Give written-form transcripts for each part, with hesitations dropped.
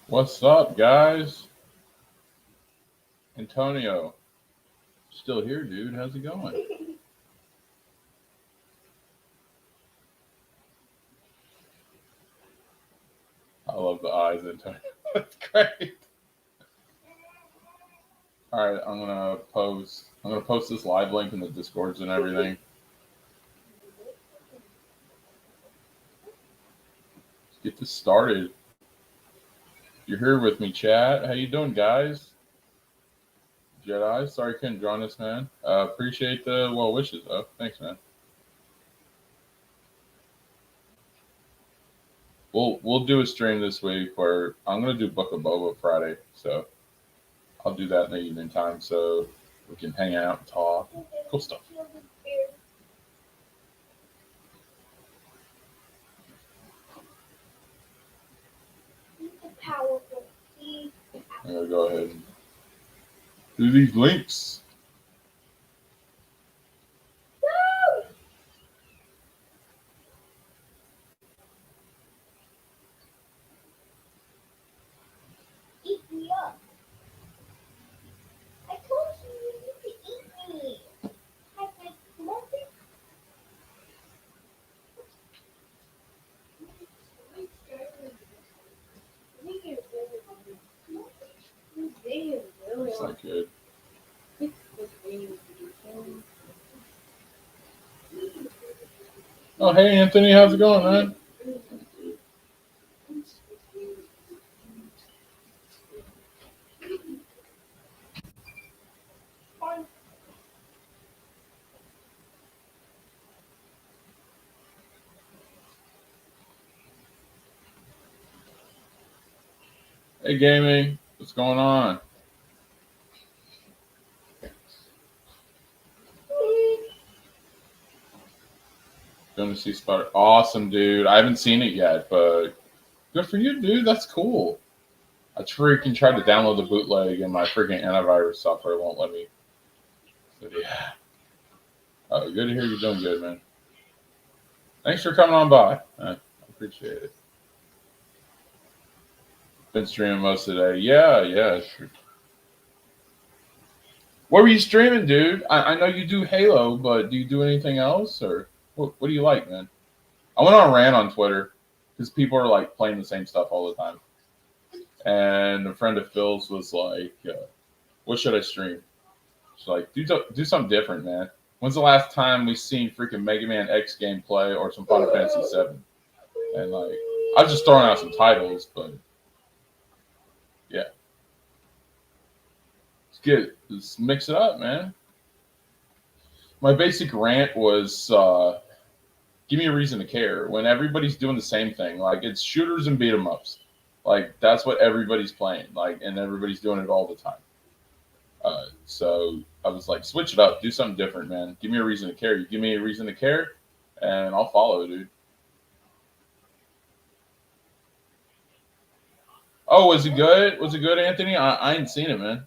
What's up, guys? Antonio, still here, dude. How's it going? I love the eyes, Antonio. That's great. All right, I'm gonna post this live link in the discords and everything. Let's get this started. You're here with me, chat. How you doing, guys? Jedi, sorry couldn't join us, man. Appreciate the well wishes, though. Thanks, man. We'll do a stream this week where I'm gonna do Book of Boba Friday, so I'll do that in the evening time, so we can hang out and talk. Cool stuff. I'm gonna go ahead and do these links. It's not good. Oh, hey, Anthony, how's it going, man? Hey, gaming, what's going on? Going to see Spider. Awesome, dude. I haven't seen it yet, but good for you, dude. That's cool. I freaking tried to download the bootleg, and my freaking antivirus software won't let me. So, yeah. Good to hear you're doing good, man. Thanks for coming on by. I appreciate it. Been streaming most of the day. Yeah. Sure. What were you streaming, dude? I know you do Halo, but do you do anything else, or what do you like, man? I went on a rant on Twitter because people are like playing the same stuff all the time. And a friend of Phil's was like, "What should I stream?" She's like, "Do something different, man. When's the last time we seen freaking Mega Man X gameplay or some Final Fantasy 7?" And like, I was just throwing out some titles, but yeah, let's mix it up, man. My basic rant was, give me a reason to care when everybody's doing the same thing. Like it's shooters and beat 'em ups. Like that's what everybody's playing. Like and everybody's doing it all the time. So I was like, switch it up, do something different, man. Give me a reason to care. You give me a reason to care, and I'll follow, dude. Oh, was it good? Was it good, Anthony? I ain't seen it, man.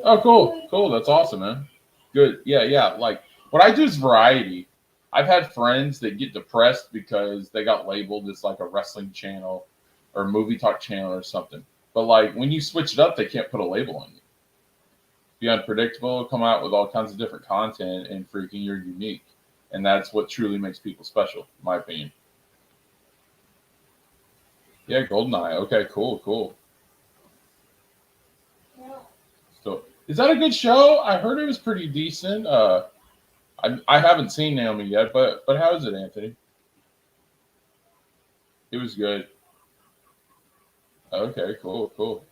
Oh, cool. That's awesome, man. Good. Yeah. Like what I do is variety. I've had friends that get depressed because they got labeled as like a wrestling channel or movie talk channel or something. But like when you switch it up, they can't put a label on you. Be unpredictable, come out with all kinds of different content, and freaking you're unique. And that's what truly makes people special, in my opinion. Yeah, Goldeneye. Okay, cool. So, is that a good show? I heard it was pretty decent. I haven't seen Naomi yet, but how is it, Anthony? It was good. Okay, cool.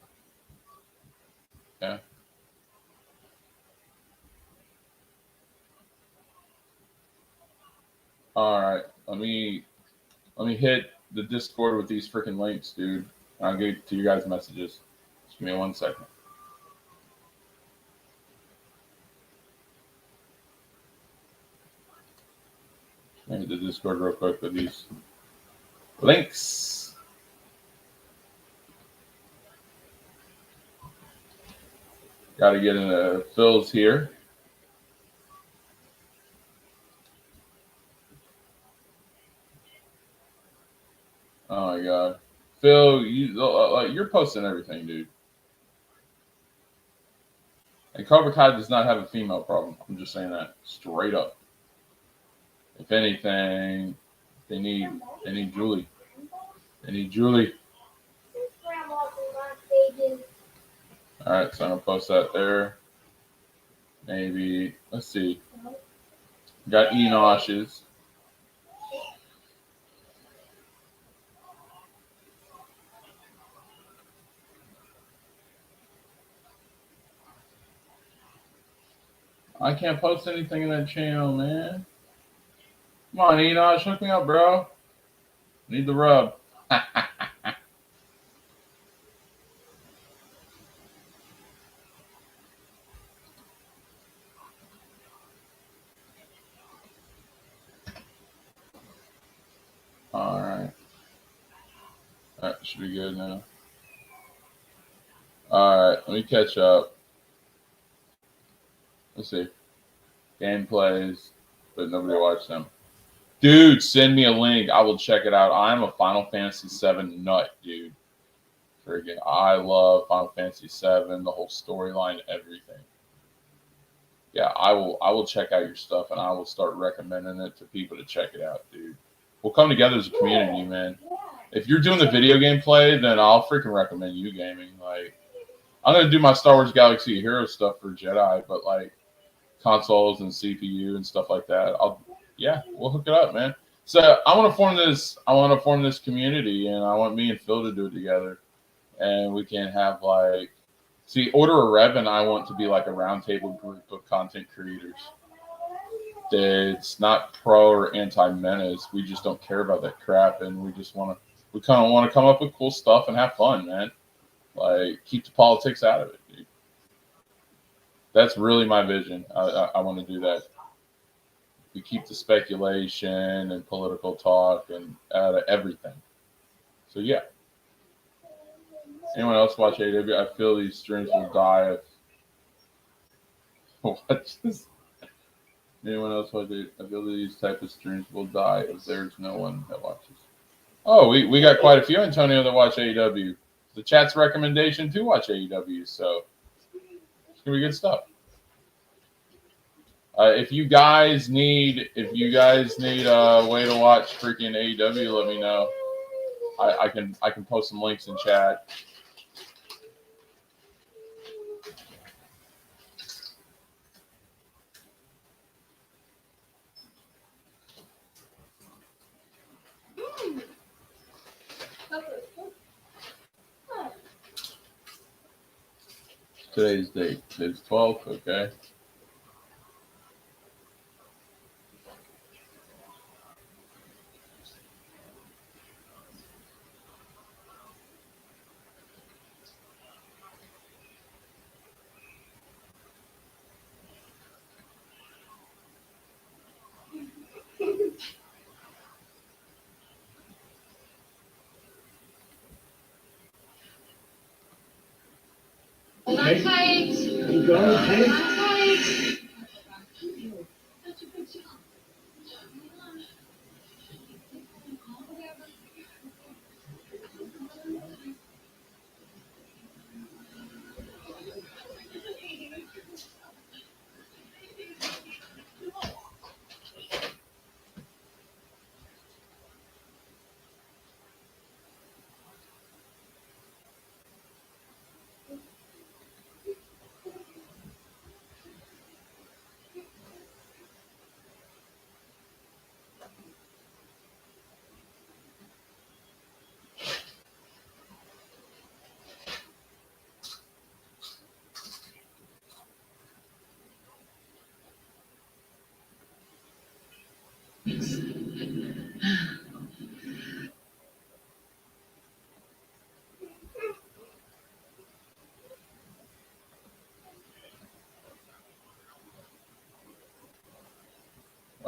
Yeah. All right. Let me hit the Discord with these freaking links, dude. I'll get to you guys' messages. Just give me 1 second. Let me hit the Discord real quick with these links. Got to get into Phil's here. Oh my god, Phil, you're posting everything, dude. And Cobra Kai does not have a female problem. I'm just saying that straight up. If anything, they need Julie. They need Julie. All right, so I'm gonna post that there. Maybe let's see. Got Enosh's. I can't post anything in that channel, man. Come on, Enosh, hook me up, bro. Need the rub. All right, that should be good now. All right, let me catch up. Let's see. Gameplays, but nobody watched them. Dude, send me a link. I will check it out. I'm a Final Fantasy VII nut, dude. Freaking, I love Final Fantasy VII, the whole storyline, everything. Yeah, I will check out your stuff and I will start recommending it to people to check it out, dude. We'll come together as a community, man. If you're doing the video game play, then I'll freaking recommend you gaming. Like, I'm gonna do my Star Wars Galaxy of Heroes stuff for Jedi, but like consoles and CPU and stuff like that, we'll hook it up, man. So I want to form this community, and I want me and Phil to do it together, and we can have like, see, Order of Rev and I want to be like a roundtable group of content creators. It's not pro or anti menace. We just don't care about that crap, and we kind of want to come up with cool stuff and have fun, man. Like, keep the politics out of it, dude. That's really my vision. I want to do that. We keep the speculation and political talk and out of everything. So yeah. Anyone else watch AEW? I feel these streams will die if. What? Anyone else watch it? I feel these type of streams will die if there's no one that watches. Oh, we got quite a few, Antonio, that watch AEW. The chat's recommendation to watch AEW, so it's gonna be good stuff. If you guys need a way to watch freaking AEW, let me know. I can post some links in chat. Today's date. Today's 12th, okay.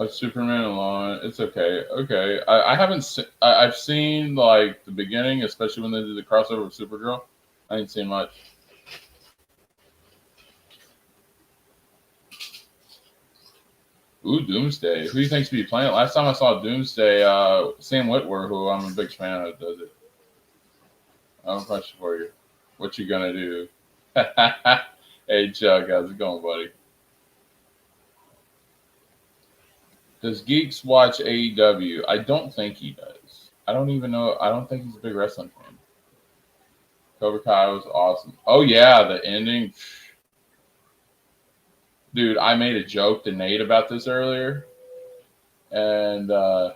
Superman alone. It's okay. Okay, I haven't. I've seen like the beginning, especially when they did the crossover with Supergirl. I didn't see much. Ooh, Doomsday. Who do you think's be playing it? Last time I saw Doomsday, Sam Witwer, who I'm a big fan of, does it. I have a question for you. What you gonna do? Hey, Chuck, how's it going, buddy? Does Geeks watch AEW? I don't think he does. I don't even know. I don't think he's a big wrestling fan. Cobra Kai was awesome. Oh, yeah, the ending. Dude, I made a joke to Nate about this earlier. And so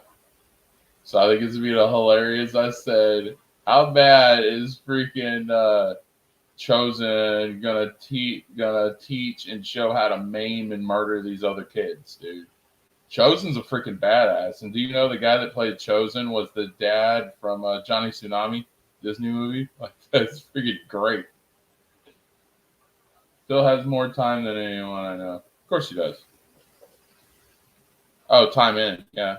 I think it's going to be hilarious. I said, how bad is freaking Chosen gonna teach and show how to maim and murder these other kids, dude? Chosen's a freaking badass. And do you know the guy that played Chosen was the dad from Johnny Tsunami, Disney movie? Like, that's freaking great. Phil has more time than anyone I know. Of course he does. Oh, time in, yeah.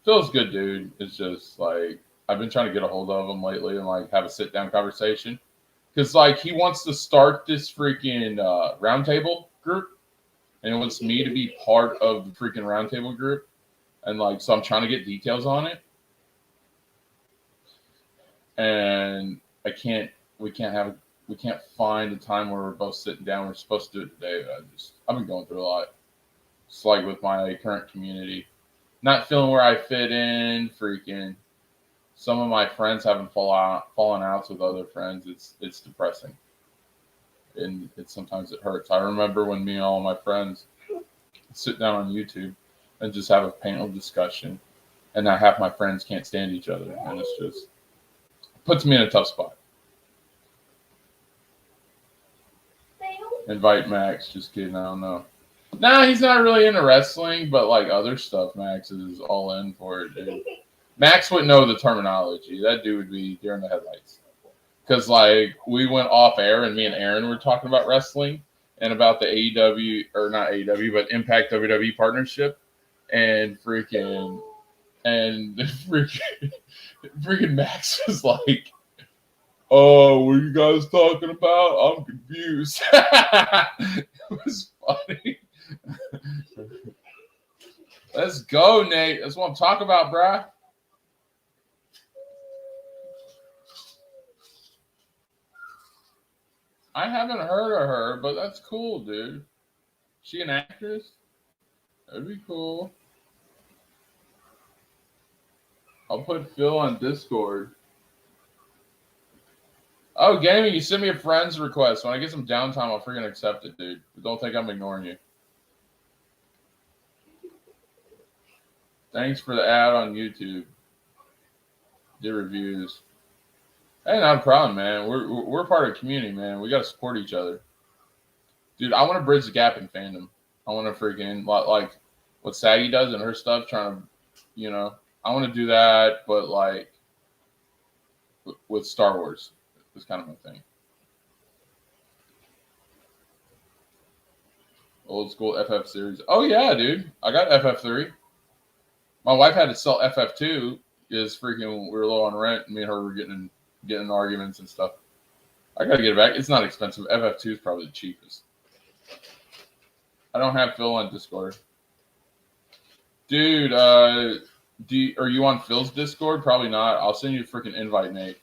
Phil's good, dude. It's just like I've been trying to get a hold of him lately and like have a sit down conversation because like he wants to start this freaking roundtable group and he wants me to be part of the freaking roundtable group and like so I'm trying to get details on it and we can't find a time where we're both sitting down. We're supposed to do it today. I've been going through a lot. It's like with my current community, not feeling where I fit in. Freaking, some of my friends having fallen outs with other friends. It's depressing, and sometimes it hurts. I remember when me and all my friends sit down on YouTube and just have a panel discussion, and now half my friends can't stand each other, and it's just puts me in a tough spot. Invite Max. Just kidding. I don't know. Nah, he's not really into wrestling, but like other stuff, Max is all in for it, dude. Max wouldn't know the terminology. That dude would be deer in the headlights. Because like we went off air and me and Aaron were talking about wrestling and about the AEW or not AEW but Impact WWE partnership and freaking Max was like, "Oh, what are you guys talking about? I'm confused." It was funny. Let's go, Nate. That's what I'm talking about, bruh. I haven't heard of her, but that's cool, dude. She an actress? That'd be cool. I'll put Phil on Discord. Oh, gaming, you send me a friend's request. When I get some downtime, I'll freaking accept it, dude. But don't think I'm ignoring you. Thanks for the ad on YouTube. Did reviews. Hey, not a problem, man. We're part of the community, man. We got to support each other. Dude, I want to bridge the gap in fandom. I want to freaking, like what Saggy does and her stuff, trying to, I want to do that, but like with Star Wars. It's kind of my thing. Old school FF series. Oh, yeah, dude. I got FF3. My wife had to sell FF2 because freaking we were low on rent and me and her were getting in arguments and stuff. I got to get it back. It's not expensive. FF2 is probably the cheapest. I don't have Phil on Discord. Dude, are you on Phil's Discord? Probably not. I'll send you a freaking invite, Nate.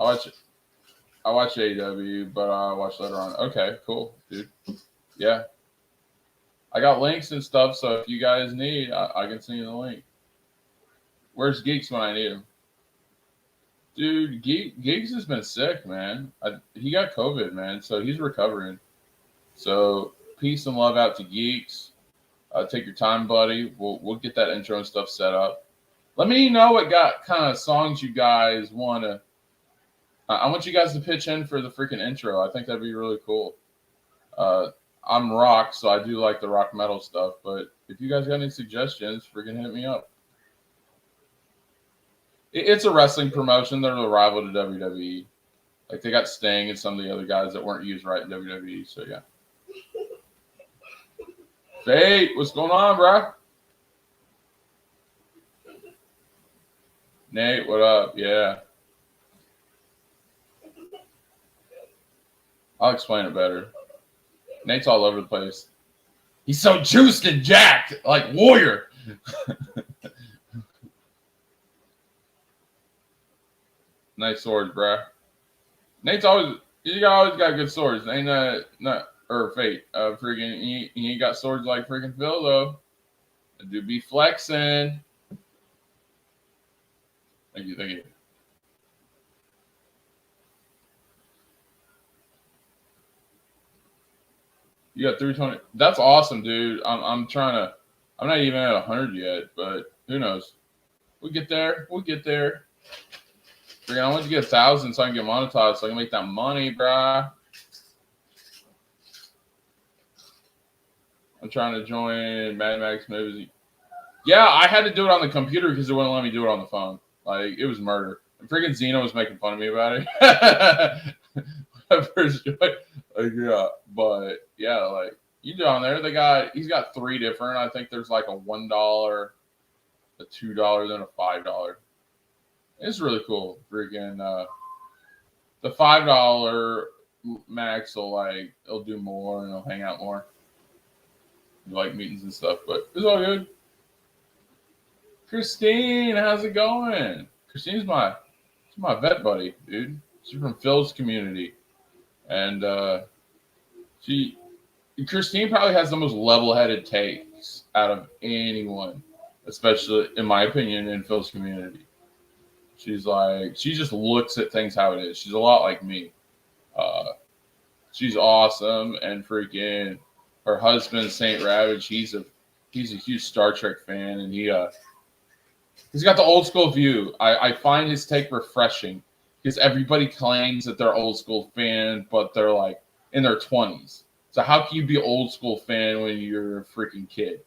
I watch AEW, but I watch later on. Okay, cool, dude. Yeah. I got links and stuff, so if you guys need, I can send you the link. Where's Geeks when I need him? Dude, Geeks has been sick, man. He got COVID, man, so he's recovering. So peace and love out to Geeks. Take your time, buddy. We'll get that intro and stuff set up. Let me know what kind of songs you guys want to. I want you guys to pitch in for the freaking intro. I think that'd be really cool. I'm rock, so I do like the rock metal stuff. But if you guys got any suggestions, freaking hit me up. It's a wrestling promotion. They're a rival to WWE. Like they got Sting and some of the other guys that weren't used right in WWE. So yeah. Fate, what's going on, bro? Nate, what up? Yeah. I'll explain it better. Nate's all over the place. He's so juiced and jacked, like Warrior. Nice swords, bruh. Nate's always got good swords. Ain't not or Fate. Freaking he ain't got swords like freaking Phil though. The dude be flexing. Thank you. You got 320. That's awesome, dude. I'm trying to. I'm not even at 100 yet, but who knows? We'll get there. Freaking, I want to get 1,000 so I can get monetized, so I can make that money, bruh. I'm trying to join Mad Max movies. Yeah, I had to do it on the computer because it wouldn't let me do it on the phone. Like, it was murder. And freaking Zeno was making fun of me about it. First joy. Like, yeah, but yeah, like you down there, he's got 3 different. I think there's like a $1, a $2, then a $5. It's really cool. Freaking the $5 max it'll do more and it'll hang out more. Like meetings and stuff, but it's all good. Christine, how's it going? Christine's my vet buddy, dude. She's from Phil's community. And Christine probably has the most level-headed takes out of anyone, especially in my opinion in Phil's community. She just looks at things how it is. She's a lot like me. She's awesome, and freaking her husband Saint Ravage. He's a huge Star Trek fan, and he's got the old school view. I find his take refreshing because everybody claims that they're old school fan, but they're like in their 20s. So how can you be old school fan when you're a freaking kid?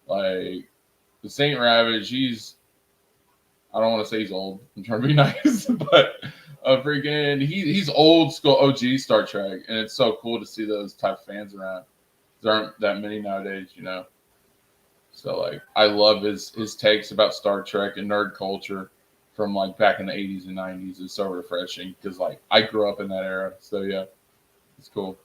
Like the Saint Ravage, I don't want to say he's old. I'm trying to be nice, but freaking he's old school OG Star Trek, and it's so cool to see those type of fans around. There aren't that many nowadays, you know. So like I love his takes about Star Trek and nerd culture from like back in the 80s and 90s. It's so refreshing because like I grew up in that era. So yeah, it's cool.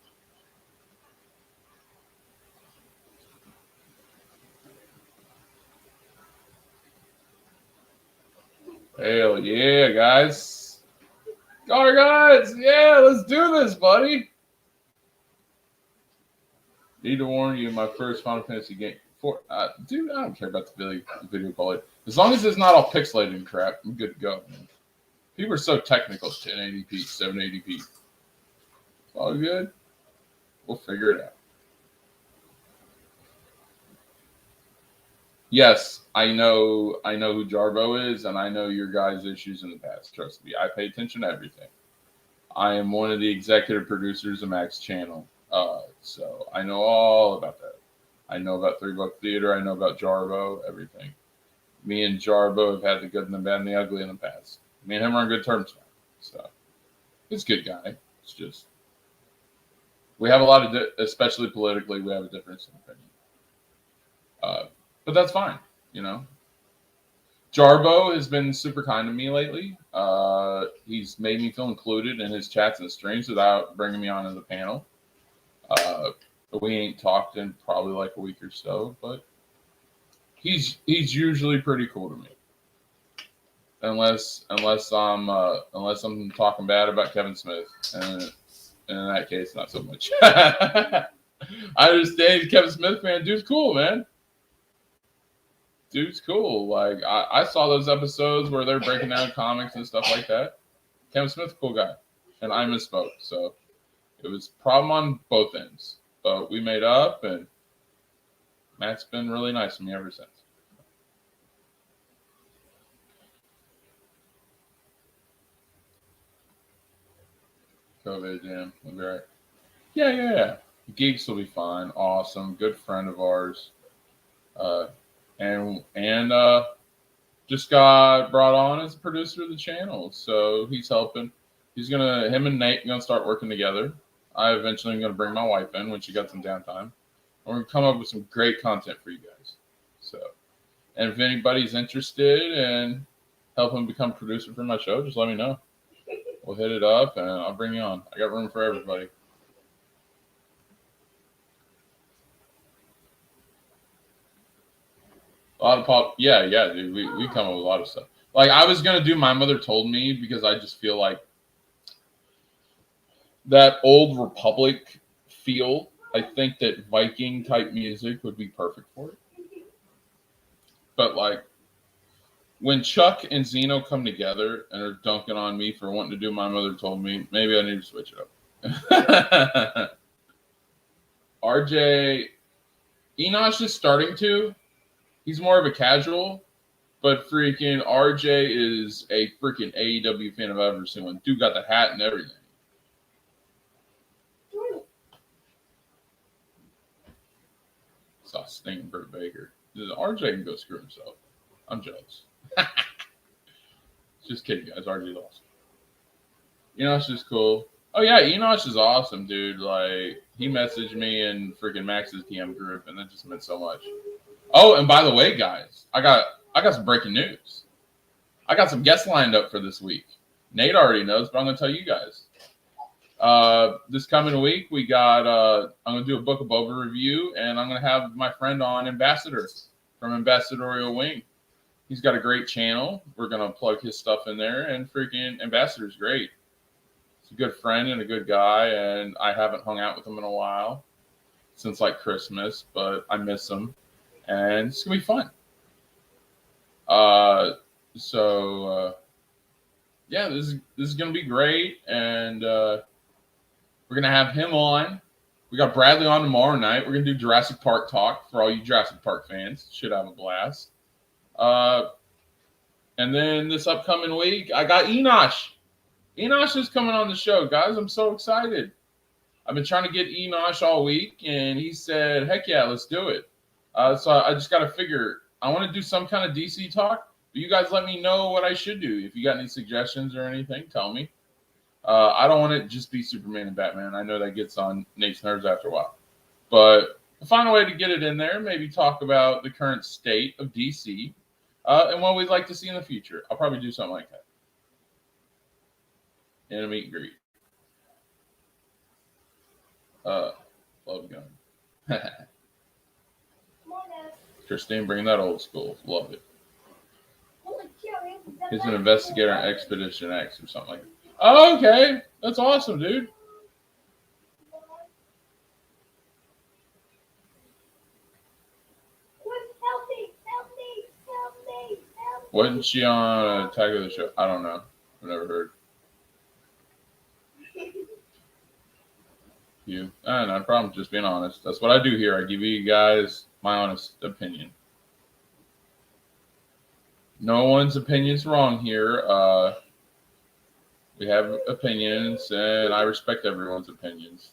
Hell yeah, guys. All right, guys. Yeah, let's do this, buddy. Need to warn you, my first Final Fantasy game. Dude, I don't care about the video quality. As long as it's not all pixelated and crap, I'm good to go, man. People are so technical. 1080p, 780p. It's all good. We'll figure it out. Yes, I know who Jarbo is, and I know your guys' issues in the past. Trust me, I pay attention to everything. I am one of the executive producers of Max Channel, so I know all about that. I know about 3 Buck Theater. I know about Jarbo, everything. Me and Jarbo have had the good and the bad and the ugly in the past. Me and him are on good terms now. So he's a good guy. It's just we have a lot of, especially politically, we have a difference in opinion. But that's fine, you know. Jarbo has been super kind to me lately. He's made me feel included in his chats and streams without bringing me onto the panel. We ain't talked in probably like a week or so, but he's usually pretty cool to me. Unless I'm talking bad about Kevin Smith, and in that case, not so much. I understand Kevin Smith fan. Dude's cool, man. Dude's cool. Like I saw those episodes where they're breaking down comics and stuff like that. Kevin Smith's a cool guy, and I misspoke. So it was a problem on both ends. But we made up, and Matt's been really nice to me ever since. COVID, yeah, we'll be right. Yeah. Geeks will be fine. Awesome. Good friend of ours. And just got brought on as a producer of the channel. So he's helping. Him and Nate are gonna start working together. I eventually am gonna bring my wife in when she got some downtime. And we're gonna come up with some great content for you guys. So, and if anybody's interested in helping become producer for my show, just let me know. We'll hit it up and I'll bring you on. I got room for everybody. A lot of pop. Yeah, dude. We come up with a lot of stuff. Like I was gonna do My Mother Told Me because I just feel like that old Republic feel. I think that Viking type music would be perfect for it. But like when Chuck and Zeno come together and are dunking on me for wanting to do My Mother Told Me, maybe I need to switch it up. RJ Enosh is starting to. He's more of a casual, but freaking RJ is a freaking AEW fan if I've ever seen one. Dude got the hat and everything. Saw Sting and Britt Baker. RJ can go screw himself. I'm jealous. Just kidding, guys. RJ's awesome. Enosh is cool. Oh yeah, Enosh is awesome, dude. Like he messaged me in freaking Max's DM group, and that just meant so much. Oh, and by the way, guys, I got some breaking news. I got some guests lined up for this week. Nate already knows, but I'm gonna tell you guys. This coming week, we got. I'm gonna do a Book of Boba review, and I'm gonna have my friend on, Ambassador from Ambassadorial Wing. He's got a great channel. We're gonna plug his stuff in there, and freaking Ambassador's great. He's a good friend and a good guy, and I haven't hung out with him in a while since like Christmas, but I miss him, and it's gonna be fun. Yeah, this is gonna be great, and we're gonna have him on. We got Bradley on tomorrow night. We're gonna do Jurassic Park talk for all you Jurassic Park fans. Should have a blast. And then this upcoming week, I got Enosh. Enosh is coming on the show, guys. I'm so excited. I've been trying to get Enosh all week, and he said, heck yeah, let's do it. So I just got to figure, I want to do some kind of DC talk, but you guys let me know what I should do. If you got any suggestions or anything, tell me. I don't want it to just be Superman and Batman. I know that gets on Nate's nerves after a while. But I'll find a way to get it in there, maybe talk about the current state of DC and what we'd like to see in the future. I'll probably do something like that. In a meet and greet. Love gun. Christine, bring that old school. Love it. He's an investigator on Expedition X or something like that. Oh, okay. That's awesome, dude. Wasn't she on Attack of the Show? I don't know. I've never heard. You? No problem. Just being honest. That's what I do here. I give you guys my honest opinion. No one's opinion's wrong here. We have opinions, and I respect everyone's opinions.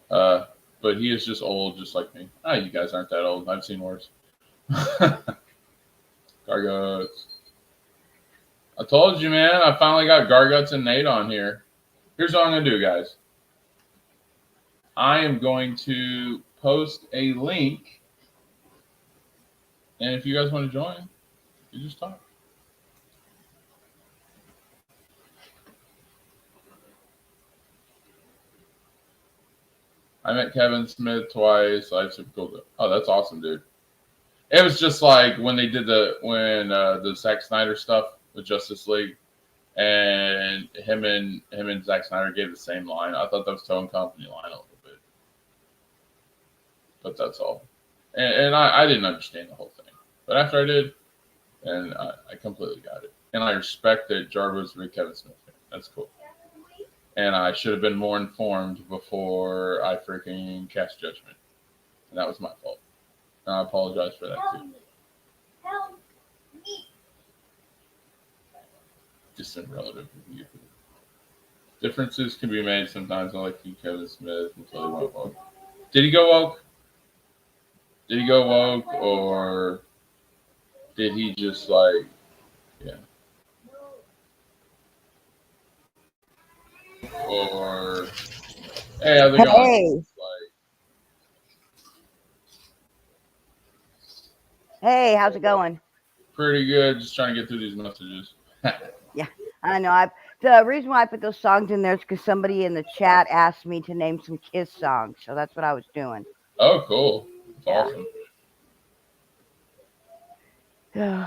But he is just old, just like me. You guys aren't that old. I've seen worse. Garguts. I told you, man. I finally got Garguts and Nate on here. Here's what I'm going to do, guys. I am going to post a link. And if you guys want to join, you just talk. I met Kevin Smith twice. I have some cool. Oh, that's awesome, dude. It was just like when they did the Zack Snyder stuff with Justice League, and him and Zack Snyder gave the same line. I thought that was Tone Company line a little bit, but that's all. And I didn't understand the whole thing, but after I did, and I completely got it. And I respect that Jarvis was a Kevin Smith fan. That's cool. And I should have been more informed before I freaking cast judgment. And that was my fault. And I apologize for that too. Help me. Distant relative review. Differences can be made sometimes. I like you, Kevin Smith, until he went woke. Did he go woke? Did he go woke, or did he just like, yeah? Or hey, how's it going? Hey, how's it going? Pretty good. Just trying to get through these messages. Yeah, I know. The reason why I put those songs in there is because somebody in the chat asked me to name some Kiss songs, so that's what I was doing. Oh, cool. That's Yeah. awesome.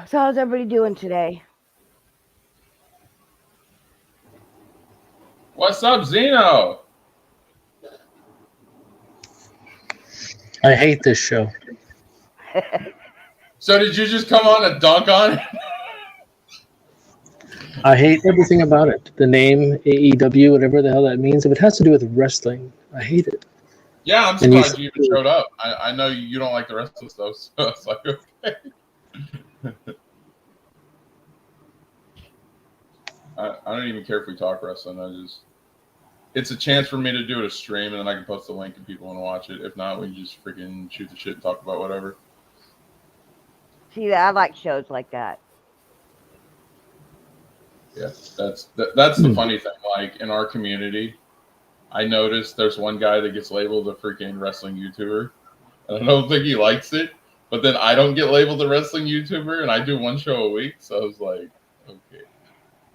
So how's everybody doing today? What's up, Zeno? I hate this show. So did you just come on and dunk on it? I hate everything about it. The name AEW, whatever the hell that means. If it has to do with wrestling, I hate it. Yeah, I'm And you surprised you even showed up. I know you don't like the rest of the stuff, so it's like, okay. I don't even care if we talk wrestling. It's a chance for me to do it a stream, and then I can post the link and people want to watch it. If not, we can just freaking shoot the shit and talk about whatever. See, I like shows like that. Yeah, that's the funny thing. Like in our community, I noticed there's one guy that gets labeled a freaking wrestling YouTuber, and I don't think he likes it. But then I don't get labeled a wrestling YouTuber, and I do one show a week. So I was like, okay.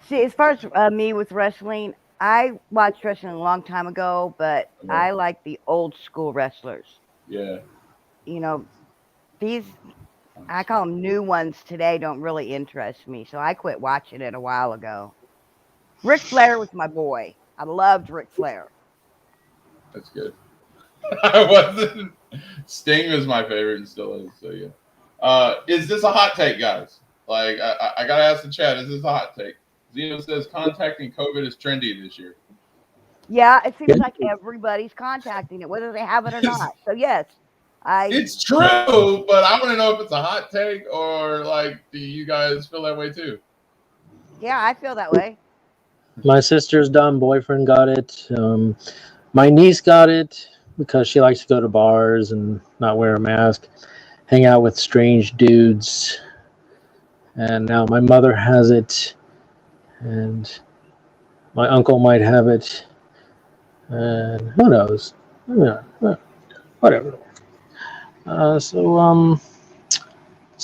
See, as far as me with wrestling, I watched wrestling a long time ago, but I like the old school wrestlers. Yeah. You know, these, I call them new ones today, don't really interest me. So I quit watching it a while ago. Ric Flair was my boy. I loved Ric Flair. That's good. I wasn't. Sting was my favorite and still is. So yeah. Is this a hot take, guys? Like I gotta ask the chat. Is this a hot take? Zeno says contacting COVID is trendy this year. Yeah, it seems like everybody's contacting it, whether they have it or not. So yes, It's true, but I want to know if it's a hot take or like, do you guys feel that way too? Yeah, I feel that way. My sister's dumb boyfriend got it. My niece got it because she likes to go to bars and not wear a mask, hang out with strange dudes. And now my mother has it, and my uncle might have it, and who knows? Whatever. So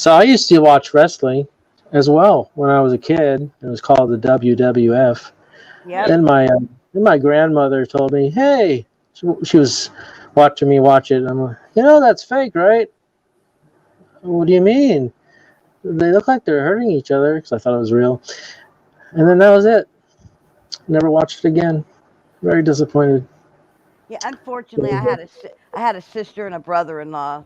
I used to watch wrestling as well when I was a kid. It was called the WWF. Yeah. Then my grandmother told me, "Hey," she was watching me watch it. I'm like, that's fake, right? What do you mean? They look like they're hurting each other, because I thought it was real. And then that was it. Never watched it again. Very disappointed. Yeah, unfortunately, I had a sister and a brother-in-law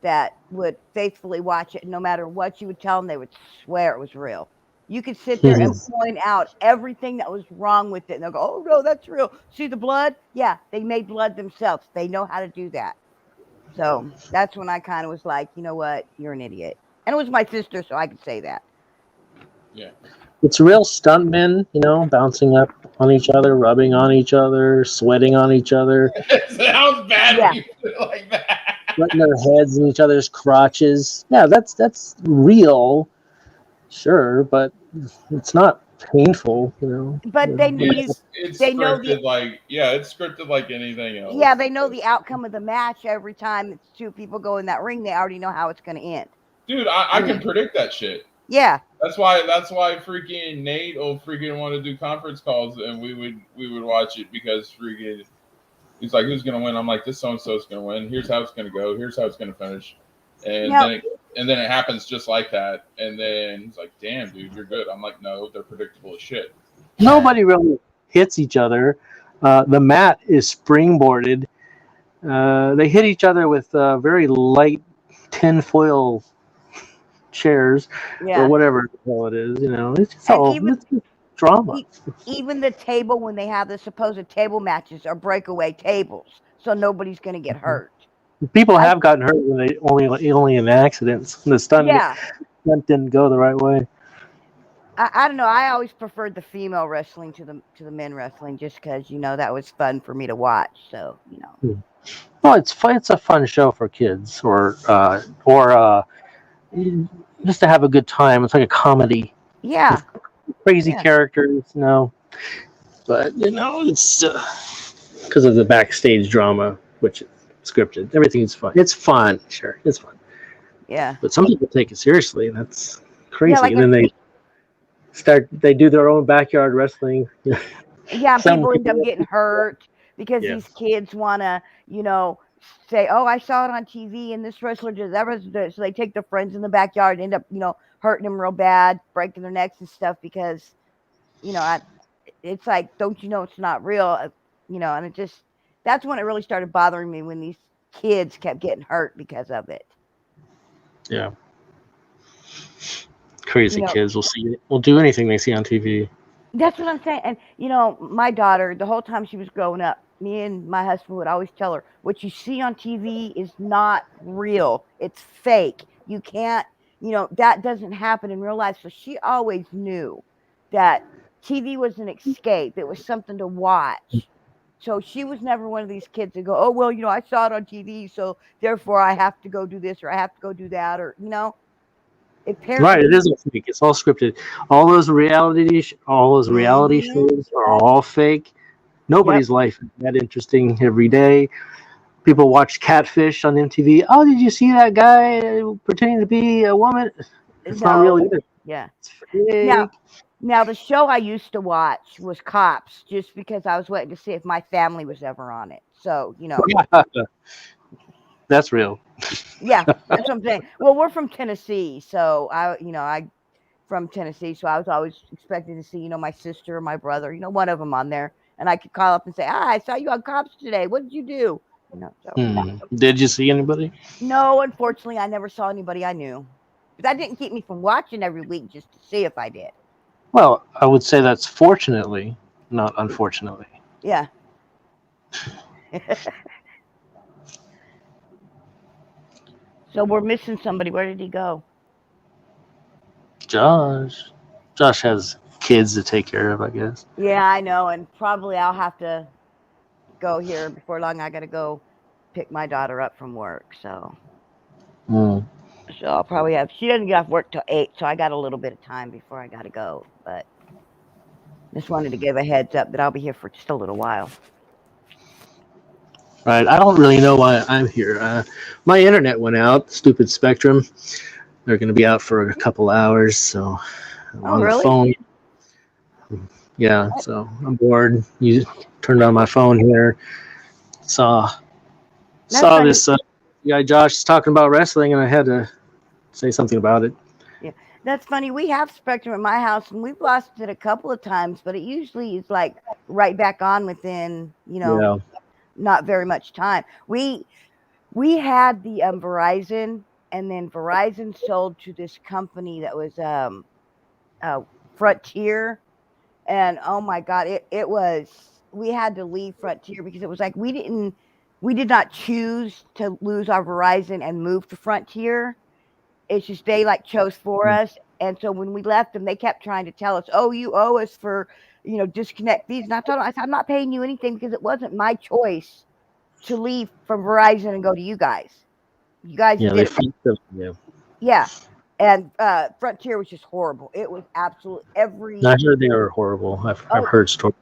that would faithfully watch it. No matter what you would tell them, they would swear it was real. You could sit there and point out everything that was wrong with it, and they'll go, "Oh no, that's real. See the blood? Yeah, they made blood themselves. They know how to do that." So that's when I kind of was like, you know what, you're an idiot. And it was my sister, so I could say that. Yeah. It's real stuntmen, bouncing up on each other, rubbing on each other, sweating on each other. It sounds bad when you put it like that. Putting their heads in each other's crotches. Yeah, that's real, sure, but it's not painful, But they It's they scripted, know it's scripted like anything else. Yeah, they know the outcome of the match every time it's two people go in that ring. They already know how it's going to end. Dude, I can predict that shit. Yeah. That's why freaking Nate will freaking want to do conference calls, and we would watch it because freaking he's like, who's gonna win? I'm like, this so and so is gonna win. Here's how it's gonna go. Here's how it's gonna finish. And then it happens just like that. And then he's like, damn, dude, you're good. I'm like, no, they're predictable as shit. Nobody really hits each other. The mat is springboarded. They hit each other with very light tinfoil chairs or whatever the hell it is. It's all it's drama. Even the table, when they have the supposed table matches, are breakaway tables, so nobody's going to get hurt. People have gotten hurt when they only in accidents. The stunt didn't go the right way. I don't know. I always preferred the female wrestling to the men wrestling, just because that was fun for me to watch. So Well, it's fun. It's a fun show for kids, or just to have a good time. It's like a comedy. Yeah. Crazy characters, but it's because of the backstage drama, which is scripted. Everything's fun. It's fun, sure, it's fun. Yeah. But some people take it seriously, and that's crazy. Yeah, like and then they do their own backyard wrestling. Yeah, people end up getting hurt because these kids want to, say, "Oh, I saw it on TV, and this wrestler did that." So they take their friends in the backyard, and end up, hurting them real bad, breaking their necks and stuff because, it's like, don't you know it's not real? And that's when it really started bothering me when these kids kept getting hurt because of it. Yeah. Crazy kids will do anything they see on TV. That's what I'm saying. And, my daughter, the whole time she was growing up, me and my husband would always tell her, what you see on TV is not real. It's fake. You can't, that doesn't happen in real life. So she always knew that TV was an escape. It was something to watch. So she was never one of these kids that go, oh, well, I saw it on TV, so therefore I have to go do this or I have to go do that, or, Right, it isn't fake. It's all scripted. All those reality shows are all fake. Nobody's life is that interesting every day. People watch Catfish on MTV. Oh, did you see that guy pretending to be a woman? It's not real either. Yeah. It's fake. Now the show I used to watch was Cops, just because I was waiting to see if my family was ever on it. So, That's real. Yeah, that's what I'm saying. Well, we're from Tennessee, so I from Tennessee, so I was always expecting to see, my sister or my brother, one of them on there, and I could call up and say, I saw you on Cops today. What did you do? Did you see anybody? No, unfortunately, I never saw anybody I knew. But that didn't keep me from watching every week just to see if I did. Well, I would say that's fortunately, not unfortunately. Yeah. So we're missing somebody. Where did he go? Josh has kids to take care of, I guess. Yeah, I know, and probably I'll have to go here before long. I got to go pick my daughter up from work, so. So I'll probably she doesn't get off work till 8, so I got a little bit of time before I got to go, but just wanted to give a heads up that I'll be here for just a little while. Right, I don't really know why I'm here. My internet went out, stupid Spectrum. They're going to be out for a couple hours, so I'm on the phone. Yeah, so I'm bored. You turned on my phone here. Saw this guy Josh is talking about wrestling, and I had to say something about it. Yeah, that's funny. We have Spectrum at my house, and we've lost it a couple of times, but it usually is like right back on within, not very much time. We had the Verizon, and then Verizon sold to this company that was Frontier, and oh my God, it was, we had to leave Frontier because it was like we did not choose to lose our Verizon and move to Frontier. It's just they chose for us. And so when we left them, they kept trying to tell us, oh, you owe us for, disconnect these. And I told them, I said, I'm not paying you anything because it wasn't my choice to leave from Verizon and go to you guys. You guys did it. Yeah. And Frontier was just horrible. It was absolutely I heard they were horrible. I've heard stories.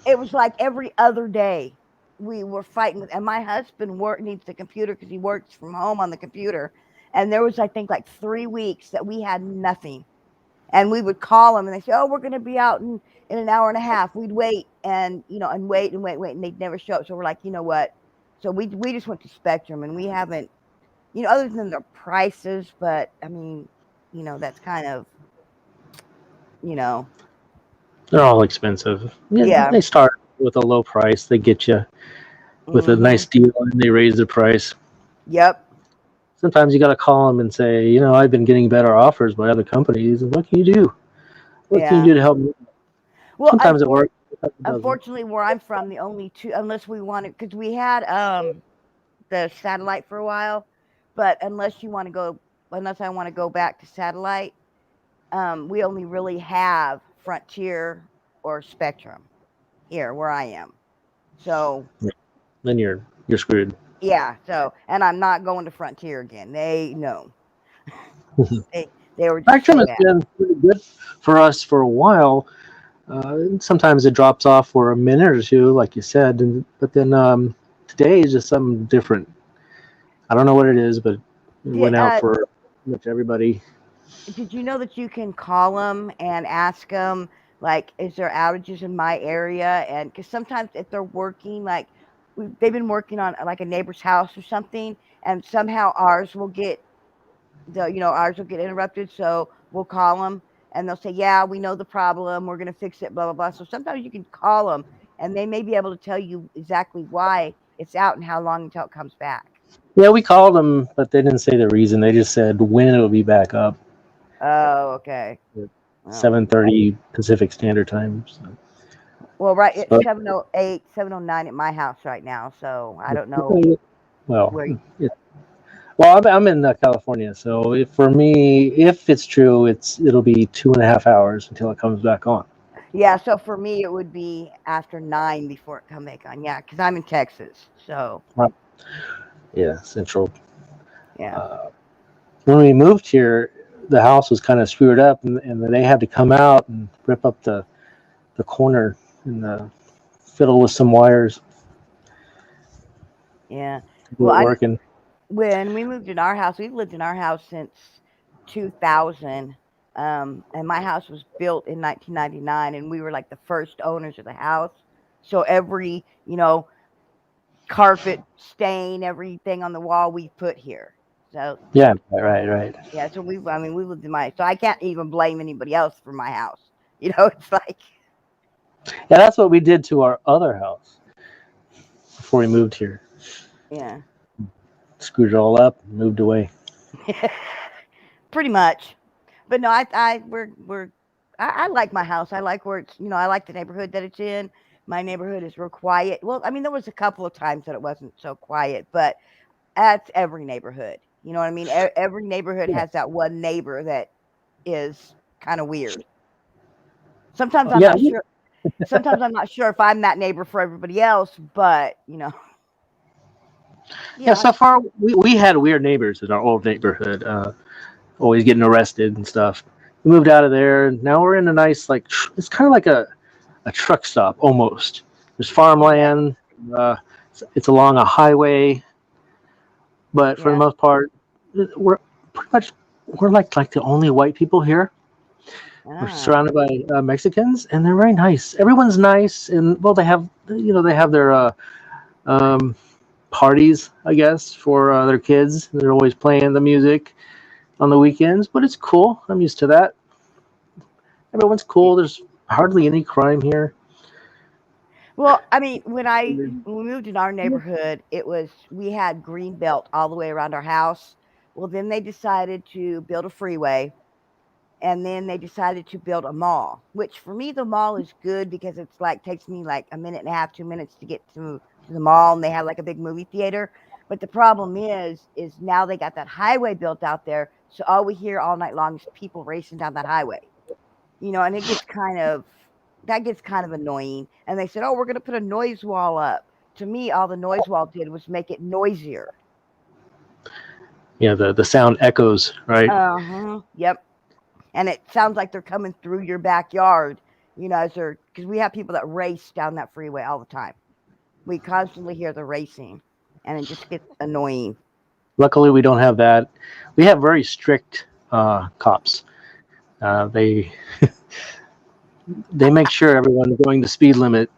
It was like every other day we were fighting. And my husband needs the computer because he works from home on the computer. And there was, I think, 3 weeks that we had nothing. And we would call them and they say, oh, we're going to be out in an hour and a half. We'd wait and wait. And they'd never show up. So we're like, you know what? So we just went to Spectrum, and we haven't, other than their prices, but I mean, that's kind of, They're all expensive. Yeah. They start with a low price. They get you with a nice deal, and they raise the price. Yep. Sometimes you got to call them and say, I've been getting better offers by other companies. What can you do? What can you do to help me? Well, sometimes it works. Unfortunately, where I'm from, the only two, unless we wanted, because we had the satellite for a while, but unless I want to go back to satellite, we only really have Frontier or Spectrum here where I am. So then you're screwed. Yeah. So, and I'm not going to Frontier again. They were just Spectrum has been pretty good for us for a while. Sometimes it drops off for a minute or two, like you said, but then today is just something different. I don't know what it is, but it went out for pretty much everybody. Did you know that you can call them and ask them, is there outages in my area? And because sometimes if they're working, they've been working on like a neighbor's house or something, and somehow ours will get interrupted. So we'll call them, and they'll say, "Yeah, we know the problem. We're gonna fix it." Blah blah blah. So sometimes you can call them, and they may be able to tell you exactly why it's out and how long until it comes back. Yeah, we called them, but they didn't say the reason. They just said when it'll be back up. Oh, okay. Well, 7:30 Pacific Standard Time. So. well, right, it's So- 7:08, 7:09 at my house right now. So I don't know Well, where. well, I'm in California, so for me, if it's true, it'll be 2.5 hours until it comes back on. Yeah, so for me, it would be after 9 before it come back on. Yeah, because I'm in Texas. So Yeah, Central. yeah. When we moved here, the house was kind of screwed up, and they had to come out and rip up the corner and fiddle with some wires. Yeah. Well, Well, working. when we moved in our house, we've lived in our house since 2000. And my house was built in 1999, and we were like the first owners of the house. So every, carpet stain, everything on the wall we put here. So Yeah, right. yeah, so we lived in so I can't even blame anybody else for my house. It's like, Yeah, that's what we did to our other house before we moved here. yeah, Screwed it all up and moved away. pretty much. But no, I like my house. I like where it's, I like the neighborhood that it's in. My neighborhood is real quiet. Well, I mean, there was a couple of times that it wasn't so quiet, but that's every neighborhood. You know what I mean? Every neighborhood has that one neighbor that is kind of weird. Sometimes I'm not sure. Sometimes I'm not sure if I'm that neighbor for everybody else, but Yeah, so far we had weird neighbors in our old neighborhood, always getting arrested and stuff. We moved out of there, and now we're in a nice, like, it's kind of like a truck stop almost. There's farmland, it's along a highway, but for the most part, we're pretty much like the only white people here. We're surrounded by Mexicans, and they're very nice. Everyone's nice, and well, they have their parties, I guess, for their kids. They're always playing the music on the weekends, but it's cool. I'm used to that. Everyone's cool. There's hardly any crime here. Well, I mean, when we moved in our neighborhood, we had green belt all the way around our house. Well, then they decided to build a freeway, and then they decided to build a mall, which for me the mall is good because it's like takes me like a minute and a half, 2 minutes to get to the mall, and they have like a big movie theater. But the problem is now they got that highway built out there, so all we hear all night long is people racing down that highway. And it gets kind of annoying. And they said, "Oh, we're going to put a noise wall up." To me, all the noise wall did was make it noisier. Yeah, the sound echoes, right? Yep. And it sounds like they're coming through your backyard, because we have people that race down that freeway all the time. We constantly hear the racing, and it just gets annoying. Luckily, we don't have that. We have very strict cops. They they make sure everyone's going the speed limit.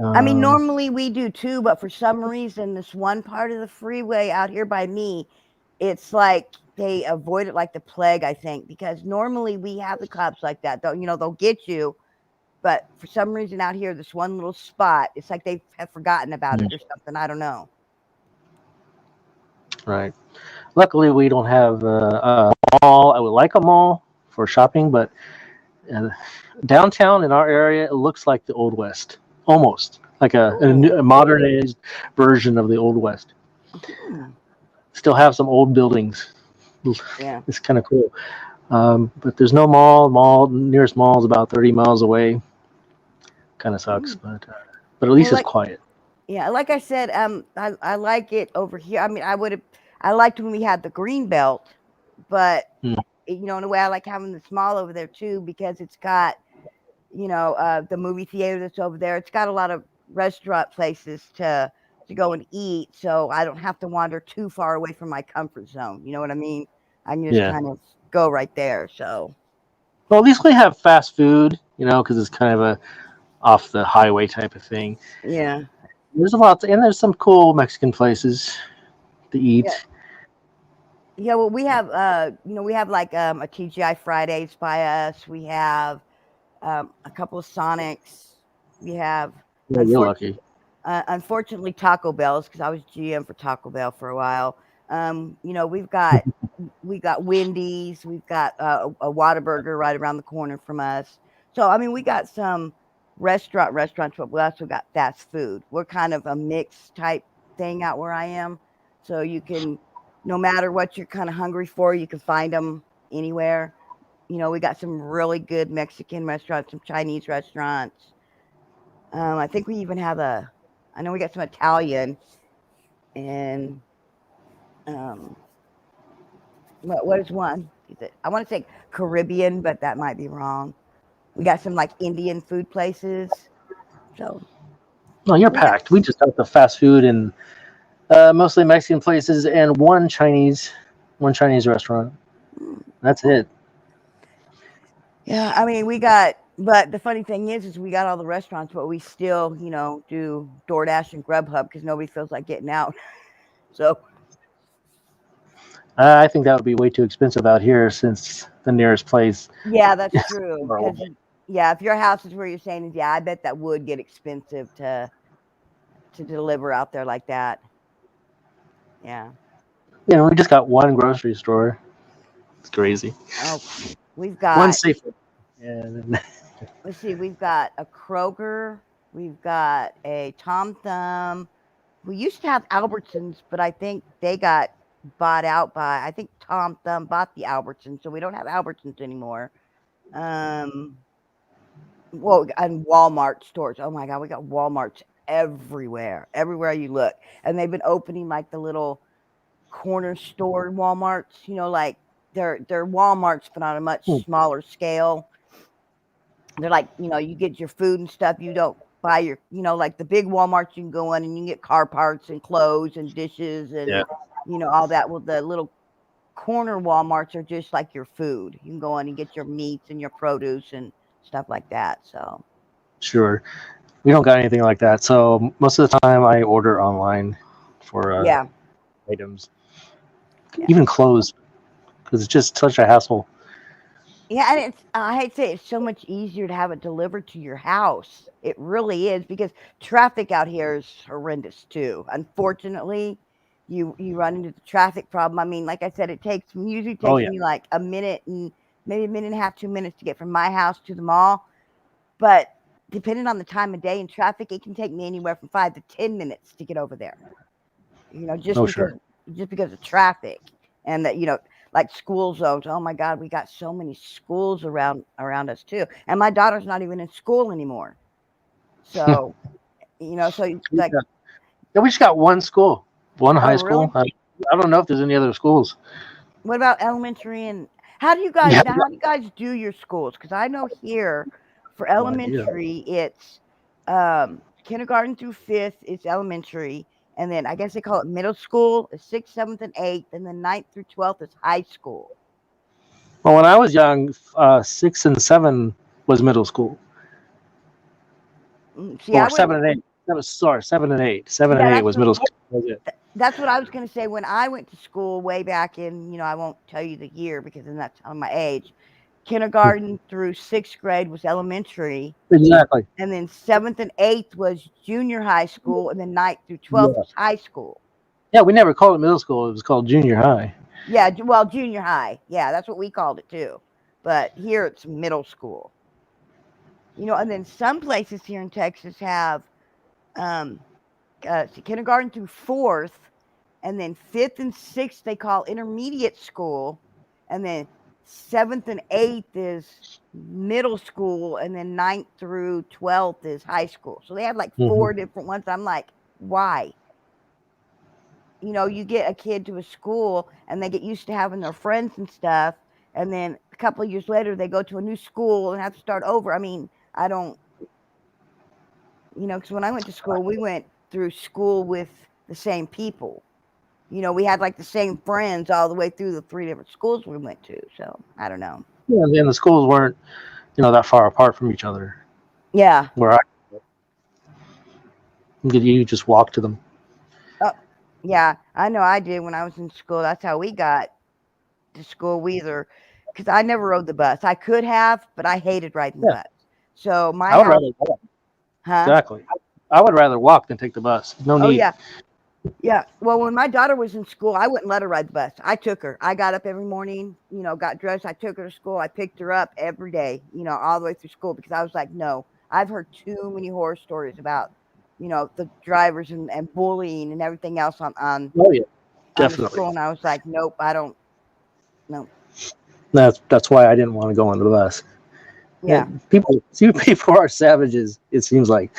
I mean, normally we do too, but for some reason, this one part of the freeway out here by me, it's like they avoid it like the plague, I think, because normally we have the cops like that. They'll get you, but for some reason out here, this one little spot, it's like they have forgotten about it or something. I don't know. Right. Luckily, we don't have a mall. I would like a mall for shopping, but downtown in our area, it looks like the Old West, almost like a modernized version of the Old West. Still have some old buildings. Yeah, it's kind of cool. But there's no mall. Nearest mall is about 30 miles away. Kind of sucks, but at least it's quiet. Yeah, like I said, I like it over here. I mean, I liked when we had the green belt, but in a way, I like having the small over there too because it's got, the movie theater that's over there. It's got a lot of restaurant places to go and eat, so I don't have to wander too far away from my comfort zone. You know what I mean? I can just kind of go right there. So, well, at least we have fast food, because it's kind of a off the highway type of thing. Yeah. There's a lot, and there's some cool Mexican places to eat. Yeah, well, we have we have like a TGI Fridays by us. We have a couple of Sonics. We have Yeah, you're unfortunately lucky. unfortunately Taco Bell's because I was GM for Taco Bell for a while. We've got Wendy's. We've got a Whataburger right around the corner from us. So I mean, we got some restaurants, but we also got fast food. We're kind of a mixed type thing out where I am. So you can, no matter what you're kind of hungry for, you can find them anywhere. We got some really good Mexican restaurants, some Chinese restaurants. I think we even have I know we got some Italian and um, what is one? I want to say Caribbean, but that might be wrong. We got some like Indian food places. So No, you're we got, packed. We just got the fast food and mostly Mexican places and one Chinese restaurant. That's it. yeah, I mean, but the funny thing is we got all the restaurants, but we still, do DoorDash and Grubhub because nobody feels like getting out. So, I think that would be way too expensive out here since the nearest place yeah, that's is true. far Because, away. yeah, if your house is where you're saying is, yeah, I bet that would get expensive to deliver out there like that. Yeah. We just got one grocery store. It's crazy. Oh, we've One got, safe. And let's see, we've got a Kroger, we've got a Tom Thumb. We used to have Albertsons, but I think they got bought out I think Tom Thumb bought the Albertsons, so we don't have Albertsons anymore. Well, and Walmart stores. Oh my God, we got Walmarts everywhere you look. And they've been opening like the little corner store Walmarts, like they're Walmarts, but on a much smaller scale. They're like, you get your food and stuff. You don't buy like the big Walmarts, you can go in and you can get car parts and clothes and dishes and, yeah, all that. Well, the little corner Walmarts are just like your food. You can go in and get your meats and your produce and stuff like that. So, sure. We don't got anything like that. So most of the time I order online for yeah. items, Yeah. even clothes, because it's just such a hassle. Yeah, and I hate to say it's so much easier to have it delivered to your house. It really is because traffic out here is horrendous too. Unfortunately, you run into the traffic problem. I mean, like I said, usually Oh takes yeah, me like a minute and maybe a minute and a half, 2 minutes to get from my house to the mall. But depending on the time of day and traffic, it can take me anywhere from 5 to 10 minutes to get over there. oh sure. Just because of traffic and that like school zones. Oh my God, we got so many schools around us too. And my daughter's not even in school anymore. So so like, Yeah, we just got one school, one oh high really? school. I don't know if there's any other schools. What about elementary and Yeah, how do you guys do your schools? Because I know here for no idea. elementary it's kindergarten through fifth is elementary, and then I guess they call it middle school is sixth, seventh, and eighth, and then ninth through 12th is high school. Well, when I was young, 6 and 7 was middle school, See, I or went. 7 and 8. That was sorry, 7 and 8. Seven and Yeah, eight was middle school. That was it. that's what I was going to say. When I went to school way back in, I won't tell you the year because then that's on my age. Kindergarten through sixth grade was elementary, Exactly. and then seventh and eighth was junior high school, and then ninth through 12th Yeah. was high school. Yeah, we never called it middle school. It was called junior high. Yeah, well, junior high. Yeah, that's what we called it too. But here it's middle school. And then some places here in Texas have kindergarten through fourth, and then fifth and sixth they call intermediate school, and then seventh and eighth is middle school, and then ninth through 12th is high school. So they have like four different ones. I'm like, why? You get a kid to a school and they get used to having their friends and stuff, and then a couple of years later they go to a new school and have to start over. I mean, I don't, because when I went to school, we went through school with the same people. We had like the same friends all the way through the 3 different schools we went to. So I don't know. Yeah, and the schools weren't, that far apart from each other. Yeah. Where I, You just walk to them. Yeah, I know I did when I was in school. That's how we got to school. Because I never rode the bus. I could have, but I hated riding the Yeah. bus. So my I would house, rather walk. huh? Exactly. I would rather walk than take the bus. No Oh need. yeah, yeah. Well, when my daughter was in school, I wouldn't let her ride the bus. I took her. I got up every morning, got dressed. I took her to school. I picked her up every day, all the way through school because I was like, no, I've heard too many horror stories about, the drivers and bullying and everything else on Oh yeah, on the definitely. school. And I was like, nope, I don't. No. That's why I didn't want to go on the bus. Yeah. People are savages. It seems like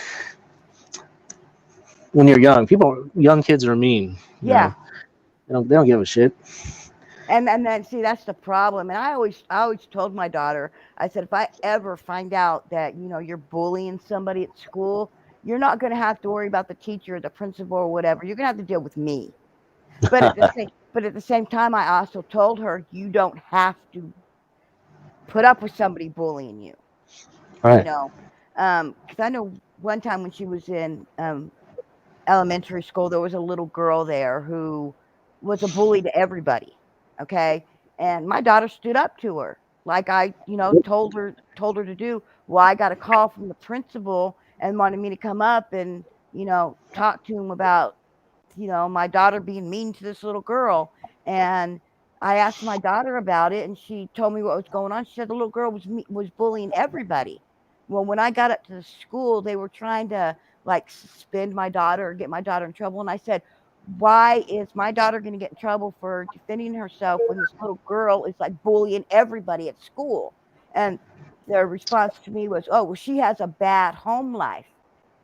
when you're young kids are mean. Yeah. They don't give a shit. And then see that's the problem. And I always told my daughter, I said, if I ever find out that you're bullying somebody at school, you're not going to have to worry about the teacher or the principal or whatever. You're going to have to deal with me. But at the same time, I also told her you don't have to put up with somebody bullying you. Right. Because I know one time when she was in elementary school, there was a little girl there who was a bully to everybody. Okay. And my daughter stood up to her like I, told her to do. Well, I got a call from the principal and wanted me to come up and, talk to him about, my daughter being mean to this little girl. And I asked my daughter about it and she told me what was going on. She said the little girl was bullying everybody. Well, when I got up to the school, they were trying to like suspend my daughter or get my daughter in trouble. And I said, why is my daughter going to get in trouble for defending herself when this little girl is like bullying everybody at school? And their response to me was, oh, well, she has a bad home life.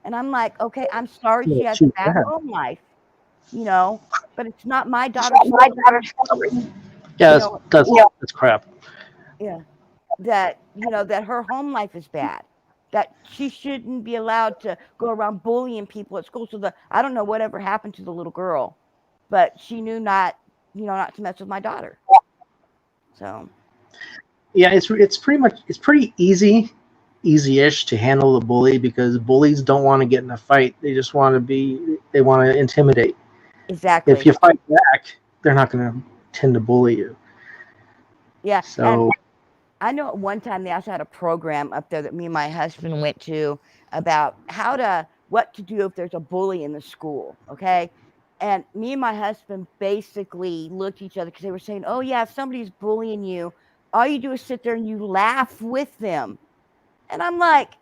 And I'm like, okay, I'm sorry she has a bad home life, but it's not my daughter's fault. Yeah, that's crap. Yeah. That her home life is bad. That she shouldn't be allowed to go around bullying people at school. So I don't know whatever happened to the little girl, but she knew not to mess with my daughter. So Yeah, it's pretty easy-ish to handle the bully because bullies don't want to get in a fight. They just want to intimidate. exactly. If you fight back, they're not going to tend to bully you. Yeah. So And I know at one time they also had a program up there that me and my husband went to about what to do if there's a bully in the school. Okay. And me and my husband basically looked at each other because they were saying, oh, yeah, if somebody's bullying you, all you do is sit there and you laugh with them. And I'm like,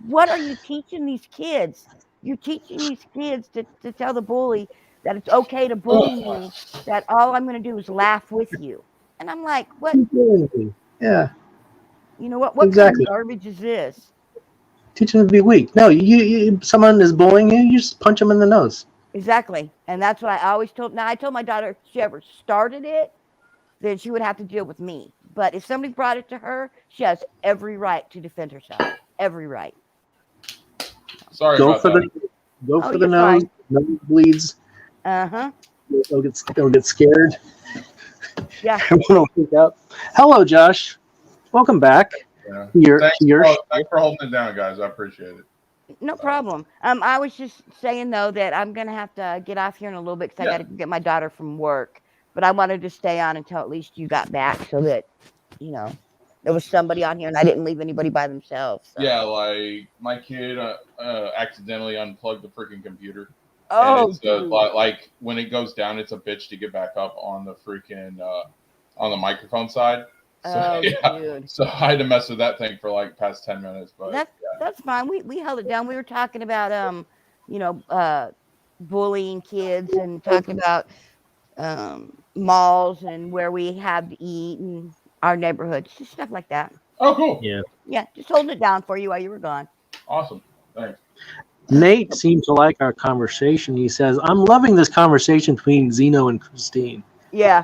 what are you teaching these kids? You're teaching these kids to tell the bully that it's okay to bully me, that all I'm going to do is laugh with you. And I'm like, what? Yeah. What Exactly. kind of garbage is this? Teach them to be weak. No, someone is bullying you, you just punch them in the nose. Exactly. And that's what I always told. Now, I told my daughter if she ever started it, then she would have to deal with me. But if somebody brought it to her, she has every right to defend herself. Every right. Sorry Go about for that. the nose. Fine. Nose bleeds. Uh-huh. They'll get scared. Yeah. Everyone will freak out. Hello, Josh. Welcome back. Yeah. Thanks for holding it down, guys. I appreciate it. No problem. I was just saying though that I'm gonna have to get off here in a little bit because I got to get my daughter from work. But I wanted to stay on until at least you got back, so that there was somebody on here and I didn't leave anybody by themselves. So. Yeah, like my kid accidentally unplugged the freaking computer. Oh, and it's like when it goes down, it's a bitch to get back up on the freaking on the microphone side. So, dude. So I had to mess with that thing for like past 10 minutes, but that's fine. We held it down. We were talking about bullying kids and talking about malls and where we have to eat and our neighborhoods, just stuff like that. Oh, cool. Yeah, just holding it down for you while you were gone. Awesome. Thanks. Nate seems to like our conversation. He says, I'm loving this conversation between Zeno and Christine. Yeah.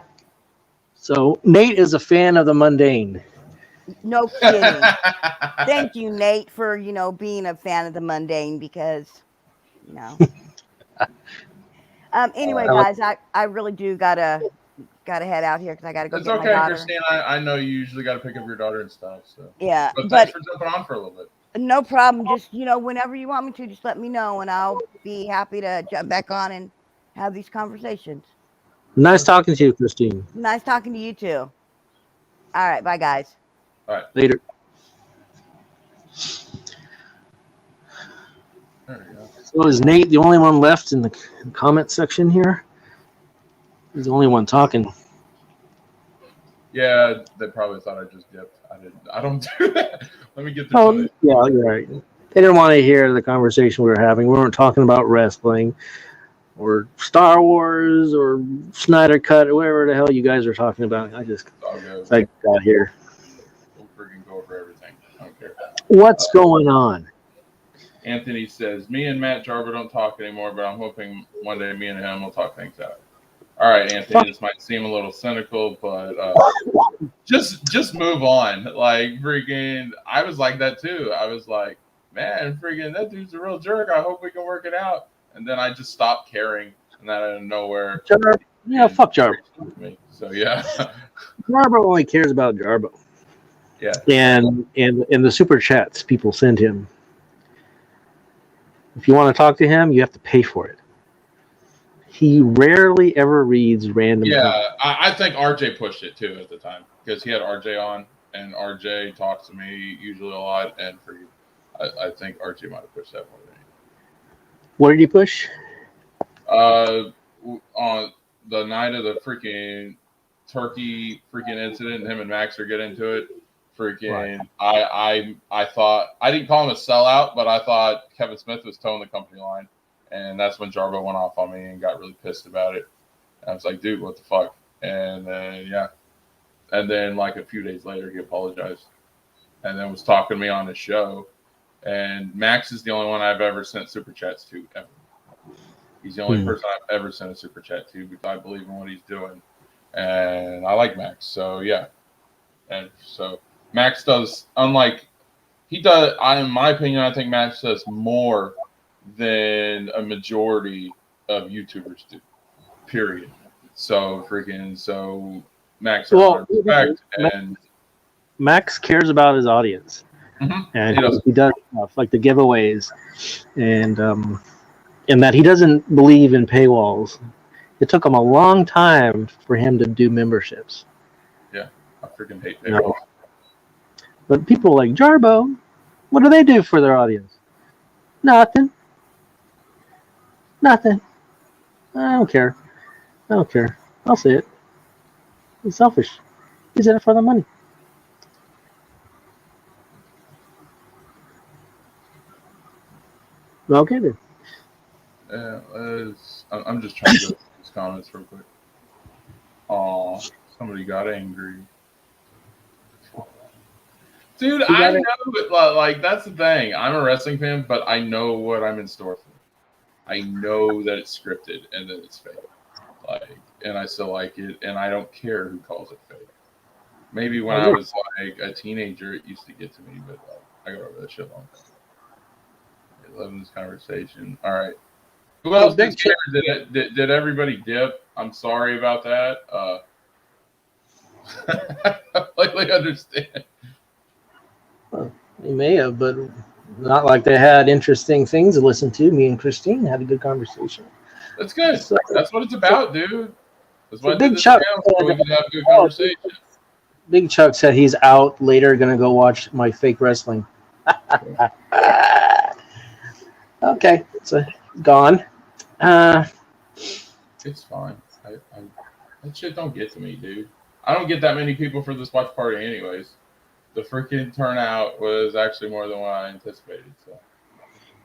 So Nate is a fan of the mundane. No kidding. Thank you, Nate, for being a fan of the mundane because anyway, guys, I really do gotta head out here because I gotta go get my daughter. Christine. I know you usually gotta pick up your daughter and stuff. So yeah, but thanks for jumping on for a little bit. No problem. Just whenever you want me to, just let me know, and I'll be happy to jump back on and have these conversations. Nice talking to you, Christine. Nice talking to you too. All right, bye guys. All right. Later. There we go. So is Nate the only one left in the comment section here? He's the only one talking. Yeah, they probably thought I just dipped. I don't do that. Let me get this. Oh, yeah, you're right. They didn't want to hear the conversation we were having. We weren't talking about wrestling or Star Wars or Snyder Cut or whatever the hell you guys are talking about. I got here. We'll freaking go over everything. I don't care. What's going on? Anthony says, me and Matt Jarber don't talk anymore, but I'm hoping one day me and him will talk things out. All right, Anthony, this might seem a little cynical, but just move on. Like, freaking, I was like that too. I was like, man, freaking, that dude's a real jerk. I hope we can work it out. And then I just stopped caring, and then out of nowhere. Yeah, fuck Jarbo. So, yeah. Jarbo only cares about Jarbo. Yeah. And the super chats people send him. If you want to talk to him, you have to pay for it. He rarely ever reads random. Yeah, I think RJ pushed it too at the time because he had RJ on, and RJ talks to me usually a lot. And for you, I think RJ might have pushed that more than me. What did he push? On the night of the freaking turkey freaking incident, him and Max are getting into it. Freaking, right. I thought I didn't call him a sellout, but I thought Kevin Smith was towing the company line. And that's when Jarbo went off on me and got really pissed about it. And I was like, dude, what the fuck? And then, yeah. And then, like, a few days later, he apologized. And then was talking to me on his show. And Max is the only one I've ever sent super chats to, ever. He's the only person I've ever sent a super chat to because I believe in what he's doing. And I like Max. So, yeah. And so, Max does, unlike, he does, in my opinion, I think Max does more than a majority of YouTubers do. Period. So Max has respect, and Max cares about his audience, and he does stuff like the giveaways, and that he doesn't believe in paywalls. It took him a long time for him to do memberships. Yeah, I freaking hate paywalls. But people like Jarbo, what do they do for their audience? Nothing. I don't care. I'll say it. He's selfish. He's in it for the money. Okay, then. Yeah, I'm just trying to go through these comments real quick. Aw, somebody got angry. Dude, I know, but like that's the thing. I'm a wrestling fan, but I know what I'm in store for. I know that it's scripted and that it's fake. Like, and I still like it, and I don't care who calls it fake. Maybe when I was like a teenager, it used to get to me, but I got over that shit long time. I love this conversation. All right. Who else did care? Did everybody dip? I'm sorry about that. I completely understand. They may have, but not like they had interesting things to listen to. Me and Christine had a good conversation. That's good. So, that's what it's about, dude. That's why Big Chuck so we can have good conversation. Big Chuck said he's out later, going to go watch my fake wrestling. Okay, so gone. It's fine. That shit don't get to me, dude. I don't get that many people for this watch party anyways. The freaking turnout was actually more than what I anticipated. So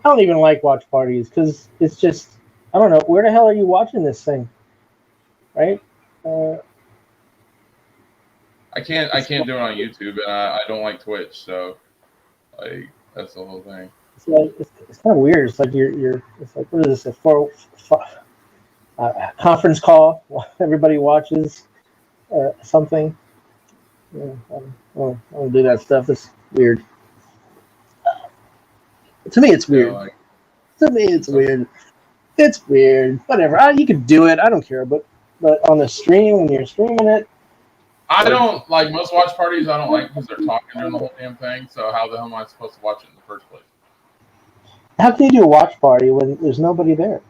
I don't even like watch parties because it's just, I don't know, where the hell are you watching this thing? Right? I can't do it on YouTube, and I don't like Twitch, so like that's the whole thing. It's like it's kind of weird. It's like it's like, what is this? A conference call? Everybody watches something. Yeah, I don't do that stuff. It's weird. To me, it's weird. Weird. It's weird. Whatever. You can do it. I don't care. But on the stream, when you're streaming it, I don't like most watch parties. I don't like because they're talking during the whole damn thing. So how the hell am I supposed to watch it in the first place? How can you do a watch party when there's nobody there?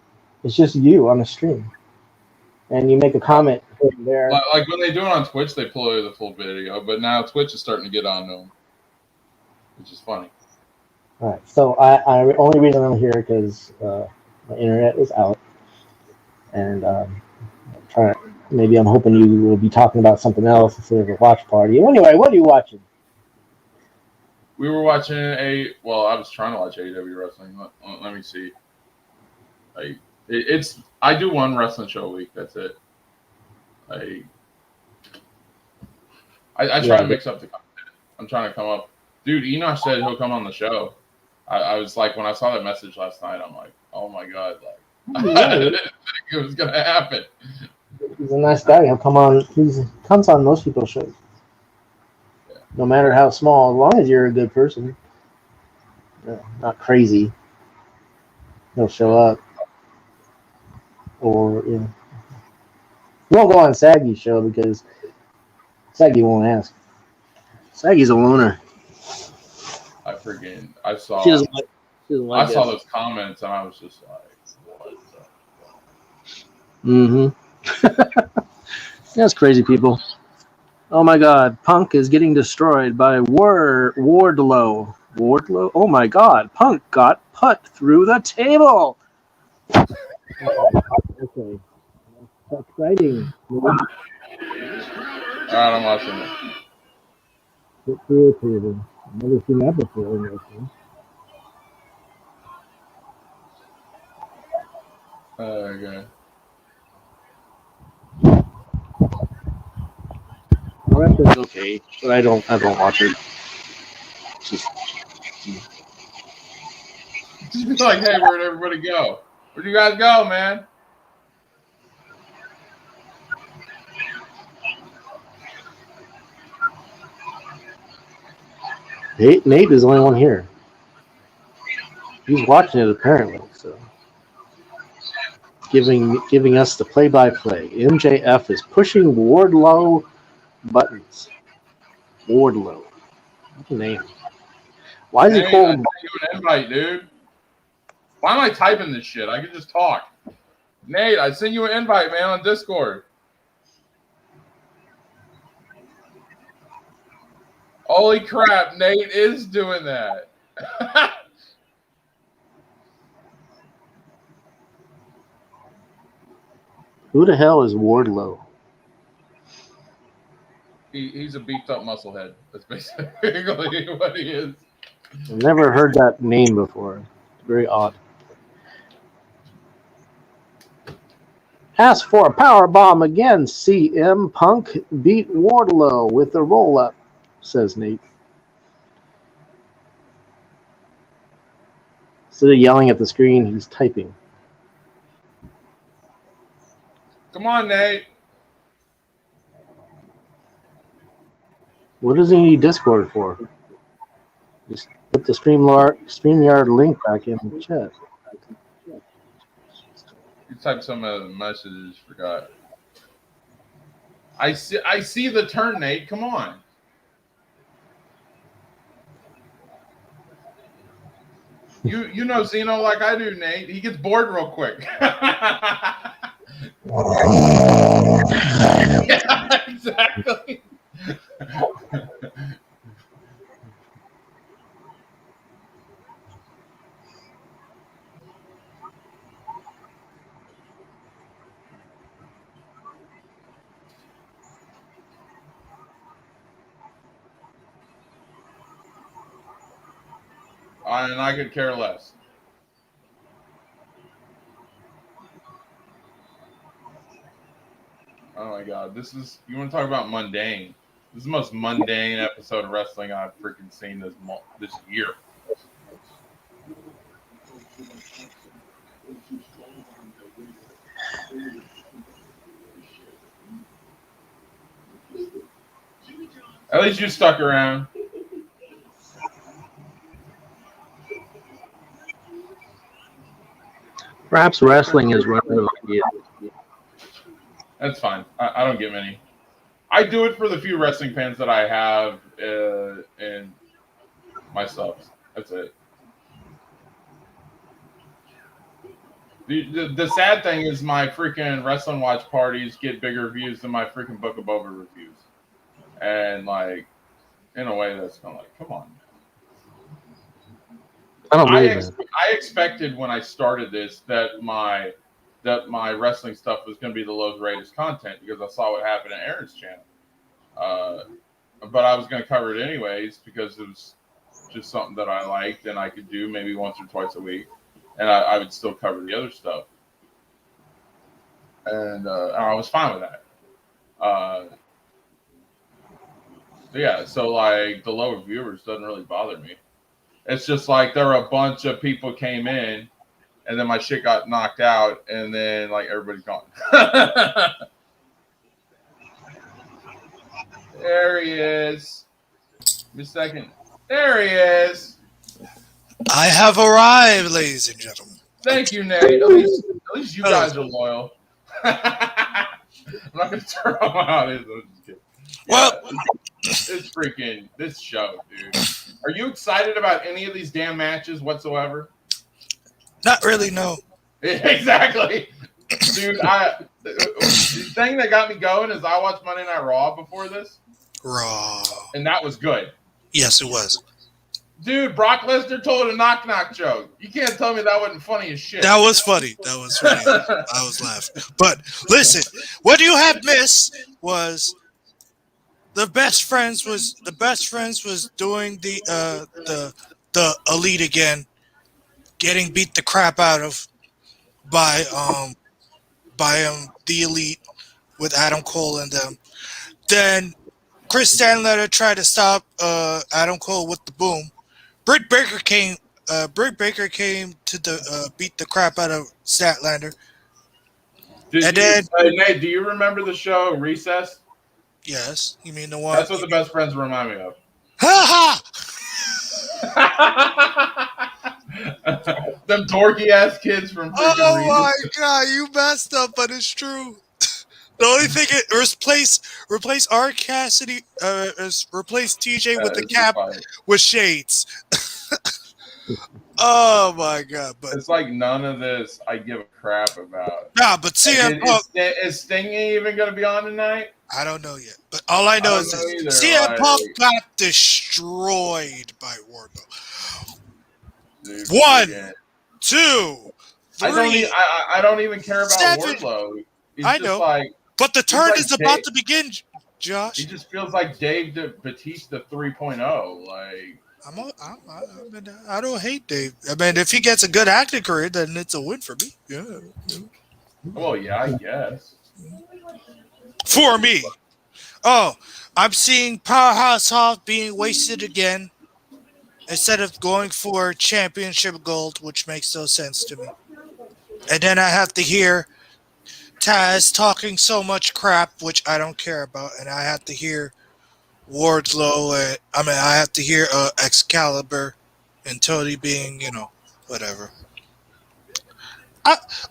It's just you on a stream, and you make a comment there. Like when they do it on Twitch, they play the full video, but now Twitch is starting to get on them, which is funny. All right, so I only reason I'm here because my internet is out, and maybe I'm hoping you will be talking about something else instead of a watch party. Anyway, what are you watching? We were watching I was trying to watch AEW wrestling. Let me see. I do one wrestling show a week. That's it. I try to mix up the content. I'm trying to come up. Dude, Enosh said he'll come on the show. I was like, when I saw that message last night, I'm like, oh my god, like I didn't think it was gonna happen. He's a nice guy. He'll come on. He comes on most people's shows. Yeah. No matter how small, as long as you're a good person, not crazy, he'll show up. Or you won't go on Saggy's show because Saggy won't ask. Saggy's a loner. I saw. She doesn't like I saw those comments and I was just like, what the? Mm-hmm. That's crazy people. Oh my God, Punk is getting destroyed by Wardlow. Wardlow? Oh my God, Punk got put through the table. Okay. That's exciting. Alright, I'm watching it. Put through a table. I've never seen that before in wrestling. Okay. Wrestling's okay, but I don't watch it. Just be like, hey, where'd everybody go? Where'd you guys go, man? Nate is the only one here. He's watching it apparently, so giving us the play-by-play. MJF is pushing Wardlow buttons. Wardlow. What's the name? Why is he called? I sent you an invite, dude. Why am I typing this shit? I can just talk. Nate, I sent you an invite, man, on Discord. Holy crap, Nate is doing that. Who the hell is Wardlow? He's a beefed up musclehead. That's basically what he is. I've never heard that name before. Very odd. Ask for a power bomb again. CM Punk beat Wardlow with a roll-up, says Nate. Instead of yelling at the screen, he's typing. Come on, Nate. What does he need Discord for? Just put the StreamYard link back in the chat. You typed some of the messages, forgot. I see the turn, Nate. Come on. You know Zeno like I do, Nate. He gets bored real quick. Yeah, exactly. And I could care less. Oh my god, you want to talk about mundane? This is the most mundane episode of wrestling I've freaking seen this year. At least you stuck around. Perhaps wrestling is running. That's fine. I don't get many. I do it for the few wrestling fans that I have in my subs. That's it. The sad thing is my freaking wrestling watch parties get bigger views than my freaking Book of Boba reviews. And like, in a way that's kind of like, come on. I don't believe that. I expected when I started this that my wrestling stuff was going to be the lowest rated content because I saw what happened at Aaron's channel. But I was going to cover it anyways because it was just something that I liked and I could do maybe once or twice a week, and I would still cover the other stuff, and I was fine with that. Yeah, so like the lower viewers doesn't really bother me. It's just like there were a bunch of people came in, and then my shit got knocked out, and then like everybody's gone. There he is. Give me a second. There he is. I have arrived, ladies and gentlemen. Thank you, Nate. At least you guys are loyal. I'm not gonna turn them out. I'm just kidding. Well, it's freaking this show, dude. Are you excited about any of these damn matches whatsoever? not really, no. Exactly, dude. The thing that got me going is I watched Monday Night Raw before this, Raw. and that was good. Yes, it was. Dude, Brock Lesnar told a knock-knock joke. You can't tell me that wasn't funny as shit. That was funny. I was laughing. But listen, what you have missed was the best friends was doing the Elite again, getting beat the crap out of by the Elite with Adam Cole and them. Then Chris Stanley tried to stop Adam Cole with the boom. Britt Baker came to beat the crap out of Statlander. Nate, do you remember the show Recess? Yes, you mean the one? That's what the best friends remind me of. Ha ha! Them dorky ass kids from freaking Oh Regis. my god, you messed up, but it's true. The only thing replace R. Cassidy, replace TJ with the cap with shades. Oh my god! But it's like none of this I give a crap about. Nah, but CM Punk is Sting even going to be on tonight? I don't know yet, but all I know is this: CM Punk got destroyed by Wardlow. Dude, 1, 2, 3. I don't even care about 7. Wardlow. I know, but the turn is about to begin, Josh. He just feels like Dave Batista 3.0. Like I don't hate Dave. I mean, if he gets a good acting career, then it's a win for me. Yeah. Well, yeah, I guess. For me. Oh, I'm seeing Powerhouse Hobbs being wasted again instead of going for championship gold, which makes no sense to me. And then I have to hear Taz talking so much crap, which I don't care about, and I have to hear Wardlow. I have to hear Excalibur and Tony being, whatever.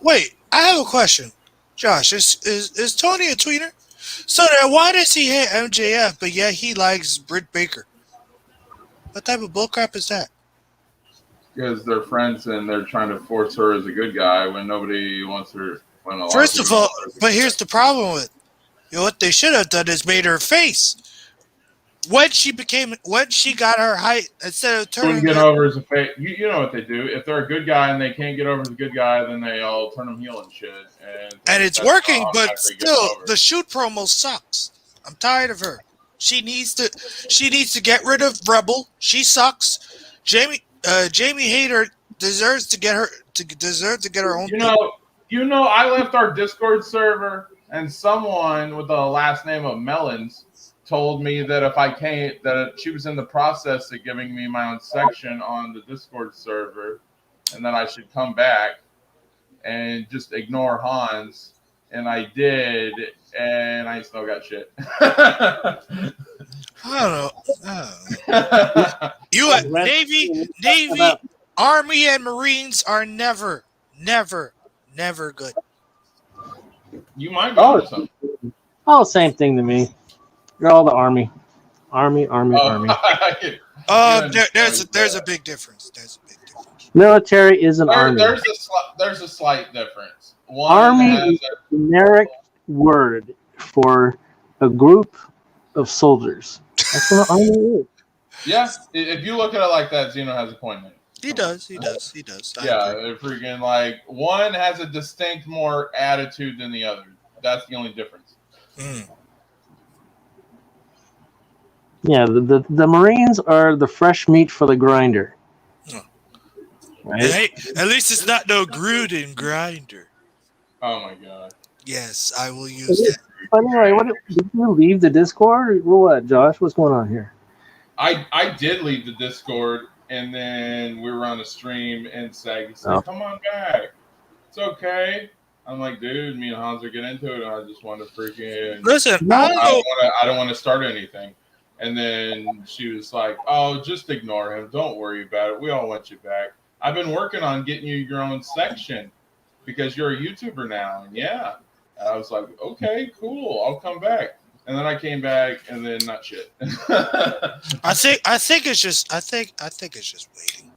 Wait, I have a question, Josh. Is Tony a tweener? So then why does he hate MJF, but yet he likes Britt Baker? What type of bullcrap is that? Because they're friends and they're trying to force her as a good guy when nobody wants her. First of all, but here's the problem with what they should have done is made her face. When she got her height, instead of turning get over as a face, you know what they do. If they're a good guy and they can't get over as a good guy, then they all turn them heel and shit. And it's working, but still, the shoot promo sucks. I'm tired of her. She needs to get rid of Rebel. She sucks. Jamie Hayter deserves to get her own. I left our Discord server, and someone with the last name of Melons told me that if I can't, that she was in the process of giving me my own section on the Discord server, and then I should come back and just ignore Hans. And I did, and I still got shit. I don't know. You Navy, Army, and Marines are never good. You might go to something. Oh, same thing to me. You're all the army. Army. There's a big difference. There's a big difference. Military is an army. There's a slight difference. One Army has is a generic word for a group of soldiers. That's what an army is. Yeah, if you look at it like that, Zeno has a point. Man. He does. Yeah, freaking like one has a distinct more attitude than the other. That's the only difference. Yeah, the Marines are the fresh meat for the grinder. Right? Hey, at least it's not no Gruden grinder. Oh my god. Yes, I will use that. But anyway, did you leave the Discord? Or what, Josh? What's going on here? I did leave the Discord, and then we were on the stream, and Saggy said, "Come on back. It's okay." I'm like, dude, me and Hans are getting into it, and I just want to freaking Listen. I don't want to start anything. And then she was like, "Oh, just ignore him. Don't worry about it. We all want you back. I've been working on getting you your own section because you're a YouTuber now." And yeah, I was like, "Okay, cool. I'll come back." And then I came back, and then not shit. I think it's just waiting.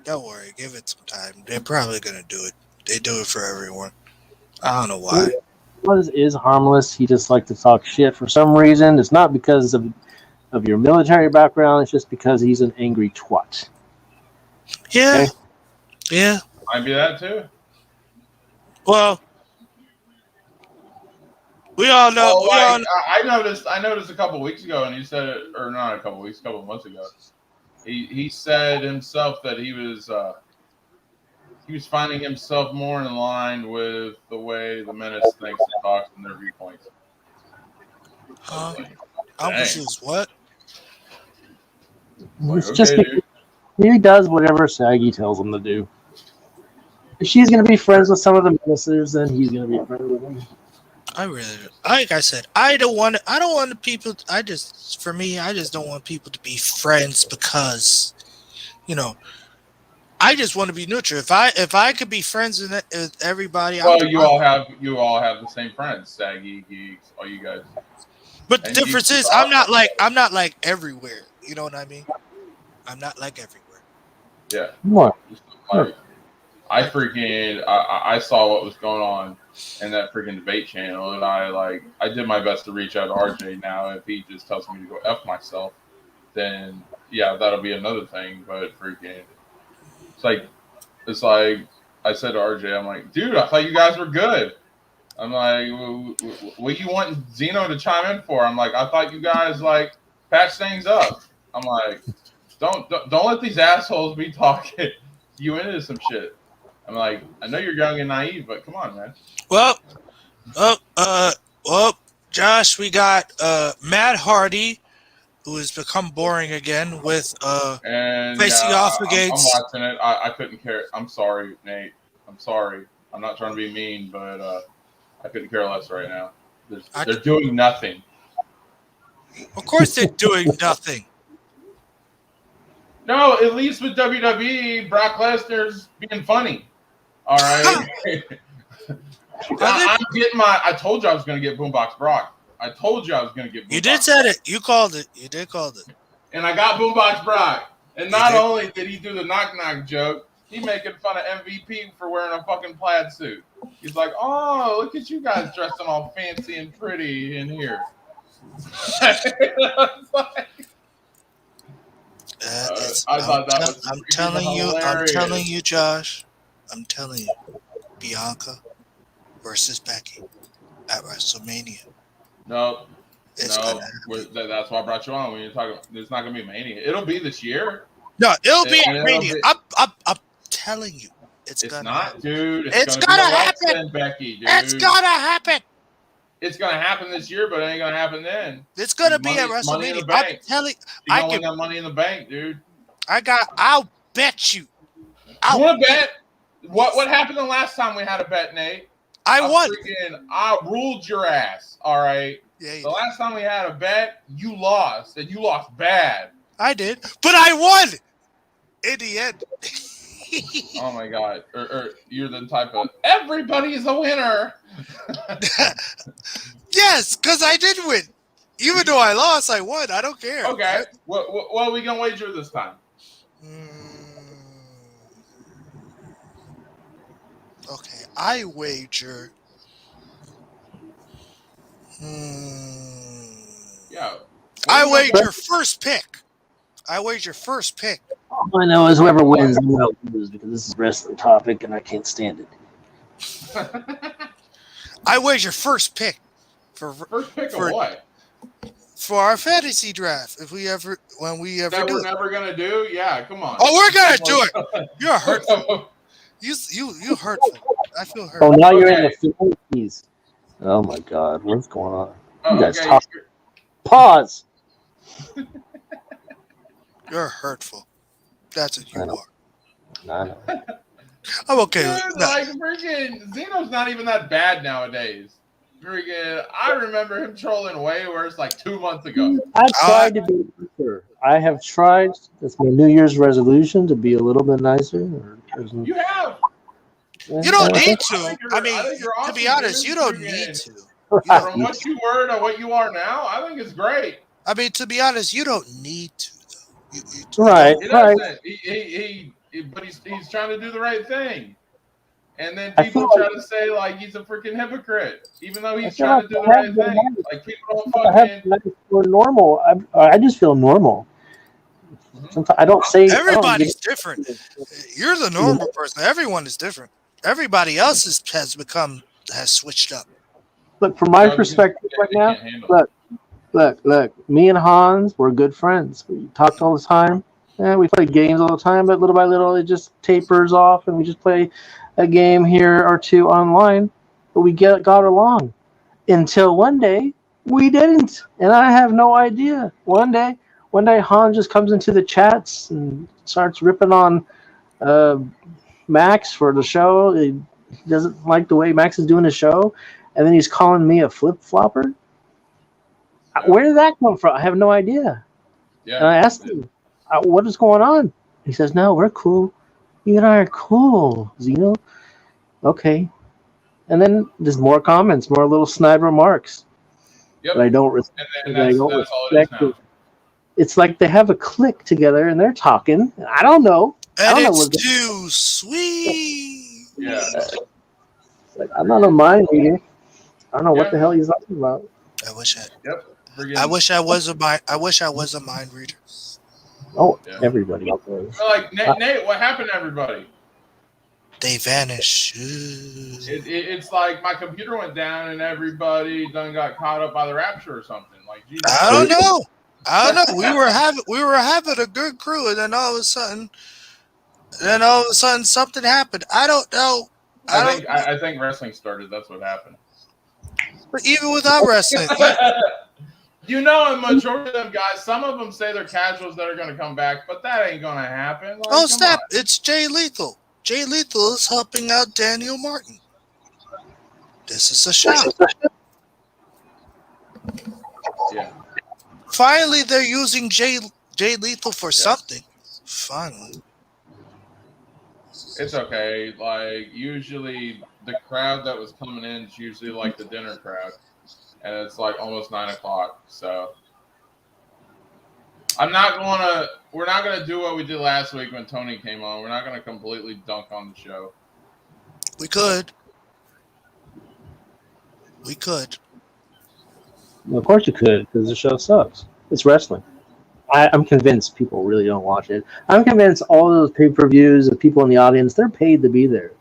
Don't worry, give it some time. They're probably gonna do it. They do it for everyone. I don't know why. Buzz is harmless. He just likes to talk shit for some reason. It's not because of your military background. It's just because he's an angry twat. Yeah. Okay? Yeah. Might be that too. Well, we all know. I noticed a couple weeks ago, and he said it, or not a couple weeks, a couple months ago. He said himself that he was finding himself more in line with the way the Menace thinks and talks and their viewpoints. I'm confused. What? It's just because he does whatever Saggy tells him to do. If she's going to be friends with some of the Menacers, then he's going to be friends with them. Like I said, I don't want the people. I just don't want people to be friends because, I just want to be neutral. If I could be friends with everybody, well, you all have the same friends, Saggy, Geeks, all you guys. But the difference is, I'm not like everywhere. You know what I mean? I'm not like everywhere. Yeah. What? I saw what was going on in that freaking debate channel, and I did my best to reach out to RJ. Now, if he just tells me to go F myself, then yeah, that'll be another thing. But freaking, it's like I said to RJ, I'm like, dude, I thought you guys were good. I'm like, what you want Zeno to chime in for? I'm like, I thought you guys patch things up. I'm like, don't let these assholes be talking you into some shit. I'm like, I know you're young and naive, but come on, man. Well, Josh, we got Matt Hardy, who has become boring again with facing off against. I'm watching it. I couldn't care. I'm sorry, Nate. I'm sorry. I'm not trying to be mean, but I couldn't care less right now. They're doing nothing. Of course, they're doing nothing. No, at least with WWE, Brock Lesnar's being funny. All right. I'm getting I told you I was going to get Boombox Brock. I told you I was going to get Boombox You did say it. You called it. You did call it. And I got Boombox Brock. And not only did he do the knock-knock joke, he making fun of MVP for wearing a fucking plaid suit. He's like, oh, look at you guys dressing all fancy and pretty in here. I thought that was I'm telling you, Josh. I'm telling you, Bianca versus Becky at WrestleMania. No, that's why I brought you on. When you're talking, it's not gonna be Mania. It'll be this year. No, it'll be at Mania. I'm telling you, it's gonna happen. Dude. It's gonna happen, Becky. Dude. It's gonna happen. It's gonna happen this year, but it ain't gonna happen then. It's gonna be at WrestleMania. I'm telling you, I can win that Money in the Bank, dude. I'll bet you. You want to bet? What happened the last time we had a bet, Nate? I won. I ruled your ass. All right. Yeah, the last time we had a bet, you lost, and you lost bad. I did, but I won in the end. Oh my God! Or you're the type of everybody's a winner. Yes, because I did win. Even though I lost, I won. I don't care. Okay. What are we gonna wager this time? Okay, I wager. Yeah. I wager first pick. I wager first pick. All I know is whoever wins, I'm going to lose because this is a wrestling topic and I can't stand it. I wager first pick First pick of what? For our fantasy draft. When we ever That do we're it. never gonna do? Yeah, come on. Oh, we're gonna do it. You're hurtful. You hurtful. I feel hurt. Oh, now you're in the Philippines. Oh my God, what's going on? You guys talk. Pause. You're hurtful. That's what you are. I know. I'm okay Dude, with that. like freaking Zeno's not even that bad nowadays. Freaking, I remember him trolling way worse like 2 months ago. I tried to be nicer. I have tried. That's my New Year's resolution to be a little bit nicer. You have. You don't need to. I mean, awesome, to be honest, dude. you don't need to. From what you were to what you are now, I think it's great. I mean, to be honest, you don't need to, though. Right. But he's trying to do the right thing. And then people try to say like he's a freaking hypocrite, even though he's trying to do the right thing. Like people don't fucking. We're normal. I just feel normal. Sometimes I don't say. Everybody's different. You're the normal person. Everyone is different. Everybody else has switched up. Look, from my perspective right now, look. Me and Hans, we're good friends. We talked all the time. Yeah, we play games all the time, but little by little, it just tapers off, and we just play a game here or two online. But we got along until one day we didn't, and I have no idea. One day, Hans just comes into the chats and starts ripping on Max for the show. He doesn't like the way Max is doing his show, and then he's calling me a flip-flopper. Where did that come from? I have no idea. Yeah, and I asked him, what is going on? He says, no, we're cool. You and I are cool, Zeno. Okay. And then there's more comments, more little snide remarks. Yep. But I don't respect. That's all it is now. It's like they have a clique together and they're talking. I don't know. And it's too sweet. Yeah. Like, I'm not a mind reader. I don't know what the hell he's talking about. I wish I was a mind reader. Oh, yeah. Everybody else was. Like Nate, what happened to everybody? They vanished. It's like my computer went down and everybody done got caught up by the rapture or something. Like, Jesus. I don't know. We were having a good crew, and then all of a sudden something happened. I don't know. I think wrestling started. That's what happened. But even without wrestling. You know, a majority of them guys, some of them say they're casuals that are going to come back, but that ain't going to happen. Like, oh, snap. It's Jay Lethal. Jay Lethal is helping out Daniel Martin. This is a shout. Yeah. Finally, they're using Jay Lethal for something. Finally. It's okay. Like, usually the crowd that was coming in is usually like the dinner crowd. And it's like almost 9 o'clock. So we're not going to do what we did last week when Tony came on. We're not going to completely dunk on the show. We could. Well, of course you could, because the show sucks. It's wrestling. I'm convinced people really don't watch it. I'm convinced all of those pay-per-views, the people in the audience, they're paid to be there.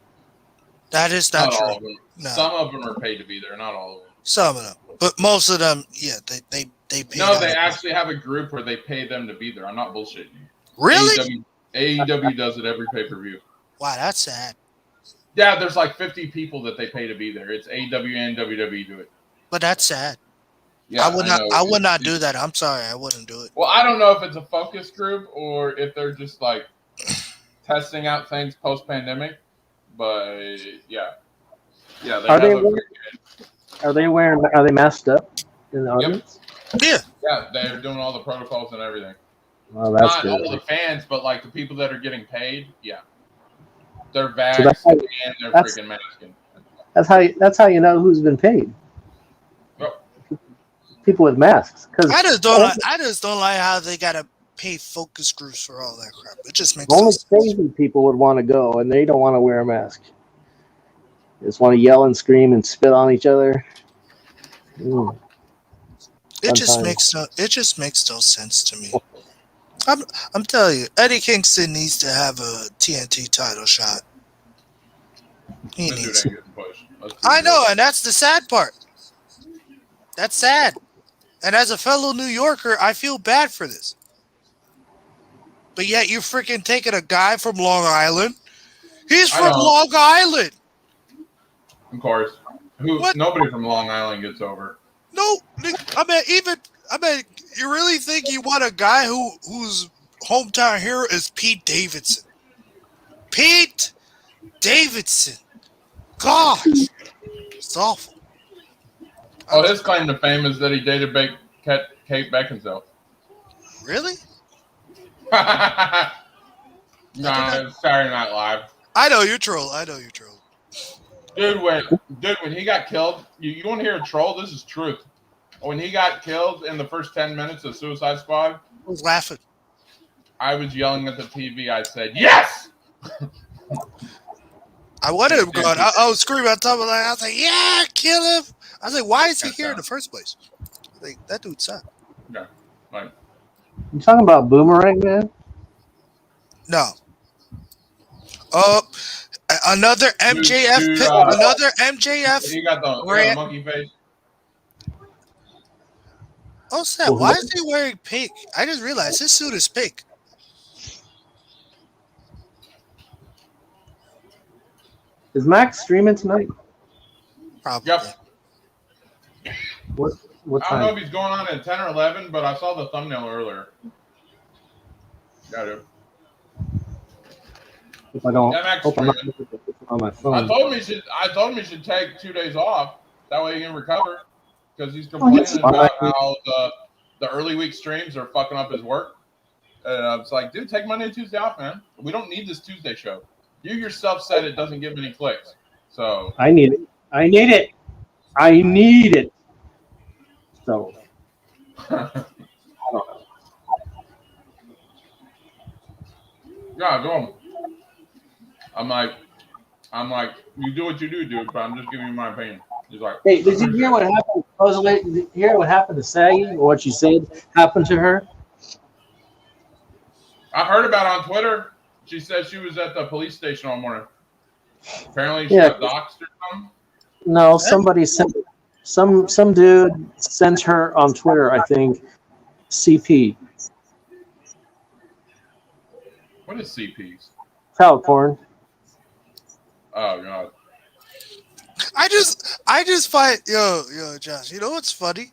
That is not true. No. Some of them are paid to be there, not all of them. Some of them. But most of them, yeah, they pay. No, they actually have a group where they pay them to be there. I'm not bullshitting you. Really? AEW does it every pay-per-view. Wow, that's sad. Yeah, there's like 50 people that they pay to be there. It's AEW and WWE do it. But that's sad. Yeah, I would not do that. I'm sorry, I wouldn't do it. Well, I don't know if it's a focus group or if they're just like testing out things post-pandemic, but yeah. Are they masked up in the audience? Yep. Yeah, they're doing all the protocols and everything. Well, that's not good. All the fans, but like the people that are getting paid, yeah. They're vaxxed and they're freaking masking. That's how you know who's been paid. people with masks. Because I just don't like how they gotta pay focus groups for all that crap. It just makes no only sense. crazy people would want to go, and they don't want to wear a mask. They just want to yell and scream and spit on each other. Mm, It just makes no sense to me. I'm telling you, Eddie Kingston needs to have a TNT title shot. He This dude needs. ain't getting pushed. Let's be I real. know, and that's the sad part. That's sad. And as a fellow New Yorker, I feel bad for this. But yet you're freaking taking a guy from Long Island. He's I from know. Long Island. Of course. What? Nobody from Long Island gets over. No, I mean, you really think you want a guy whose hometown hero is Pete Davidson? Pete Davidson. God, it's awful. Oh, his claim to fame is that he dated Kate Beckinsale. Really? No, it's Saturday Night Live. I know you troll. Dude, when he got killed, you want to hear a troll? This is truth. When he got killed in the first 10 minutes of Suicide Squad, I was laughing. I was yelling at the TV. I said, yes! I wanted him going. I was screaming on top of I was like, yeah, kill him. I was like, why is he here in the first place? Like, that dude sucked. Yeah, like, you talking about Boomerang, man? No. Another MJF. Another MJF. he got the monkey face. Oh, Sam, why is he wearing pink? I just realized his suit is pink. Is Max streaming tonight? Probably. Yep. What I time? don't know if he's going on at 10 or 11, but I saw the thumbnail earlier. Yeah, dude. If I don't, Yeah, Max hope I'm not streaming. looking at it on my phone. I told him he should take 2 days off. That way he can recover. Because he's complaining about how the early week streams are fucking up his work. And I was like, dude, take Monday and Tuesday off, man. We don't need this Tuesday show. You yourself said it doesn't give any clicks. So I need it. So I don't know. yeah, go on. I'm like, you do what you do, dude, but I'm just giving you my opinion. He's like, Hey, did you hear what happened? Did you hear what happened to Saggy, or what she said happened to her? I heard about it on Twitter. She said she was at the police station all morning. Apparently she got doxxed or something. No, somebody sent some dude sent her on Twitter, I think, CP. What is CPs? Child porn. Oh god. I just find yo Josh. You know what's funny?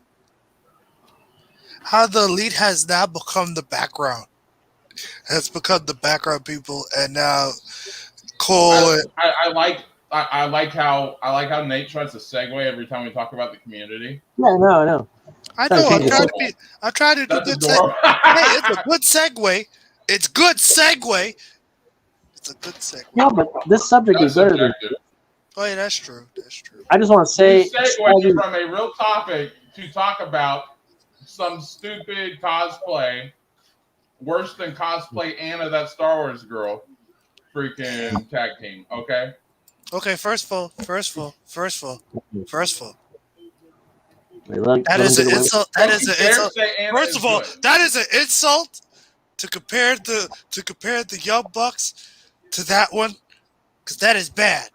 How the elite has now become the background. Has become the background people, and now Cole. I like how Nate tries to segue every time we talk about the community. Yeah, I know. I know. I'm trying to do That's good. adorable. Hey, it's a good segue. It's good segue. It's a good segue. Yeah, but this subject is better than. Oh yeah, that's true. I just want to say, segue from a real topic to talk about some stupid cosplay, worse than cosplay Anna, that Star Wars girl, freaking tag team. Okay. Okay. First of all. That is an insult. That is an insult. First of all, that is an insult to compare the Young Bucks to that one, because that is bad.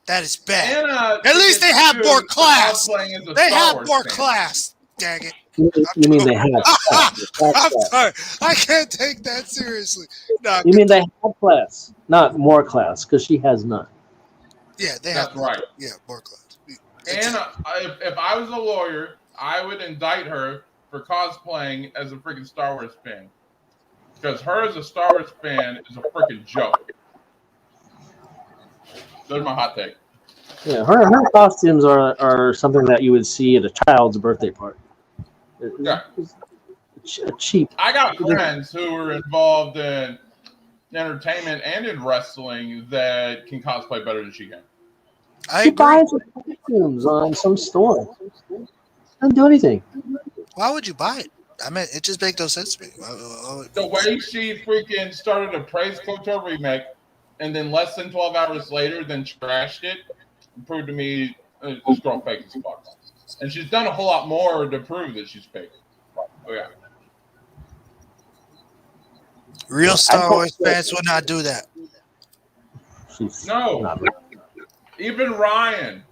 That is bad. Anna, at least they have more class. They have more class. Dang it. You mean they have? I'm sorry. I can't take that seriously. No, you mean they have class, not more class, because she has none. Yeah, they have. That's right. Yeah, more class. Anna, if I was a lawyer, I would indict her for cosplaying as a freaking Star Wars fan. Because her as a Star Wars fan is a freaking joke. There's my hot take. Yeah, her costumes are something that you would see at a child's birthday party. Yeah. Cheap. I got friends who are involved in entertainment and in wrestling that can cosplay better than she can. She buys her costumes on some store. Doesn't do anything. Why would you buy it? I mean, it just makes no sense to me. The way she freaking started a praise KOTOR remake, and then less than 12 hours later, then trashed it, proved to me this girl fake as fuck. And she's done a whole lot more to prove that she's fake. Oh yeah. Real Star Wars fans would not do that. No. Even Ryan.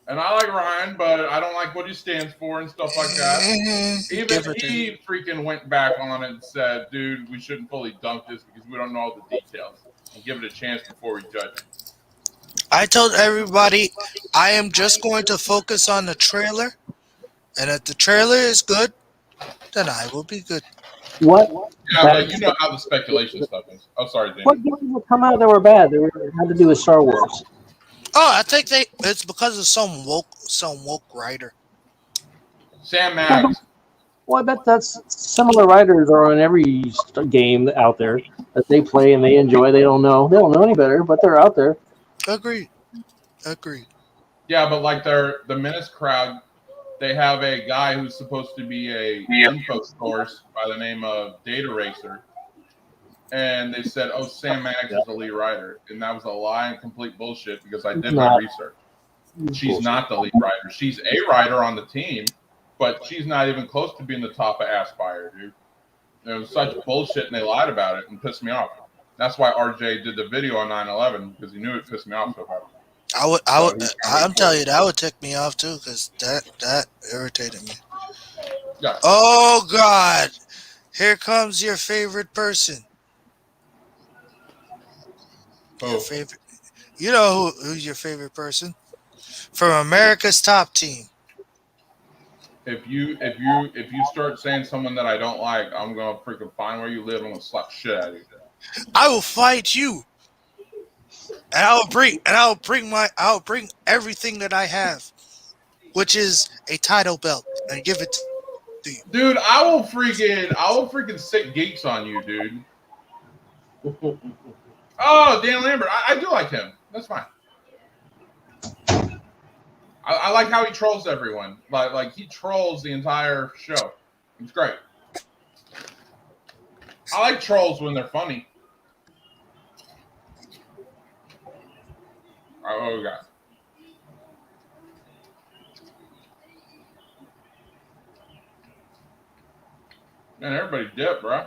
And I like Ryan, but I don't like what he stands for and stuff like that. Even he freaking went back on it and said, dude, we shouldn't fully dunk this because we don't know all the details. And give it a chance before we judge it. I told everybody I am just going to focus on the trailer. And if the trailer is good, then I will be good. What? Yeah, but you know how the speculation stuff is. Oh, sorry, Jamie. What games will come out that were bad? They had to do with Star Wars. Oh, I think it's because of some woke writer. Sam Maddox. Well, I bet that's similar writers are on every game out there that they play and they enjoy. They don't know any better, but they're out there. Agreed. Yeah, but like the Menace crowd, they have a guy who's supposed to be a info source by the name of Data Racer. And they said, oh, Sam Maddox is the lead writer. And that was a lie and complete bullshit because I did my research. She's not the lead writer. She's a writer on the team, but she's not even close to being the top of Aspire, dude. It was such bullshit and they lied about it and pissed me off. That's why RJ did the video on 9/11 because he knew it pissed me off so hard. I'm telling you, that would tick me off too because that irritated me. Yeah. Oh God, here comes your favorite person. Your favorite, you know who's your favorite person from America's Top Team. If you start saying someone that I don't like, I'm gonna freaking find where you live. I'm gonna slap shit out of you. I will fight you, and I'll bring everything that I have, which is a title belt, and give it to you. Dude, I will freaking sick geeks on you, dude. Oh, Dan Lambert. I do like him. That's fine. I like how he trolls everyone. Like he trolls the entire show. It's great. I like trolls when they're funny. All right, what we got? Man, everybody dip, bro.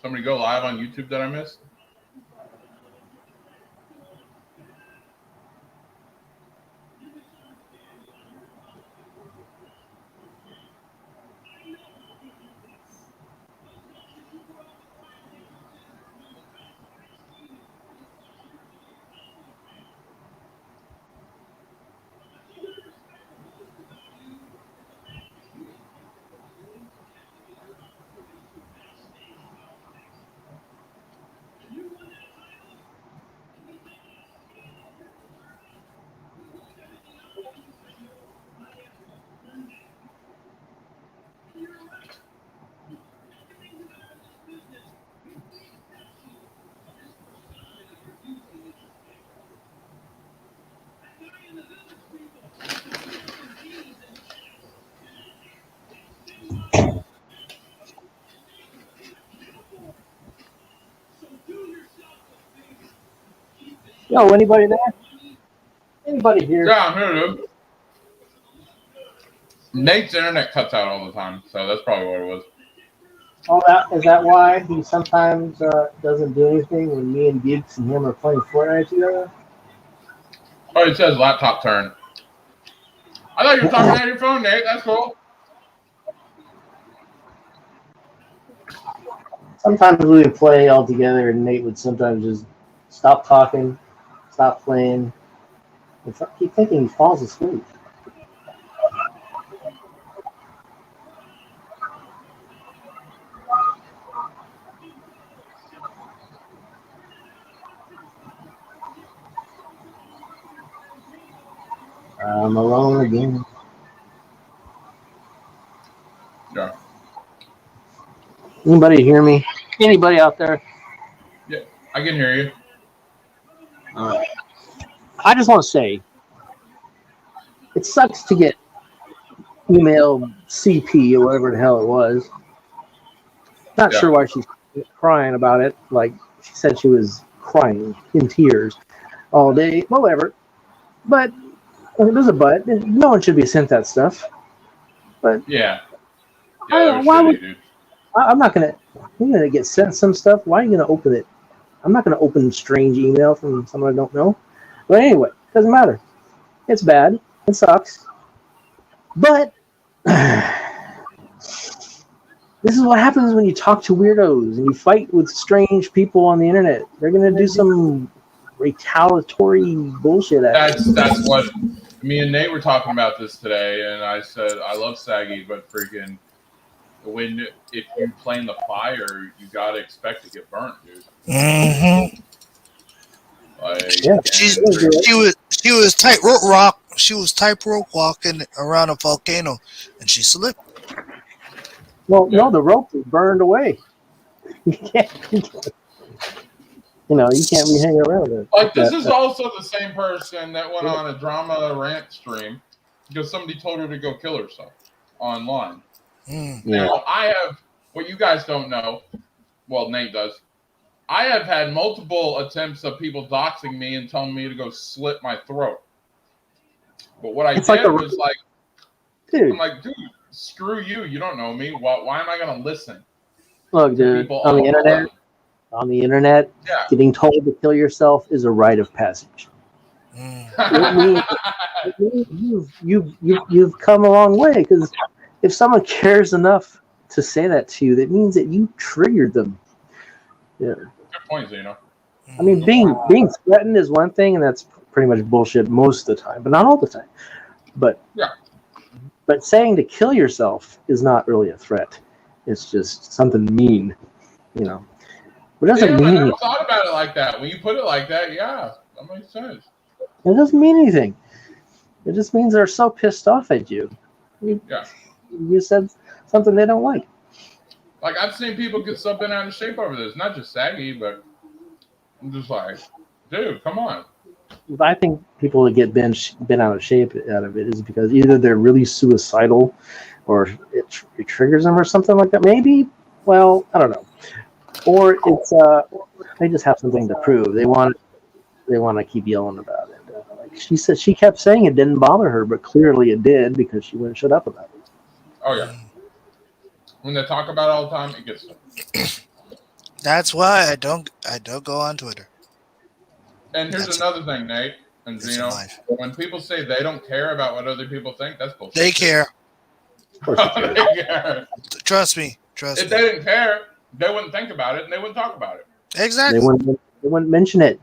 Somebody go live on YouTube that I missed? Yo, anybody there? Anybody here? Yeah, I'm here, dude. Nate's internet cuts out all the time, so that's probably what it was. Oh, is that why he sometimes doesn't do anything when me and Gibbs and him are playing Fortnite together? Oh, it says laptop turn. I thought you were talking on your phone, Nate. That's cool. Sometimes we would play all together, and Nate would sometimes just stop talking, stop playing. I keep thinking he falls asleep. I'm alone again. Yeah. Anybody hear me? Anybody out there? Yeah, I can hear you. I just want to say, it sucks to get email CP or whatever the hell it was. Not Yeah. sure why she's crying about it. Like she said, she was crying in tears all day. Whatever. But there's a but. No one should be sent that stuff. But Yeah. I Yeah, that don't was know, why shitty, would dude. I'm not gonna. You're gonna get sent some stuff. Why are you gonna open it? I'm not gonna open strange email from someone I don't know. But anyway, doesn't matter. It's bad. It sucks. But this is what happens when you talk to weirdos and you fight with strange people on the internet. They're gonna do some retaliatory bullshit at you. That's what me and Nate were talking about this today, and I said I love Saggy, but freaking if you play in the fire, you gotta expect to get burnt, dude. Mm-hmm. Like, Yeah. She was tightrope walking around a volcano, and she slipped. Well, Yeah. no, the rope is burned away. You can't be hanging around it. Like, this is also the same person that went on a drama rant stream because somebody told her to go kill herself online. Mm. Now, I have what you guys don't know. Well, Nate does. I have had multiple attempts of people doxing me and telling me to go slit my throat. But what I It's did like was like, dude. I'm like, dude, screw you. You don't know me. Why am I going to listen? Look, dude, People on the internet, Yeah. getting told to kill yourself is a rite of passage. Mm. It means you've come a long way, because if someone cares enough to say that to you, that means that you triggered them. Yeah. Good point, Zeno. I mean, being threatened is one thing, and that's pretty much bullshit most of the time, but not all the time. But Yeah. But saying to kill yourself is not really a threat. It's just something mean, you know. It doesn't I mean never anything. thought about it like that. When you put it like that, yeah, that makes sense. It doesn't mean anything. It just means they're so pissed off at you. You said something they don't like. Like, I've seen people get so bent out of shape over this. Not just Saggy, but I'm just like, dude, come on. I think people that get bent out of shape out of it is because either they're really suicidal, or it triggers them or something like that. Maybe, well, I don't know. Or it's they just have something to prove. They want to keep yelling about it. Like she said, she kept saying it didn't bother her, but clearly it did, because she wouldn't shut up about it. Oh yeah. When they talk about it all the time, it gets them. That's why I don't go on Twitter. And here's another thing, Nate and Zeno. When people say they don't care about what other people think, that's bullshit. They care. Of course they care. They care. Trust me. If they didn't care, they wouldn't think about it and they wouldn't talk about it. Exactly. They wouldn't mention it.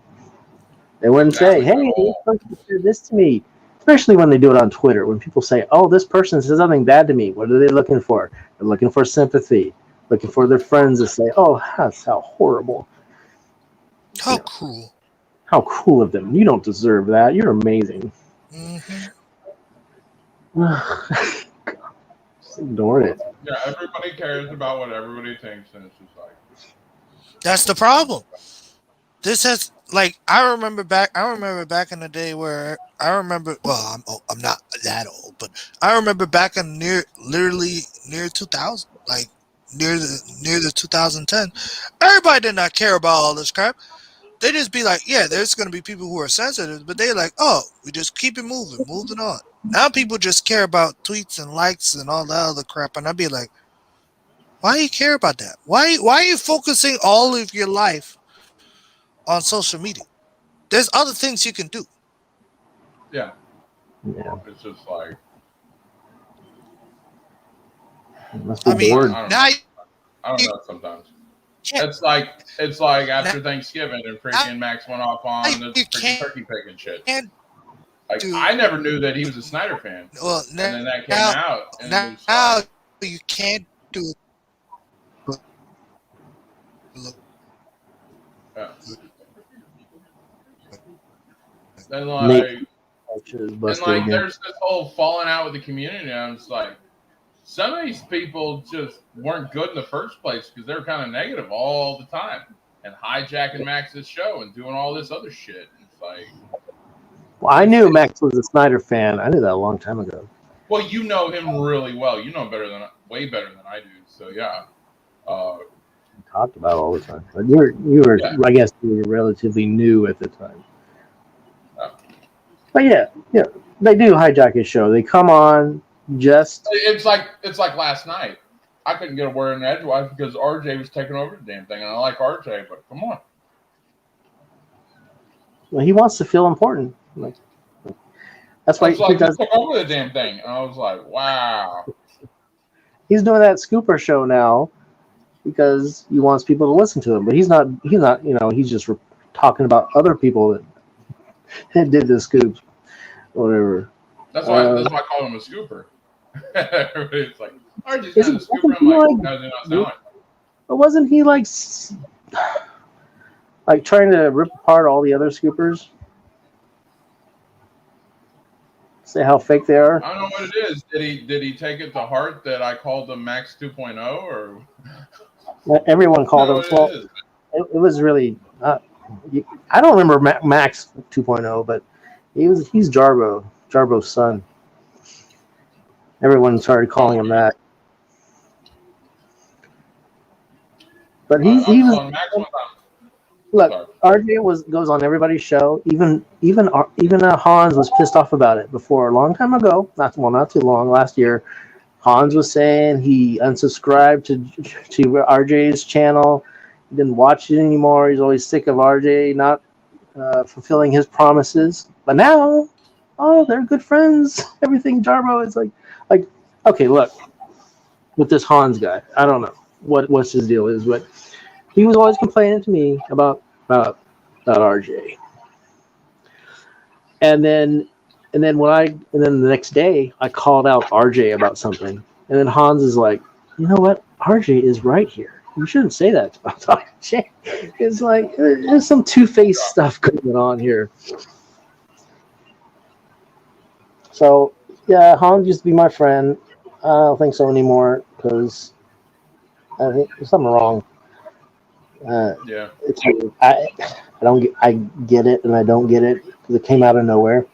They wouldn't say, "Hey, this person said this to me." Especially when they do it on Twitter. When people say, "Oh, this person says something bad to me," what are they looking for? They're looking for sympathy, looking for their friends to say, "Oh, that's how horrible." How cruel. How cool of them. You don't deserve that. You're amazing. Mm-hmm. Just ignore it. Yeah, everybody cares about what everybody thinks, and it's just like, that's the problem. This has I remember back in the day where I'm not that old, but I remember back in literally near 2000, like near the 2010. Everybody did not care about all this crap. They just be like, yeah, there's going to be people who are sensitive, but they're like, oh, we just keep it moving on. Now people just care about tweets and likes and all that other crap, and I'd be like, why do you care about that? Why are you focusing all of your life on social media? There's other things you can do. yeah. Yeah. It's just like, It must be bored. I don't know sometimes. It's like after Thanksgiving and freaking Max went off on the freaking turkey pig and shit. I never knew that he was a Snyder fan. Well, and then that came out. And now you can't do it. Yeah. And like, there's this whole falling out with the community. And I'm just like, some of these people just weren't good in the first place because they're kind of negative all the time and hijacking Max's show and doing all this other shit. It's Like, Well, I knew Max was a Snyder fan. I knew that a long time ago. well, you know him really well. You know him way better than I do. So yeah. We talked about it all the time. But you were Yeah. I guess you were relatively new at the time. Yeah. But yeah, they do hijack his show. They come on just. It's like last night. I couldn't get a word in edgewise because RJ was taking over the damn thing, and I like RJ, but come on. Well, he wants to feel important. Like that's why It's like he does. he took over the damn thing, and I was like, wow. He's doing that Scooper show now because he wants people to listen to him. But he's not. He's just talking about other people that did the scoops, whatever. That's why I call him a scooper. Everybody's like, RJ's Isn't- not a scooper. I'm like, no, they're not selling. But wasn't he like trying to rip apart all the other scoopers? Say how fake they are. I don't know what it is. Did he take it to heart that I called them Max 2.0 or? Everyone called him. Well, it was really. I don't remember Max 2.0, but he's Jarbo's son. Everyone started calling him that. But he was. Max one time. Look, RJ goes on everybody's show. Even Hans was pissed off about it before a long time ago. Not too long. Last year, Hans was saying he unsubscribed to RJ's channel. He didn't watch it anymore. He's always sick of RJ not fulfilling his promises. But now, they're good friends. Everything Jarbo is like okay. Look, with this Hans guy, I don't know what's his deal is, but he was always complaining to me about RJ. And then the next day I called out RJ about something. And then Hans is like, you know what? RJ is right here. You shouldn't say that about RJ. It's like there's some two-faced stuff going on here. So yeah, Hans used to be my friend. I don't think so anymore because I think there's something wrong. Yeah. I get it and I don't get it because it came out of nowhere.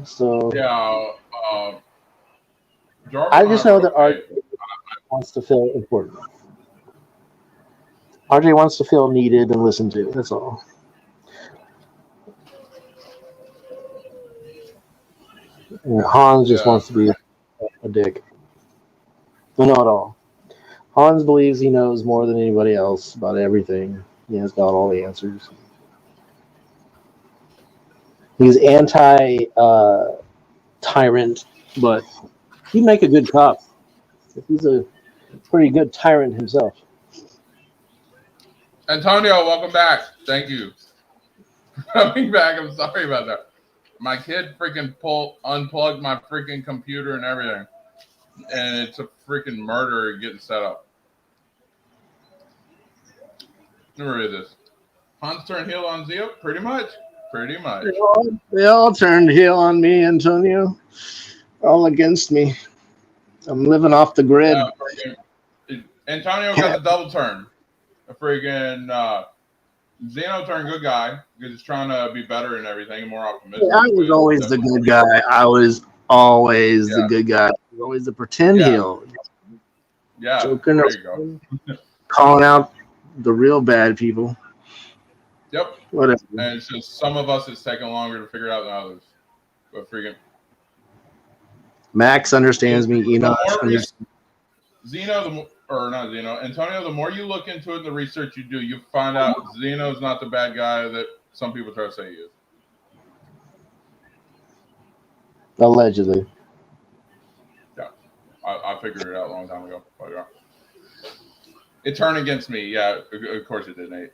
So yeah, I just know that RJ wants to feel important. RJ wants to feel needed and listened to. That's all. And Hans just wants to be a dick. I know it all. Hans believes he knows more than anybody else about everything. He has got all the answers. He's anti-tyrant, but he'd make a good cop. He's a pretty good tyrant himself. Antonio, welcome back. Thank you for coming back. I'm sorry about that. My kid freaking unplugged my freaking computer and everything. And it's a freaking murder getting set up. Let me read this. Hans turned heel on Zio? Pretty much. They all turned heel on me, Antonio. All against me. I'm living off the grid. Antonio got the double turn. A freaking Zeno turned good guy because he's trying to be better and everything, more optimistic. I was always the good guy. I was always the good guy. I was always the pretend heel. Yeah. Joking there you go. Calling out the real bad people. Yep. Whatever. And it's just some of us it's taking longer to figure out than others. But freaking Max understands me. Enoch Antonio, the more you look into it and the research you do, you find out Zeno's not the bad guy that some people try to say he is. Allegedly. Yeah. I figured it out a long time ago. But yeah. It turned against me. Yeah, of course it did, Nate.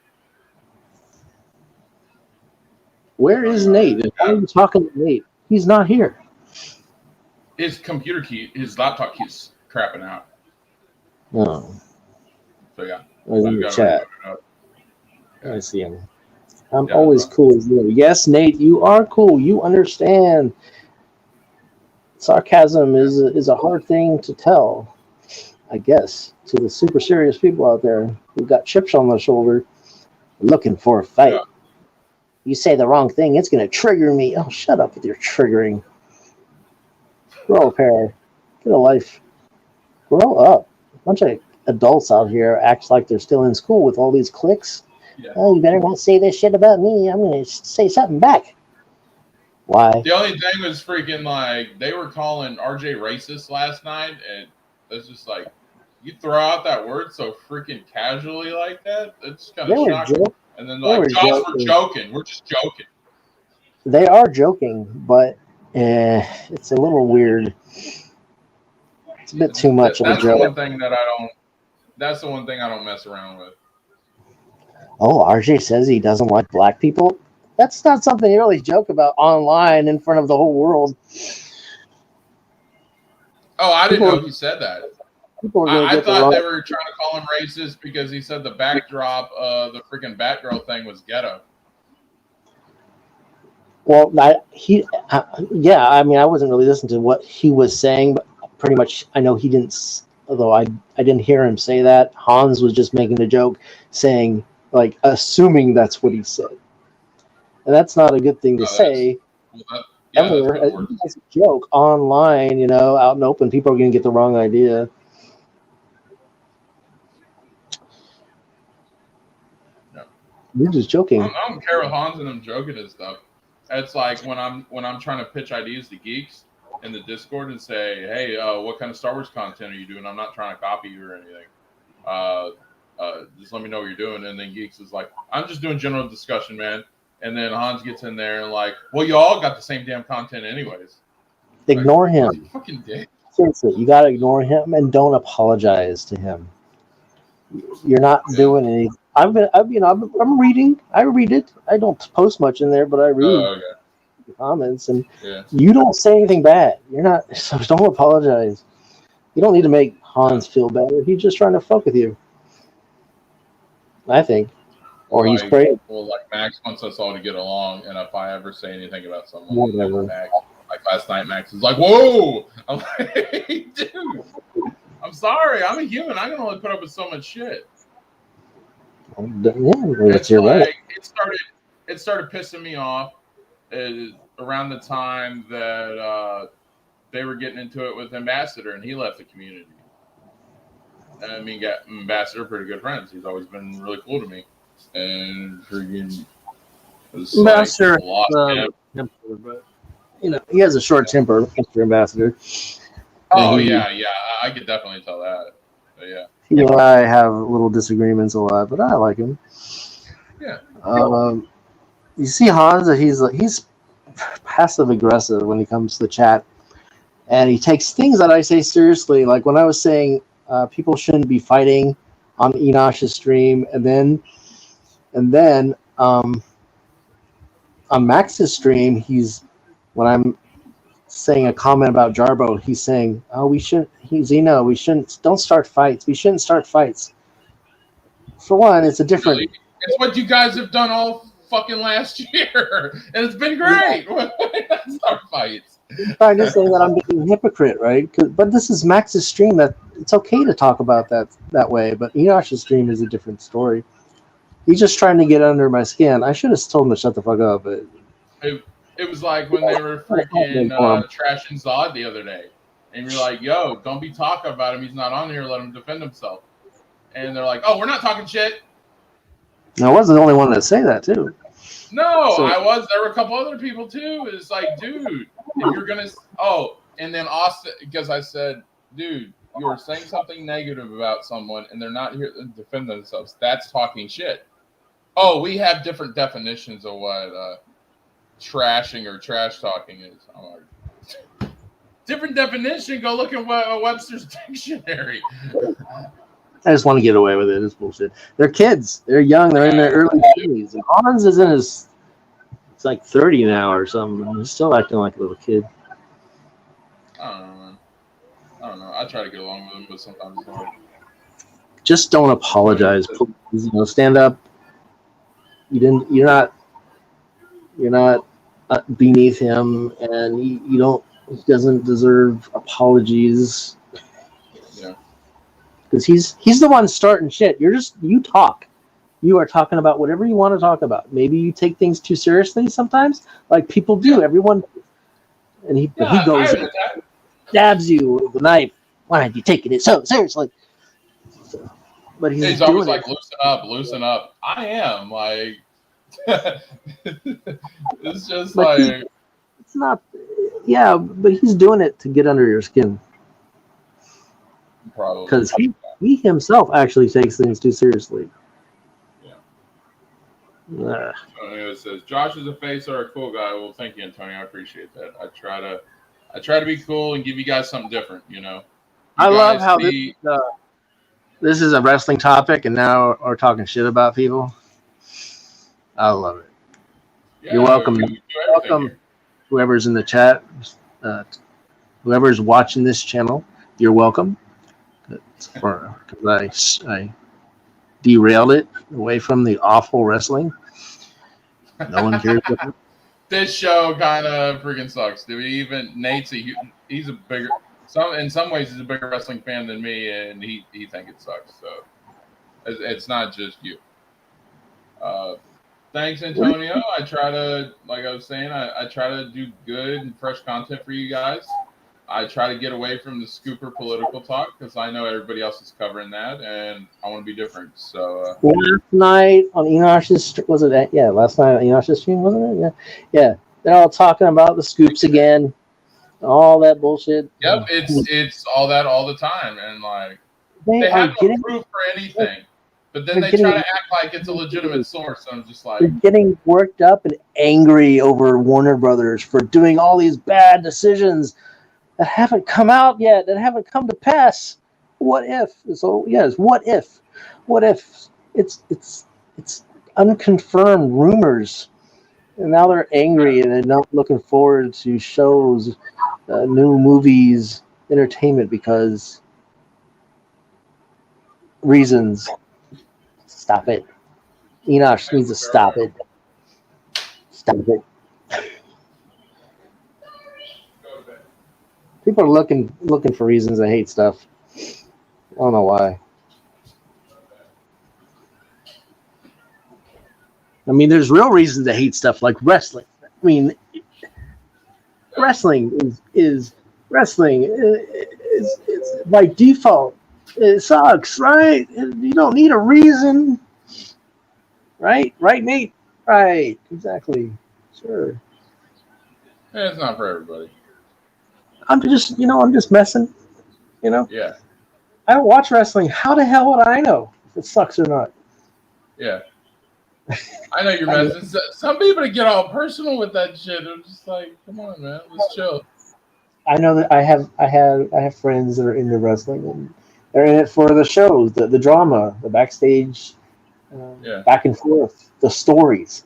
Where is Nate? Why are you talking to Nate? He's not here. His laptop keeps crapping out. Oh. So yeah. He's in the chat. I see him. I'm always cool as you. Yes, Nate, you are cool. You understand. Sarcasm is a hard thing to tell. I guess, to the super serious people out there who've got chips on their shoulder looking for a fight. Yeah. You say the wrong thing, it's going to trigger me. Oh, shut up with your triggering. Grow a pair. Get a life. Grow up. A bunch of adults out here act like they're still in school with all these cliques. Yeah. Oh, you better not say this shit about me. I'm going to say something back. Why? The only thing was freaking like they were calling RJ racist last night, and it's just like you throw out that word so freaking casually like that. It's kind of shocking. And then like, Josh, we're joking. We're just joking. They are joking, but it's a little weird. It's a bit too much of a joke. That's the one thing that I don't. That's the one thing I don't mess around with. Oh, RJ says he doesn't like black people. That's not something you really joke about online in front of the whole world. Oh, I didn't know he said that. I thought they were trying to call him racist because he said the backdrop of the freaking Batgirl thing was ghetto. Well, yeah, I mean, I wasn't really listening to what he was saying, but pretty much I know he didn't, although I didn't hear him say that. Hans was just making a joke saying, like, assuming that's what he said. And that's not a good thing to say. Ever, as a joke online, out in open, people are going to get the wrong idea. Yeah. You're just joking. I don't care with Hans and them joking and stuff. It's like when I'm trying to pitch ideas to geeks in the Discord and say, hey, what kind of Star Wars content are you doing? I'm not trying to copy you or anything. Just let me know what you're doing. And then Geeks is like, I'm just doing general discussion, man. And then Hans gets in there and like, well, you all got the same damn content anyways. Ignore him. You fucking dick. Seriously, you got to ignore him and don't apologize to him. You're not doing anything. I'm reading. I read it. I don't post much in there, but I read the comments, and you don't say anything bad. You're not. So don't apologize. You don't need to make Hans feel better. He's just trying to fuck with you. I think. Or he's great. Well, like Max wants us all to get along, and if I ever say anything about someone, Max, like last night, Max is like, "Whoa!" I'm like, hey, "Dude, I'm sorry. I'm a human. I can only put up with so much shit." That's your right. It started pissing me off around the time that they were getting into it with Ambassador, and he left the community. I mean, Ambassador pretty good friends. He's always been really cool to me. And freaking Ambassador, but he has a short temper, Mr. Ambassador. Oh yeah, I could definitely tell that. But yeah, he and I have little disagreements a lot, but I like him. Yeah. You see Hans, he's passive aggressive when he comes to the chat, and he takes things that I say seriously. Like when I was saying people shouldn't be fighting on Enosh's stream, and then on Max's stream, when I'm saying a comment about Jarbo, he's saying, "Oh, we shouldn't. We shouldn't. Don't start fights. We shouldn't start fights." For one, it's a different. Really? It's what you guys have done all fucking last year, and it's been great. Start fights. I'm just saying that I'm being a hypocrite, right? But this is Max's stream. That it's okay to talk about that way, but Enosh's stream is a different story. He's just trying to get under my skin. I should have told him to shut the fuck up. But it was like when they were freaking trashing Zod the other day. And you're like, yo, don't be talking about him. He's not on here. Let him defend himself. And they're like, oh, we're not talking shit. I wasn't the only one to say that, too. No, I was. There were a couple other people, too. It's like, dude, if you're going to... Oh, and then Austin, because I said, dude, you are saying something negative about someone, and they're not here to defend themselves. That's talking shit. Oh, we have different definitions of what trashing or trash talking is. I'm like, different definition? Go look at Webster's dictionary. I just want to get away with it. It's bullshit. They're kids. They're young. They're in their early 20s. And Hans is in his... It's like 30 now or something. He's still acting like a little kid. I don't know. I try to get along with him, but sometimes it's hard. Just don't apologize, please. Stand up. You're not beneath him, and he doesn't deserve apologies. Yeah. because he's the one starting shit. You talk. You are talking about whatever you want to talk about. Maybe you take things too seriously sometimes, like people do. Everyone, and he goes and stabs you with a knife. Why are you taking it so seriously? But he's always doing like, loosen up. I am like, it's just but like it's not. Yeah, but he's doing it to get under your skin probably because he himself actually takes things too seriously. Yeah. Antonio says Josh is a face or a cool guy. Well, thank you, Antonio. I appreciate that. I try to be cool and give you guys something different. I love how this is a wrestling topic, and now we're talking shit about people. I love it. Yeah, you're welcome. Welcome, whoever's in the chat, whoever's watching this channel. You're welcome. Because I derailed it away from the awful wrestling. No one cares about it. This show kind of freaking sucks, dude. Even Nate's he's a bigger in some ways he's a bigger wrestling fan than me, and he thinks it sucks. So it's not just you. Thanks, Antonio. I try to, like I was saying, I try to do good and fresh content for you guys. I try to get away from the scooper political talk because I know everybody else is covering that, and I want to be different. So last night on Enosh's last night on Enosh's stream, wasn't it? Yeah. They're all talking about the scoops again, all that bullshit. Yep, it's all that all the time, and like they have no proof for anything, but then they try to act like it's a legitimate source. I'm just like, they're getting worked up and angry over Warner Brothers for doing all these bad decisions that haven't come out yet, that haven't come to pass. What if? So yes, what if? What if it's unconfirmed rumors, and now they're angry and they're not looking forward to shows, new movies, entertainment because reasons. Stop it. Enosh needs to stop it. Stop it. People are looking for reasons to hate stuff. I don't know why. I mean, there's real reasons to hate stuff like wrestling. I mean, wrestling is wrestling. It's by default. It sucks, right? You don't need a reason, right? Right, Nate? Right, exactly. Sure. it's not for everybody. I'm just messing. Yeah. I don't watch wrestling. How the hell would I know if it sucks or not? Yeah. I know you're messing. Some people get all personal with that shit. I'm just like, come on, man, let's chill. I know that I have friends that are into wrestling, and they're in it for the shows, the drama, the backstage, back and forth, the stories,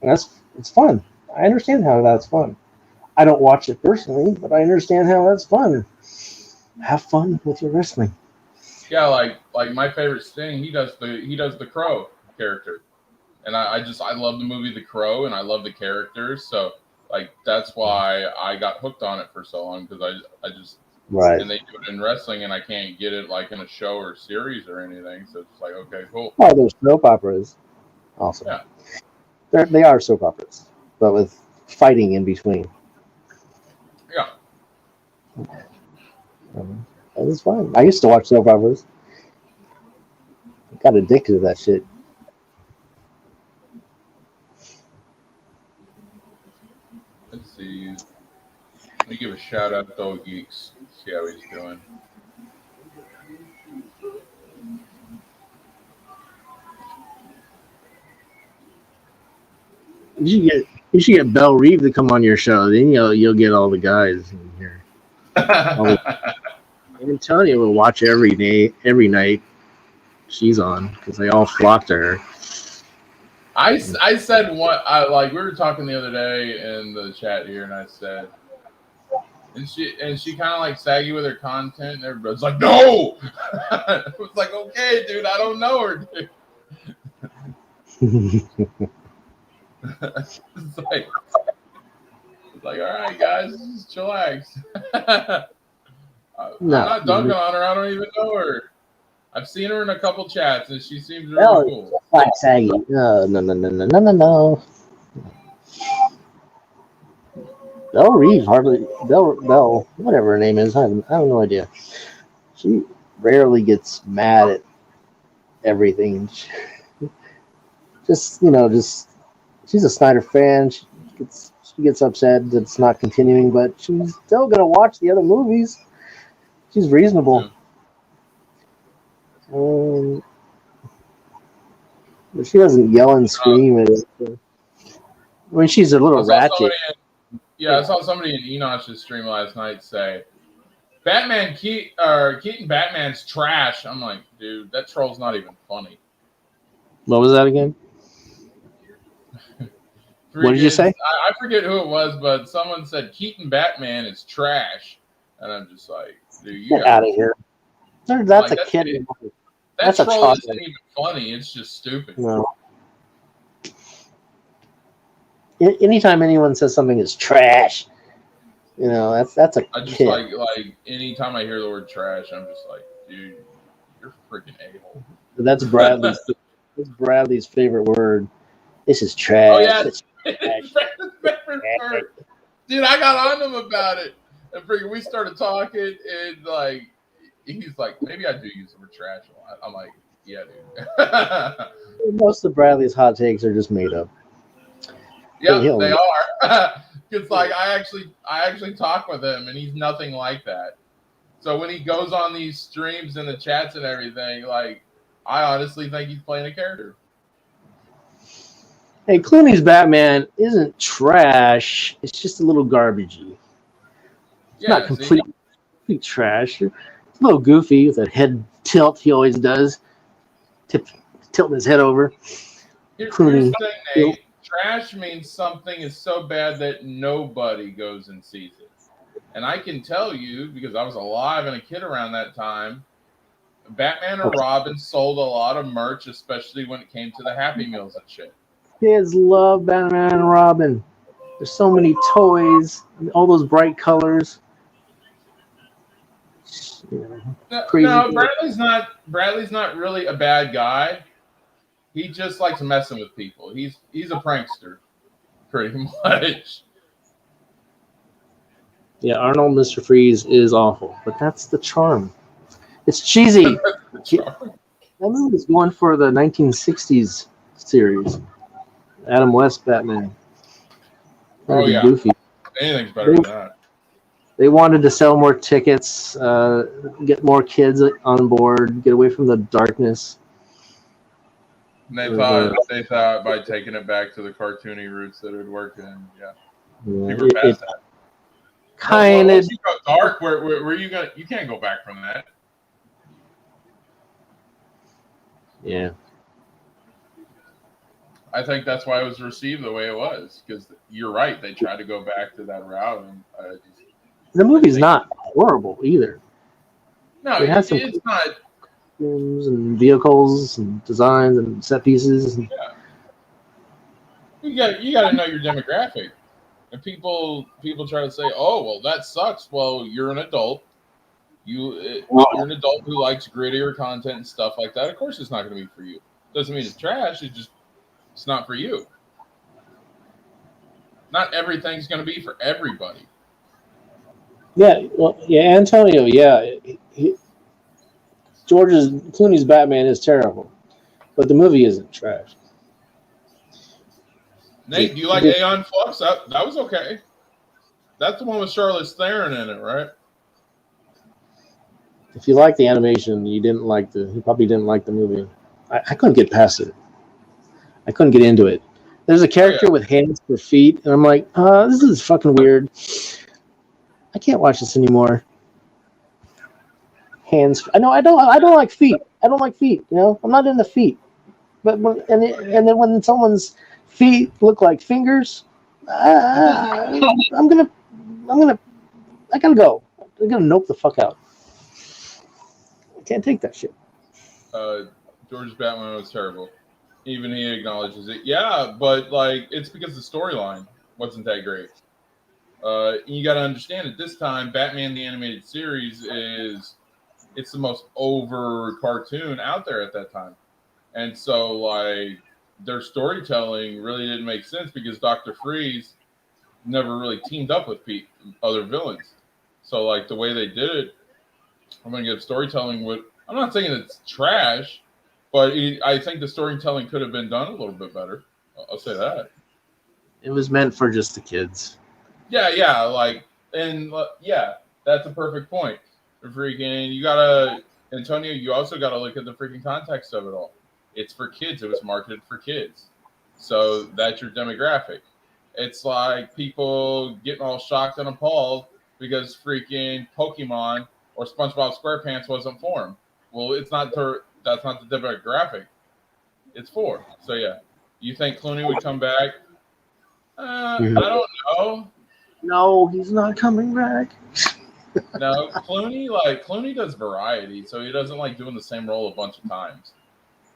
and it's fun. I understand how that's fun. I don't watch it personally, but I understand how that's fun. Have fun with your wrestling. Yeah, like my favorite Sting, he does the Crow character, and I love the movie The Crow, and I love the characters, so like that's why I got hooked on it for so long because I just right. And they do it in wrestling, and I can't get it like in a show or series or anything, so it's like okay, cool. Oh, there's soap operas, awesome. Yeah, they are soap operas, but with fighting in between. Yeah. That was fun. I used to watch soap operas. I got addicted to that shit. Let's see. Let me give a shout out to Dog Geeks. See how he's doing. You should get Belle Reeve to come on your show. Then you'll get all the guys in here. Antonia will watch every night she's on because they all flock to her. I said what we were talking the other day in the chat here, and I said, and she kind of like saggy with her content, and everybody's like, no. I was like, okay, dude, I don't know her, dude. it's like, all right, guys, just chillax. I'm not dunking on her. I don't even know her. I've seen her in a couple chats, and she seems really No, cool. Black Saggy. No. Belle Reeve hardly. Belle, whatever her name is, I have no idea. She rarely gets mad at everything. Just she's a Snyder fan. She gets upset that it's not continuing, but she's still gonna watch the other movies. She's reasonable. But she doesn't yell and scream at it. I mean, she's a little ratchet. I saw somebody in Enosh's stream last night say, Keaton Batman's trash. I'm like, dude, that troll's not even funny. What was that again? What did you say? I forget who it was, but someone said Keaton Batman is trash. And I'm just like, dude, you get out of here. That's a kid. That troll isn't even funny. It's just stupid. No. Anytime anyone says something is trash, that's a I just kid. like anytime I hear the word trash, I'm just like, dude, you're freaking a-hole. That's Bradley's favorite word. This is trash. Oh yeah, dude, I got on him about it, and we started talking, and like he's like, maybe I do use the word trash a lot. I'm like, yeah, dude. Most of Bradley's hot takes are just made up. Yeah, they are. Because like I actually talk with him, and he's nothing like that. So when he goes on these streams and the chats and everything, like I honestly think he's playing a character. Hey, Clooney's Batman isn't trash. It's just a little garbagey. It's not complete trash. It's a little goofy with that head tilt he always does, tilting his head over. Here's the thing, Nate. Trash means something is so bad that nobody goes and sees it. And I can tell you, because I was alive and a kid around that time, Batman or Robin sold a lot of merch, especially when it came to the Happy Meals and shit. Kids love Batman and Robin. There's so many toys, all those bright colors. No, Bradley's not really a bad guy. He just likes messing with people. He's a prankster, pretty much. Yeah, Arnold Mr. Freeze is awful, but that's the charm. It's cheesy. That movie was going for the 1960s series. Adam West Batman. Oh yeah, goofy. Anything's better than that. They wanted to sell more tickets, get more kids on board, get away from the darkness. And they thought by taking it back to the cartoony roots that it would work in. Yeah, we were past that. Kind of. Once you go dark, where you gonna? You can't go back from that. Yeah. I think that's why it was received the way it was, because you're right. They tried to go back to that route, and the movie's not horrible either. No, it's not. And vehicles and designs and set pieces. Yeah. You got to know your demographic. And people try to say, "Oh, well, that sucks." Well, you're an adult. You're an adult who likes grittier content and stuff like that. Of course, it's not going to be for you. Doesn't mean it's trash. It's not for you. Not everything's going to be for everybody. Yeah, well, yeah, Antonio, yeah. Clooney's Batman is terrible, but the movie isn't trash. Nate, do you like Aeon Flux? That was okay. That's the one with Charlize Theron in it, right? If you like the animation, you probably didn't like the movie. I couldn't get past it. I couldn't get into it. There's a character with hands for feet, and I'm like, this is fucking weird. I can't watch this anymore. Hands. I know. I don't like feet. I don't like feet. I'm not into feet. But and then when someone's feet look like fingers, I gotta go. I'm gonna nope the fuck out. I can't take that shit. George's Batman was terrible. Even he acknowledges it. Yeah, but like it's because the storyline wasn't that great. You got to understand at this time, Batman the Animated Series is it's the most over cartoon out there at that time. And so, like, their storytelling really didn't make sense because Dr. Freeze never really teamed up with other villains. So, like, the way they did it, I'm going to give storytelling with. I'm not saying it's trash, but I think the storytelling could have been done a little bit better. I'll say that. It was meant for just the kids. Yeah, like, and yeah, that's a perfect point. The freaking, you gotta, Antonio, you also gotta look at the freaking context of it all. It's for kids. It was marketed for kids. So that's your demographic. It's like people getting all shocked and appalled because freaking Pokemon or SpongeBob SquarePants wasn't for them. Well, that's not the demographic it's for. So yeah, you think Clooney would come back? I don't know. No, he's not coming back. No, Clooney does variety, so he doesn't like doing the same role a bunch of times.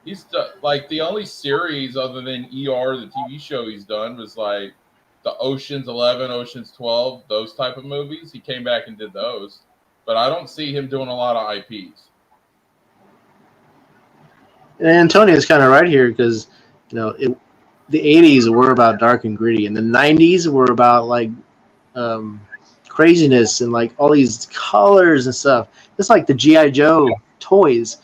He's like the only series other than ER, the TV show he's done was like the Ocean's 11, Ocean's 12, those type of movies. He came back and did those, but I don't see him doing a lot of IPs. And Antonio's kind of right here because the 80s were about dark and gritty, and the 90s were about like craziness and like all these colors and stuff. It's like the G.I. Joe toys.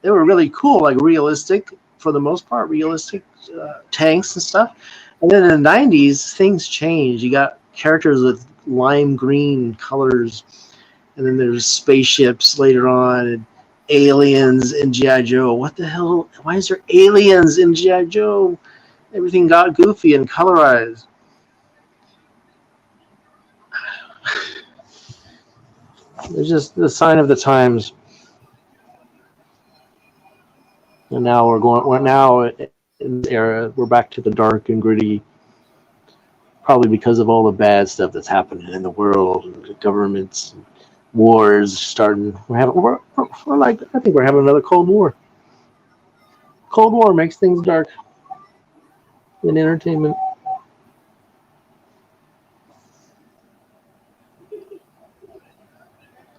They were really cool, like realistic for the most part, realistic tanks and stuff. And then in the 90s, things changed. You got characters with lime green colors, and then there's spaceships later on, and aliens in G.I. Joe. What the hell? Why is there aliens in G.I. Joe? Everything got goofy and colorized. It's just the sign of the times. And now we're now in this era, we're back to the dark and gritty, probably because of all the bad stuff that's happening in the world, and the governments, wars starting. We're like, I think we're having another Cold War. Cold War makes things dark in entertainment.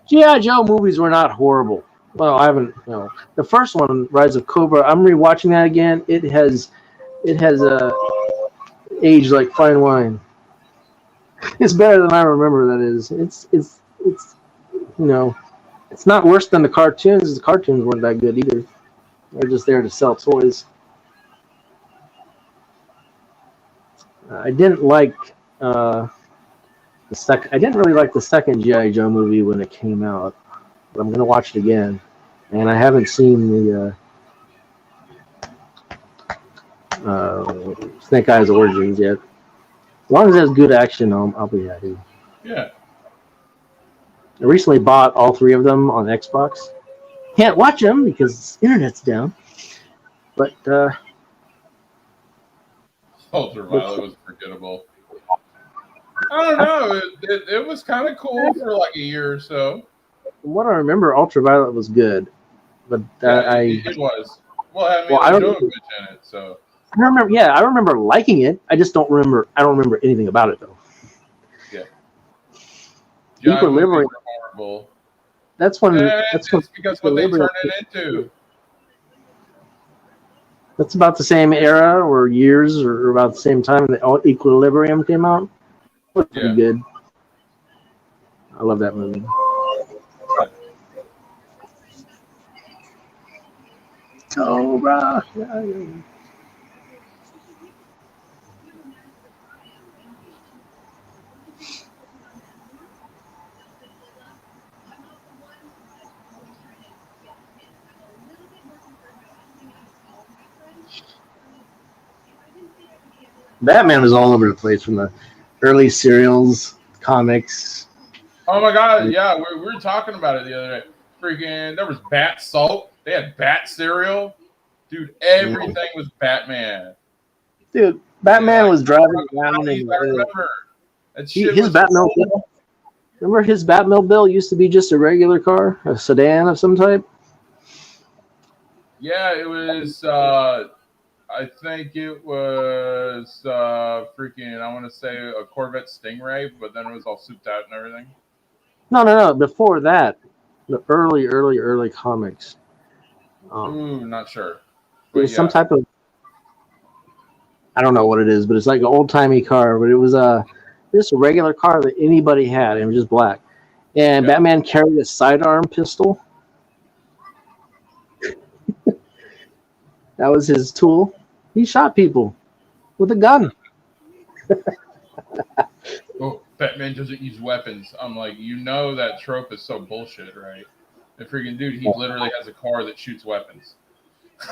G.I. Joe movies were not horrible. Well, I haven't. The first one, Rise of Cobra. I'm rewatching that again. It has aged like fine wine. It's better than I remember. That is. It's it's not worse than the cartoons. The cartoons weren't that good either. They're just there to sell toys. I didn't like I didn't really like the second G.I. Joe movie when it came out, but I'm going to watch it again. And I haven't seen the Snake Eyes Origins yet. As long as it has good action, I'll be happy. Yeah. I recently bought all three of them on Xbox. Can't watch them because the internet's down. But Ultraviolet was forgettable. I don't know. It was kind of cool for like a year or so. From what I remember, Ultraviolet was good. But it was. Well, I mean, Djokovic in it, so. I remember. Yeah, I remember liking it. I just don't remember. I don't remember anything about it though. Yeah. Equilibrium. Horrible. That's when. That's because what they turned it into. That's about the same era or years or about the same time that Equilibrium came out. It was pretty good. I love that movie. Cobra. Batman was all over the place from the early serials, comics. Oh my god, yeah, we were talking about it the other day. Freaking, there was Bat Salt. They had Bat cereal. Dude, everything was Batman. Dude, Batman was driving around. I remember. His Batmobile bill. Remember his Batmobile used to be just a regular car, a sedan of some type? Yeah, it was, I think it was freaking, I want to say a Corvette Stingray, but then it was all souped out and everything. No. Before that, the early comics. Ooh, not sure. It But was some type of, I don't know what it is, but it's like an old timey car. But it was just a regular car that anybody had, and it was just black. And Yeah. Batman carried a sidearm pistol. That was his tool. He shot people with a gun. Oh, Batman doesn't use weapons. I'm like, that trope is so bullshit, right? The freaking dude, he literally has a car that shoots weapons.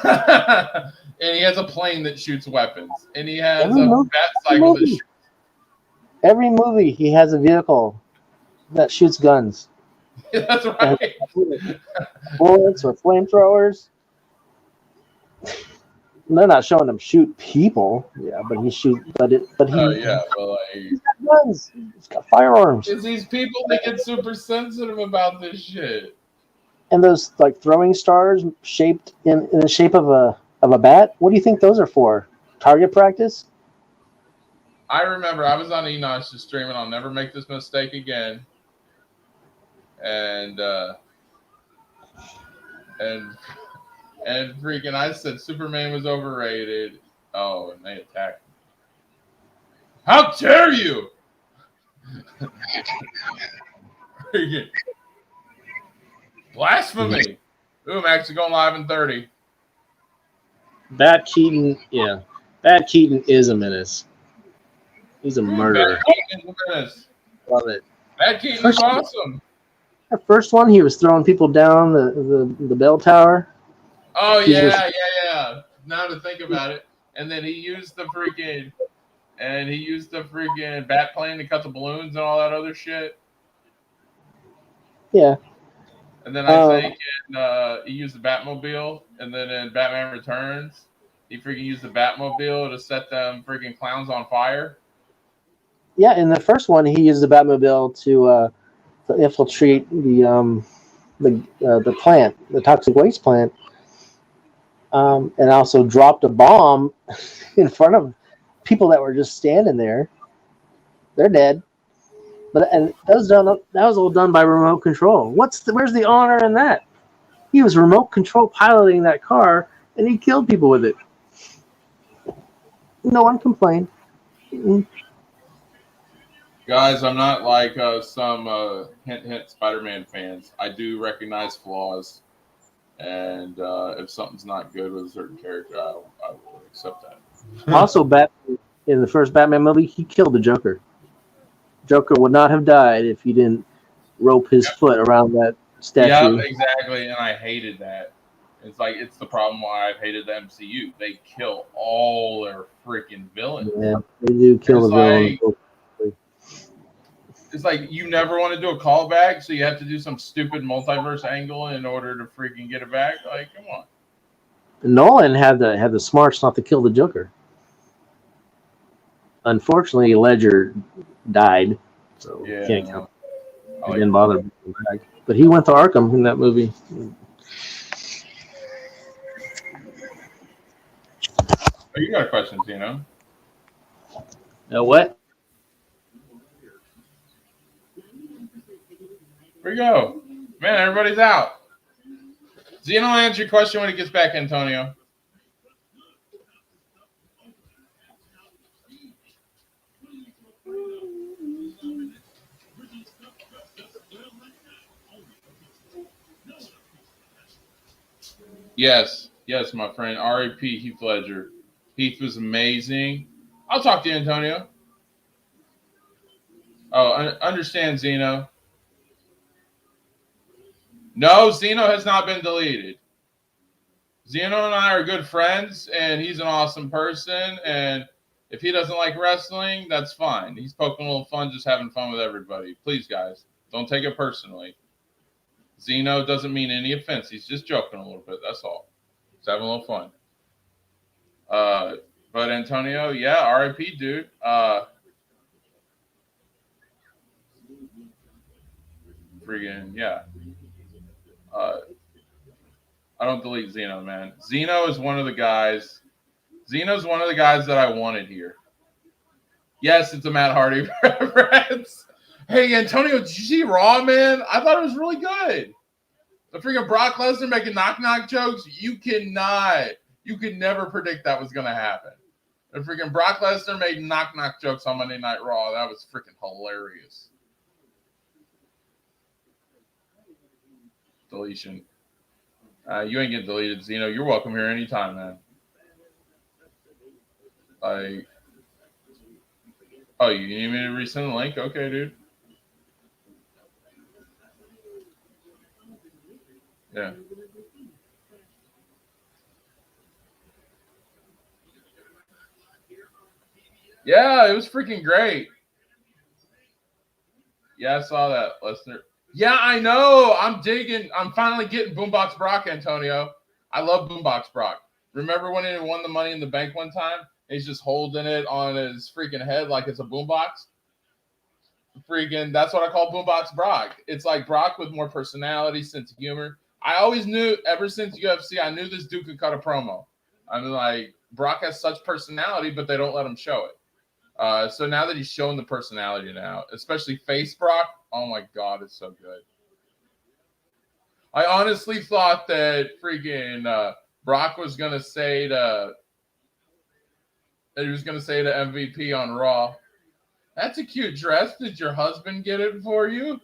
And he has a plane that shoots weapons. And he has a bat cycle that shoots. Every movie, he has a vehicle that shoots guns. That's right. Bullets or flamethrowers. They're not showing him shoot people. Yeah, but he shoot. But he. Yeah, but like, he's got guns. He's got firearms. It's these people that get super sensitive about this shit. And those like throwing stars shaped in the shape of a bat. What do you think those are for? Target practice? I remember I was on Enosh just streaming. I'll never make this mistake again. And freaking, I said Superman was overrated. Oh, and they attacked me. How dare you! Freaking blasphemy! Ooh, I'm actually going live in 30. Bat Keaton, yeah. Bat Keaton is a menace. He's a murderer. Bat Keaton is a menace. Love it. Bat Keaton is awesome. The first one, he was throwing people down the bell tower. Oh, yeah. Now to think about it. And then he used the freaking bat plane to cut the balloons and all that other shit. Yeah. And then I think he used the Batmobile. And then in Batman Returns, he freaking used the Batmobile to set them freaking clowns on fire. Yeah, in the first one, he used the Batmobile to infiltrate the plant, the toxic waste plant, and also dropped a bomb in front of people that were just standing there. They're dead. And that was all done by remote control. Where's the honor in that? He was remote control piloting that car, and he killed people with it. No one complained. Mm-mm. Guys, I'm not like some hint Spider-Man fans. I do recognize flaws, and if something's not good with a certain character, I will accept that. Also, in the first Batman movie, he killed the Joker. Joker would not have died if he didn't rope his foot around that statue. Yeah, exactly, and I hated that. It's the problem why I've hated the MCU. They kill all their freaking villains. Yeah, they do kill the villains. It's like you never want to do a callback, so you have to do some stupid multiverse angle in order to freaking get it back. Like, come on. Nolan had the smarts not to kill the Joker. Unfortunately, Ledger died, so can't count. I didn't bother him back. But he went to Arkham in that movie. Oh, you got questions, What? Where you go? Man, everybody's out. Zeno will answer your question when he gets back, Antonio. Yes, my friend. R.I.P. Heath Ledger. Heath was amazing. I'll talk to you, Antonio. Oh, understand, Zeno. No, Zeno has not been deleted. Zeno and I are good friends, and he's an awesome person. And if he doesn't like wrestling, that's fine. He's poking a little fun, just having fun with everybody. Please, guys, don't take it personally. Zeno doesn't mean any offense. He's just joking a little bit. That's all. He's having a little fun. But Antonio, yeah, RIP, dude. Freaking, yeah. I don't delete Zeno, man. Zeno's one of the guys that I wanted here. Yes, it's a Matt Hardy reference. Hey, Antonio, did you see Raw, man? I thought it was really good. The freaking Brock Lesnar making knock jokes. You can never predict that was gonna happen. The freaking Brock Lesnar made knock jokes on Monday Night Raw. That was freaking hilarious. Deletion. You ain't getting deleted, Zeno. You're welcome here anytime, man. Oh, you need me to resend the link? Okay, dude. Yeah. Yeah, it was freaking great. Yeah, I saw that, Lesnar. Yeah, I know. I'm finally getting Boombox Brock, Antonio. I love Boombox Brock. Remember when he won the Money in the Bank one time? He's just holding it on his freaking head like it's a boombox. Freaking, that's what I call Boombox Brock. It's like Brock with more personality, sense of humor. I always knew, ever since UFC, I knew this dude could cut a promo. I mean, like, Brock has such personality, but they don't let him show it. So now that he's showing the personality now, especially face Brock, oh my God, it's so good. I honestly thought that freaking Brock was gonna say to MVP on Raw, "That's a cute dress. Did your husband get it for you?"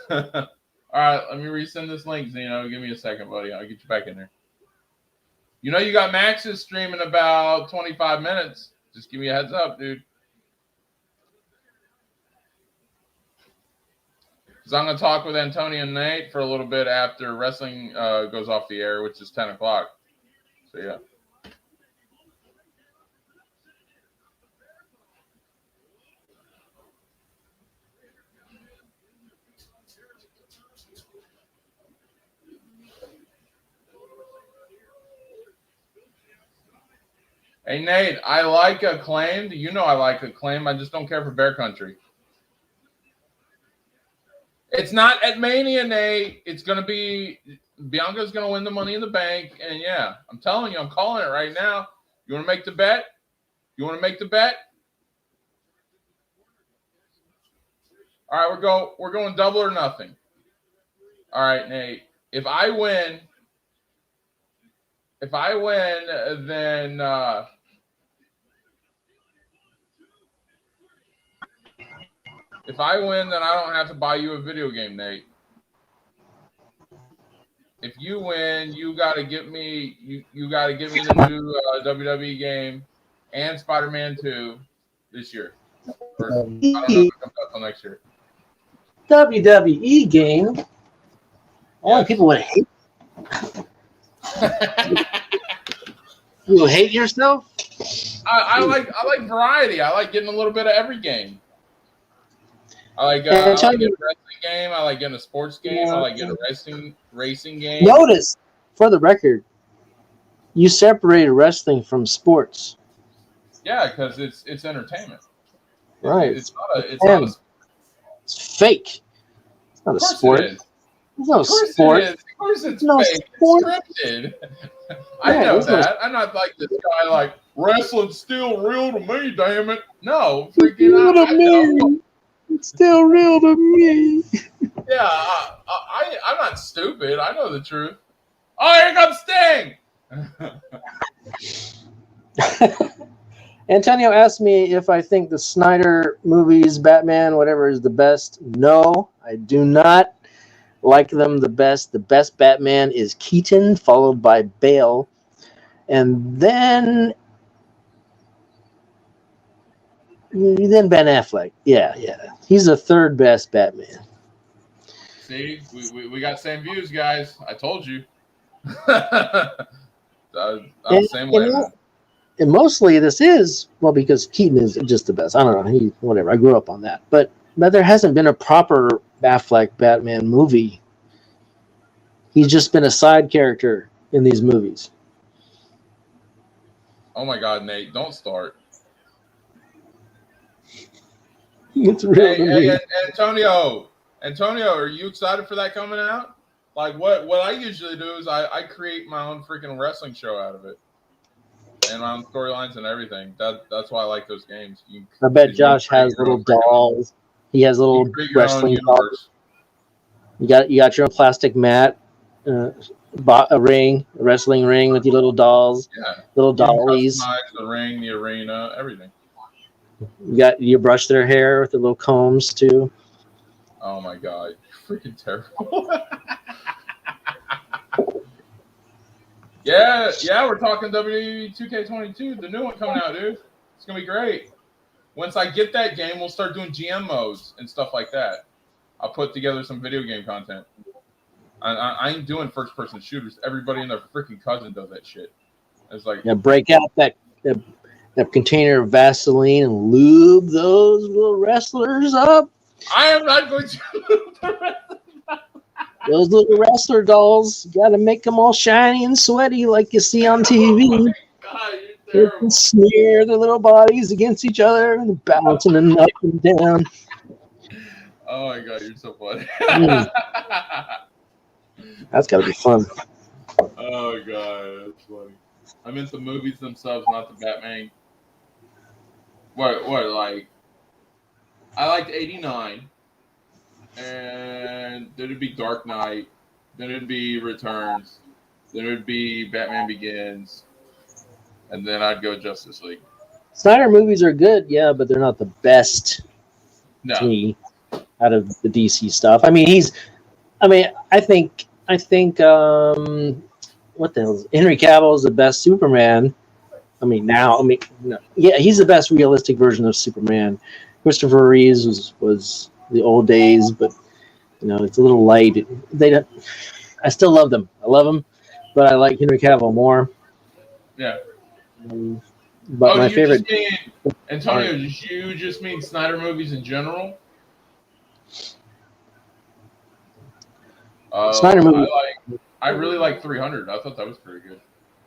All right, let me resend this link, Zeno. Give me a second, buddy. I'll get you back in there. You know you got Max's stream in about 25 minutes. Just give me a heads up, dude. So I'm going to talk with Antonio and Nate for a little bit after wrestling goes off the air, which is 10 o'clock. So, yeah. Hey, Nate, I like Acclaimed. You know I like Acclaimed. I just don't care for Bear Country. It's not at Mania, Nate. It's going to be Bianca's going to win the Money in the Bank. And, yeah, I'm telling you, I'm calling it right now. You want to make the bet? You want to make the bet? All right, we're going double or nothing. All right, Nate. If I win, then I don't have to buy you a video game, Nate. If you win, you got to give me the new WWE game and Spider-Man 2 this year. Or, I don't know if it comes out until next year. WWE game. Only people would hate. You hate yourself? I like variety. I like getting a little bit of every game. I like getting a wrestling game. I like getting a sports game. I like getting a racing game. Notice, for the record, you separated wrestling from sports. Yeah, because it's entertainment. Right. It's not a it's fake. It's not a sport. It's no sport. Of course it's no fake. Sport. It's scripted. I know that. I'm not like this guy like wrestling's still real to me, damn it. No, freaking I know. It's still real to me. Yeah, I'm not stupid. I know the truth. Oh, here comes Sting. Antonio asked me if I think the Snyder movies, Batman, whatever, is the best. No, I do not like them the best. The best Batman is Keaton, followed by Bale. And then Ben Affleck. Yeah. He's the third best Batman. See, we got same views, guys. I told you. I'm the same way. And mostly this is, well, because Keaton is just the best. I don't know. Whatever. I grew up on that. But there hasn't been a proper Affleck Batman movie. He's just been a side character in these movies. Oh my God, Nate! Don't start. It's real. Hey, Antonio, are you excited for that coming out? Like what I usually do is I create my own freaking wrestling show out of it, and my own storylines and everything. That's why I like those games. I bet Josh has little dolls. He has little wrestling dolls. You got your own plastic mat. bought a wrestling ring with your little dolls, little You can dollies. customize the ring, the arena, everything. You brush their hair with the little combs too. Oh my god, you're freaking terrible. yeah, we're talking WWE 2K22, the new one coming out, dude. It's gonna be great. Once I get that game, we'll start doing GM modes and stuff like that. I'll put together some video game content. I ain't doing first-person shooters. Everybody and their freaking cousin does that shit. It's like Break out that container of Vaseline and lube those little wrestlers up. I am not going to lube the rest. Those little wrestler dolls, got to make them all shiny and sweaty like you see on TV. Oh my god, you're terrible. Smear their little bodies against each other and bouncing them up and down. Oh my god, you're so funny. That's got to be fun. Oh god, that's funny. I meant the movies themselves, not the Batman. What? Like, I liked '89, and then it'd be Dark Knight, then it'd be Returns, then it'd be Batman Begins, and then I'd go Justice League. Snyder movies are good, yeah, but they're not the best No. to me out of the DC stuff. I think what the hell is Henry Cavill is the best Superman. No. Yeah, he's the best realistic version of Superman. Christopher Reeves was the old days, but it's a little light. I still love them. I love them, but I like Henry Cavill more. Yeah. But my favorite. Antonio, did you just mean Snyder movies in general? Snyder movie. I really like 300. I thought that was pretty good.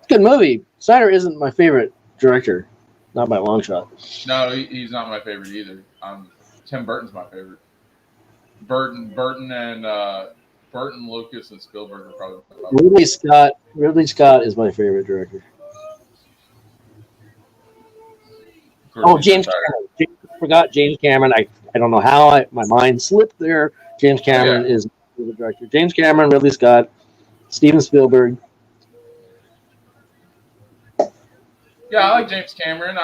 Good movie. Snyder isn't my favorite director, not by a long shot. No, he's not my favorite either. Tim Burton's my favorite. Burton, Lucas, and Spielberg are probably my favorite. Ridley Scott is my favorite director. James Cameron. I forgot James Cameron. I don't know how my mind slipped there. James Cameron is the director. James Cameron, Ridley Scott, Steven Spielberg. Yeah, I like James Cameron.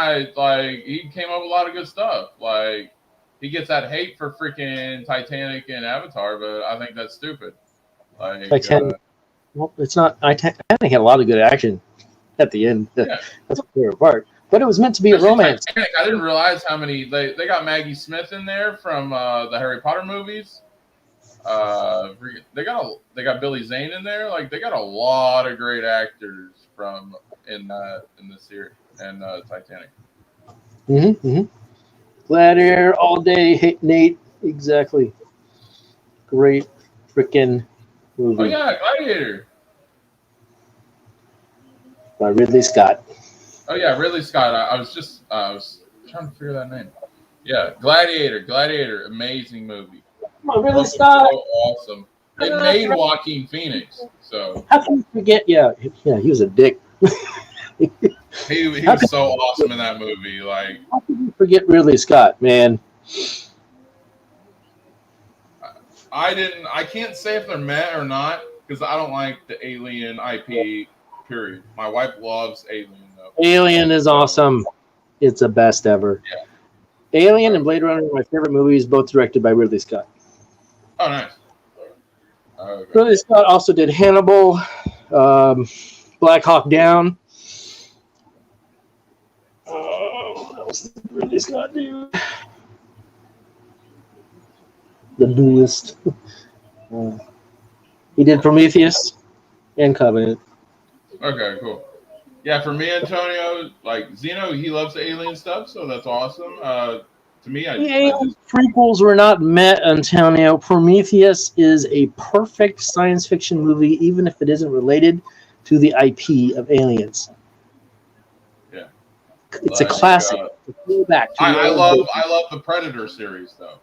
He came up with a lot of good stuff. Like, he gets that hate for freaking Titanic and Avatar, but I think that's stupid. Titanic. Well, it's not. Titanic had a lot of good action at the end. Yeah. That's my favorite part. But it was meant to be a romance. Titanic, I didn't realize how many they got Maggie Smith in there from the Harry Potter movies. They got Billy Zane in there. Like, they got a lot of great actors in this series and Titanic. Gladiator all day. Hey, Nate, exactly. Great freaking movie. Oh yeah, Gladiator. By Ridley Scott. Oh yeah, Ridley Scott. I was trying to figure that name. Yeah, Gladiator, amazing movie. Ridley Scott. So awesome. It made Joaquin Phoenix. So how can you forget? Yeah, he was a dick. he was so awesome in that movie. Like, how can you forget Ridley Scott, man? I can't say if they're met or not because I don't like the Alien IP. Period. My wife loves Alien though. Alien is awesome. It's the best ever. Yeah. Alien and Blade Runner are my favorite movies, both directed by Ridley Scott. Oh, nice. Okay. Ridley Scott also did Hannibal, Black Hawk Down. What else did Ridley Scott do? The Duelist. He did Prometheus and Covenant. Okay, cool. Yeah, for me, Antonio, like Zeno, he loves the alien stuff, so that's awesome. To me, prequels were not met, Antonio. Prometheus is a perfect science fiction movie, even if it isn't related to the IP of Aliens. Yeah, it's a classic. I love the Predator series though.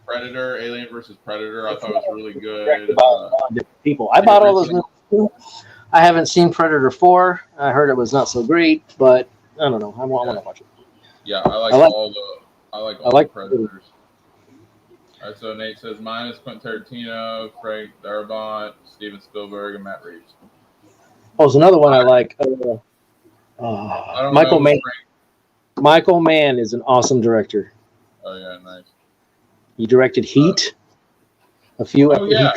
Predator, Alien versus Predator. I thought it was really good. People, I bought all those movies too. I haven't seen Predator 4. I heard it was not so great, but I don't know. I want to watch it. Yeah, I like all the Predators. All right, so Nate says mine is Quentin Tarantino, Frank Darabont, Steven Spielberg, and Matt Reeves. Oh, there's another one I like. I don't Michael know. Mann. Michael Mann is an awesome director. Oh yeah, nice. He directed Heat. A few. Oh yeah,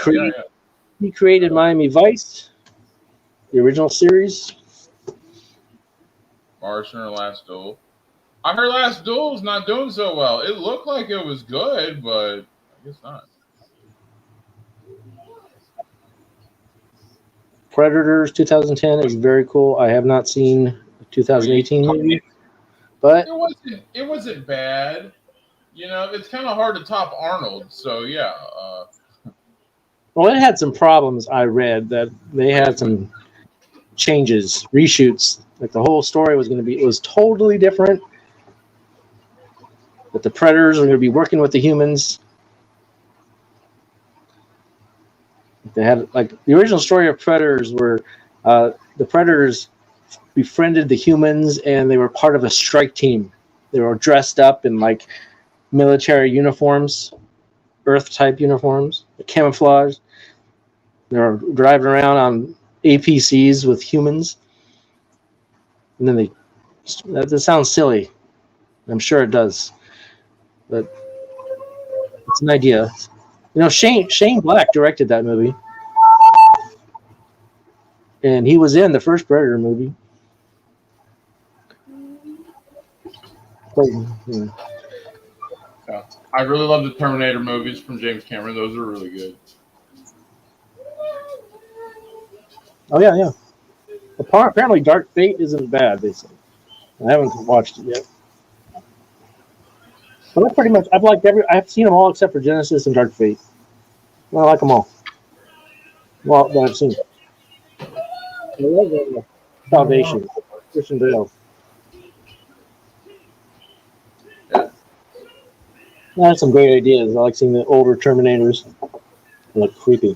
He created Miami Vice, the original series. Martian or Last Duel. I heard Last Duel's not doing so well. It looked like it was good, but I guess not. Predators 2010 is very cool. I have not seen the 2018 movie, but it wasn't bad. You know, it's kind of hard to top Arnold. So yeah. Well, it had some problems. I read that they had some changes, reshoots. Like the whole story was it was totally different. That the Predators were going to be working with the humans. They had like the original story of Predators were the Predators befriended the humans and they were part of a strike team. They were dressed up in like military uniforms, Earth type uniforms, camouflage. They were driving around on APCs with humans. And then that sounds silly. I'm sure it does. But it's an idea. You know, Shane Black directed that movie. And he was in the first Predator movie. But, yeah. Yeah. I really love the Terminator movies from James Cameron. Those are really good. Oh, yeah. Apparently Dark Fate isn't bad, they say. I haven't watched it yet. But I've seen them all except for Genesis and Dark Fate. I like them all. Well, that I've seen. I love Salvation. Christian Bale. I have some great ideas. I like seeing the older Terminators. They look creepy.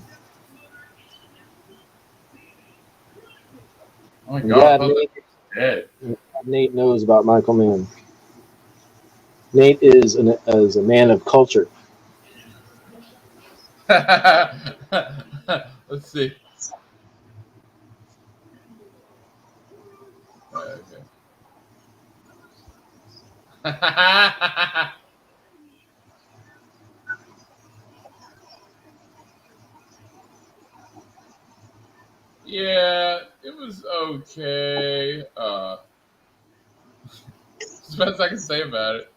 Oh my god, Nate knows about Michael Mann. Nate is a man of culture. Let's see. Okay. Yeah, it was okay. That's the best I can say about it.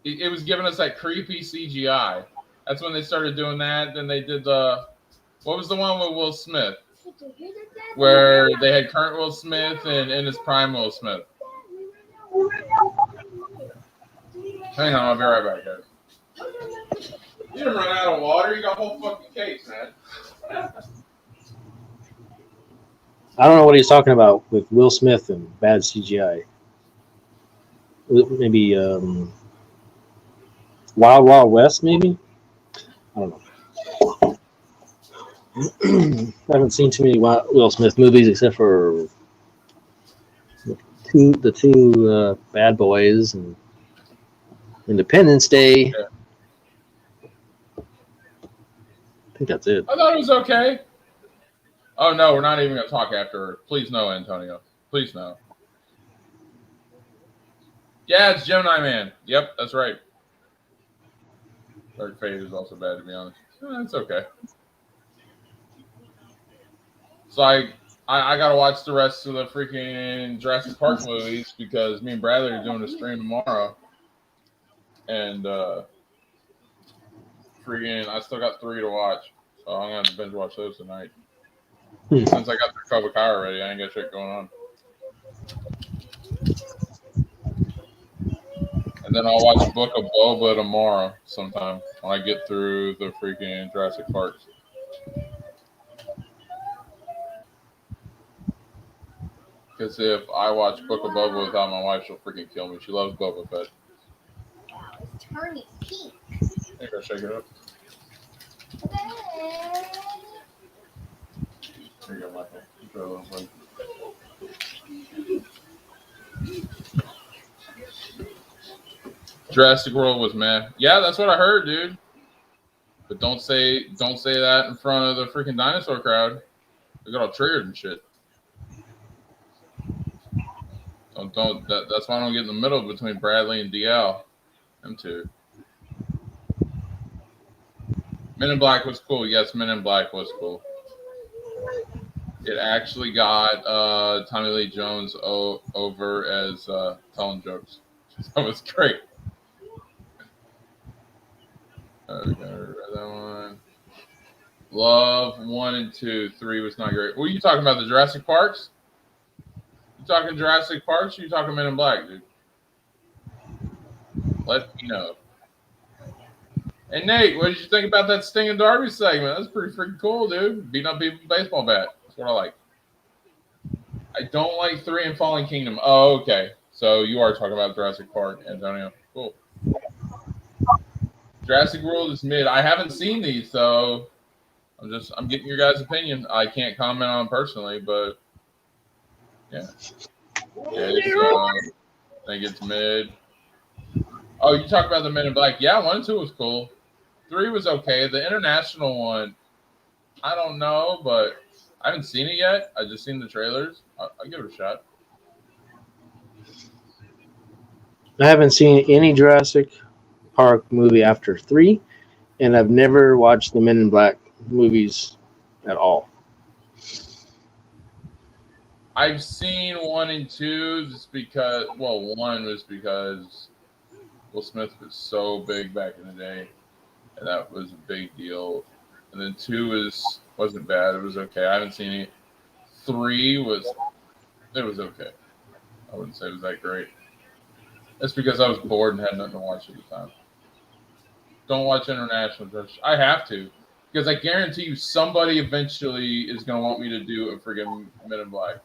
It was giving us that creepy CGI. That's when they started doing that. Then they did what was the one with Will Smith? Where they had current Will Smith and in his prime Will Smith. Hang on, I'll be right back, guys. You didn't run out of water. You got a whole fucking case, man. I don't know what he's talking about with Will Smith and bad CGI. Maybe Wild Wild West, maybe? I don't know. I haven't seen too many Will Smith movies except for the two Bad Boys and Independence Day. Yeah. I think that's it. I thought it was okay. Oh, no, we're not even going to talk after. Please no, Antonio. Please no. Yeah, it's Gemini Man. Yep, that's right. Dark Fate is also bad, to be honest. It's okay. So I got to watch the rest of the freaking Jurassic Park movies because me and Bradley are doing a stream tomorrow. And freaking, I still got 3 to watch. So I'm going to binge watch those tonight. Since I got the Cobra Kai already, I ain't got shit going on. And then I'll watch Book of Boba tomorrow sometime when I get through the freaking Jurassic Parks. Because if I watch Book of Boba without my wife, she'll freaking kill me. She loves Boba Fett. It's turning pink. I gotta shake it up. Here you go, Michael. You try a little plate. Jurassic World was meh. Yeah, that's what I heard, dude. But don't say that in front of the freaking dinosaur crowd. They got all triggered and shit. That's why I don't get in the middle between Bradley and DL. Them two. Men in Black was cool. Yes, Men in Black was cool. It actually got Tommy Lee Jones over as telling jokes. That was great. Okay, read that one. Love 1 and 2. 3 was not great. What are you talking about? The Jurassic Parks? You talking Jurassic Parks? Or you talking Men in Black, dude? Let me know. Hey Nate, what did you think about that Sting and Darby segment? That's pretty freaking cool, dude. Beating up people with a baseball bat. That's what I like. I don't like 3 and Fallen Kingdom. Oh, okay. So you are talking about Jurassic Park, Antonio. Cool. Jurassic World is mid. I haven't seen these, so I'm getting your guys' opinion. I can't comment on them personally, but yeah. I think it's mid. Oh, you talk about the Men in Black. Yeah, 1 and 2 was cool. 3 was okay. The international one, I don't know, but I haven't seen it yet. I just seen the trailers. I'll give it a shot. I haven't seen any Jurassic Park movie after 3, and I've never watched the Men in Black movies at all. I've seen 1 and 2 just because, 1 was because Will Smith was so big back in the day, and that was a big deal. And then 2 wasn't bad. It was okay. I haven't seen it. 3 was okay. I wouldn't say it was that great. That's because I was bored and had nothing to watch at the time. Don't watch international. I have to, because I guarantee you somebody eventually is going to want me to do a friggin' Men in Black.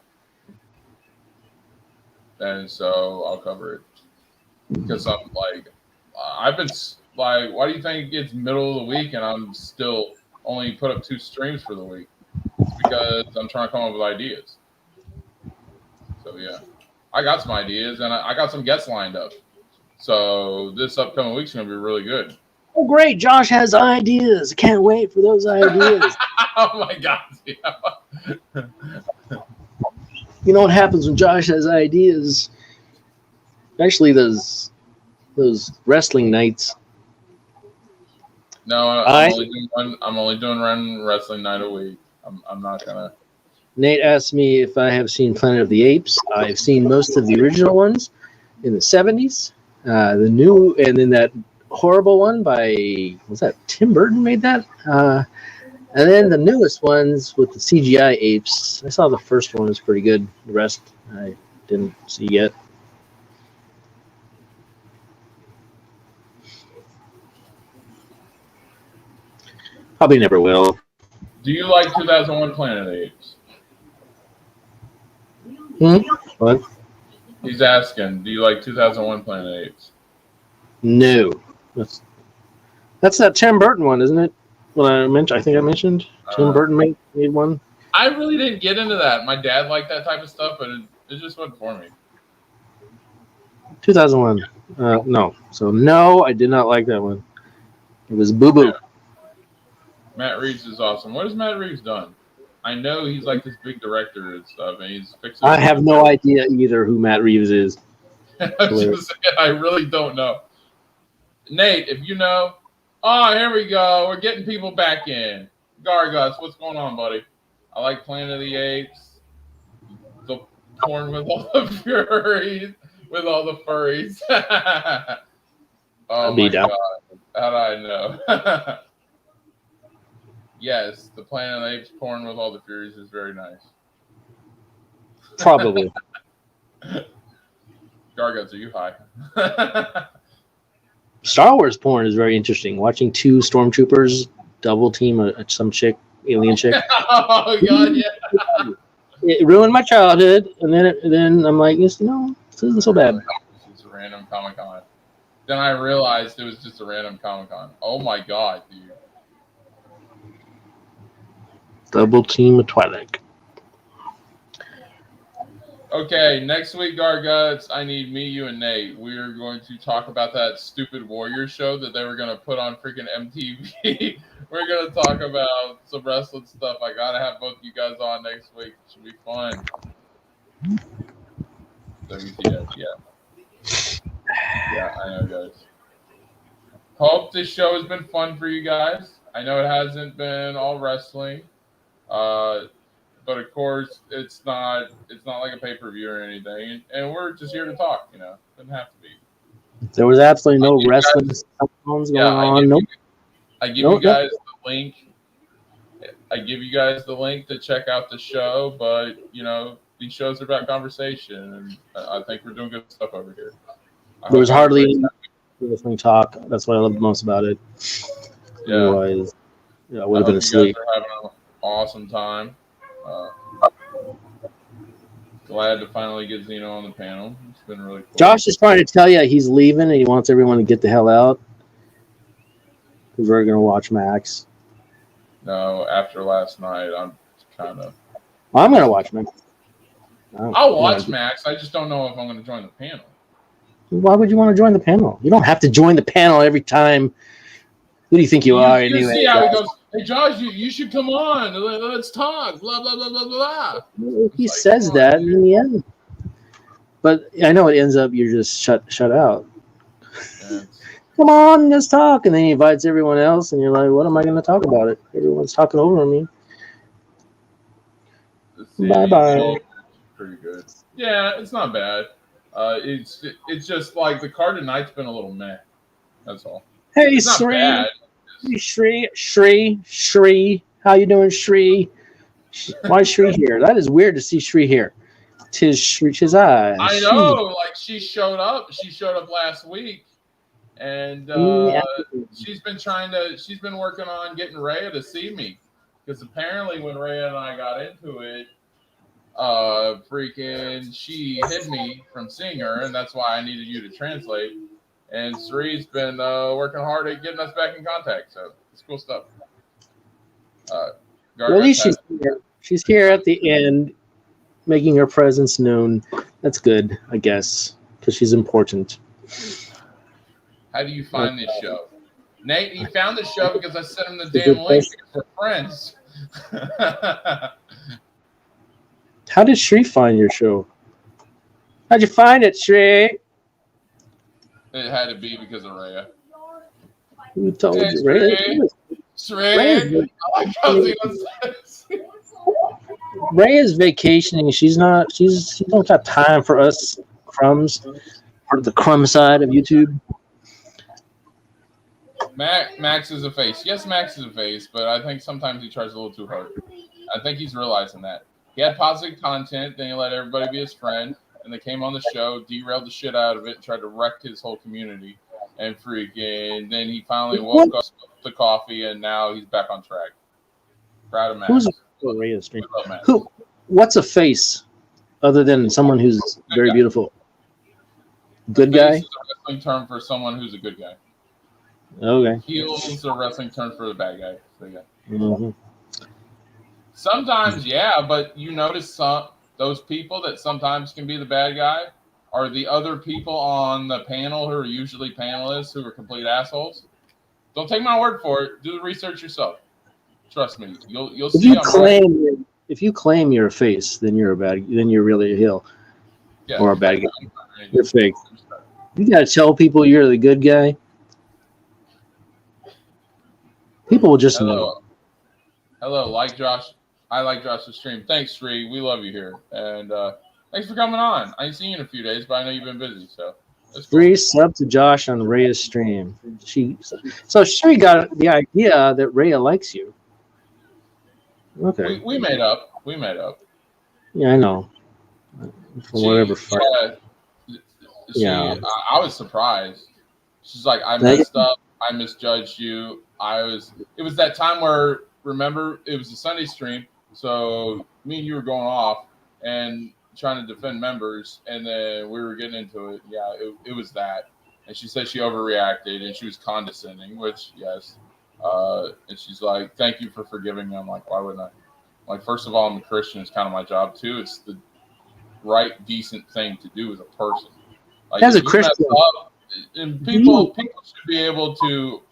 And so I'll cover it. Because I'm like, I've been like, why do you think it's middle of the week and I'm still only put up 2 streams for the week? It's because I'm trying to come up with ideas. So yeah, I got some ideas and I got some guests lined up. So this upcoming week's gonna be really good. Oh, great! Josh has ideas. Can't wait for those ideas. Oh my god! Yeah. You know what happens when Josh has ideas? Actually, those wrestling nights. No, I'm only doing one wrestling night a week. I'm not gonna. Nate asked me if I have seen Planet of the Apes. I've seen most of the original ones in the 70s. The new, and then that horrible one by, was that Tim Burton made that? And then the newest ones with the CGI apes. I saw the first one was pretty good. The rest I didn't see yet. Probably never will. Do you like 2001 Planet of the Apes? What? He's asking, do you like 2001 Planet of the Apes? No. That's that Tim Burton one, isn't it? I think I mentioned Tim Burton made one. I really didn't get into that. My dad liked that type of stuff, but it just wasn't for me. 2001. No. So no, I did not like that one. It was boo-boo. Yeah. Matt Reeves is awesome. What has Matt Reeves done? I know he's like this big director and stuff, and he's fixing. I have no idea either who Matt Reeves is. I really don't know. Nate, if you know. Oh, here we go. We're getting people back in. Gargus, what's going on, buddy? I like Planet of the Apes. The porn with all the furries. With all the furries. Oh my god. How do I know? Yes, the Planet of the Apes porn with all the Furies is very nice. Probably. Garguts, are you high? Star Wars porn is very interesting. Watching 2 stormtroopers double team some alien chick. Oh god, yeah. It ruined my childhood, and then I'm like, this isn't so bad. It's a random Comic-Con. Then I realized it was just a random Comic-Con. Oh my god, dude. Double team of Twi'lek. Okay, next week, Garguts, I need me, you, and Nate. We are going to talk about that stupid Warrior show that they were going to put on freaking MTV. We're going to talk about some wrestling stuff. I got to have both you guys on next week. It should be fun. WTF, yeah. Yeah, I know, guys. Hope this show has been fun for you guys. I know it hasn't been all wrestling. But of course, it's not like a pay-per-view or anything, and we're just here to talk. Doesn't have to be. There was absolutely no wrestling sounds going on. Nope. I give you guys the link. I give you guys the link to check out the show, but these shows are about conversation, and I think we're doing good stuff over here. There was hardly any wrestling talk. That's what I loved most about it. Yeah. Otherwise, I would have been asleep. You guys are having an awesome time. Glad to finally get Zeno on the panel. It's been really cool. Josh is trying to tell you he's leaving and he wants everyone to get the hell out because we're going to watch Max. No, after last night, I'm kind of. I'm going to watch Max. I'll watch Max. I just don't know if I'm going to join the panel. Why would you want to join the panel? You don't have to join the panel every time. Who do you think you are anyway? See how he goes. Hey, Josh, you should come on. Let's talk. Blah, blah, blah, blah, blah. He says that in the end. But I know it ends up you're just shut out. Yeah. Come on, let's talk. And then he invites everyone else, and you're like, what am I going to talk about it? Everyone's talking over me. Bye-bye. Pretty good. Yeah, it's not bad. It's just like the card tonight's been a little meh. That's all. Hey, Sri. Shri. How you doing, Shri? Why is Shri here? That is weird to see Shri here. Tis I. I know. Like she showed up. She showed up last week, and she's been working on getting Rhea to see me because apparently when Rhea and I got into it, she hid me from seeing her, and that's why I needed you to translate. And Sri's been working hard at getting us back in contact, so it's cool stuff. Well, at least she's here at the end, making her presence known. That's good, I guess, because she's important. How do you find this show? Nate, he found the show because I sent him the damn link because we're friends. How did Shri find your show? How'd you find it, Shri? It had to be because of Rhea. Who told you, Rhea? Shri. I like how he says. Rhea's vacationing. She don't have time for us crumbs, part of the crumb side of YouTube. Max is a face. Yes, Max is a face, but I think sometimes he tries a little too hard. I think he's realizing that. He had positive content, then he let everybody be his friend. And they came on the show, derailed the shit out of it, tried to wreck his whole community, and then he finally woke up to coffee, and now he's back on track. Proud of Max. What's a face other than someone who's very beautiful? Good guy? Is a wrestling term for someone who's a good guy. Okay. Heel is a wrestling term for the bad guy. So, yeah. Mm-hmm. Sometimes, yeah, but you notice those people that sometimes can be the bad guy are the other people on the panel who are usually panelists who are complete assholes. Don't take my word for it. Do the research yourself. Trust me. You'll see. If you claim you're a face, then you're really a heel, or a bad guy. You're fake. You gotta tell people you're the good guy. People will just know. Hello, like Josh. I like Josh's stream. Thanks, Sri. We love you here. And thanks for coming on. I ain't seen you in a few days, but I know you've been busy. So that's cool. Sri sub to Josh on Rhea's stream. So Sri got the idea that Rhea likes you. Okay. We made up. Yeah, I know. Whatever. Yeah. I was surprised. She's like, I messed up. I misjudged you. It was that time where, remember, it was a Sunday stream. So me and you were going off and trying to defend members, and then we were getting into it. Yeah, it was that. And she said she overreacted, and she was condescending, which, yes. And she's like, thank you for forgiving me. I'm like, why wouldn't I? Like, first of all, I'm a Christian. It's kind of my job, too. It's right, decent thing to do as a person. Like, As a if you mess Christian, up, and people should be able to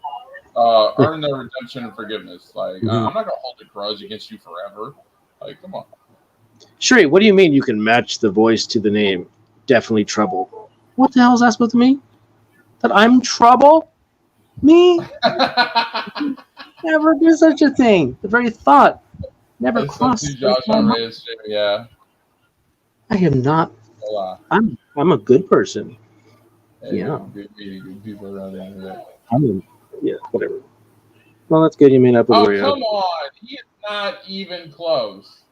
earn their redemption and forgiveness. Like, Mhm. I'm not gonna hold a grudge against you forever. Like, come on. Sherry, what do you mean you can match the voice to the name? Definitely Trouble. What the hell is that supposed to mean? That I'm Trouble? Me? Never do such a thing. The very thought never That's some to crossed Josh my on mind. Reyes stream. Yeah. I am not. Hola. I'm a good person. Hey, Yeah. good meeting good people around the internet. Yeah, whatever. Well, that's good. You made up with Oh, where you're come on. He is not even close.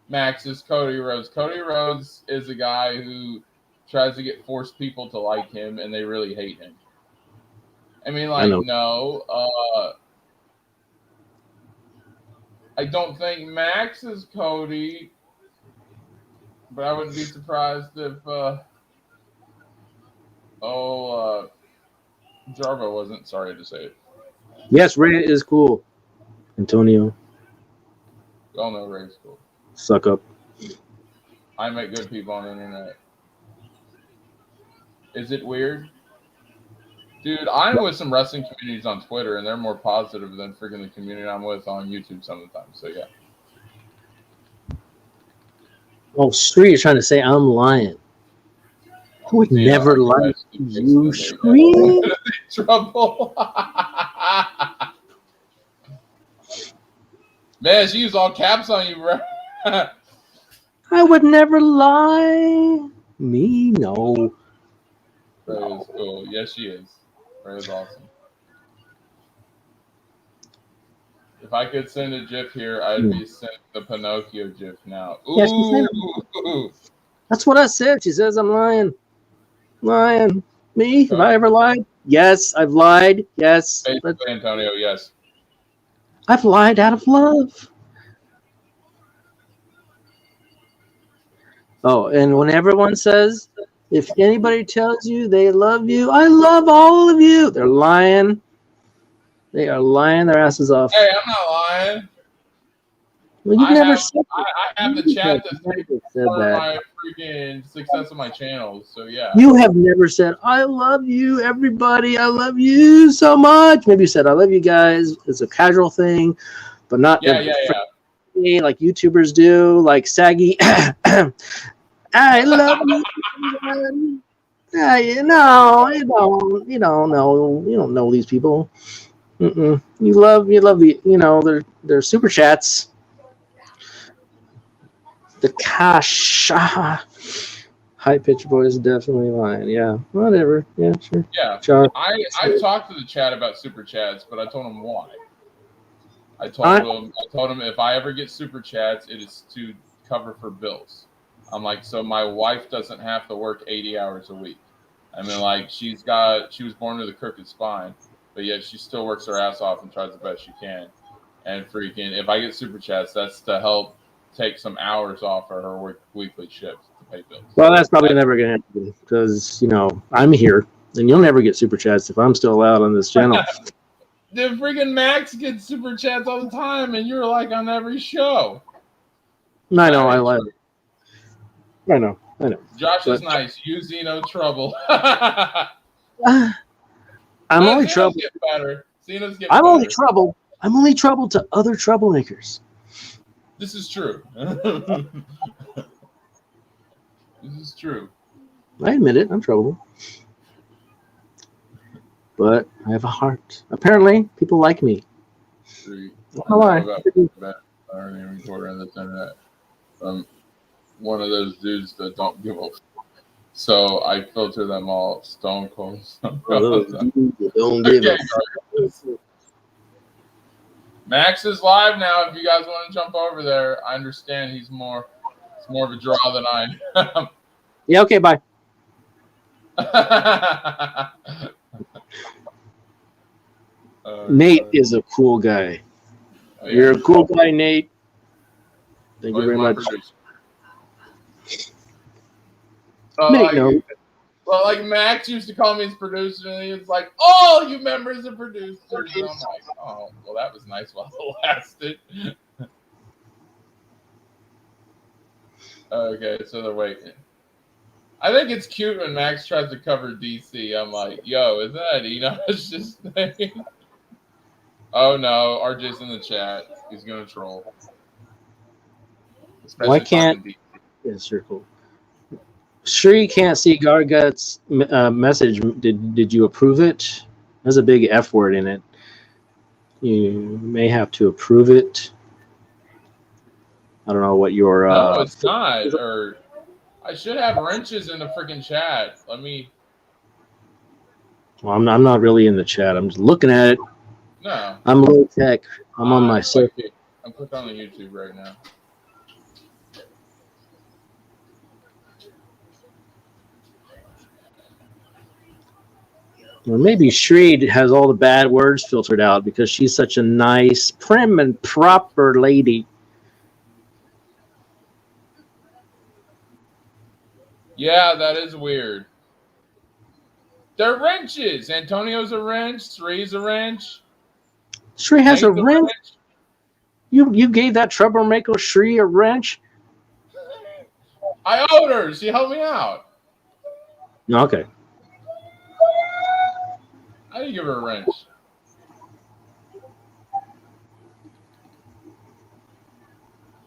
Max is Cody Rhodes. Cody Rhodes is a guy who tries to force people to like him, and they really hate him. I mean, I know. no. I don't think Max is Cody, but I wouldn't be surprised if Jarbo wasn't. Sorry to say it. Yes, Ray is cool. Antonio, We all know Ray's cool. suck up. I met good people on the internet. Is it weird? Dude, I'm with some wrestling communities on Twitter, and they're more positive than freaking the community I'm with on YouTube sometimes. So, yeah. Oh, Scree, you're trying to say I'm lying. I would Yeah, never you lie guys to keep you, fixing Scree. it. Trouble. Man, she used all caps on you, bro. I would never lie. Me, no. Ray is cool. Yes, she is. Ray is awesome. If I could send a GIF here, I'd be sending the Pinocchio GIF now. Yeah, she said Ooh. That's what I said. She says I'm lying. Lying. Me? Have I ever lied? Yes, I've lied. Yes. But Basically, Antonio, yes. I've lied out of love. Oh, and when everyone says, if anybody tells you they love you, I love all of you, they're lying. They are lying their asses off. Hey, I'm not lying. Well, you've never said I have the chat to say part of my freaking success of my channel. So yeah. You have never said, I love you, everybody. I love you so much. Maybe you said, I love you guys. It's a casual thing, but not Yeah. like YouTubers do, like Saggy. I love you. Yeah, you know, you don't know these people. You love the, their super chats. The cash. High pitched voice definitely lying. Yeah, whatever. Yeah, sure. Yeah. Sure. I've talked to the chat about super chats, but I told them why. I told them if I ever get super chats, it is to cover for bills. I'm like, so my wife doesn't have to work 80 hours a week. I mean, like, she was born with a crooked spine, but yet she still works her ass off and tries the best she can. And freaking, if I get super chats, that's to help take some hours off of her weekly shift to pay bills. Well, that's probably never going to happen because, I'm here and you'll never get super chats if I'm still allowed on this channel. The freaking Max gets super chats all the time, and you're like on every show. I know, I love it. I know. Josh is nice. You see no trouble. I'm only trouble. Get better. Cena's get I'm better. only trouble. I'm only trouble to other troublemakers. This is true. This is true. I admit it. I'm trouble. But I have a heart. Apparently, people like me. I know about learning reporter on the internet. One of those dudes that don't give a. So I filter them all. Stone Cold. Don't give a. Max is live now. If you guys want to jump over there, I understand it's more of a draw than I am. Yeah. Okay. Bye. Nate is a cool guy. Oh, yeah. You're a cool guy, Nate. Thank you very much. Like Max used to call me his producer, and he was like, "Oh, you members of producers." And I'm like, "Oh, well, that was nice while it lasted." Okay, so they're waiting. I think it's cute when Max tries to cover DC. I'm like, yo, is that Enoch's just thing? Oh no, RJ's in the chat. He's gonna troll. Especially Why can't talking circle? Sure, you can't see Gargut's message. Did you approve it? There's a big F word in it. You may have to approve it. I don't know what your. No, it's not. Or I should have wrenches in the freaking chat. Let me. Well, I'm not really in the chat. I'm just looking at it. No. I'm low tech. I'm on my cell. I'm clicking on the YouTube right now. Or maybe Shreed has all the bad words filtered out because she's such a nice, prim and proper lady. Yeah, that is weird. They're wrenches. Antonio's a wrench. Sree's a wrench. Shree has a Nate's wrench. You gave that troublemaker Shree a wrench? I owed her. She helped me out. Okay. I didn't give her a wrench.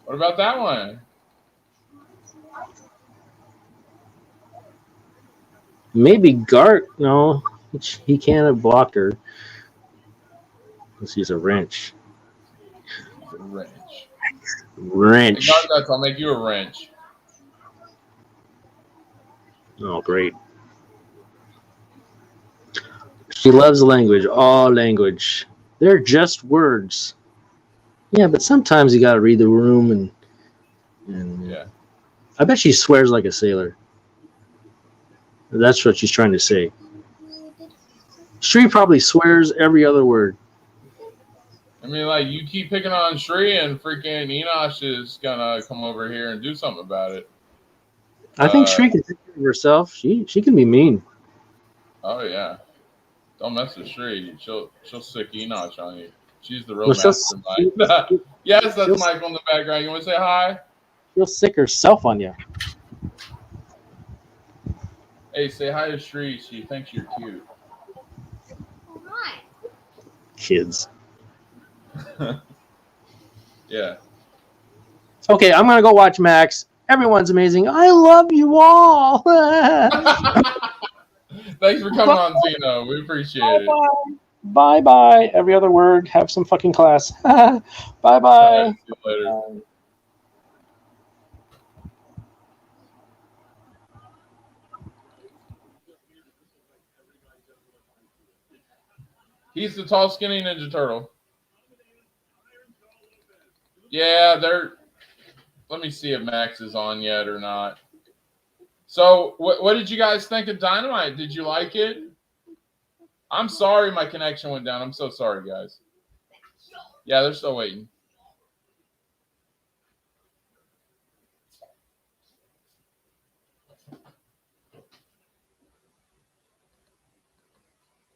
What about that one? Maybe Gart. No, he can't have blocked her. Because he's a wrench. Wrench. Wrench. Hey, God, I'll make you a wrench. Oh, great. She loves language, all language. They're just words. Yeah, but sometimes you gotta read the room and Yeah. I bet she swears like a sailor. That's what she's trying to say. Shree probably swears every other word. I mean, like, you keep picking on Shree and freaking Enosh is gonna come over here and do something about it. I think Shree can take care of herself. She can be mean. Oh yeah. Don't mess with Shree. She'll sick Enosh on you. She's the real mastermind. Yes, that's Michael in the background. You want to say hi? She'll sick herself on you. Hey, say hi to Shree. She thinks you're cute. Why? Kids. Yeah. Okay, I'm gonna go watch Max. Everyone's amazing. I love you all. Thanks for coming on, Zeno. We appreciate it. Bye bye. Every other word. Have some fucking class. Bye bye. Right, see you later. He's the tall, skinny Ninja Turtle. Yeah, they're. Let me see if Max is on yet or not. So, what did you guys think of Dynamite? Did you like it? I'm sorry my connection went down. I'm so sorry, guys. Yeah, they're still waiting.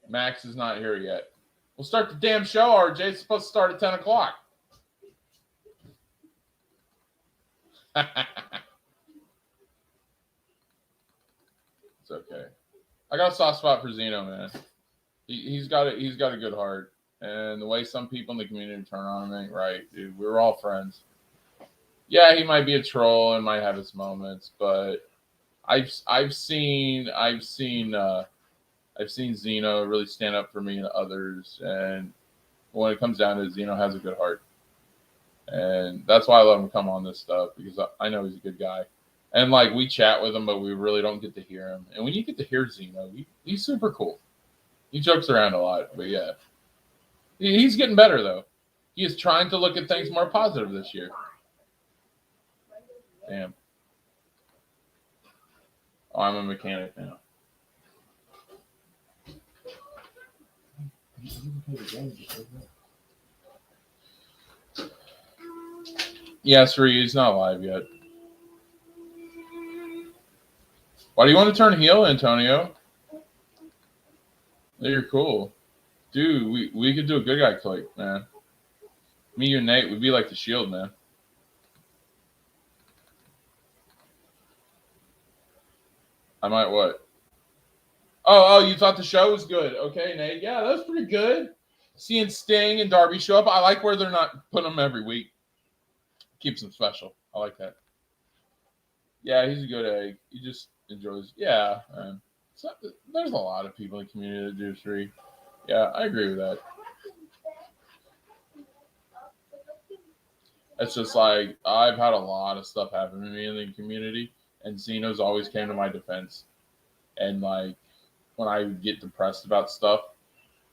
Max is not here yet. We'll start the damn show, RJ. It's supposed to start at 10 o'clock. It's okay. I got a soft spot for Zeno, man. He's got a good heart. And the way some people in the community turn on him ain't right, dude. We're all friends. Yeah, he might be a troll and might have his moments, but I've seen Zeno really stand up for me and others, and when it comes down to it, Zeno has a good heart, and that's why I let him come on this stuff, because I know he's a good guy, and like we chat with him, but we really don't get to hear him. And when you get to hear Zeno, he's super cool. He jokes around a lot, but yeah, he's getting better though. He is trying to look at things more positive this year. Damn. Oh, I'm a mechanic now. Yeah, Sri, he's not live yet. Why do you want to turn heel, Antonio? You're cool. Dude, we could do a good guy click, man. Me, you, and Nate would be like the Shield, man. I might what? Oh, you thought the show was good. Okay, Nate. Yeah, that was pretty good. Seeing Sting and Darby show up. I like where they're not putting them every week. Keeps them special. I like that. Yeah, he's a good egg. He just enjoys. Yeah. So, there's a lot of people in the community that do 3. Yeah, I agree with that. It's just like I've had a lot of stuff happen to me in the community, and Zeno's always came to my defense. And like when I get depressed about stuff,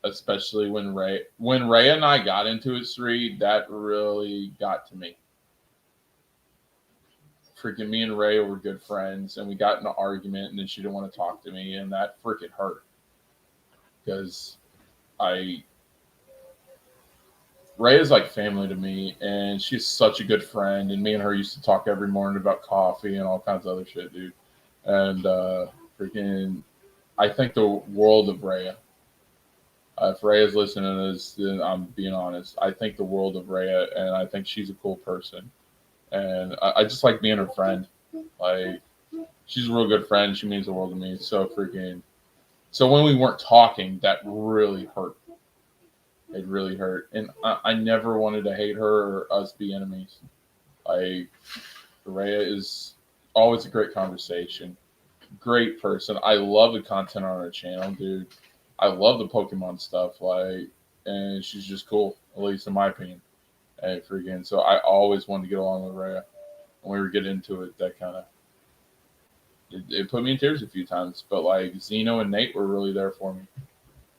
especially when Ray and I got into it 3, that really got to me. Freaking me and Ray were good friends, and we got in an argument, and then she didn't want to talk to me, and that freaking hurt because Ray is like family to me, and she's such a good friend. And me and her used to talk every morning about coffee and all kinds of other shit, dude. And freaking, I think the world of Rhea. If Rhea's listening to this, then I'm being honest. I think the world of Rhea, and I think she's a cool person. And I just like being her friend. Like, she's a real good friend. She means the world to me. So when we weren't talking, that really hurt. It really hurt. And I never wanted to hate her or us be enemies. Like, Rhea is always a great conversation. Great person. I love the content on her channel, dude. I love the Pokemon stuff. Like, and she's just cool, at least in my opinion. And freaking, so I always wanted to get along with Rhea. When we were getting into it, that kind of it put me in tears a few times. But like Zeno and Nate were really there for me.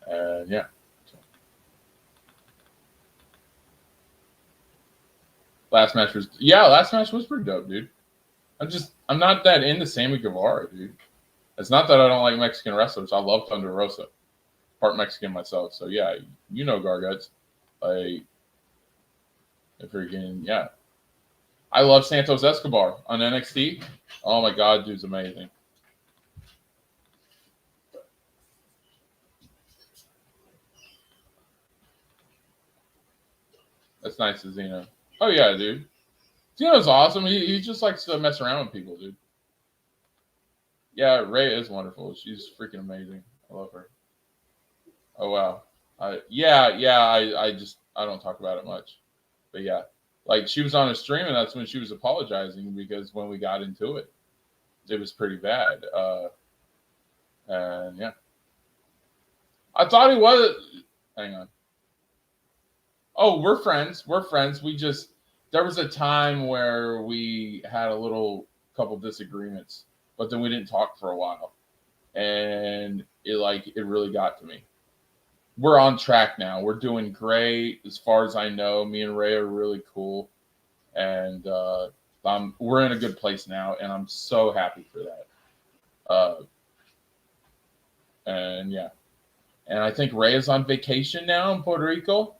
And yeah. Last match was pretty dope, dude. I'm not that into Sammy Guevara, dude. It's not that I don't like Mexican wrestlers. I love Thunder Rosa. Part Mexican myself. So yeah, you know Garguts. Like, freaking, yeah. I love Santos Escobar on NXT. Oh my god, dude's amazing. That's nice of Zeno. Oh yeah, dude. Zeno's awesome. He just likes to mess around with people, dude. Yeah, Ray is wonderful. She's freaking amazing. I love her. Oh wow. I don't talk about it much. But yeah. Like, she was on a stream, and that's when she was apologizing, because when we got into it, it was pretty bad. And yeah. I thought he was. Hang on. Oh, we're friends. There was a time where we had a couple disagreements, but then we didn't talk for a while. And it really got to me. We're on track now. We're doing great. As far as I know, me and Ray are really cool. And we're in a good place now, and I'm so happy for that. And yeah. And I think Ray is on vacation now in Puerto Rico.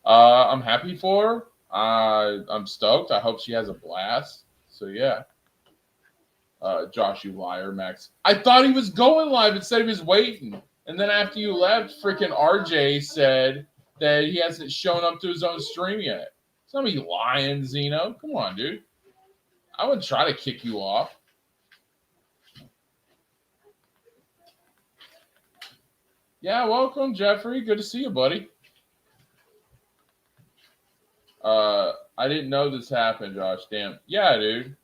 I'm happy for her. I'm stoked. I hope she has a blast. So yeah. Josh, you liar, Max. I thought he was going live and said he was waiting. And then after you left, freaking RJ said that he hasn't shown up to his own stream yet. Somebody lying, Zeno. Come on, dude. I would try to kick you off. Yeah, welcome, Jeffrey. Good to see you, buddy. I didn't know this happened, Josh. Damn. Yeah, dude.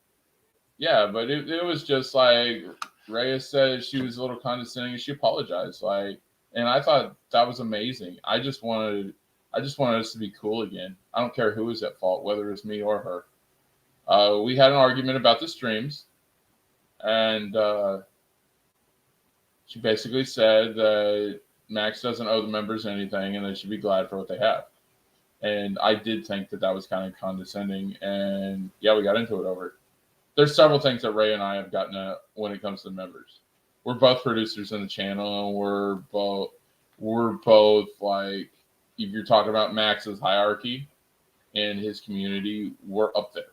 Yeah, but it was just like Reyes said she was a little condescending and she apologized. And I thought that was amazing. I just wanted us to be cool again. I don't care who was at fault, whether it was me or her. We had an argument about the streams, and she basically said that Max doesn't owe the members anything and they should be glad for what they have. And I did think that was kind of condescending. And yeah, we got into it over it. There's several things that Ray and I have gotten at when it comes to members. We're both producers in the channel, and we're both like, if you're talking about Max's hierarchy and his community, we're up there.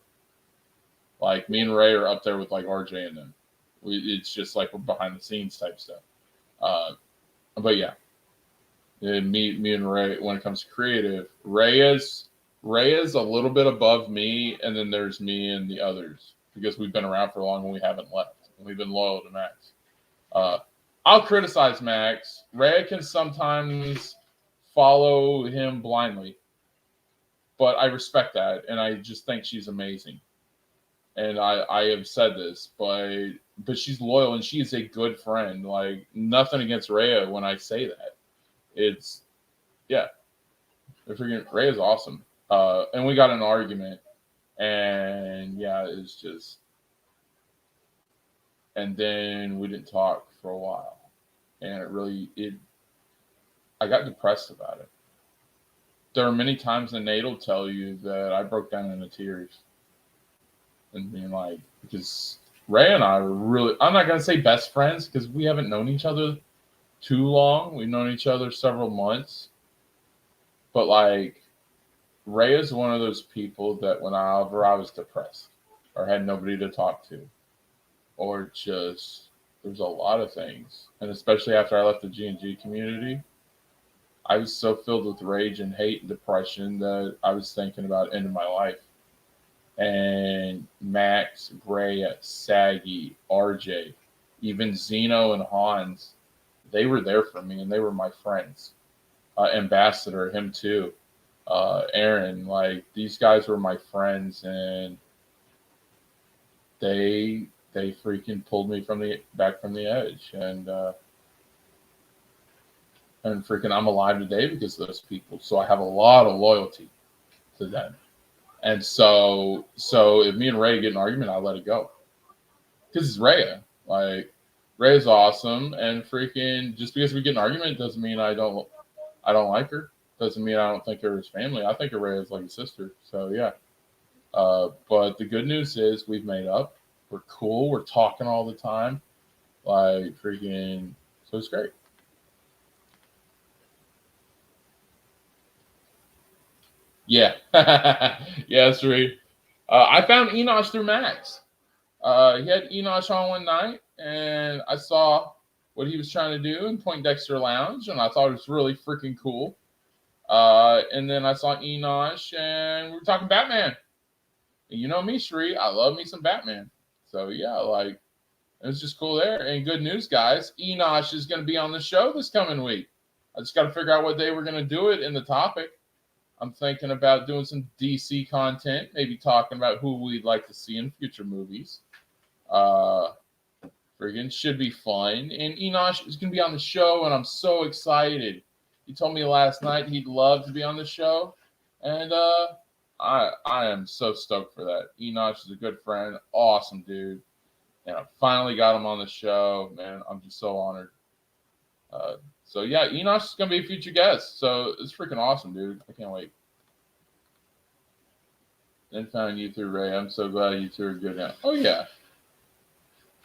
Like, me and Ray are up there with like RJ and them. It's just like we're behind the scenes type stuff. But yeah, me and Ray, when it comes to creative, Ray is a little bit above me, and then there's me and the others, because we've been around for long and we haven't left. And we've been loyal to Max. I'll criticize Max. Rhea can sometimes follow him blindly, but I respect that, and I just think she's amazing. And I have said this, but she's loyal and she is a good friend. Like, nothing against Rhea when I say that. It's yeah, Rhea's awesome. And we got in an argument, and yeah, it's just, and then we didn't talk for a while, and I got depressed about it. There are many times, and Nate will tell you that I broke down into tears, and being like, because Ray and I were really, I'm not gonna say best friends because we haven't known each other too long. We've known each other several months, but like, Ray is one of those people that whenever I was depressed or had nobody to talk to, or just there's a lot of things, and especially after I left the G&G community, I was so filled with rage and hate and depression that I was thinking about ending my life. And Max, Gray, Saggy, RJ, even Zeno and Hans, they were there for me and they were my friends. Ambassador, him too. Aaron, like, these guys were my friends, and they freaking pulled me back from the edge, and freaking I'm alive today because of those people. So I have a lot of loyalty to them. And so if me and Ray get an argument, I let it go. Because it's Rhea. Like, Rhea's awesome, and freaking just because we get an argument doesn't mean I don't like her. Doesn't mean I don't think her as family. I think of Rhea as like a sister. So yeah. But the good news is we've made up. We're cool. We're talking all the time. Like, freaking, so it's great. Yeah. Yeah, Sri. I found Enosh through Max. He had Enosh on one night, and I saw what he was trying to do in Poindexter Lounge, and I thought it was really freaking cool. And then I saw Enosh, and we were talking Batman. And you know me, Sri. I love me some Batman. So yeah, like, it was just cool there. And good news, guys. Enosh is going to be on the show this coming week. I just got to figure out what day we're going to do it in the topic. I'm thinking about doing some DC content, maybe talking about who we'd like to see in future movies. Friggin' should be fun. And Enosh is going to be on the show, and I'm so excited. He told me last night he'd love to be on the show, and I am so stoked for that. Enosh is a good friend, awesome dude, and I finally got him on the show. Man, I'm just so honored. So yeah, Enosh is going to be a future guest, so it's freaking awesome, dude. I can't wait. Then found you through Ray. I'm so glad you two are good now. Oh yeah.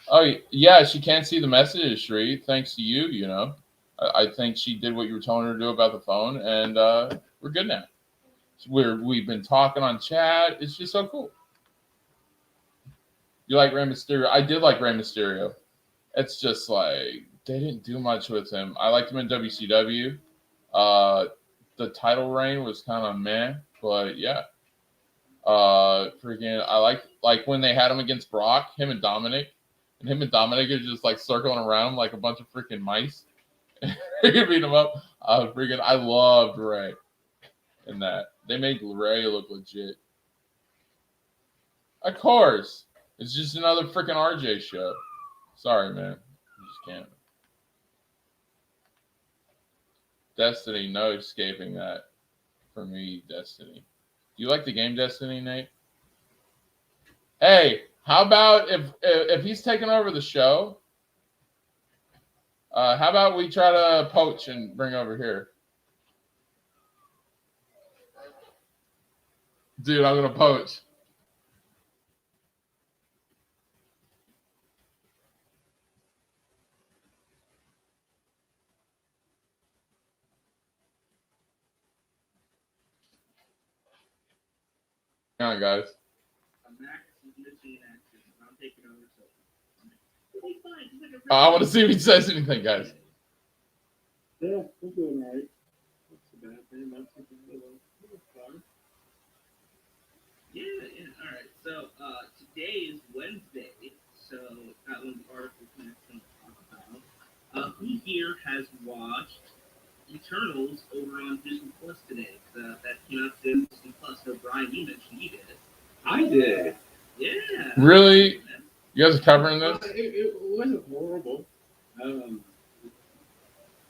Oh yeah, she can't see the messages, Sri. Thanks to you, you know. I think she did what you were telling her to do about the phone, and we're good now. We've been talking on chat. It's just so cool. You like Rey Mysterio? I did like Rey Mysterio. It's just like they didn't do much with him. I liked him in WCW. The title reign was kind of meh, but yeah. Freaking, I like when they had him against Brock, him and Dominic are just like circling around like a bunch of freaking mice. Beat him up. I loved Ray in that. They made Ray look legit. Of course. It's just another freaking RJ show. Sorry, man. You just can't. Destiny, no escaping that. For me, Destiny. Do you like the game Destiny, Nate? Hey, how about if he's taking over the show? How about we try to poach and bring over here? Dude, I'm gonna poach. Hang on, guys. I want to see if he says anything, guys. Yeah, I'm doing all right. That's a bad thing. That's something a little fun. Yeah, all right. So today is Wednesday, so that was the article kind of talk about. watched Eternals over on Disney Plus today. That came out to Disney Plus. So Brian, you mentioned you did it. I did. Yeah. Really? You guys are covering this? It wasn't horrible,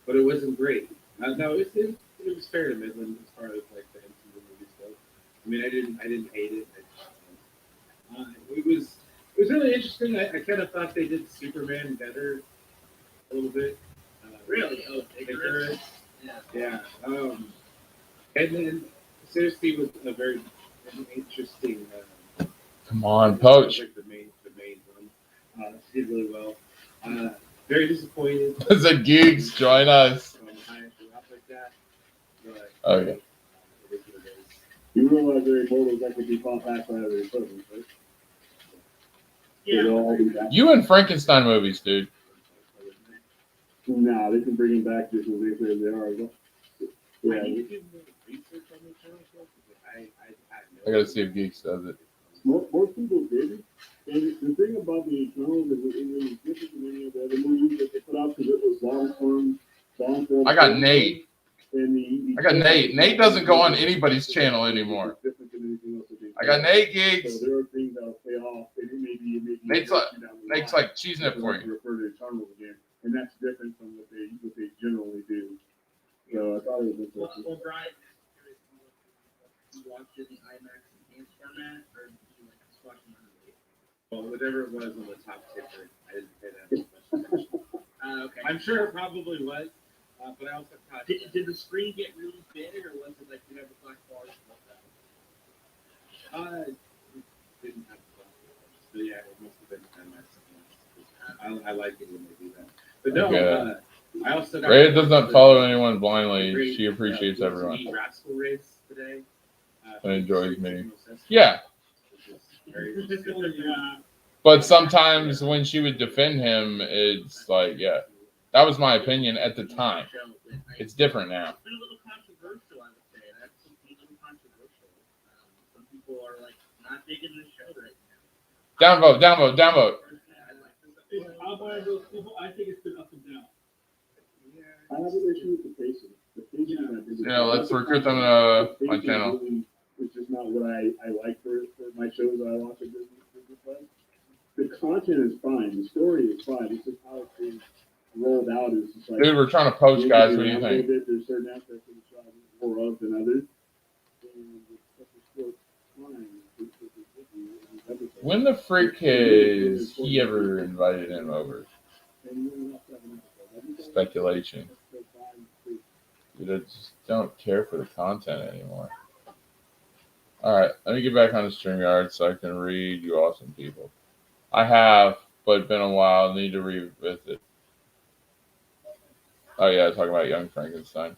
but it wasn't great. No, it was fair to Midland as far as like the MCU movies go. I mean, I didn't hate it. It was really interesting. I kind of thought they did Superman better a little bit. Really? Oh, Icarus? Yeah. And then seriously was a very interesting. Come on, Poach. Like the main one. She did really well. Very disappointed. The geeks join us. Like that. But, Okay. You realize there are immortals that could be fought back by other equipment, right? Yeah. You and Frankenstein movies, dude. Nah, they can bring him back just as they say they are. Yeah. I gotta see if Geeks does it. Most people did. And the thing about the Eternals is it was different than any of the other movies that they put out because it was long form. I got Nate. And I got Nate. Nate doesn't go on anybody's channel anymore. I got Nate Geeks. So there are things that'll pay off. Nate's like cheesing it for you. Refer to Eternals again, and that's different from what they generally do. So I thought it was interesting. Well, Brian, you watched it in IMAX enhanced format, or did you like just watch it on the Well, whatever it was on the top ticker, I didn't pay that much attention. Okay. I'm sure it probably was, but I also thought. Did the screen get really big, or was it like you have the black bars and all that? Didn't have the black bars, so yeah, it must have been IMAX. I like it when they do that. But no, I also got Ray does not follow anyone blindly. She appreciates everyone. Rascal race today. And enjoys me. Yeah. Yeah. But sometimes when she would defend him, it's like, yeah. That was my opinion at the time. It's different now. It's been a little controversial, I would say. That's a little controversial. Some people are like not digging the show right now. Downvote, downvote, downvote. I think it's been up and down. I have an issue with the pacing. Yeah, let's recruit them to my channel. It's just not what I like for my shows that I watch at Disney Plus. The content is fine. The story is fine. It's just how it's being rolled out is just like. Dude, we're trying to poach, guys. What do you think? There's certain aspects of the show more of than others. And it's such a short time. When the frick has he ever invited him over? Speculation. Dude, I just don't care for the content anymore. Alright, let me get back on the StreamYard so I can read you awesome people. I have, but it's been a while. Need to revisit. Oh yeah, talking about Young Frankenstein.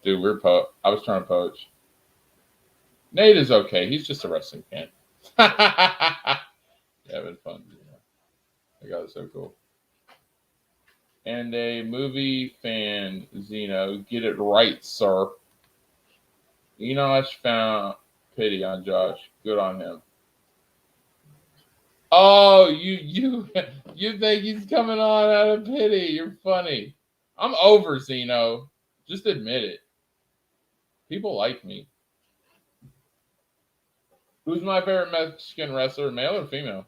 Dude, I was trying to poach. Nate is okay. He's just a wrestling fan. Yeah, it was fun. I got it so cool. And a movie fan, Zeno. Get it right, sir. Enosh found pity on Josh. Good on him. Oh, you think he's coming on out of pity? You're funny. I'm over Zeno. Just admit it. People like me. Who's my favorite Mexican wrestler, male or female?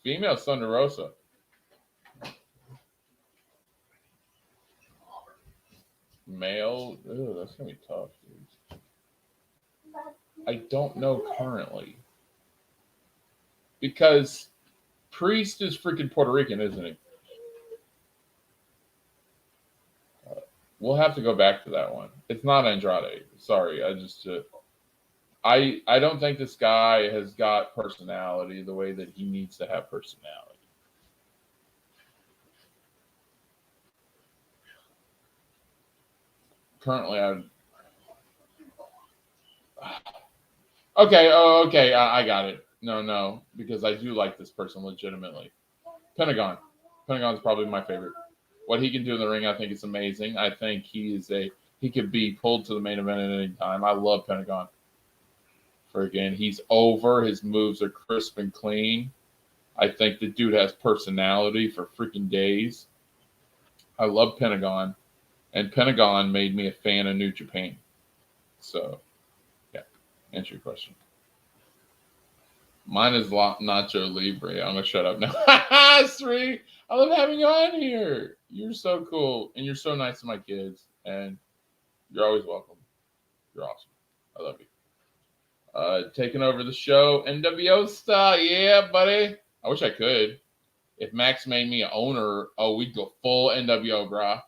Female, Thunder Rosa. Male, that's gonna be tough, dude. I don't know currently. Because Priest is freaking Puerto Rican, isn't he? We'll have to go back to that one. It's not Andrade. Sorry, I don't think this guy has got personality the way that he needs to have personality. Currently, okay, I got it. No, because I do like this person legitimately. Pentagon. Pentagon's probably my favorite. What he can do in the ring, I think it's amazing. I think he could be pulled to the main event at any time. I love Pentagon. He's over. His moves are crisp and clean. I think the dude has personality for freaking days. I love Pentagon, and Pentagon made me a fan of New Japan. So, yeah, answer your question. Mine is Nacho Libre. I'm gonna shut up now. Sweet. I love having you on here. You're so cool, and you're so nice to my kids, and you're always welcome. You're awesome. I love you. Taking over the show, NWO style. Yeah, buddy. I wish I could. If Max made me an owner, oh, we'd go full NWO, brah.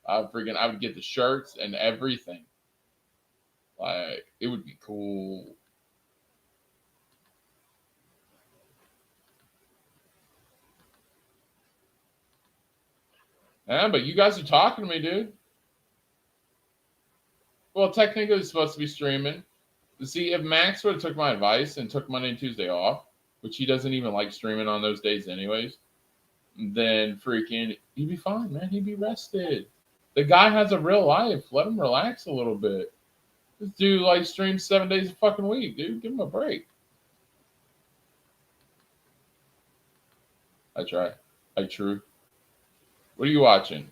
I would get the shirts and everything. Like, it would be cool. Yeah, but you guys are talking to me, dude. Well, technically, it's supposed to be streaming. See, if Max would have took my advice and took Monday and Tuesday off, which he doesn't even like streaming on those days anyways, then freaking he'd be fine, man. He'd be rested. The guy has a real life. Let him relax a little bit. This dude like streams 7 days a fucking week, dude. Give him a break. I try. True. What are you watching?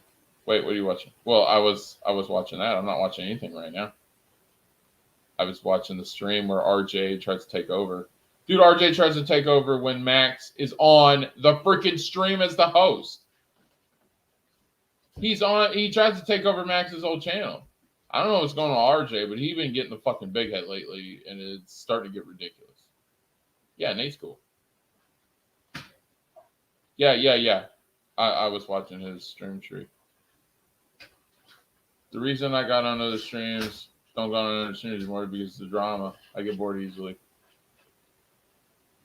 Wait, what are you watching? Well, I was watching that. I'm not watching anything right now. I was watching the stream where RJ tries to take over. Dude, RJ tries to take over when Max is on the freaking stream as the host. He tries to take over Max's old channel. I don't know what's going on with RJ, but he's been getting the fucking big head lately, and it's starting to get ridiculous. Yeah, Nate's cool. Yeah. I was watching his stream tree. The reason I got on other streams, don't go on other streams anymore, because of the drama. I get bored easily.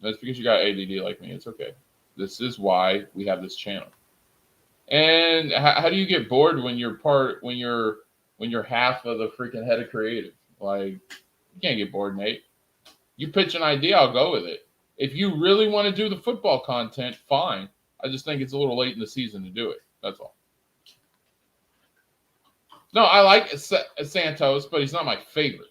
That's because you got ADD like me. It's okay. This is why we have this channel. And how do you get bored when you're half of the freaking head of creative? Like, you can't get bored, Nate. You pitch an idea, I'll go with it. If you really want to do the football content, fine. I just think it's a little late in the season to do it. That's all. No, I like Santos, but he's not my favorite.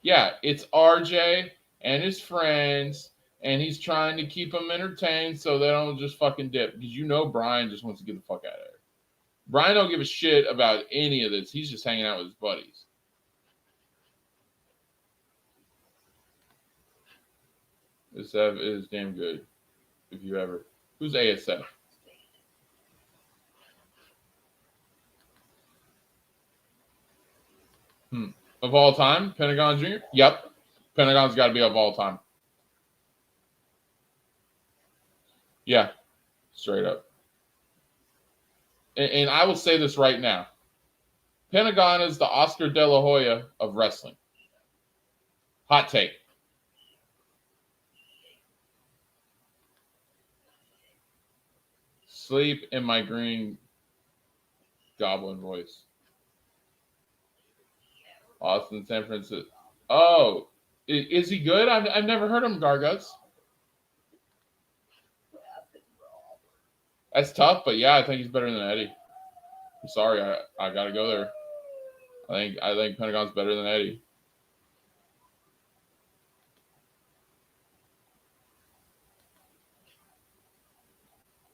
Yeah, it's RJ and his friends, and he's trying to keep them entertained so they don't just fucking dip. Because you know Brian just wants to get the fuck out of there. Brian don't give a shit about any of this. He's just hanging out with his buddies. This is damn good. If you ever. Who's ASF? Of all time? Pentagon Jr.? Yep. Pentagon's got to be of all time. Yeah. Straight up. And I will say this right now. Pentagon is the Oscar De La Hoya of wrestling. Hot take. Sleep in my green goblin voice. Austin, San Francisco. Oh, is he good? I've never heard him, Garguts. That's tough, but yeah, I think he's better than Eddie. I'm sorry, I gotta go there. I think Pentagon's better than Eddie.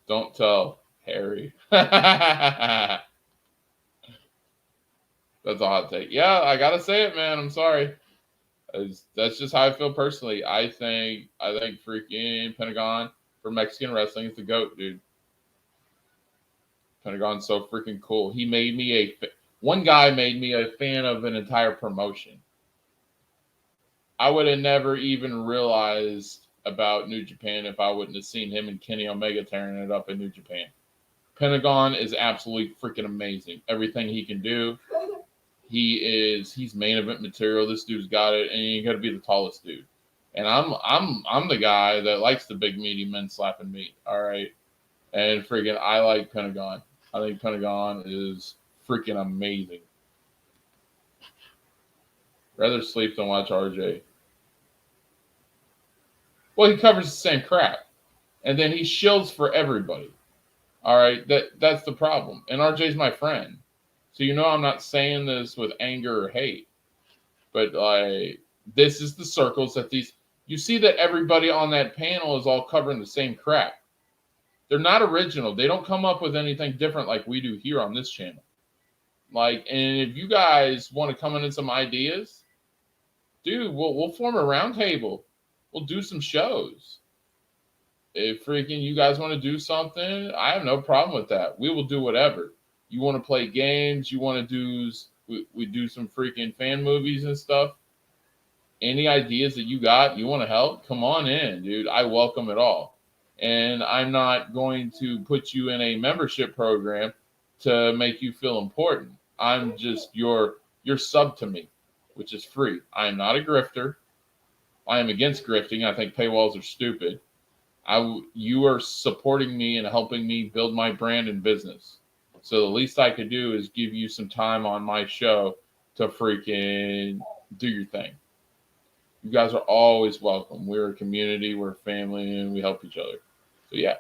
Don't tell Harry. That's a hot take. Yeah, I gotta say it, man. I'm sorry. That's just how I feel personally. I think freaking Pentagon for Mexican wrestling is the GOAT, dude. Pentagon's so freaking cool. He made me one guy made me a fan of an entire promotion. I would have never even realized about New Japan if I wouldn't have seen him and Kenny Omega tearing it up in New Japan. Pentagon is absolutely freaking amazing. Everything he can do. He's main event material. This dude's got it, and you got to be the tallest dude. And I'm the guy that likes the big meaty men slapping meat. All right, and freaking I like Pentagon. I think Pentagon is freaking amazing. Rather sleep than watch RJ. Well, he covers the same crap, and then he shills for everybody. All right, that's the problem. And RJ's my friend. So you know I'm not saying this with anger or hate, but like this is the circles that you see that everybody on that panel is all covering the same crap. They're not original. They don't come up with anything different like we do here on this channel. Like, and if you guys want to come in with some ideas, dude, we'll form a roundtable. We'll do some shows. If freaking you guys want to do something, I have no problem with that. We will do whatever. You want to play games, you want to do, we do some freaking fan movies and stuff. Any ideas that you got, you want to help, come on in, dude. I welcome it all. And I'm not going to put you in a membership program to make you feel important. I'm just your sub to me, which is free. I am not a grifter. I am against grifting. I think paywalls are stupid. You are supporting me and helping me build my brand and business. So the least I could do is give you some time on my show to freaking do your thing. You guys are always welcome. We're a community, we're a family, and we help each other. So yeah.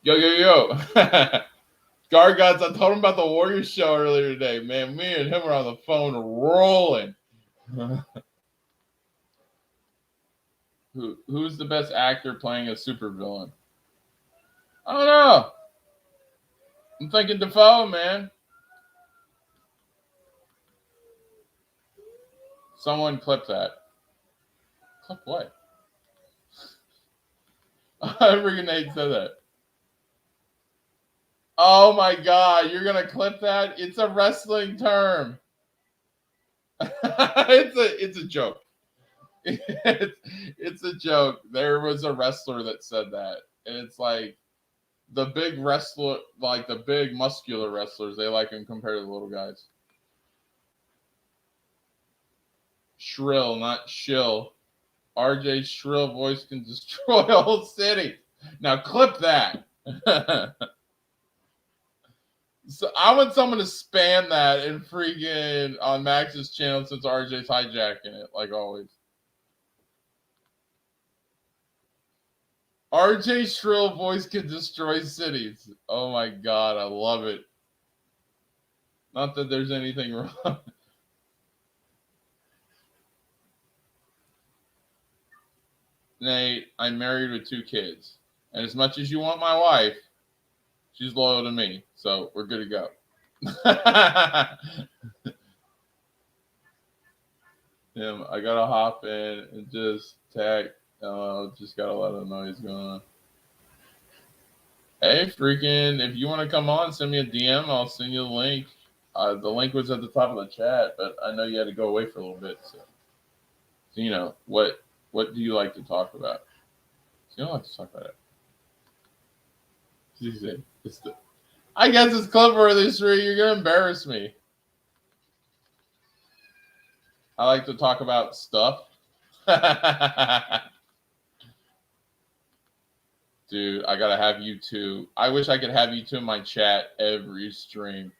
Yo. Gargots, I told him about the Warriors show earlier today. Man, me and him were on the phone rolling. Who's the best actor playing a supervillain? I don't know. I'm thinking Defoe, man. Someone clip that. Clip what? I freaking Nate said that. Oh my God, you're gonna clip that? It's a wrestling term. it's a joke. It's a joke. There was a wrestler that said that, and it's like the big wrestler, like the big muscular wrestlers, they like him compared to the little guys. Shrill, not shill. RJ's shrill voice can destroy a whole city. Now clip that. So I want someone to spam that and freaking on Max's channel since RJ's hijacking it, like always. RJ's shrill voice can destroy cities. Oh my God, I love it. Not that there's anything wrong. Nate, I'm married with 2 kids. And as much as you want my wife, she's loyal to me. So we're good to go. I gotta hop in and just tag. Just got a lot of noise going on. Hey, freaking, if you want to come on, send me a DM. I'll send you the link. The link was at the top of the chat, but I know you had to go away for a little bit. So what do you like to talk about? You don't like to talk about it. I guess it's clip-worthy, Sri. You're going to embarrass me. I like to talk about stuff. Dude, I got to have you two. I wish I could have you two in my chat every stream.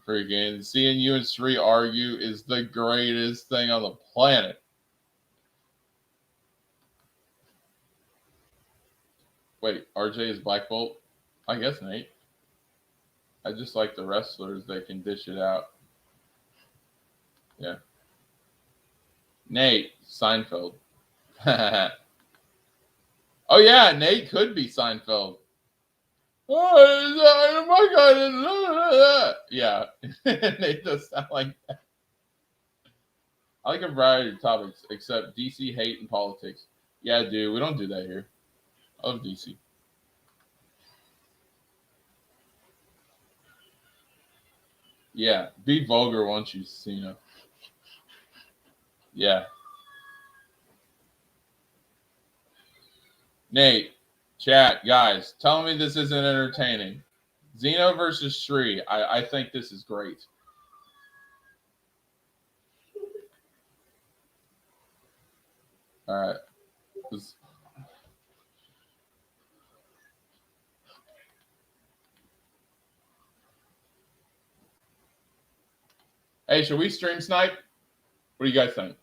Freaking seeing you and Sri argue is the greatest thing on the planet. Wait, RJ is Black Bolt? I guess, Nate. I just like the wrestlers that can dish it out. Yeah. Nate, Seinfeld. Oh, yeah, Nate could be Seinfeld. Oh my God. Yeah. Nate does sound like that. I like a variety of topics, except DC hate and politics. Yeah, dude, we don't do that here. I love DC. Yeah, be vulgar once you Cena. Yeah. Nate, chat, guys, tell me this isn't entertaining. Zeno versus Sri. I think this is great. All right. Hey, should we stream snipe? What do you guys think?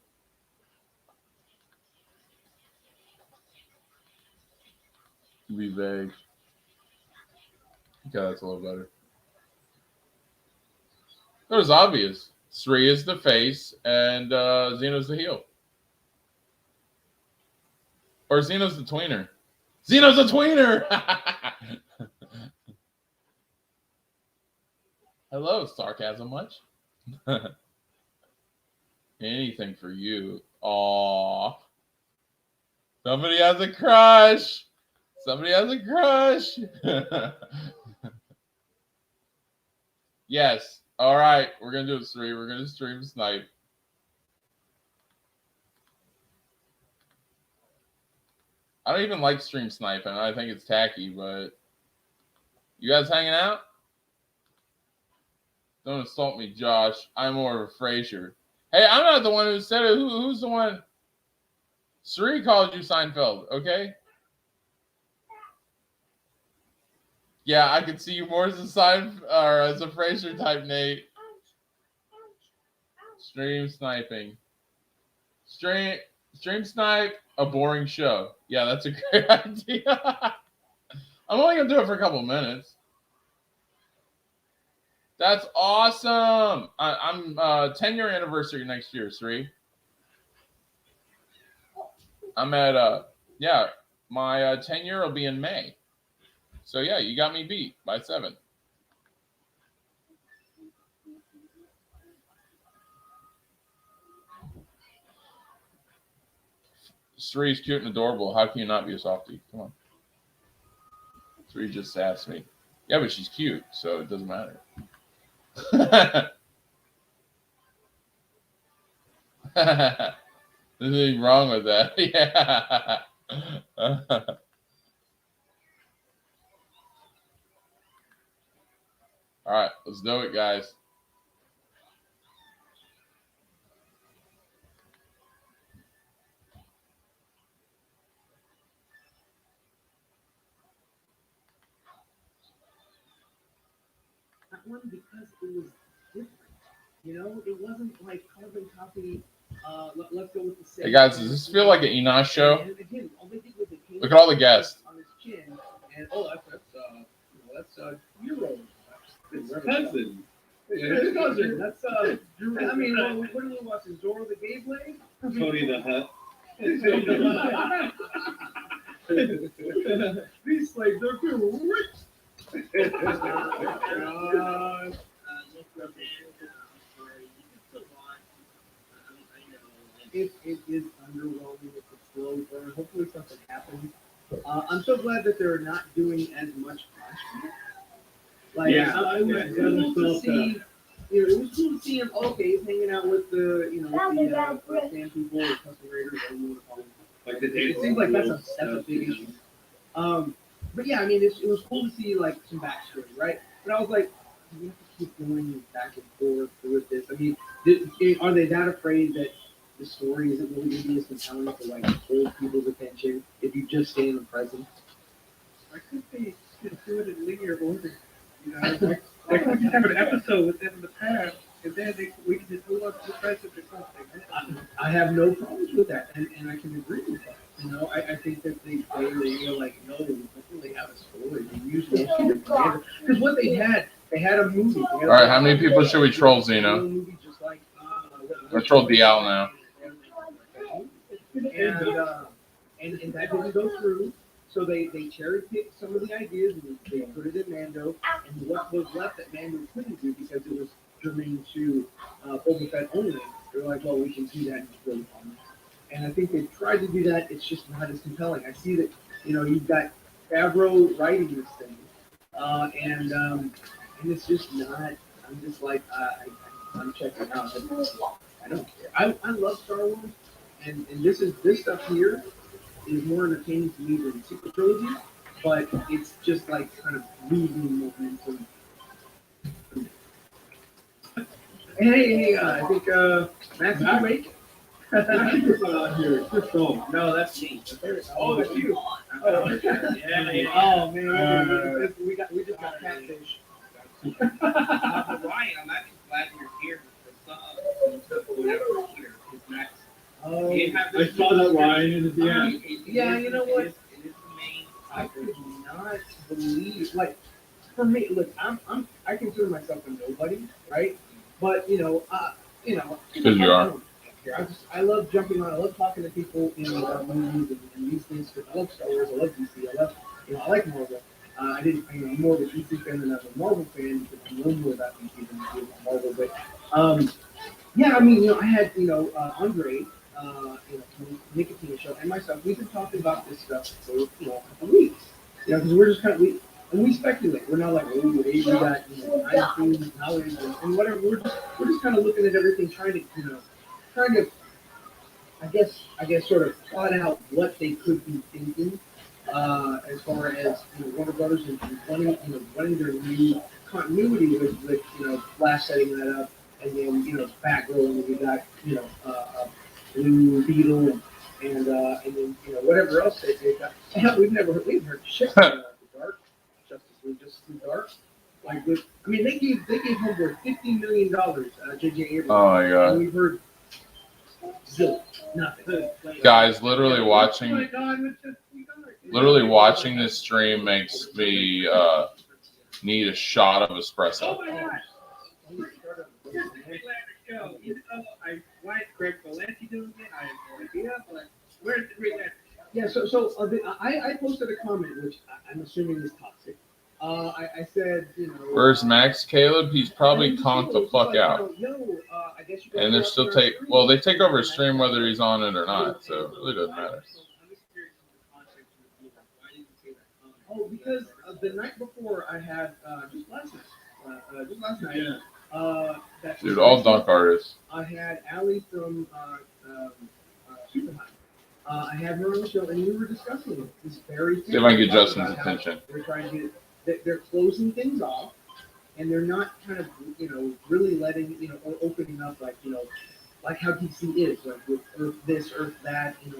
Be vague. Okay, that's a little better. It was obvious. Sri is the face, and Xeno's the heel. Or Xeno's the tweener. Xeno's a tweener! Hello, sarcasm much? Anything for you. Aww. Somebody has a crush. Somebody has a crush. Yes. All right. We're going to do it, Sri. We're going to stream Snipe. I don't even like stream sniping. I think it's tacky, but you guys hanging out? Don't assault me, Josh. I'm more of a Frasier. Hey, I'm not the one who said it. Who's the one? Sri called you Seinfeld, okay? Yeah, I could see you more as a as a Frasier type, Nate. Stream sniping. Stream snipe, a boring show. Yeah, that's a great idea. I'm only gonna do it for a couple of minutes. That's awesome. I'm 10-year anniversary next year, Sri. I'm at yeah, my 10-year will be in May. So yeah, you got me beat by 7. Sri's cute and adorable. How can you not be a softie? Come on. Sri just asked me. Yeah, but she's cute, so it doesn't matter. There's nothing wrong with that. Yeah. All right, let's do it, guys. That one because it was different. You know, it wasn't like carbon copy. Let's go with the same. Hey guys, does this feel like an Enos show? And again, all they did was it came Look at all the guests. on his chin, and that's Euro. It's cousin. His cousin. That's I mean, what do we watch? Is Dora the Gayblade? Tony the Hut. These slaves are too rich. It is underwhelming. It's a slow burn. Hopefully something happens. I'm so glad that they're not doing as much flashback. Like, Yeah, it was cool to see. You know, it was cool to see him. Okay, he's hanging out with the, fan people, the custom raiders, whatever you want to call them. Like the It seems like that's a big issue. But yeah, I mean, it was cool to see like some backstory, right? But I was like, we have to keep going back and forth with this. I mean, are they that afraid that the story isn't really going to be as compelling to like hold people's attention if you just stay in the present? I could be do it in linear order. You know, like we just have an episode with them in the past, and then we can just move on to the present or something. I have no problems with that, and I can agree with that. You know, I think that they feel like, no, we don't really have a story. We usually because what they had a movie. All right, how many people should we troll, Xeno? Let's troll DL now. And that didn't go through. So they cherry picked some of the ideas and they put it in Mando. And what was left that Mando couldn't do because it was germane to Boba Fett only, they were like, well, we can do that and it's really fun. And I think they tried to do that. It's just not as compelling. I see that, you've got Favreau writing this thing. And it's just not, I'm just like, I'm checking it out. I don't care. I love Star Wars. And this stuff here is more entertaining to me than the sequel trilogy, but it's just like kind of losing momentum. Hey, I think Matt's awake. Here, just go. No, that's me. Oh, that's you. Yeah. Oh man, we just got catfish. Ryan, I'm actually glad you're here because whatever here is next. Oh, I saw that Ryan in the DM. Yeah, you know what? It is the main. I could not believe, like, for me, look, I consider myself a nobody, right? But you know, Because you I are. don't care. I love jumping on. I love talking to people about movies and these things. Because I love Star Wars. I love DC. I like Marvel. I'm more of a DC fan than I'm a Marvel fan because I know more about DC than I do about Marvel. But yeah, I mean, I had, Andre, from the Nicotine Show, and myself. We've been talking about this stuff for, a couple weeks. Because we're just kind of, we speculate. We're not like, oh, hey, we got, 9 knowledge and whatever. We're just kind of looking at everything, trying to, I guess, sort of plot out what they could be thinking, as far as, Warner Brothers and wanting their new continuity with Flash setting that up. And then, Batgirl, and then we got, Blue Beetle, and then, whatever else they've got. Hell, we've heard shit the Dark, Justice League Dark. Like, they gave Homeboy $50 million, J.J. Abrams. Oh my god. And we've heard zilch, nothing. Guys, literally watching this stream makes me need a shot of espresso. Oh my gosh. Why is Greg Valenti doing it? I have no idea. But where's the great guy? Yeah, I posted a comment, which I'm assuming is toxic. I said, Where's Max Caleb? He's probably conked the fuck out. I guess you guys And they're still they take over his stream whether he's on it or not, so it really doesn't matter. Oh, because the night before I had just last night. Dude, all dunk artists. I had Allie from Superman. I had her on the show, and we were discussing this very thing. See if I can get Justin's attention. They're trying to they're closing things off, and they're not kind of really letting or opening up like how DC is, like with Earth this, Earth that, and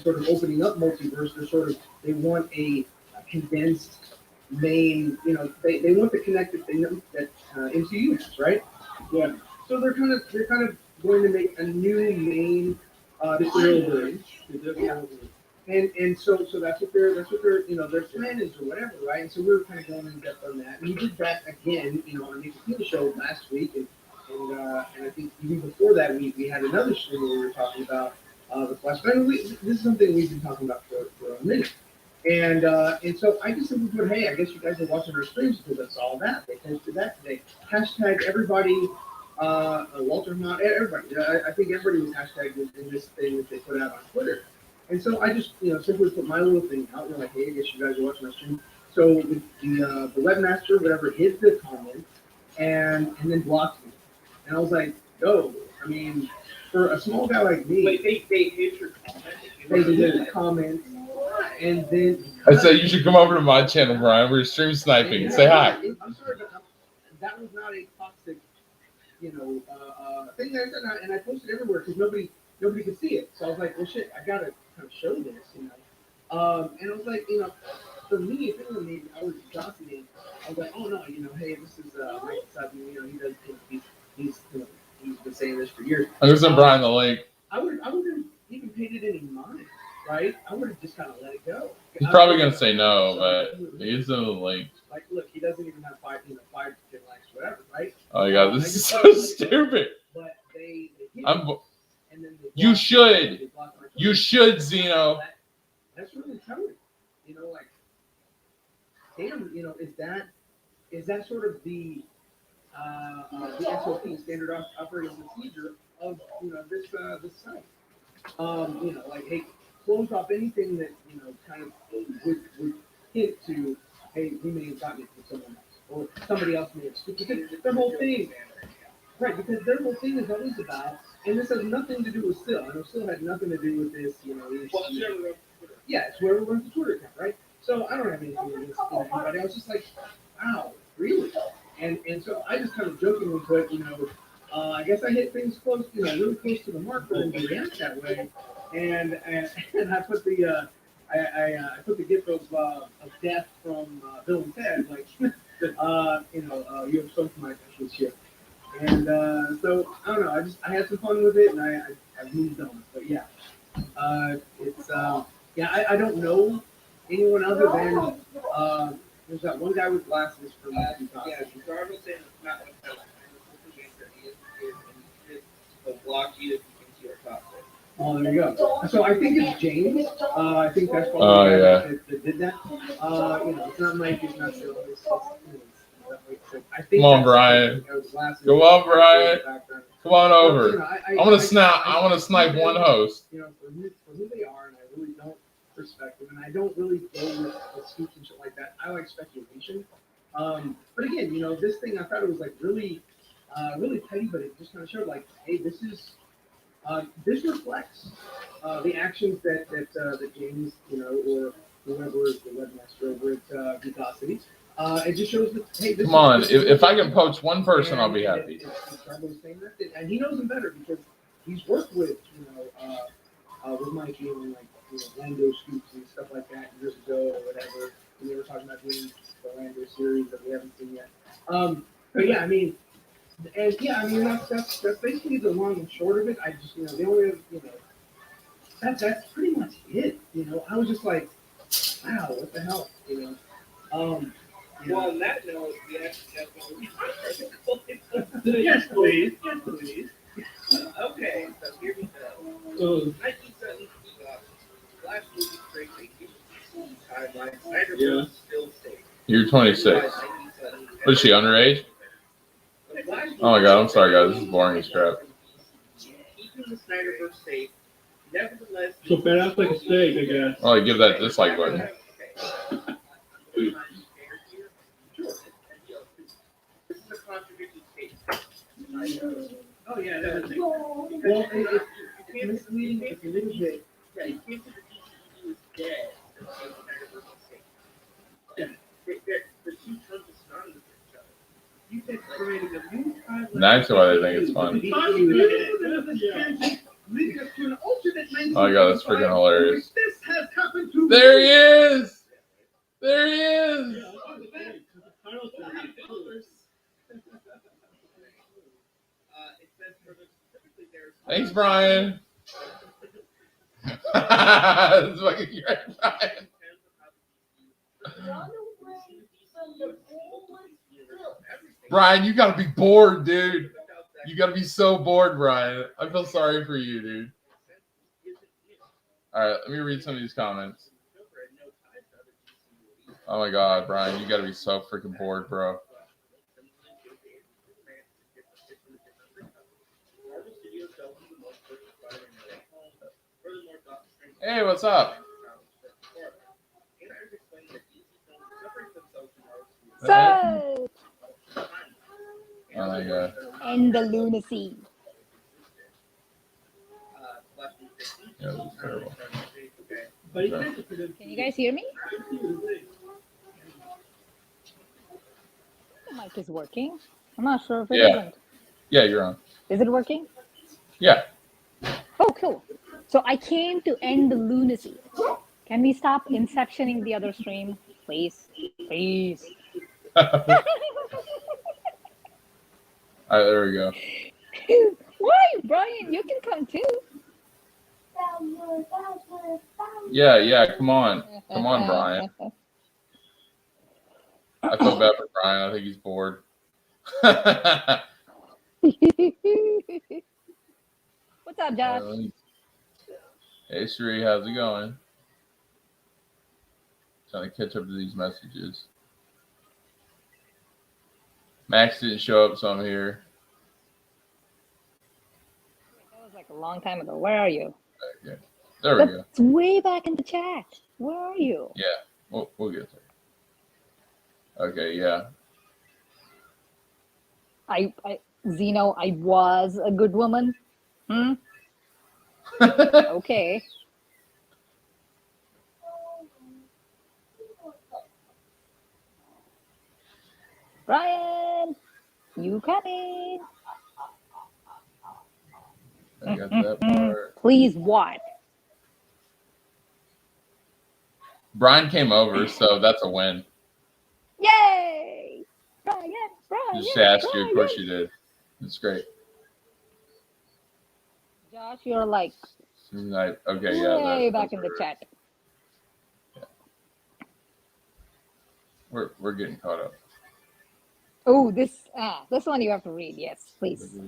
sort of opening up multiverse. They want a condensed main, they want the connected thing that MCU has, right? Yeah. So they're kind of going to make a new main storyline. And so that's what their their plan is or whatever, right? And so we were kind of going in depth on that. And we did that again, on the Nicotine Show last week, and I think even before that we had another stream where we were talking about the Flash. But this is something we've been talking about for a minute. And so I just simply put, hey, I guess you guys are watching our streams because I saw that. They posted that today. Hashtag everybody, Walter Hahn, everybody. I think everybody was hashtagged in this thing that they put out on Twitter. And so I just, simply put my little thing out. We're like, hey, I guess you guys are watching our stream. So the webmaster, whatever, hid the comment and then blocked me. And I was like, yo, I mean, for a small guy like me. Wait, they hid your comment? They did the comment. And then I said you should come over to my channel, Brian. We're stream sniping. Say hi. I'm sorry, but that was not a toxic, thing there. And I posted everywhere because nobody could see it. So I was like, well, shit, I gotta kind of show this, And I was like, for me, if anyone made I was gossiping. I was like, oh no, hey, this is Mike Sutton. He does. He's been saying this for years. I'm gonna send Brian the link. I wouldn't even paid it any mind. Right? I would have just kind of let it go. He's probably gonna say no, but he's in the link. Like, look, he doesn't even have 5 to 10 likes, whatever, right? Oh my god, this is so stupid. But they and then you should, Zeno. That's really telling. Like, damn, is that sort of the SOP, standard operating procedure of this site? Like, hey, close off anything that kind of would hint to, hey, we may have gotten it from someone else, or somebody else may have. Because their whole thing, right? Because their whole thing is always about, and this has nothing to do with Sil. I know Sil had nothing to do with this. Yeah, it's whoever runs the Twitter account, right? So I don't have anything against anybody. I was just like, wow, really? And so I just kind of jokingly put, I guess I hit things close, really close to the mark for them to react that way. And I put the I put the gift of death from Bill and Ted, like you have some of my special shit. And so I don't know, I had some fun with it, and I moved on. But yeah, it's I don't know anyone other than there's that one guy with glasses from yeah, regardless of not like that. block you if you think you're toxic. Oh, there you go. So I think it's James. I think that's probably Oh, the guy yeah. that did that. It's not Mike. It's not Phil. I think Come on, that's Brian. his last Come name. on, Brian. Come on You over. know, I'm gonna snap. I want to snipe one host. You know, for who they are, and I really don't respect them, and I don't really go with scoops and shit like that. I like speculation. But again, this thing, I thought it was like really petty, but it just kind of showed like, hey, this reflects the actions that James, or whoever is the webmaster over at Vidosity. It just shows that, hey, this Come on. this is If I can poach one person, I'll be happy. it's Carlos saying that, and he knows him better because he's worked with, with Mikey and like, Lando scoops and stuff like that years ago or whatever. And they were talking about doing the Lando series that we haven't seen yet. But yeah, I mean, that's basically the long and short of it. I just, the only, that's pretty much it. I was just like, wow, what the hell, Well, on that note, we actually have one. Yes, please. Yes, please. Okay, so here we go. 1970 last movie straight vacation timeline. Snyderverse still safe. You're 26. What is she, underage? Oh my god, I'm sorry guys, this is boring as crap. Keeping the Snyderverse safe. Nevertheless, So fat ass like a steak, I guess. Well, give that dislike button. This is a contradicting statement. Oh yeah, that was it. Well, it's misleading if you lose it. Yeah, you can't say the DCU is dead. The two terms are synonymous with each other. You said creating a new timeline. That's why they think it's fun. Oh my god, that's freaking hilarious. There he is! There he is! Thanks, Brian. That's fucking great, Brian. Brian, you gotta be bored, dude. You gotta be so bored, Brian. I feel sorry for you, dude. All right, let me read some of these comments. Oh my god, Brian, you gotta be so freaking bored, bro. Hey, what's up? So, Oh my god. and the lunacy. Yeah, this is terrible. Can you guys hear me? The mic is working. I'm not sure if it isn't. Yeah, you're on. Is it working? Yeah. Oh, cool. So I came to end the lunacy. Can we stop inceptioning the other stream, please? Please. All right, there we go. Why, Brian? You can come too. Yeah, come on. Come on, Brian. I feel bad for Brian. I think he's bored. What's up, Josh? Hey, Sri, how's it going? Trying to catch up to these messages. Max didn't show up, so I'm here. That was like a long time ago. Where are you? Okay. There we go. It's way back in the chat. Where are you? Yeah, we'll get there. Okay, yeah. Zeno, I was a good woman. Okay. Brian, you coming? I got that part. Please, what? Brian came over, so that's a win. Yay! Brian. Just asked you, of course you did. It's great. Josh, you're like Okay, yeah. way back in the chat. Yeah. We're getting caught up. Oh, this one you have to read. Yes, please.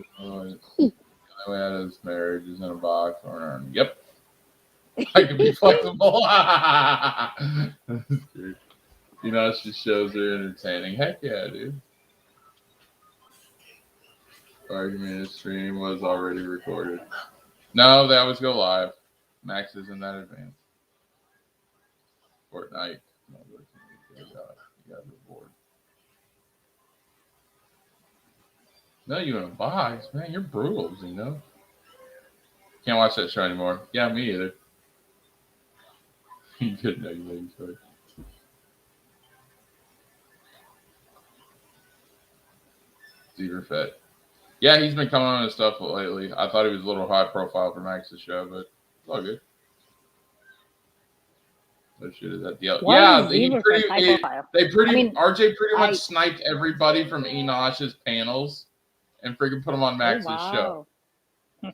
way out of this marriage is in a box. Yep. I can be flexible. That's great. You know, she shows are entertaining. Heck yeah, dude. Argument stream was already recorded. No, they always go live. Max is in that advance. Fortnite. No, you guys are bored. No, you in a box, man. You're brutal, you know. Can't watch that show anymore. Yeah, me either. You couldn't know you ladies choice. Zebra Fett. Yeah, he's been coming on his stuff lately. I thought he was a little high profile for Max's show, but it's all good. So shit is that deal? Yeah, Zebra Fett high profile? RJ pretty much sniped everybody from Enosh's panels and freaking put them on Max's show.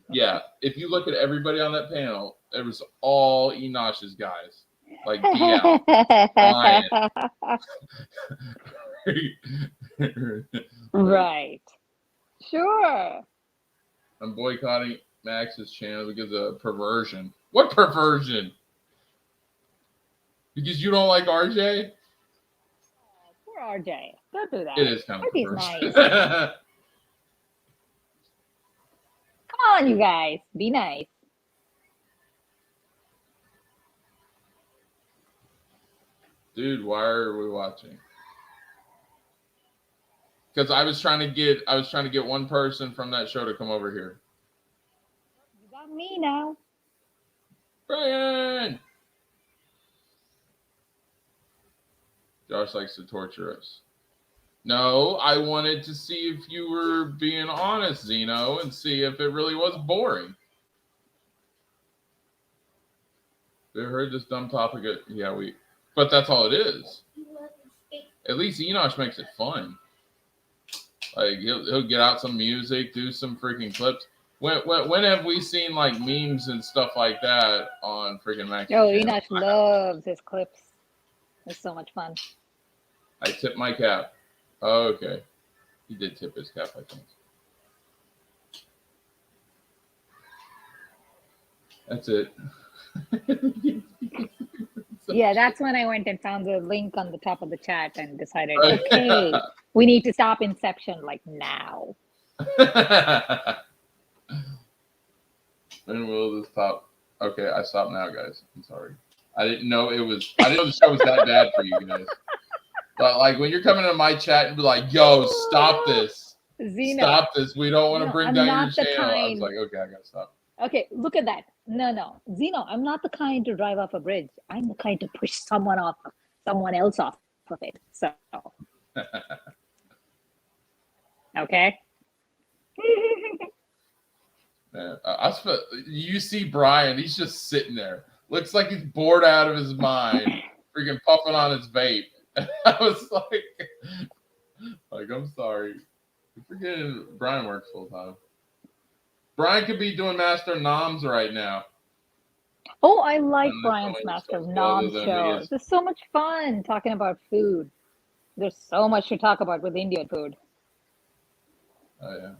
Yeah, if you look at everybody on that panel, it was all Enosh's guys. Like DL, Right. Sure. I'm boycotting Max's channel because of perversion. What perversion? Because you don't like RJ? Oh, poor RJ. Don't do that. It is kind of nice. Come on, you guys. Be nice. Dude, why are we watching? Because I was trying to get one person from that show to come over here. You got me now. Brian! Josh likes to torture us. No, I wanted to see if you were being honest, Zeno, and see if it really was boring. You ever heard this dumb topic? But that's all it is. At least Enosh makes it fun. Like he'll get out some music, do some freaking clips. When have we seen like memes and stuff like that on freaking Max? Oh, Enosh loves his clips. It's so much fun. I tip my cap. Oh, okay. He did tip his cap, I think. That's it. Yeah, that's when I went and found the link on the top of the chat and decided, okay, we need to stop Inception like now. When will this stop? Okay, I stop now, guys. I'm sorry. I didn't know the show was that bad for you guys. But like when you're coming to my chat and be like, yo, stop this. Zeno, stop this. We don't want to bring down your channel. I was kind... like, okay, I gotta stop. Okay, look at that. No. Zeno, I'm not the kind to drive off a bridge. I'm the kind to push someone else off of it. So okay. Man, you see Brian, he's just sitting there. Looks like he's bored out of his mind, freaking puffing on his vape. I was like, I'm sorry. You're forgetting Brian works full time. Brian could be doing Master Noms right now. Oh, I like Brian's Master of Noms show. It's so much fun talking about food. There's so much to talk about with Indian food. Oh, yeah.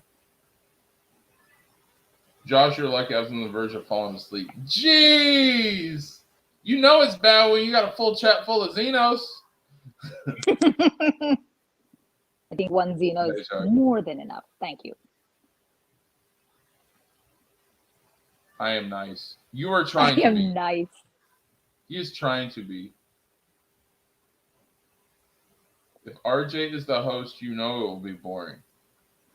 Josh, you're lucky I was on the verge of falling asleep. Jeez! You know it's bad when you got a full chat full of Xenos. I think one Xeno is more than enough. Thank you. I am nice. You are trying to be. I am nice. He is trying to be. If RJ is the host, you know it will be boring.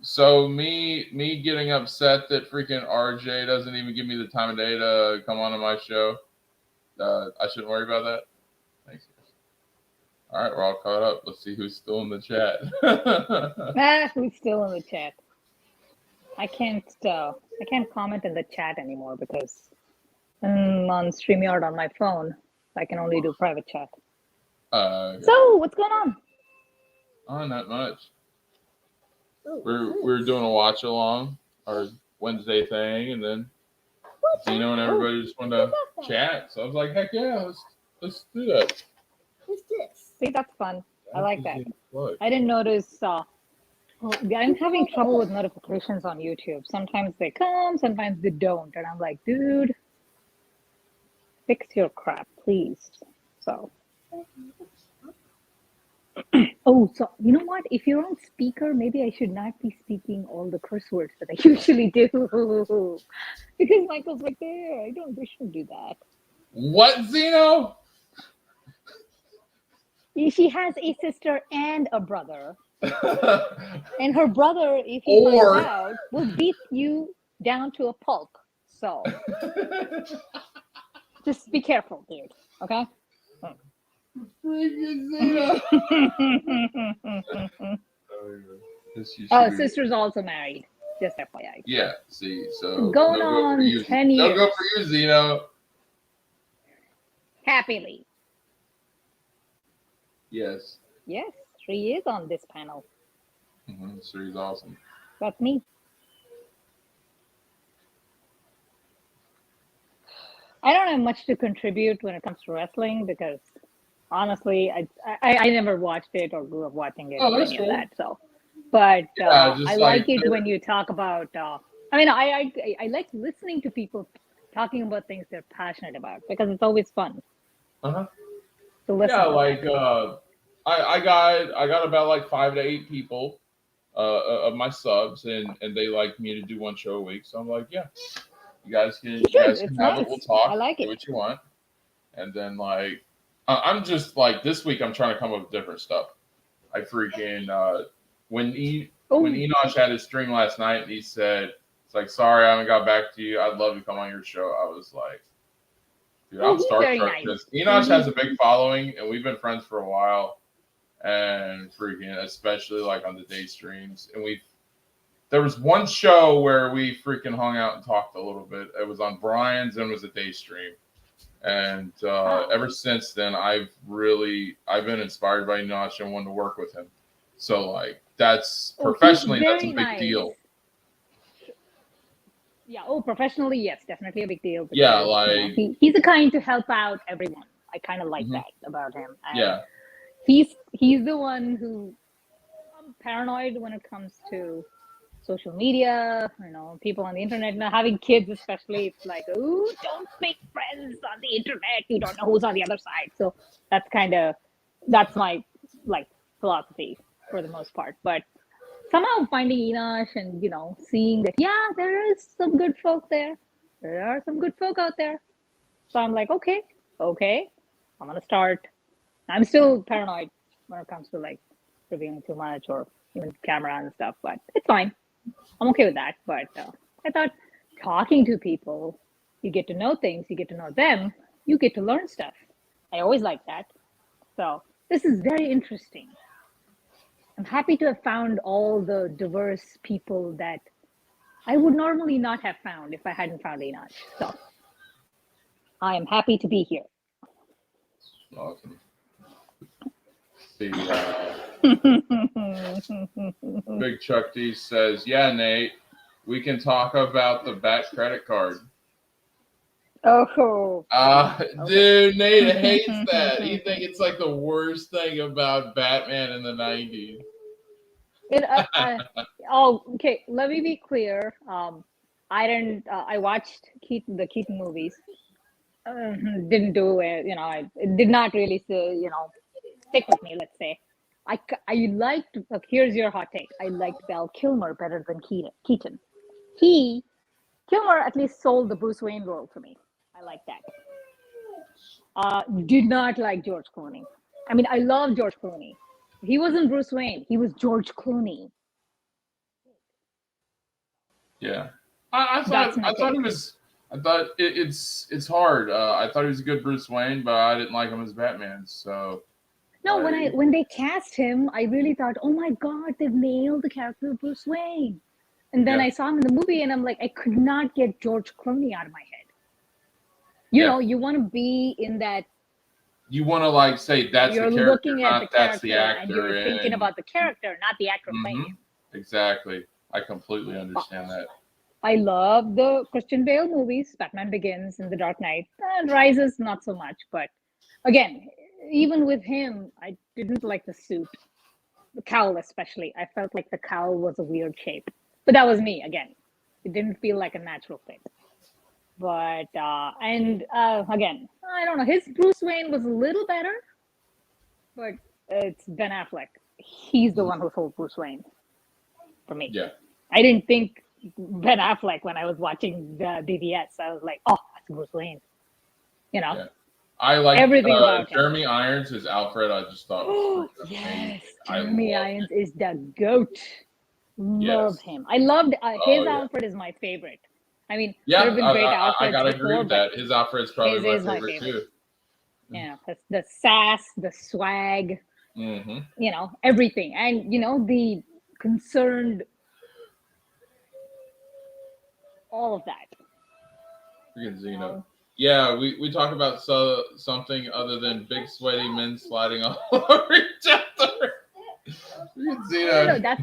So me getting upset that freaking RJ doesn't even give me the time of day to come on my show, I shouldn't worry about that. Thanks. All right, we're all caught up. Let's see who's still in the chat. Who's still in the chat? I can't comment in the chat anymore because I'm on StreamYard on my phone. I can only do private chat. Okay. So what's going on? Oh, not much. We're doing a watch along, our Wednesday thing, and then Zeno and everybody just wanted to chat. So I was like, heck yeah, let's do that. What's this? See, that's fun. I like that. I didn't notice Oh, I'm having trouble with notifications on YouTube. Sometimes they come, sometimes they don't. And I'm like, dude, fix your crap, please. So, oh, so you know what? If you're on speaker, maybe I should not be speaking all the curse words that I usually do. Because Michael's right there. We shouldn't do that. What, Zeno? She has a sister and a brother. And her brother, if he Or- finds out, will beat you down to a pulp. So just be careful, dude. Okay? Freaking Zeno. Oh, sister's also married. Just FYI. Yeah, see, so Going no go on for you. 10 No years. go for you, Zeno. Happily. Yes. Yes, she is on this panel. Mm-hmm. She's awesome. That's me. I don't have much to contribute when it comes to wrestling because honestly, I never watched it or grew up watching it or that's any cool. of that. So, but Yeah, just I like it when you talk about. I mean, I like listening to people talking about things they're passionate about because it's always fun. Uh-huh. To listen. Yeah, to like that. I got about like 5 to 8 people of my subs, and they like me to do one show a week. So I'm like, yeah, you guys can It's have nice. it. We'll talk. I like do it. what you want, and then like I'm just like this week I'm trying to come up with different stuff. I freaking when Enosh had his stream last night, and he said it's like, sorry I haven't got back to you. I'd love to come on your show. I was like, dude, I'm He's very starstruck nice. because Enosh has a big following, and we've been friends for a while. And freaking, especially like on the day streams, and there was one show where we freaking hung out and talked a little bit. It was on Brian's and it was a day stream, and ever since then, I've been inspired by Enosh and wanted to work with him. So like that's professionally, that's a big deal. Yeah. Oh, professionally, yes, definitely a big deal. Because, Yeah, like he's the kind to help out everyone. I kind of like that about him. And yeah. He's the one who I'm paranoid when it comes to social media, people on the internet. Now having kids especially, it's like, oh, don't make friends on the internet. You don't know who's on the other side. So that's my like philosophy for the most part. But somehow finding Enosh and seeing that there is some good folk there. There are some good folk out there. So I'm like, okay, I'm gonna start. I'm still paranoid when it comes to like revealing too much or even camera and stuff, but it's fine. I'm okay with that. But I thought talking to people, you get to know things, you get to know them, you get to learn stuff. I always like that. So this is very interesting. I'm happy to have found all the diverse people that I would normally not have found if I hadn't found Enosh. So I am happy to be here. Awesome. Big Chuck D says, yeah, Nate, we can talk about the Bat credit card. Oh. Dude, Nate hates that. He thinks it's like the worst thing about Batman in the 90s. Okay. Let me be clear. I watched the Keaton movies. Didn't do it. It did not really stick with me. Let's say. I liked. Here's your hot take. I liked Val Kilmer better than Keaton. Kilmer at least sold the Bruce Wayne role for me. I like that. Did not like George Clooney. I mean, I love George Clooney. He wasn't Bruce Wayne. He was George Clooney. Yeah, I thought he was. I thought it's hard. I thought he was a good Bruce Wayne, but I didn't like him as Batman. So. No, when they cast him, I really thought, oh my God, they've nailed the character of Bruce Wayne. And then I saw him in the movie, and I'm like, I could not get George Clooney out of my head. You want to be in that. You want to like say that's the character, looking at not the that's the character, actor, and you're thinking about the character, not the actor playing him. Exactly, I completely understand that. I love the Christian Bale movies, Batman Begins and The Dark Knight. Rises, not so much, but again, even with him, I didn't like the suit. the cowl especially. I felt like the cowl was a weird shape, but that was me again. It didn't feel like a natural fit. But again, I don't know. His Bruce Wayne was a little better, but it's Ben Affleck. He's the one who sold Bruce Wayne for me. Yeah. I didn't think Ben Affleck when I was watching the BVS. I was like, oh, that's Bruce Wayne. You know. Yeah. I like everything about Jeremy him. Irons as Alfred. I just thought was Yes, amazing. Jeremy Irons is the goat. Love Yes. him. I loved his yeah. Alfred is my favorite. I mean, Yeah, there have been great I Alfreds gotta before, agree with but that. His Alfred's probably his is my my favorite favorite. too. Yeah, the sass, the swag, Mm-hmm. you know, everything, and you know the concerned, all of that. Freaking Zeno. Yeah, we talk about something other than big sweaty men sliding all over each other. Zeno. No, that's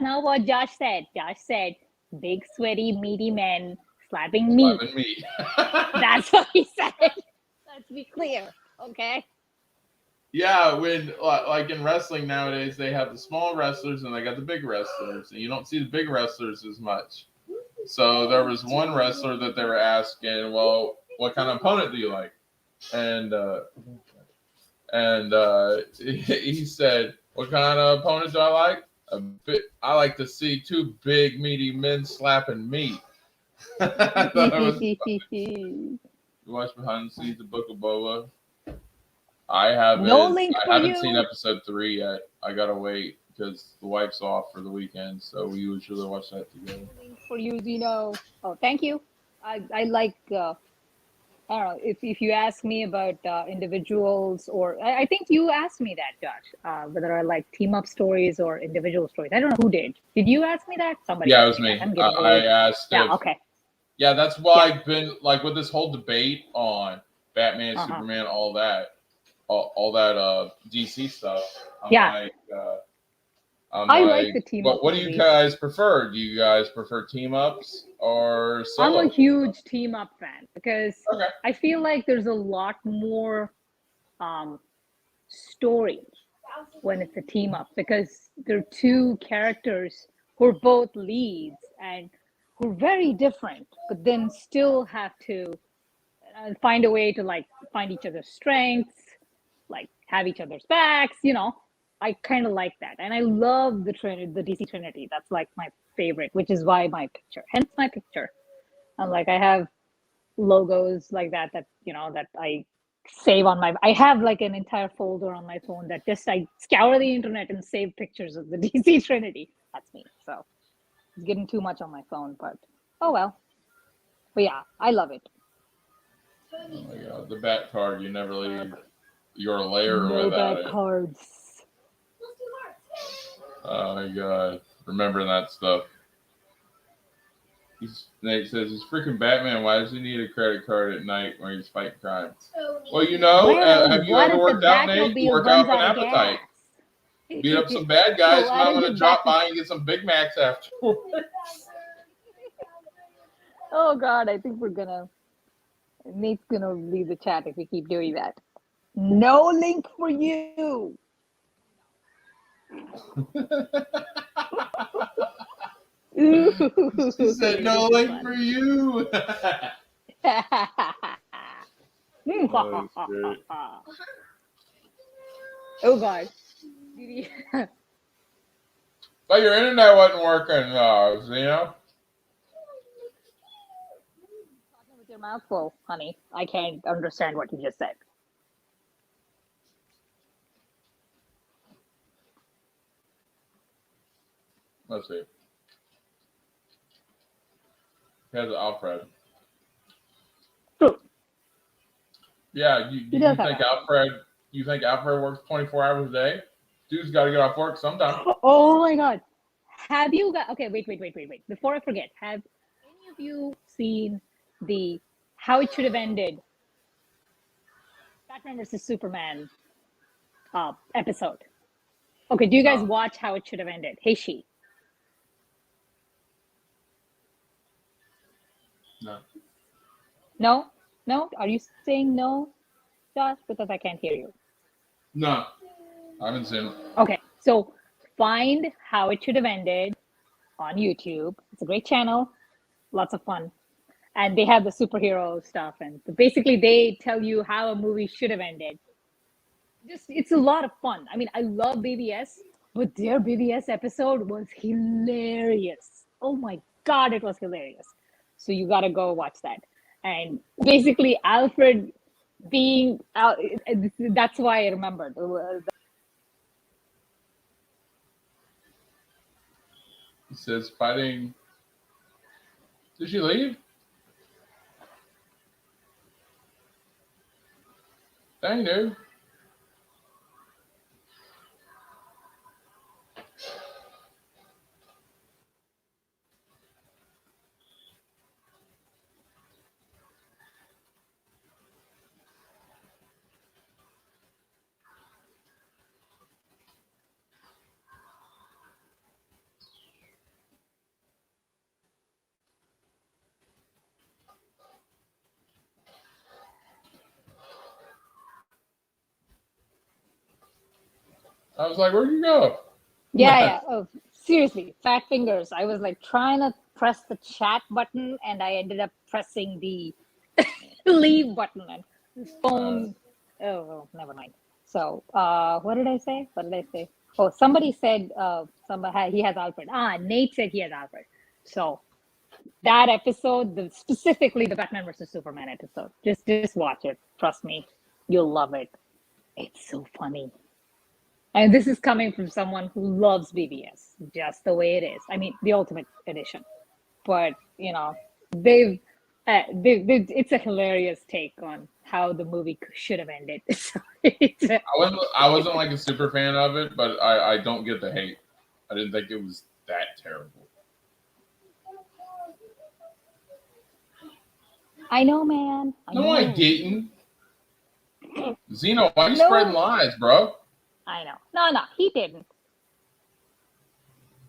not what Josh said. Josh said big sweaty meaty men slapping meat. Slapping meat. That's what he said. Let's be clear, okay? Yeah, when like in wrestling nowadays, they have the small wrestlers and they got the big wrestlers, and you don't see the big wrestlers as much. So there was one wrestler that they were asking, well, what kind of opponent do you like? And he said, what kind of opponent do I like? I like to see two big meaty men slapping meat. I thought it was funny. You watch behind the scenes of Book of Boba. I haven't seen episode 3 yet. I gotta wait because the wife's off for the weekend, so we usually watch that together. For you, Zeno. Oh, thank you. I like. I don't know if you ask me about individuals, or I think you asked me that, Josh, whether I like team up stories or individual stories. I don't know who did. Did you ask me that? Somebody. Yeah, it was me. I asked. Yeah. Okay. Yeah, that's why I've been like with this whole debate on Batman, Superman, all that DC stuff. I like the team up. What do you guys prefer? Do you guys prefer team ups or solo? I'm a huge team up fan because I feel like there's a lot more story when it's a team up because they're two characters who are both leads and who are very different, but then still have to find a way to like find each other's strengths, like have each other's backs, you know. I kind of like that. And I love the DC Trinity. That's like my favorite, which is why hence my picture. And like I have logos like that, you know, that I save on I have like an entire folder on my phone that just I scour the internet and save pictures of the DC Trinity. That's me. So it's getting too much on my phone, but oh well. But yeah, I love it. Oh my god, the bat card, you never leave your lair no without bad it. Cards. Oh my god, remembering that stuff. Nate says he's freaking Batman. Why does he need a credit card at night when he's fighting crime? Well, you know, have you ever worked out, Nate? You work out an appetite. Beat up some bad guys. You might want to drop by and get some Big Macs afterwards. Oh God, I think Nate's gonna leave the chat if we keep doing that. No link for you. She said no link for you. Oh God. But your internet wasn't working, you know? Talking with your mouth full, honey. I can't understand what you just said. Let's see. Here's Alfred. True. Yeah, you think Alfred? You think Alfred works 24 hours a day? Dude's got to get off work sometime. Oh my God! Have you got? Okay, wait. Before I forget, have any of you seen the How It Should Have Ended Batman versus Superman episode? Okay, do you guys watch How It Should Have Ended? Hey, she. No. No? Are you saying no, Josh? Because I can't hear you. No. I haven't seen it. Okay, so find How It Should Have Ended on YouTube. It's a great channel, lots of fun. And they have the superhero stuff, and basically they tell you how a movie should have ended. It's a lot of fun. I mean, I love BBS, but their BBS episode was hilarious. Oh my god, it was hilarious. So you gotta go watch that. And basically, Alfred being out, that's why I remembered. He says fighting. Did she leave? Dang, dude. I was like, where'd you go? Yeah. Oh, seriously, fat fingers. I was like trying to press the chat button, and I ended up pressing the leave button and phone. Oh, never mind. So, what did I say? Oh, somebody said he has Alfred. Nate said he has Alfred. So that episode, specifically the Batman versus Superman episode, just watch it. Trust me, you'll love it. It's so funny. And this is coming from someone who loves BBS, just the way it is. I mean, the Ultimate Edition. But, it's a hilarious take on how the movie should have ended. So I wasn't like a super fan of it, but I don't get the hate. I didn't think it was that terrible. I know, man. I didn't. Zeno, why are you spreading lies, bro? I know. No, he didn't.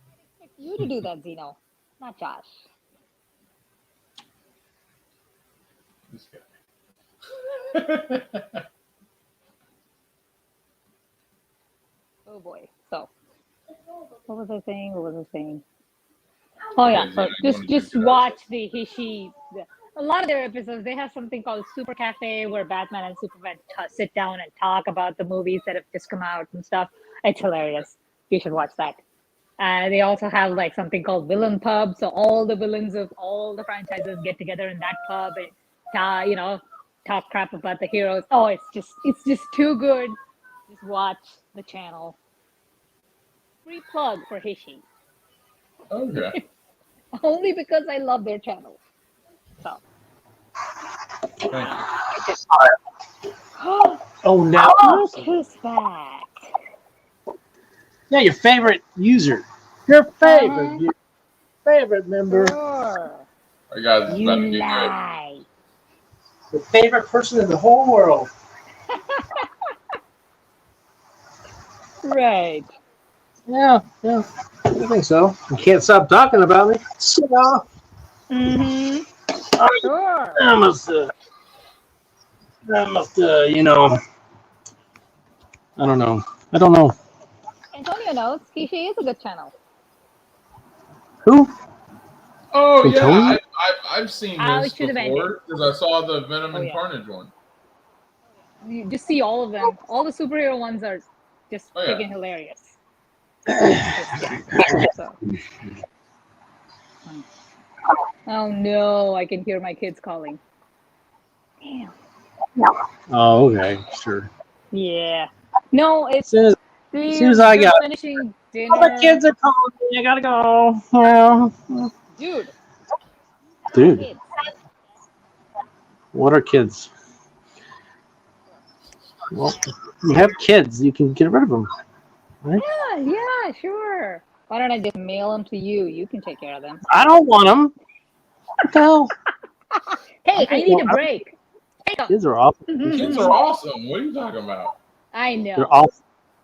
I expect you to do that, Zeno, not Josh. This guy. Oh boy. So, what was I saying? Oh yeah. So just watch the Hishi. A lot of their episodes, they have something called Super Cafe where Batman and Superman sit down and talk about the movies that have just come out and stuff. It's hilarious. You should watch that. They also have like something called Villain Pub. So all the villains of all the franchises get together in that pub and talk crap about the heroes. Oh, it's just too good. Just watch the channel. Free plug for Hishi. Okay. Only because I love their channel. So. Thank you. Oh, now who's back? Yeah, your favorite user, your favorite member, Sure. Our guys is about to do lie. your favorite person in the whole world. Right. Yeah, I think so. You can't stop talking about me. So, Mm-hmm. Sure. I must, I don't know. Antonio knows. Kishi is a good channel. Who? Oh Antonio? yeah, I've seen How this it should have before because I saw the Venom and Carnage one. You just see all of them. All the superhero ones are just freaking hilarious. So. Oh no, I can hear my kids calling. Damn. Oh, okay, sure. Yeah. No, it's As soon as I got finishing dinner. All the kids are calling me. I gotta go. Well, Dude. Kids. What are kids? Well, you have kids. You can get rid of them. Right? Yeah, sure. Why don't I just mail them to you? You can take care of them. I don't want them. No. Hey, I need a break. Kids are awful. Kids are awesome. What are you talking about? I know. They're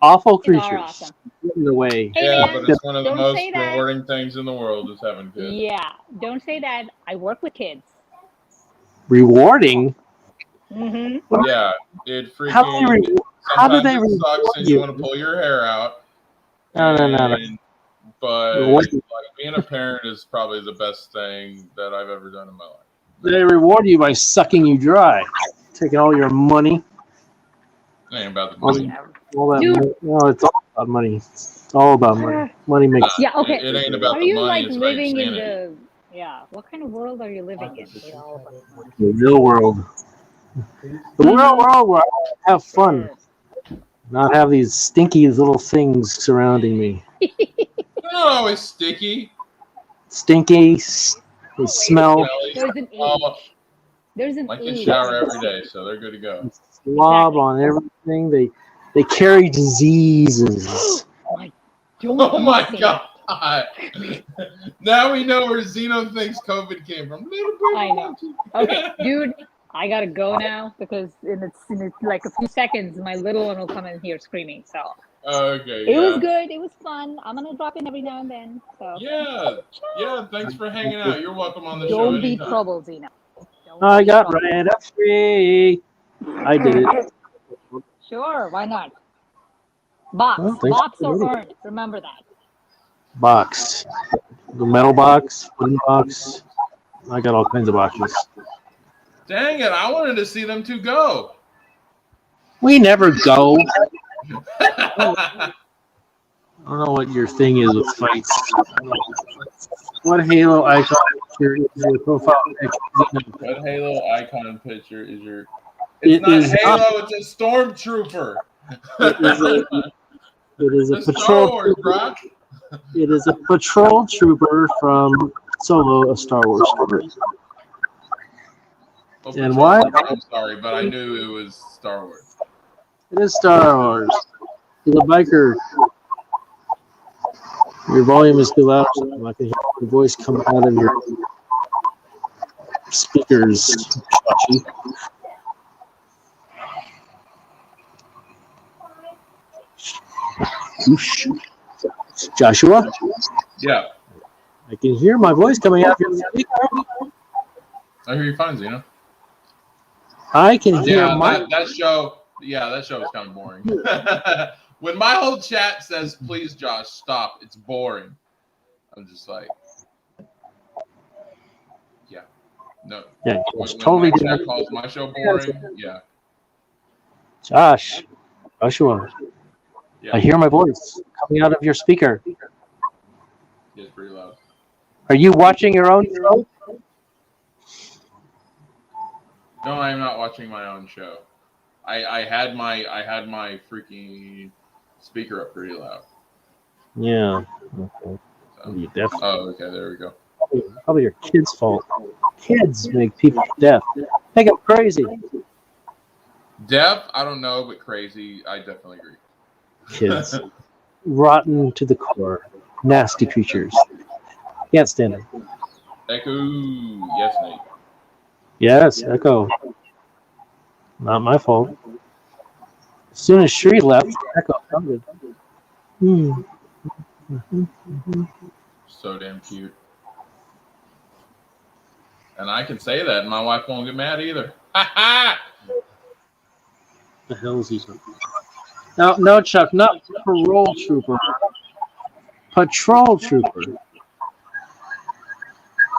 awful creatures. Awesome. Get in the way. Hey, yeah, man, but it's one of the don't most say that. rewarding things in the world is having kids. Yeah, don't say that. I work with kids. Rewarding? Mm-hmm. Yeah, it freaking. How do they sometimes it reward sucks and you want to pull your hair out. No. But What- like being a parent is probably the best thing that I've ever done in my life. They reward you by sucking you dry, taking all your money. It ain't about the All, money. all that Dude. money. No, it's all about money. It's all about money. Money makes. Yeah, okay. It ain't about Are the you money. like It's about your living in sanity. what kind of world are you living in? You know, The real world. The real world where I have fun, not have these stinky little things surrounding me. They're not always sticky. Stinky, they smell, Smelly. there's an Oh, age. There's an like they age. shower every day, so they're good to go. slob on everything. They carry diseases. Don't Oh even my say god! that. Now we know where Zeno thinks COVID came from. I know. Okay, dude, I gotta go now because in like a few seconds, my little one will come in here screaming. So Okay, it was yeah. good. It was fun. I'm gonna drop in every now and then. So Yeah. Thanks for hanging out. You're welcome on the show don't be anytime. trouble, Zena. Don't I be got trouble. rid of free. I did it. Sure, why not? Box, Well, thanks box for or doing it. earn. Remember that. Box. The metal box, wooden box. I got all kinds of boxes. Dang it! I wanted to see them two go. We never go. I don't know what your thing is with fights. What Halo icon picture is your profile picture? What Halo icon picture is your? It's It not is Halo. not- It's a stormtrooper. It is a It's Star patrol Wars, trooper. bro. It is a patrol trooper from Solo, a Star Wars story. Well, And Patrol why? Trooper, I'm sorry, but I knew it was Star Wars. It is Star Wars. He's a biker. Your volume is too loud. So I can hear your voice come out of your speakers. Joshua? Yeah, I can hear my voice coming out of your speaker. I hear you fine, Zeno. I can hear Yeah, my. that show. Yeah, that show is kind of boring. When my whole chat says, "Please, Josh, stop," it's boring. I'm just like, yeah, no. Yeah, When it's totally my chat different. calls my show boring, yeah, Joshua, yeah, I hear my voice coming out of your speaker. it's pretty loud. Are you watching your own show? No, I'm not watching my own show. I had my freaking speaker up pretty loud. Yeah. Okay. So. You deaf. Oh, okay, there we go. Probably your kids' fault. Kids make people deaf. Make them crazy. Deaf? I don't know, but crazy, I definitely agree. Kids. Rotten to the core. Nasty creatures. Can't stand them. Echo, yes, Nate. Yes, Echo. Not my fault. As soon as Shri left, Echo sounded. So damn cute. And I can say that, and my wife won't get mad either. Ha ha! The hell is he? No, Chuck, not parole trooper. Patrol trooper.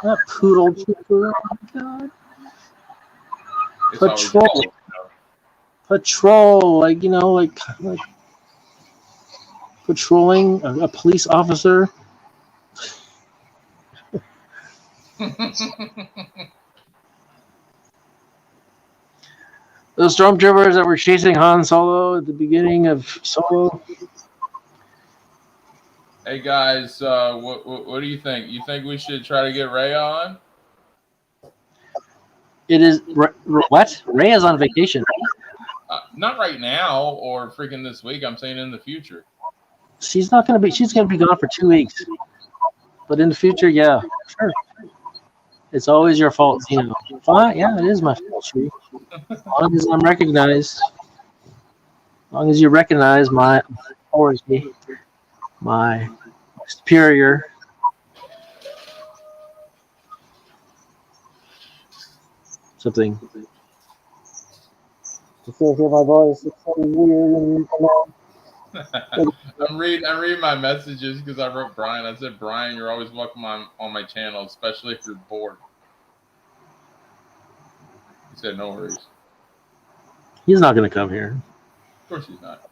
Not poodle trooper. Oh my god. It's always Patrol. cool. Patrol, like patrolling a police officer. Those stormtroopers that were chasing Han Solo at the beginning of Solo. Hey guys, what do you think? You think we should try to get Ray on? It is what? Ray is on vacation. Not right now or freaking this week. I'm saying in the future. She's not going to be. She's going to be gone for 2 weeks. But in the future, yeah, sure. It's always your fault, Zeno. Fine, yeah, it is my fault, Shri. As long as I'm recognized, as long as you recognize my authority, my superior. Something. You still hear my voice? It's so weird and I'm reading my messages because I wrote Brian. I said, Brian, you're always welcome on my channel, especially if you're bored. He said, no worries. He's not going to come here. Of course he's not.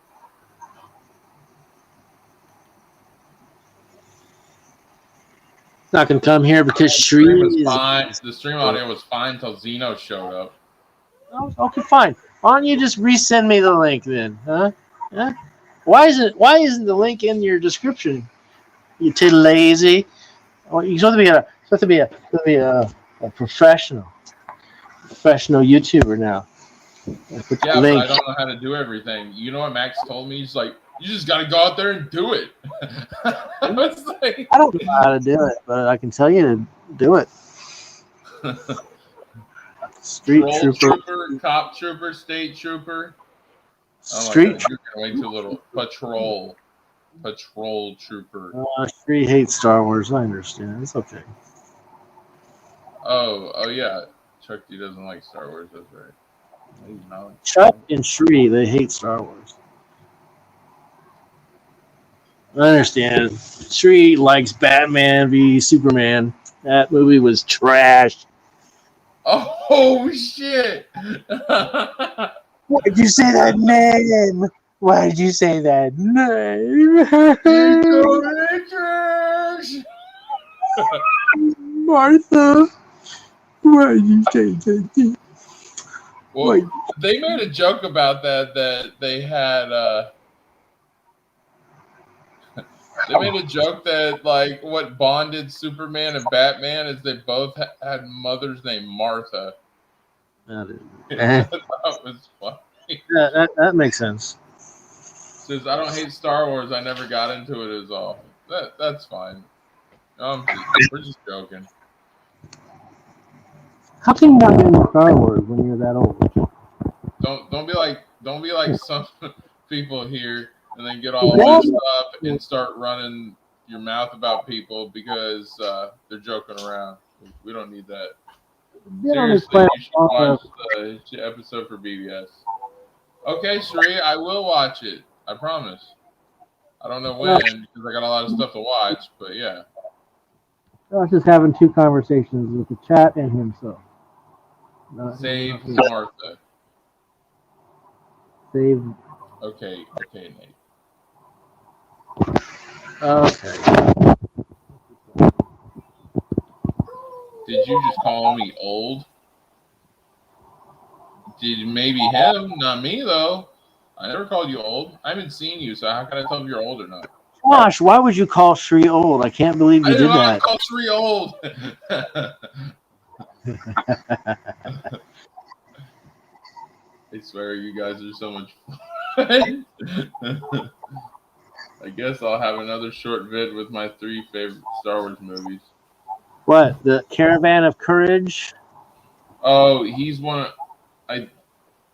Not going to come here because The stream was Shree's fine. The stream audio was fine until Zeno showed up. Okay, fine. Why don't you just resend me the link then, huh? Huh? Why isn't the link in your description? You too lazy. Well, you're supposed to be a professional YouTuber now. Put Yeah, the but link. I don't know how to do everything. You know what Max told me? He's like, you just got to go out there and do it. I was like, I don't know how to do it, but I can tell you to do it. Street Troll trooper. trooper, cop trooper, state trooper. Oh my Street God, you're way too little. Patrol trooper. Street hates Star Wars. I understand. It's okay. Oh yeah. Chuck D doesn't like Star Wars. That's right. He's not. Chuck and Shree, they hate Star Wars. I understand. Shree likes Batman v Superman. That movie was trash. Oh shit! Why did you say that name? Why did you say that name? Martha, why did you say that name? Well, they made a joke about that they had. They made a joke that like what bonded Superman and Batman is they both had mothers named Martha. That was funny. Yeah, that makes sense. Says I don't hate Star Wars. I never got into it as all. That's fine. We're just joking. How can you not get into Star Wars when you're that old? Don't be like some people here and then get all messed up and start running your mouth about people because they're joking around. We don't need that. Seriously, you should watch the episode for BBS. Okay, Shree, I will watch it. I promise. I don't know when because I got a lot of stuff to watch, but yeah. I was just having two conversations with the chat and himself. Save Martha. Save. Okay, Nate. Okay. Did you just call me old? Did maybe him, not me though. I never called you old. I haven't seen you, so how can I tell if you're old or not? Gosh, why would you call Shree old? I can't believe you did that. I call Shree old. I swear you guys are so much fun. I guess I'll have another short vid with my 3 favorite Star Wars movies. What? The Caravan of Courage? Oh, he's one. I think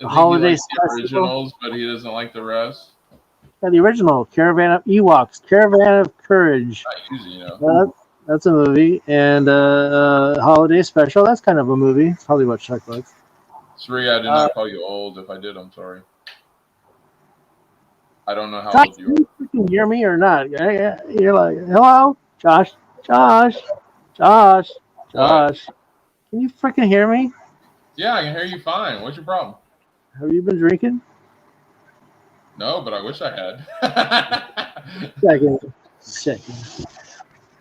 Holiday he likes the Special? originals, but he doesn't like the rest. Yeah, the original Caravan of Ewoks, Caravan of Courage. Not usually, you know. That's a movie, and Holiday Special. That's kind of a movie. It's probably what Chuck likes. Sri, I did not call you old. If I did, I'm sorry. I don't know how Josh, old you can are. you freaking hear me or not? You're like, hello, Josh. Can you freaking hear me? Yeah, I can hear you fine. What's your problem? Have you been drinking? No, but I wish I had. Second.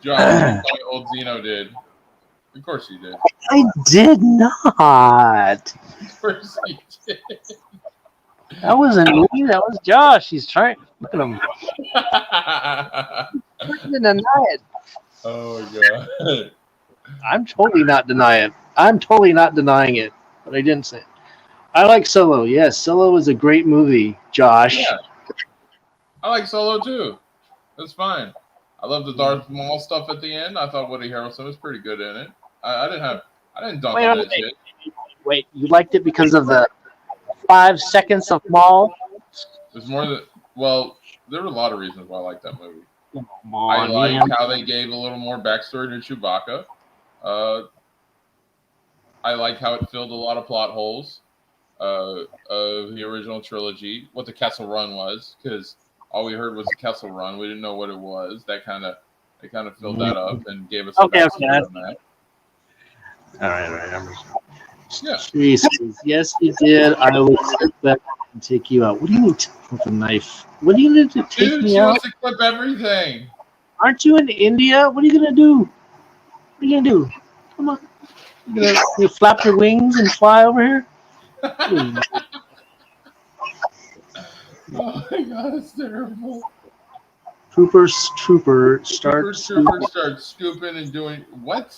Josh, old Zeno did. Of course he did. I did not. Of course he did. That wasn't me. That was Josh. He's trying. Look at him. Freaking deny it. Oh my god. I'm totally not denying it. But I didn't say it. I like Solo. Yes, Solo is a great movie, Josh. Yeah. I like Solo too. That's fine. I love the Darth Maul stuff at the end. I thought Woody Harrelson was pretty good in it. I didn't dunk on that shit. Wait, you liked it because of the 5 seconds of Maul? There's more than there were a lot of reasons why I like that movie. Come I on, like man. how they gave a little more backstory to Chewbacca. I like how it filled a lot of plot holes of the original trilogy, what the Kessel Run was, because all we heard was Kessel Run. We didn't know what it was. They kind of filled that up and gave us Okay, a okay, backstory on that. All right. Yeah. Jesus, yes, you did. I will take that and take you out. What do you need with a knife? What are you going to do? Take Dude, me she out? wants to clip everything. Aren't you in India? What are you going to do? What are you going to do? Come on. You flap your wings and fly over here? Oh my god, it's terrible. Trooper, start Trooper starts scooping and doing what?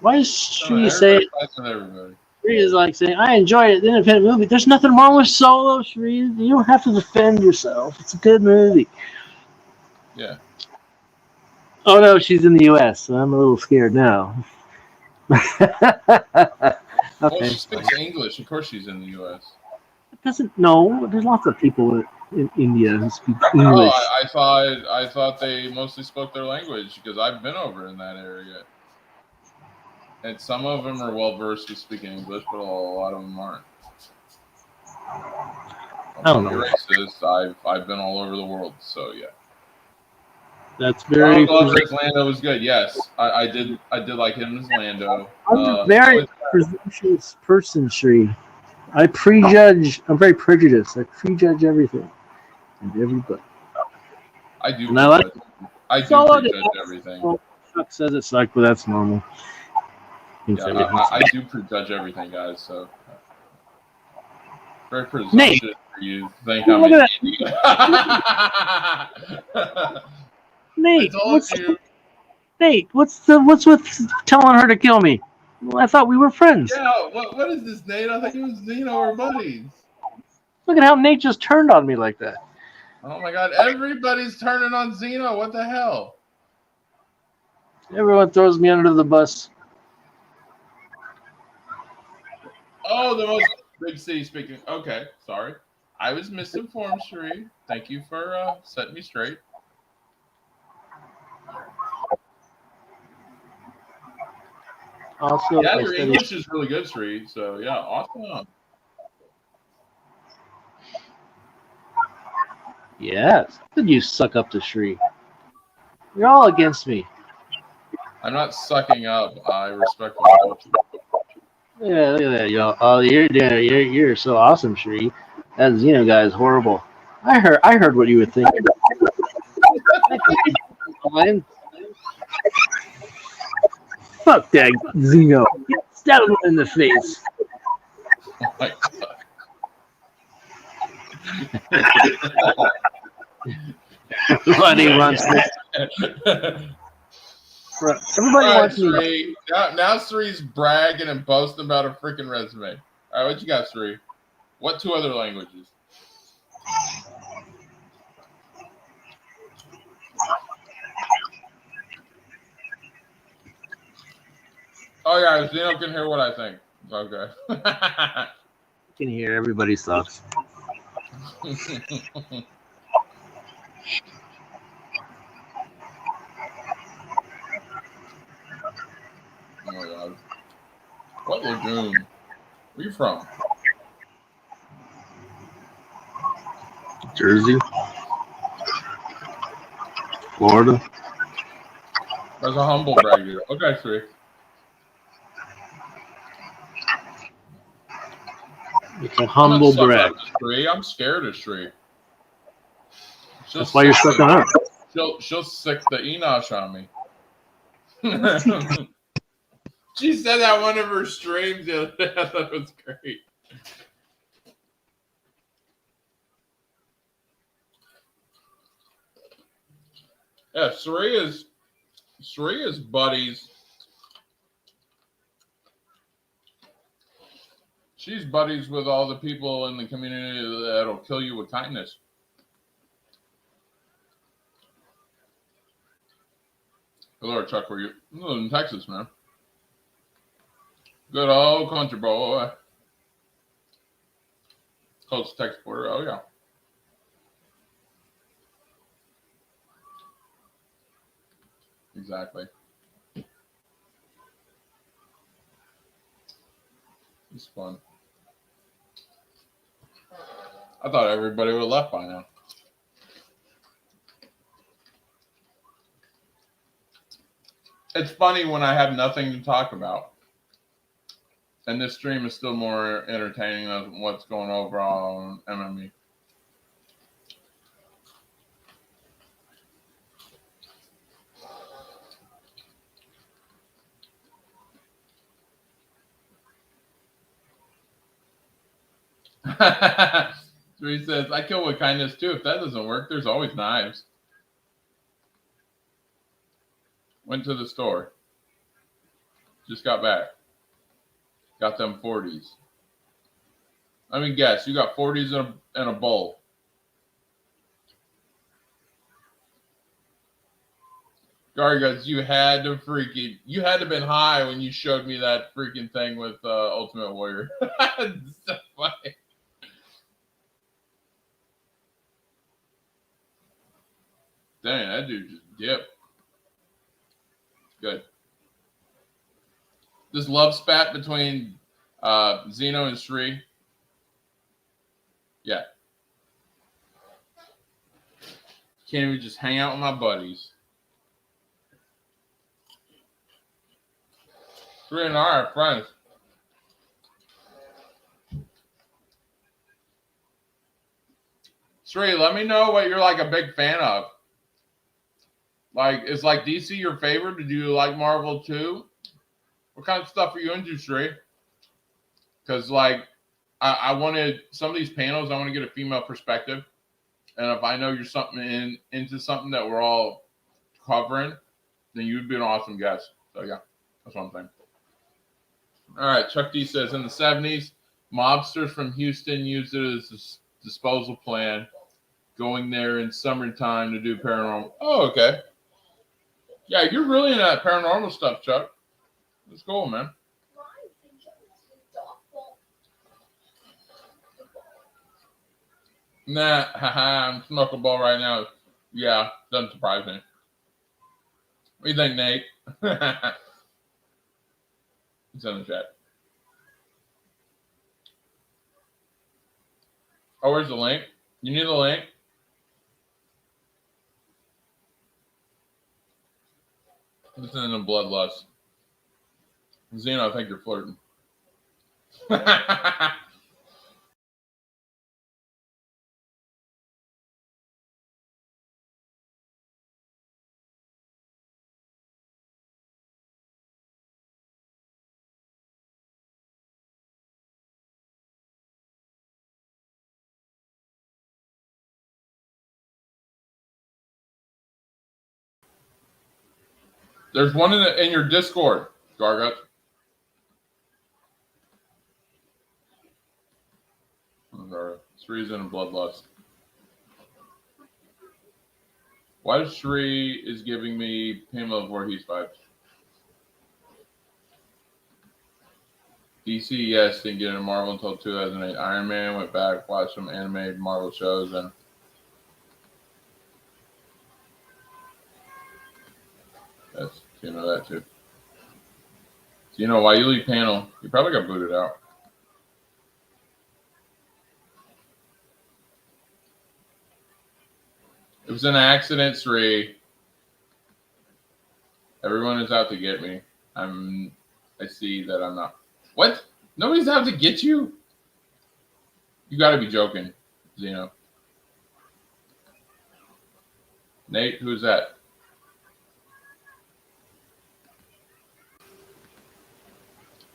Why is she Everybody saying? fights with everybody. Shree is like saying, "I enjoyed it, the independent movie." There's nothing wrong with Solo, Shree. You don't have to defend yourself. It's a good movie. Yeah. Oh no, she's in the U.S., so I'm a little scared now. Well, she Okay. speaks English. Of course, she's in the U.S. Doesn't no. There's lots of people in India who speak Oh, English. I thought they mostly spoke their language because I've been over in that area, and some of them are well versed with speaking English, but a lot of them aren't. I don't know. You're racist. I've been all over the world, so yeah. That's very. Says Lando was good. Yes, I did like him as Lando. I'm a very presumptuous person, Shree. I prejudge. I'm very prejudiced. I prejudge everything and everybody. I do. And I prejudge everything. Well, Chuck says it sucked, but that's normal. Yeah, I do prejudge everything, guys. So very presumptuous for you to think I'm an idiot. Nate, what's with telling her to kill me? Well, I thought we were friends. Yeah, what is this, Nate? I thought you and Zeno were buddies. Look at how Nate just turned on me like that. Oh my god, everybody's turning on Zeno. What the hell? Everyone throws me under the bus. Oh, the most big city speaking. Okay, sorry. I was misinformed, Sheree. Thank you for setting me straight. Also, yeah, your English is really good, Sheree. So yeah, awesome. Yes. How you suck up to Shree? You're all against me. I'm not sucking up. I respect my culture. Yeah, look at that, y'all. Oh, you're so awesome, Shree. That Xeno guy is horrible. I heard what you were thinking. Fuck that Xeno. Stab him in the face. Oh my god. Everybody wants me. Everybody wants me. Now Sree's bragging and boasting about her freaking resume. All right, what you got, Sree? What 2 other languages? Oh yeah, Zeno can hear what I think. Okay. I can hear everybody sucks. Oh my god. What lagoon? Where you from? Jersey. Florida. That's a humble brag. Okay, Sree. It's a humble brag. I'm scared of Shree. That's why you're sucking up. She'll sick the Enosh on me. She said that one of her streams the other day. I thought it was great. Yeah, Sree is buddies. She's buddies with all the people in the community that'll kill you with kindness. Hello, Chuck. Where you live in Texas, man? Good old country boy. Coast Texas border. Oh yeah. Exactly. It's fun. I thought everybody would have left by now. It's funny when I have nothing to talk about. And this stream is still more entertaining than what's going overall on MME. So he says, I kill with kindness too. If that doesn't work, there's always knives. Went to the store. Just got back. Got them 40s. Let me guess. You got 40s in a bowl. Garguts, you had to been high when you showed me that freaking thing with Ultimate Warrior. It's so funny. Dang, that dude just dipped. Good. This love spat between Zeno and Sri. Yeah. Can't even just hang out with my buddies. Sri and I are friends. Sri, let me know what you're like a big fan of. Like, is like DC your favorite? Do you like Marvel too? What kind of stuff are you into, Sri? Because like, I wanted some of these panels. I want to get a female perspective, and if I know you're into something that we're all covering, then you'd be an awesome guest. So yeah, that's one thing. All right, Chuck D says in the 70s, mobsters from Houston used it as a disposal plan, going there in summertime to do paranormal. Oh, okay. Yeah, you're really into that paranormal stuff, Chuck. That's cool, man. Nah, haha, I'm smoking a ball right now. Yeah, doesn't surprise me. What do you think, Nate? It's in the chat. Oh, where's the link? You need the link? This isn't a bloodlust. Zeno, I think you're flirting. There's one in your Discord, Gargut. Shree's in a bloodlust. Why is Shree is giving me Pamela Voorhees vibes? DC, yes, didn't get into Marvel until 2008. Iron Man, went back, watched some animated Marvel shows, and that's, you know that too. So, you know, why you leave panel, you probably got booted out. It was an accident, Sri. Everyone is out to get me. I see that I'm not. What? Nobody's out to get you? You got to be joking, Zeno. Nate, who's that?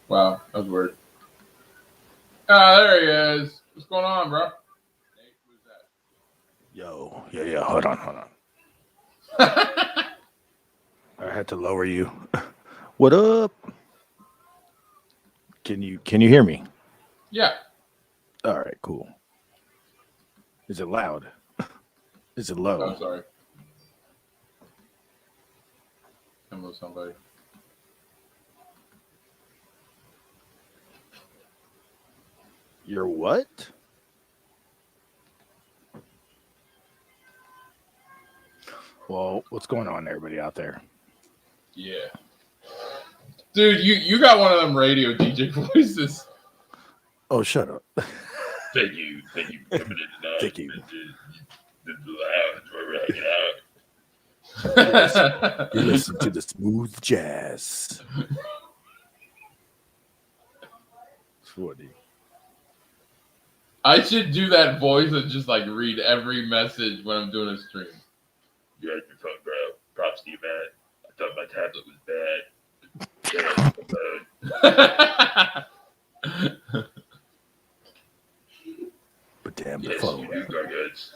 Wow, that was weird. Ah, there he is. What's going on, bro? Nate, who's that? Yo, yeah. Hold on. I had to lower you. What up? Can you hear me? Yeah. All right, cool. Is it loud? Is it low? Oh, sorry. I'm with somebody. You're what? Well, what's going on, everybody out there? Yeah. Dude, you got one of them radio DJ voices. Oh, shut up. Thank you for coming in tonight. Thank you. The lounge where we're hanging out. You listen to the smooth jazz. It's funny. I should do that voice and just like read every message when I'm doing a stream. You had your phone, bro. Props to you, man. I thought my tablet was bad. But damn, the Yes, phone. you do, Gargets.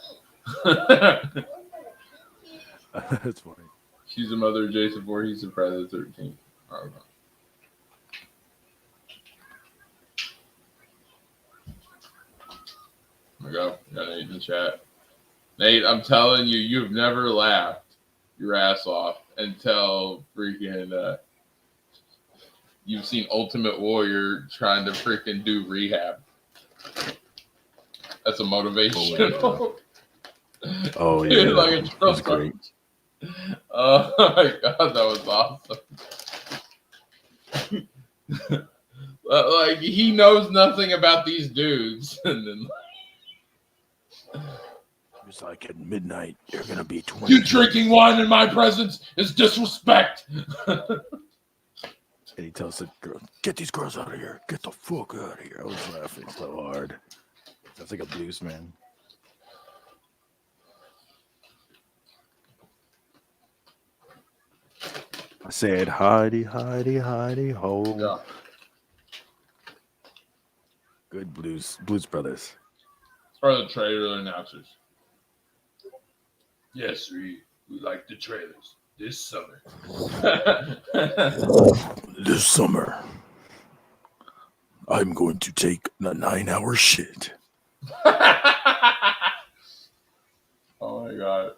That's funny. She's the mother of Jason Voorhees and Friday the 13th. I don't know. There we go. Got Nate in the chat. Nate, I'm telling you, you've never laughed your ass off until freaking you've seen Ultimate Warrior trying to freaking do rehab. That's a motivation. Oh yeah, like a that was great. Oh my god, that was awesome. Like he knows nothing about these dudes, and then It's like at midnight, you're gonna be 20. you drinking wine in my presence is disrespect. And he tells the girl, "Get these girls out of here! Get the fuck out of here!" I was laughing so hard. That's like a blues man. I said, "Hidey, hidey, hidey, ho." Yeah. Good Blues Brothers. Or the trailer announcers. Yes, we like the trailers this summer. This summer, I'm going to take a 9-hour shit. Oh my god.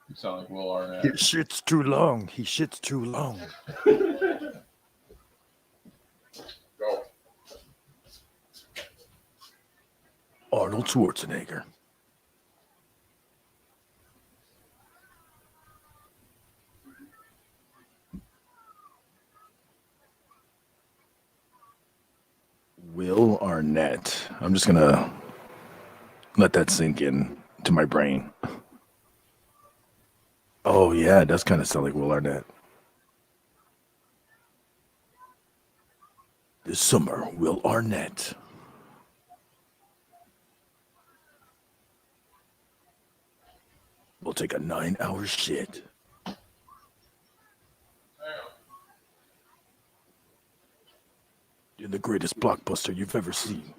You sound like Will Arnett. He shits too long. He shits too long. Go. Arnold Schwarzenegger. Will Arnett. I'm just gonna let that sink in to my brain. Oh yeah, it does kind of sound like Will Arnett. This summer, Will Arnett. We'll take a 9-hour shit. You're the greatest blockbuster you've ever seen.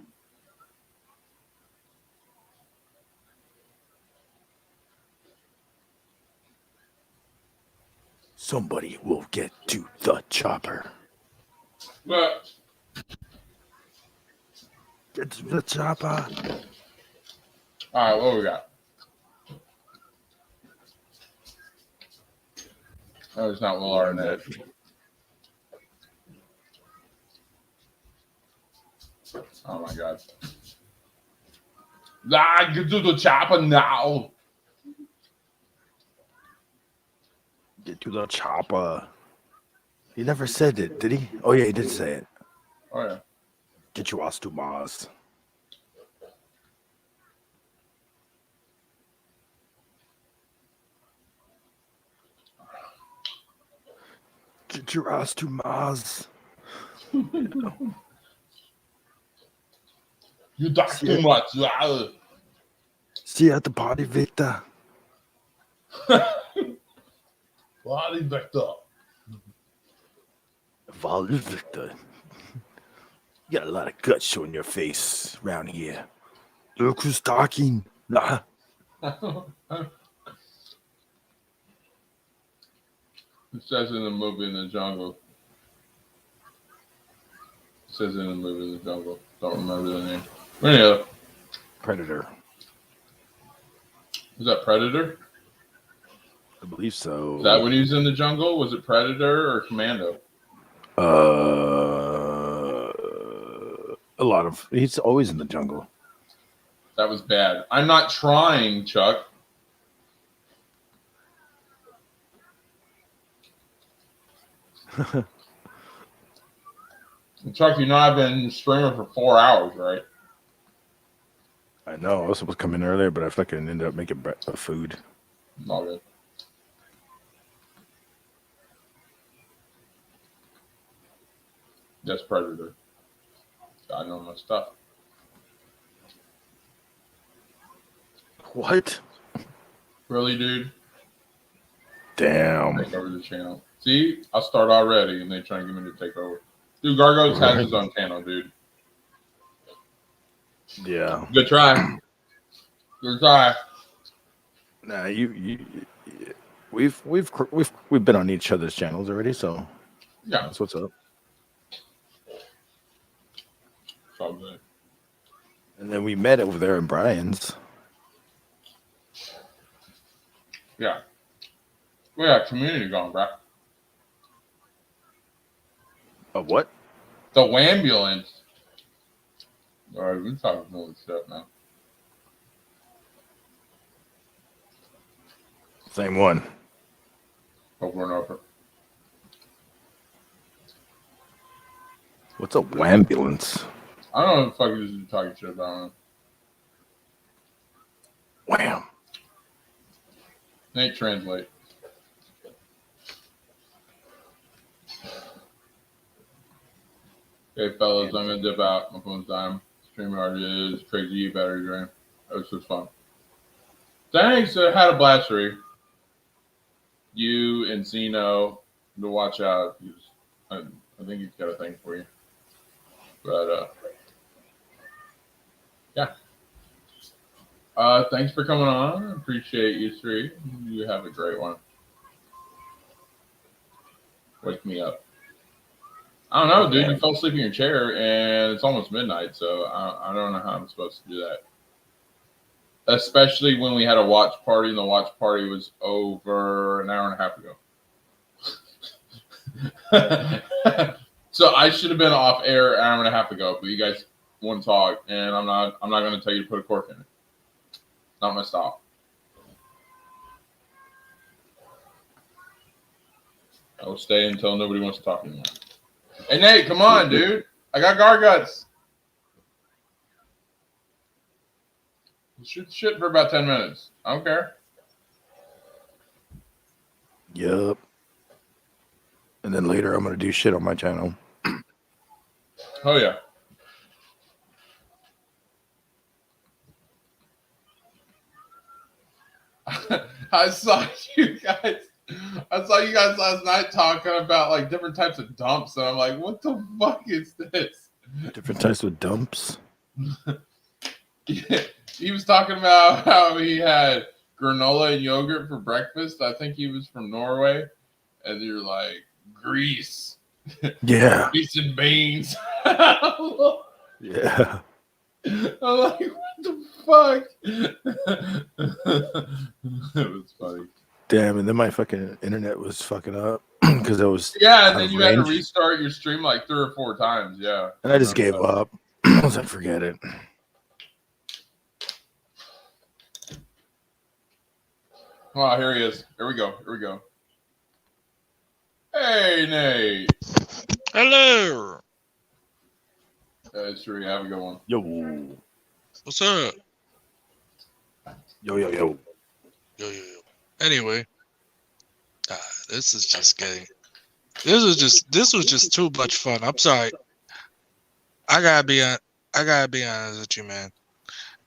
Somebody will get to the chopper. But Get to the chopper. all right, what we got? Oh, it's not Will Arnett. Oh my god. Ah, get to the chopper now. Get to the chopper. He never said it, did he? Oh yeah, he did say it. Oh yeah. Get your ass to Mars. Get your ass to Mars. You talk too much. Ah. See you at the party, Victor. Wally Victor. Volley, Victor. You got a lot of guts showing your face around here. Look who's talking. Nah. It says in the movie in the jungle. It says in the movie in the jungle. Don't remember the name. Anyhow, Predator. was that Predator? I believe so. Is that when he was in the jungle? Was it Predator or Commando? A lot of. He's always in the jungle. That was bad. I'm not trying, Chuck. Chuck, you know I've been streaming for 4 hours, right? I know. I was supposed to come in earlier, but I fucking ended up making food. All good. That's Predator. I know my stuff. What? Really, dude? Damn. Take over the channel. See, I'll start already, and they try and get me to take over. Dude, Gargos has his own channel, dude. Yeah. Good try. Good try. Nah, we've been on each other's channels already, so Yeah, that's what's up. it's all good. And then we met over there in Brian's. Yeah. We got community going, bro. A what? The Wambulance. All right, we're talking more stuff now. Same one. Over and over. What's a wambulance? I don't know what the fuck you just talking shit about. Wham. Nate, translate. Okay, fellas, I'm gonna dip out. My phone's dying. StreamYard is crazy battery drain. That was just fun. Thanks. I had a blast, Ree. You and Zeno to watch out. I think he's got a thing for you. But yeah. Thanks for coming on. Appreciate you three. You have a great one. Wake me up. I don't know, dude. You fell asleep in your chair, and it's almost midnight, so I don't know how I'm supposed to do that. Especially when we had a watch party, and the watch party was over an hour and a half ago. So I should have been off air an hour and a half ago, but you guys want to talk, and I'm not going to tell you to put a cork in it. Not my style. I will stay until nobody wants to talk anymore. Hey, Nate, come on, dude. I got Garguts. Shoot shit for about 10 minutes. I don't care. Yup. And then later I'm going to do shit on my channel. Oh, yeah. I saw you guys last night talking about like different types of dumps, and I'm like, what the fuck is this? Different types of dumps. Yeah, he was talking about how he had granola and yogurt for breakfast. I think he was from Norway, and you're like, grease. Yeah. Grease and beans. Yeah. I'm like, what the fuck? It was funny. Damn, and then my fucking internet was fucking up because I was and then you had to restart your stream like 3 or 4 times. Yeah, and I just gave up. I was like, forget it. Oh, here he is. Here we go. Hey, Nate. Hello. Sure, you have a good one. Yo. What's up? Yo. Anyway, this was just too much fun. I'm sorry. I gotta be honest with you, man.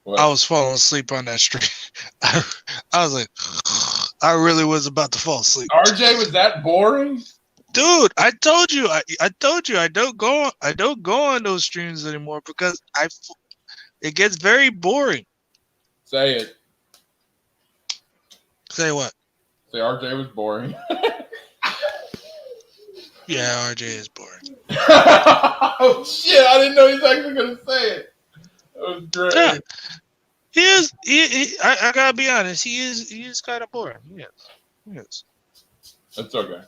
What? I was falling asleep on that stream. I was like, I really was about to fall asleep. RJ, was that boring? Dude, I told you I don't go on those streams anymore because it gets very boring. Say it. Say what? Say RJ was boring. Yeah, RJ is boring. Oh shit! I didn't know he was actually gonna say it. That was great. Yeah. He is. I gotta be honest. He is kind of boring. He is. That's okay.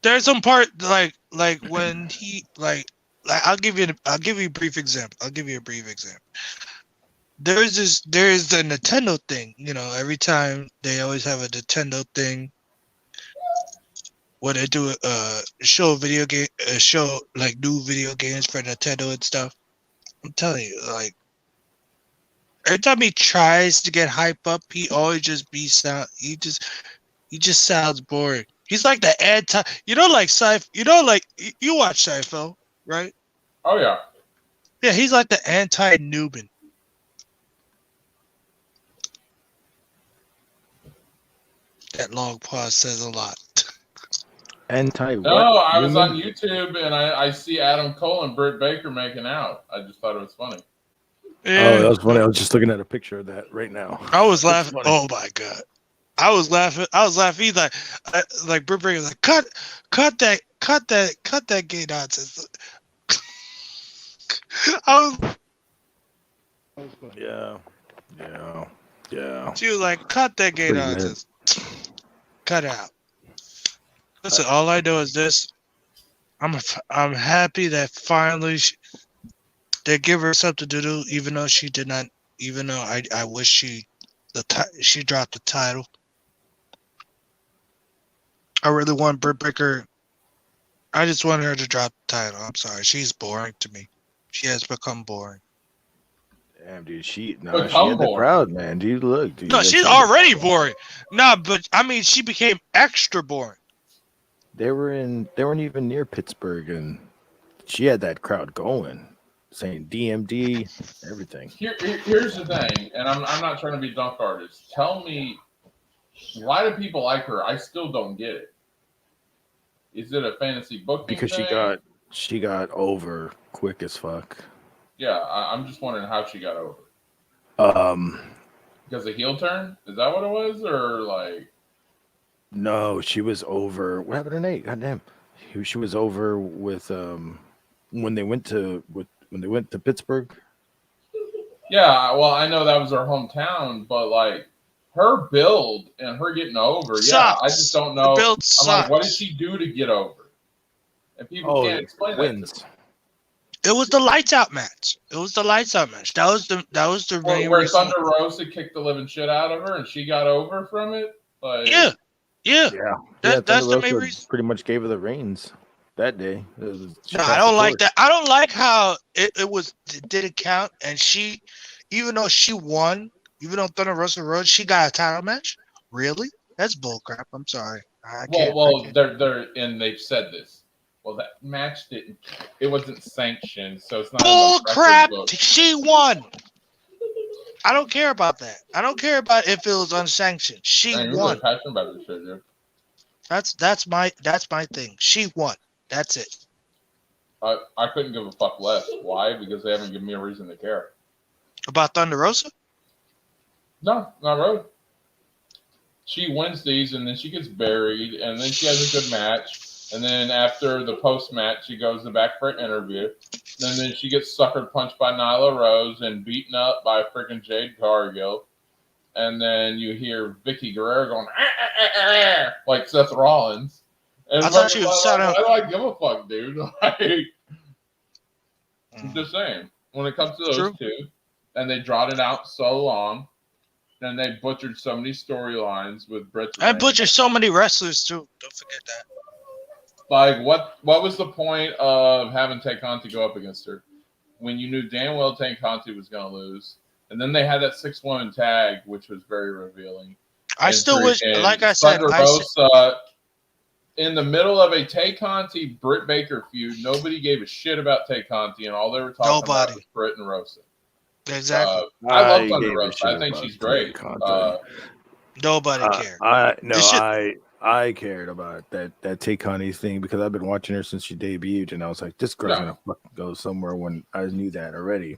There's some part like when he like I'll give you a brief example. There's the Nintendo thing. You know, every time they always have a Nintendo thing when they do show video game, show like new video games for Nintendo and stuff. I'm telling you, like every time he tries to get hype up, he always just he just sounds boring. He's like the anti, like you watch Seinfeld, right? Oh yeah. Yeah, he's like the anti-Newman. That long pause says a lot. Anti what? No, I was Newman? on YouTube and I see Adam Cole and Britt Baker making out. I just thought it was funny. Oh, that was funny. I was just looking at a picture of that right now. I was laughing. funny. Oh my god, I was laughing. He's like Britt Baker, like cut that gay nonsense. I was, Yeah. she was like, cut that gay Pretty good. nonsense. Cut it out. Listen, all I know is this. I'm happy that finally they give her something to do, even though she did not. Even though I wish she dropped the title. I really want Britt Baker. I just want her to drop the title. I'm sorry, she's boring to me. She has become boring. Damn, dude, she had Become the boring. crowd, man. Dude, look, dude. No, like, she's already boring. No, but I mean, she became extra boring. They weren't even near Pittsburgh, and she had that crowd going, saying DMD, everything. Here's the thing, and I'm not trying to be dunk artist. Tell me, why do people like her? I still don't get it. Is it a fantasy booking Because thing? she got over quick as fuck. Yeah, I'm just wondering how she got over. Because of heel turn? Is that what it was, or like? No, she was over. What happened to Nate? Goddamn, she was over with when they went to Pittsburgh. Yeah, well, I know that was her hometown, but like her build and her getting over, yeah, I just don't know. The build I'm like, what did sucks. she do to get over? And people can't explain that. Wins. It was the lights out match. That was the main Where reason. Thunder Rosa kicked the living shit out of her and she got over from it. Like, Yeah. That's That's the main reason. Pretty much gave her the reins that day. No, I don't like that. I don't like how it didn't count, and she, even though she won, even though Thunder Rosa Road, she got a title match. Really? That's bullcrap. I'm sorry. They're and they've said this. Well, that match it wasn't sanctioned, so it's not bull in the crap. record book. She won. I don't care about that. I don't care about if it was unsanctioned. She Man, you're won. really passionate about this shit, dude. That's my thing. She won. That's it. I couldn't give a fuck less. Why? Because they haven't given me a reason to care. About Thunder Rosa? No, not really. She wins these, and then she gets buried, and then she has a good match. And then after the post-match, she goes back for an interview. And then she gets sucker punched by Nyla Rose and beaten up by freaking Jade Cargill. And then you hear Vicky Guerrero going, like Seth Rollins. And I thought she was why do I give a fuck, dude? Like, I'm just saying. When it comes to those two, and they drawn it out so long, and they butchered so many storylines with Britt. I butchered so many wrestlers too. Don't forget that. Like, what was the point of having Tay Conti go up against her when you knew damn well Tay Conti was going to lose? And then they had that 6-woman tag, which was very revealing. I still wish, like I said, in the middle of a Tay Conti Britt Baker feud, nobody gave a shit about Tay Conti, and all they were talking about was Britt and Rosa. Exactly. I love Thunder Rosa. I think she's great. Nobody cared. I cared about that Tay Conti thing because I've been watching her since she debuted, and I was like, this girl's gonna fucking go somewhere. When I knew that already.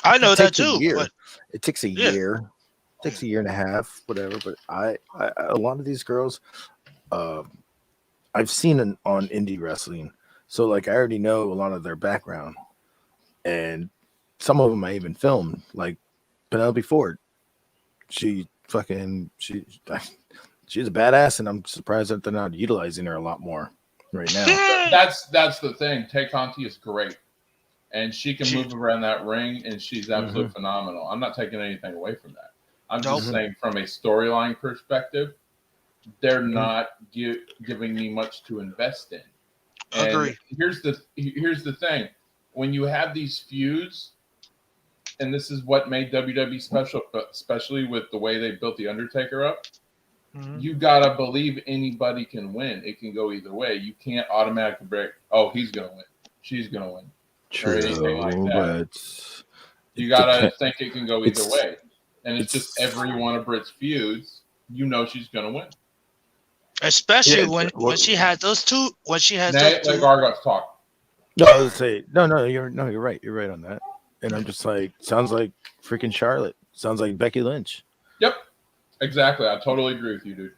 I know that too. But it takes a year. It takes a year and a half, whatever. But I a lot of these girls, I've seen on indie wrestling, so like I already know a lot of their background, and some of them I even filmed, like Penelope Ford. She's a badass, and I'm surprised that they're not utilizing her a lot more right now. That's the thing. Tay Conti is great, and she can move around that ring, and she's absolutely phenomenal. I'm not taking anything away from that. I'm just saying from a storyline perspective, they're not giving me much to invest in. And Agree. here's the thing: when you have these feuds, and this is what made WWE special, especially with the way they built the Undertaker up. Mhm. You gotta believe anybody can win. It can go either way. You can't automatically break. Oh, he's gonna win. She's gonna win. Or anything like True, that. but You gotta depend- think it can go either it's- way. And it's just every one of Britt's feuds. You know she's gonna win. Especially Yeah, when she had those two. When she has Let those two. Gargots talk. No, I was say no. You're right. You're right on that. And I'm just like, sounds like freaking Charlotte. Sounds like Becky Lynch. Yep, exactly. I totally agree with you, dude.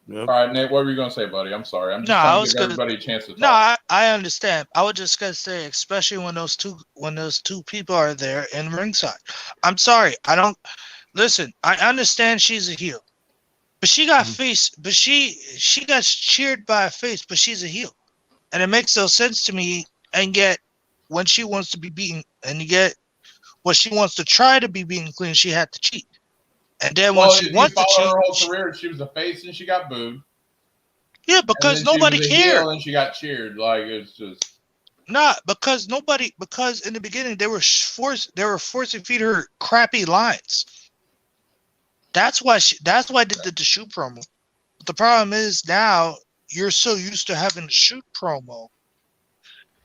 Yep. All right, Nate, what were you gonna say, buddy? I'm sorry. I'm just No, I trying was to give gonna- everybody a chance to talk. No, I understand. I was just gonna say, especially when those two people are there in ringside. I'm sorry. I don't listen. I understand she's a heel, but she got face. But she got cheered by a face, but she's a heel, and it makes no sense to me. And yet, when she wants to be beaten, and yet when she wants to try to be beaten clean, she had to cheat. And then Well, when she if you wants to follow her whole cheat, career, she was a face and she got booed. yeah, And because then nobody she was a cared. heel and she got cheered. Like it's just Not because nobody. Because in the beginning they were forcing feed her crappy lines. That's why they did the shoot promo. But the problem is now you're so used to having a shoot promo,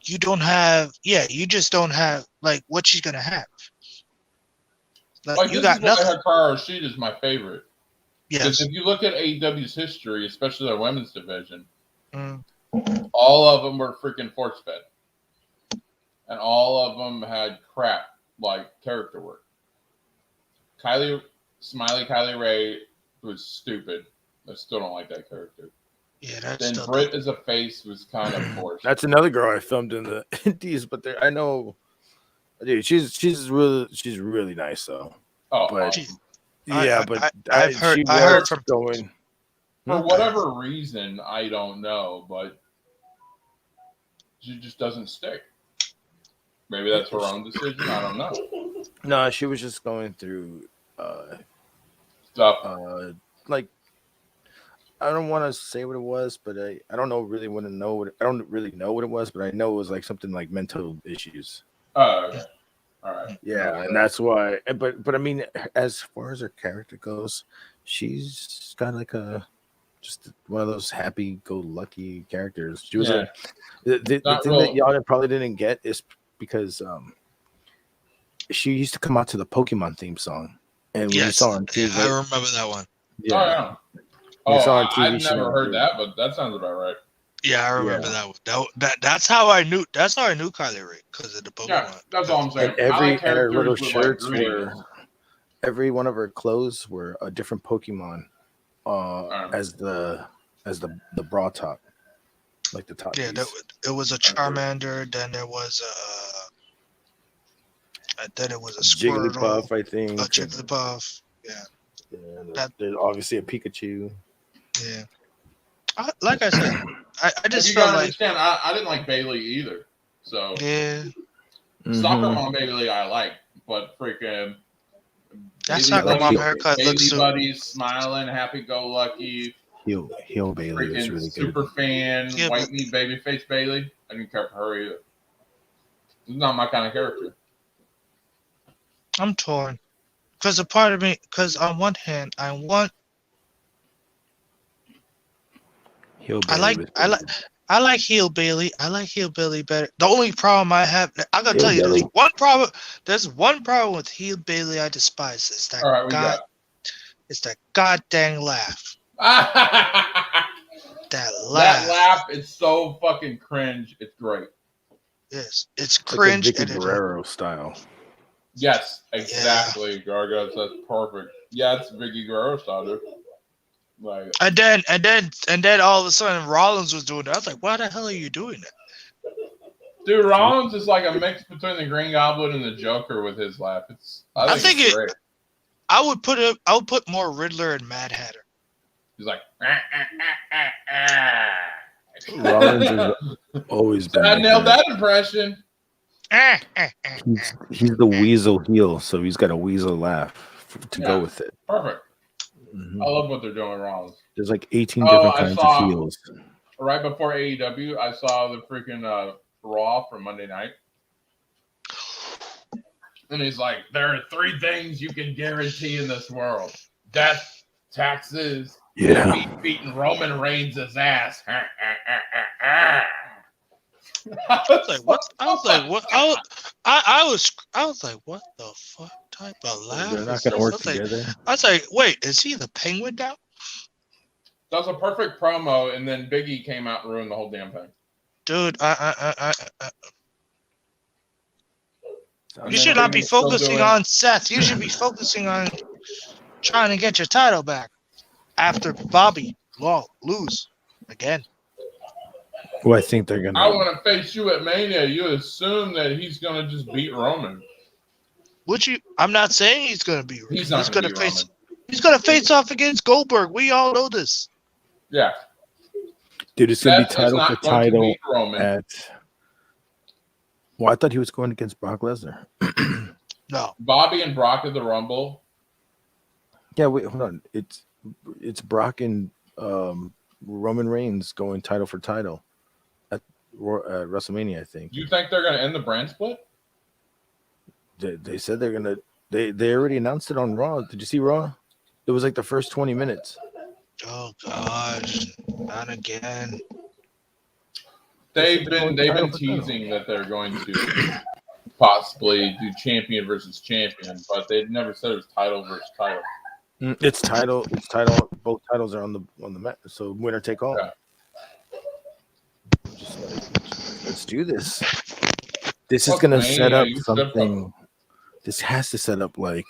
you don't have. Yeah, you just don't have like what she's gonna have. Like you this got is why nothing. Hikaru Shida is my favorite. Because Yes. if you look at AEW's history, especially their women's division, Mm. all of them were freaking force fed, and all of them had crap like character work. Kylie Ray was stupid. I still don't like that character. Yeah, that's Then still Britt as a face was kind of forced. That's another girl I filmed in the Indies, but I know, dude, she's really nice though. Oh, But awesome. yeah, I've heard from going For whatever reason, I don't know, but she just doesn't stick. Maybe that's her own decision. I don't know. No, she was just going through Stuff. like I don't want to say what it was, but I don't really want to know I don't really know what it was, but I know it was like something like mental issues. Oh, okay. All right. Yeah, and that's why. But I mean, as far as her character goes, she's got like just one of those happy-go-lucky characters. She was the thing that y'all probably didn't get is because she used to come out to the Pokemon theme song, and when you saw her on TV, I remember that one. Yeah. Oh, saw her on TV, I've she never was heard good. that, but that sounds about right. Yeah, I remember that one. That's how I knew. That's how I knew Kylie Ray because of the Pokemon. Yeah, that's all I'm saying. And I like her little characters with, shirts like, were, every one of her clothes were a different Pokemon, as the bra top, like the top. Yeah, piece. it was a Charmander. Then there was a Squirtle, Jigglypuff, I think. a Jigglypuff. Yeah. There's obviously a Pikachu. Yeah. Like I said, I just you felt gotta like understand, I didn't like Bailey either. So yeah. Soccer Mom Bailey I like, but freaking That Soccer Mom haircut Bailey looks so. Buddies, smiling, happy-go-lucky, Heel Bailey is freaking really good. super fan, Yeah, white but- meat babyface Bailey. I didn't care for her either. It's not my kind of character. I'm torn because a part of me, because on one hand, I want. I like Heel Bailey. I like Heel Bailey better. The only problem I have, I gotta tell you, there's one problem. There's one problem with Heel Bailey I despise. It's that All right, it's that goddamn laugh. That laugh. laugh is so fucking cringe. It's great. Yes, it's cringe. Like a Vicky Guerrero style. Yes, exactly, Gargos. That's perfect. Yeah, it's Vicky Guerrero style, dude. Like, And then all of a sudden Rollins was doing that. I was like, why the hell are you doing that? dude, Rollins is like a mix between the Green Goblin and the Joker with his laugh. I think it's great. I would put more Riddler and Mad Hatter. He's like, Rollins has always been. I like nailed that impression. He's the weasel heel, so he's got a weasel laugh to go with it. Perfect. Mhm. I love what they're doing wrong. There's like 18 Oh, different I kinds of saw heels. right before AEW, I saw the freaking Raw from Monday night. And he's like, there are 3 things you can guarantee in this world: death, taxes, and me beating Roman Reigns' ass. I was like, what? I was like, what? I was like, what the fuck type of laugh They're is not going to this? work together. I was like, wait, is he the Penguin now? That was a perfect promo, and then Biggie came out and ruined the whole damn thing. Dude, you then should not be Biggie's still focusing doing- on Seth. You should be focusing on trying to get your title back after Bobby lose again. Well, I think they're going I to. want to face you at Mania. You assume that he's going to just beat Roman. Would you? I'm not saying he's going to be. He's not going to beat face. Roman. He's going to face off against Goldberg. We all know this. Yeah. Dude, it's going to be Seth is title not for going to title beat Roman. at. Well, I thought he was going against Brock Lesnar. No. Bobby and Brock at the Rumble. Yeah, wait, hold on. It's Brock and Roman Reigns going title for title at WrestleMania, I think. You think they're going to end the brand split? They said they're going to. They already announced it on Raw. Did you see Raw? It was like the first 20 minutes. Oh God, not again. They've been teasing that they're going to possibly do champion versus champion, but they never said it was title versus title. It's title. Both titles are on the mat, so winner take all. Yeah. Just let's do this. This is going to set up something. This has to set up like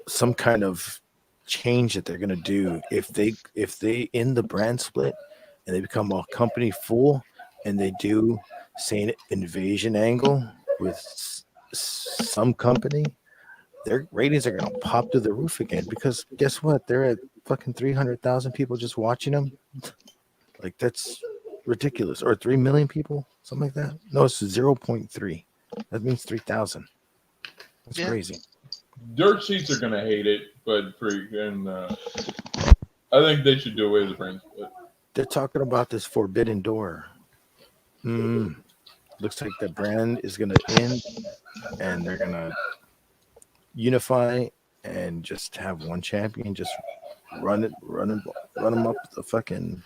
some kind of change that they're going to do if they end the brand split and they become a company full and they do say an invasion angle with some company. Their ratings are going to pop to the roof again because guess what? They're at fucking 300,000 people just watching them. Like, that's ridiculous. Or 3 million people, something like that. No, it's 0.3. That means 3,000. That's crazy. Dirt sheets are going to hate it, but freaking, I think they should do away with the brand split. They're talking about this forbidden door. Looks like the brand is going to end and they're going to unify and just have one champion just run them up the fucking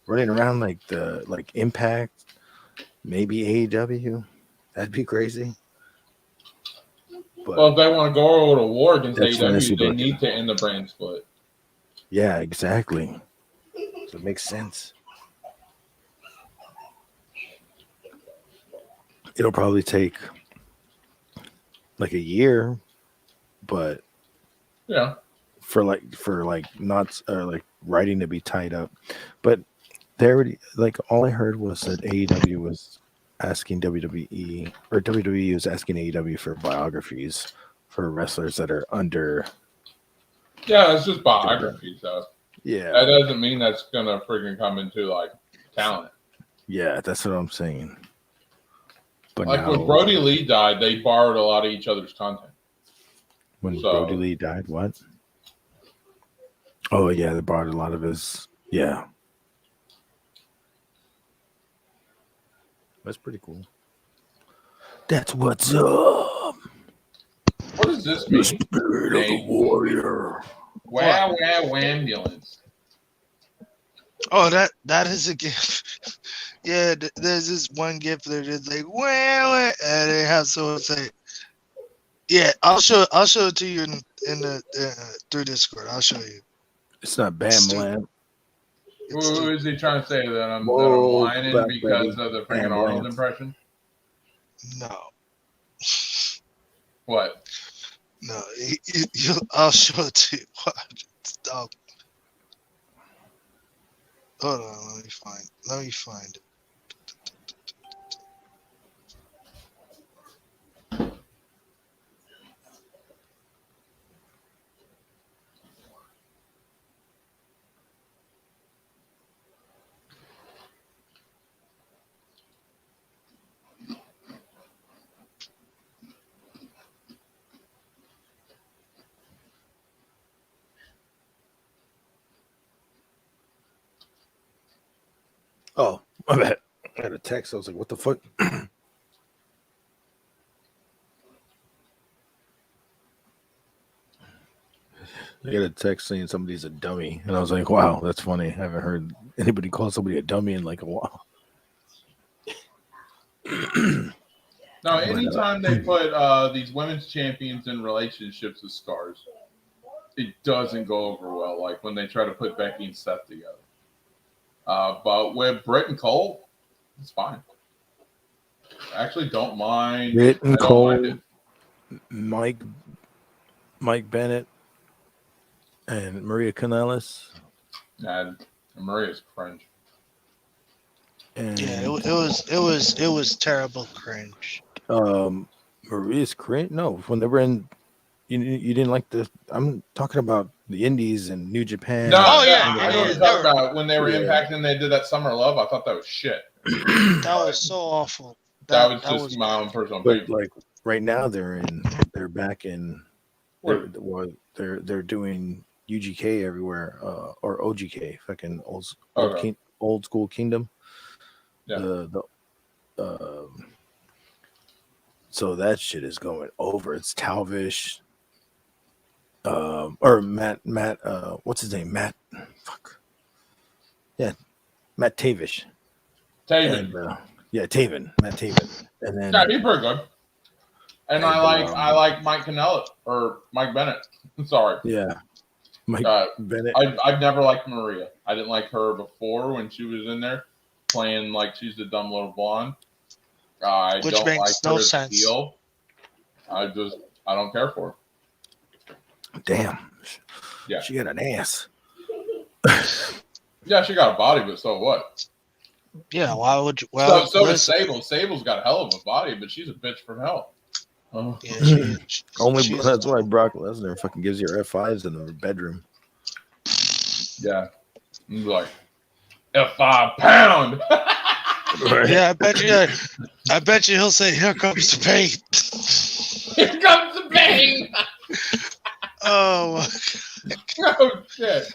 running around like Impact, maybe AEW. That'd be crazy. But well, if they want to go to war against AEW, they need need to end the brand split. Yeah, exactly. So it makes sense. It'll probably take like a year, but yeah, for not or like writing to be tied up. But they already all I heard was that AEW was asking WWE or WWE was asking AEW for biographies for wrestlers that are under. Yeah, it's just biographies, though. Yeah, that doesn't mean that's gonna freaking come into like talent. Yeah, that's what I'm saying. But like when Brody Lee died, they borrowed a lot of each other's content. When Brody Lee died, what? Oh yeah, they borrowed a lot of his. Yeah, that's pretty cool. That's what's up. What does this mean? The spirit of the warrior. Wow, ambulance. Oh, that is a gift. Yeah, there's this one gift that is like wow, and they have someone say, "Yeah, I'll show it to you in the through Discord. I'll show you." It's not Bam Lamb. Who is he trying to say that I'm whining because of the freaking Arnold impression? No. What? No, I'll show it to you. Stop. Hold on, let me find it. Oh, my bad. I had a text. I was like, what the fuck? I got a text saying somebody's a dummy. And I was like, wow, that's funny. I haven't heard anybody call somebody a dummy in like a while. No, anytime they put these women's champions in relationships with scars, it doesn't go over well. Like when they try to put Becky and Seth together. But with Britt and Cole, it's fine. I actually don't mind. Britt and I don't Cole, mind it. Mike Bennett, and Maria Kanellis. And Maria's cringe. And Yeah, it was terrible cringe. Maria's cringe. No, when they were in, you didn't like the. I'm talking about the Indies and New Japan. No, Oh, yeah, I know what you're talking about. When they were Impact and they did that Summer Love, I thought that was shit. That was so awful. That was just my own personal But opinion. like right now, they're back in. They're doing UGK everywhere, or OGK, fucking old school Kingdom. Yeah. So that shit is going over. It's Talvish, or Matt. What's his name? Matt. Fuck. Yeah, Matt Tavish. Taven. And, yeah, Taven. Matt Taven. And then Yeah, he's pretty good. And I like Mike Kanellis or Mike Bennett. I'm sorry. Yeah. Mike Bennett. I've never liked Maria. I didn't like her before when she was in there playing like she's the dumb little blonde. Which don't makes like no her as a sense. heel. I don't care for her. Damn. Yeah. She got an ass. Yeah, she got a body, but so what? Yeah, why would you? Well, so does Sable. Sable's got a hell of a body, but she's a bitch from hell. Yeah, That's why Brock Lesnar fucking gives you F5s in the bedroom. Yeah. He's like, F5 pound. Right. Yeah, I bet you he'll say, "Here comes the pain." Here comes the pain. Oh, Oh shit.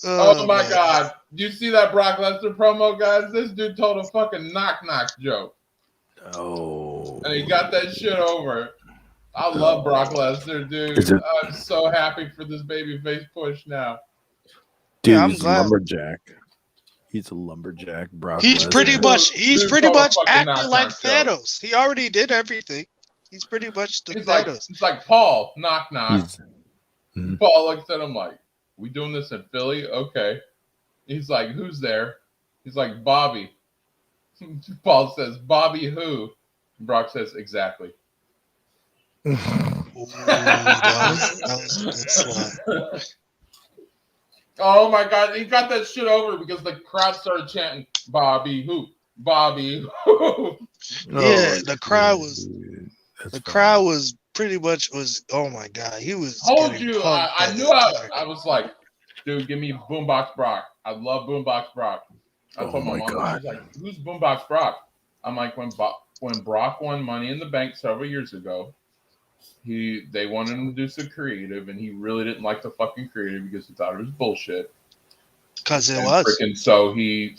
Oh my god. Do you see that Brock Lesnar promo, guys? This dude told a fucking knock joke. Oh. And he got that shit over. I love Brock Lesnar, dude. I'm so happy for this babyface push now. Dude, yeah, I'm he's glad. a lumberjack. He's a lumberjack, Brock He's Lesnar. pretty much acting knock like show. Thanos. He already did everything. He's pretty much the Thanos. It's like Paul, knock. Mhm. Paul looks at him like, we doing this in Philly? Okay. He's like, who's there? He's like, Bobby. Paul says, Bobby who? Brock says, exactly. Ooh, that was good. Oh my god, he got that shit over because the crowd started chanting, Bobby who? Bobby who? Yeah, the crowd was pretty much oh my god, he was. Told you, I knew I was like, dude, give me Boombox Brock. I love Boombox Brock. I told my mom, she's like, who's Boombox Brock? I'm like, when Brock won Money in the Bank several years ago, they wanted him to do some creative, and he really didn't like the fucking creative because he thought it was bullshit. Because it was. So he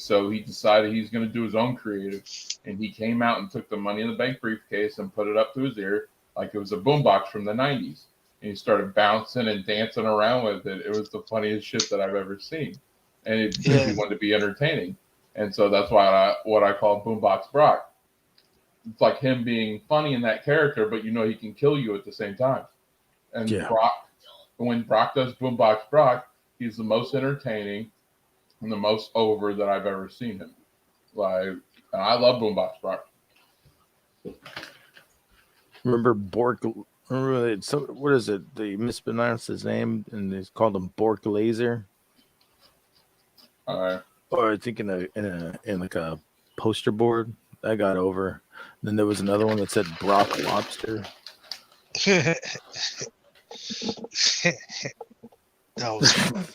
decided he's going to do his own creative, and he came out and took the Money in the Bank briefcase and put it up to his ear like it was a boombox from the 90s. And he started bouncing and dancing around with it. It was the funniest shit that I've ever seen. And he wanted to be entertaining. And so that's what I call Boombox Brock. It's like him being funny in that character, but he can kill you at the same time. And when Brock does Boombox Brock, he's the most entertaining and the most over that I've ever seen him. And I love Boombox Brock. Remember Bork? What is it? They mispronounced his name and they called him Bork Laser. All right. Or I think in like a poster board that got over. Then there was another one that said Brock Lobster. That was fun.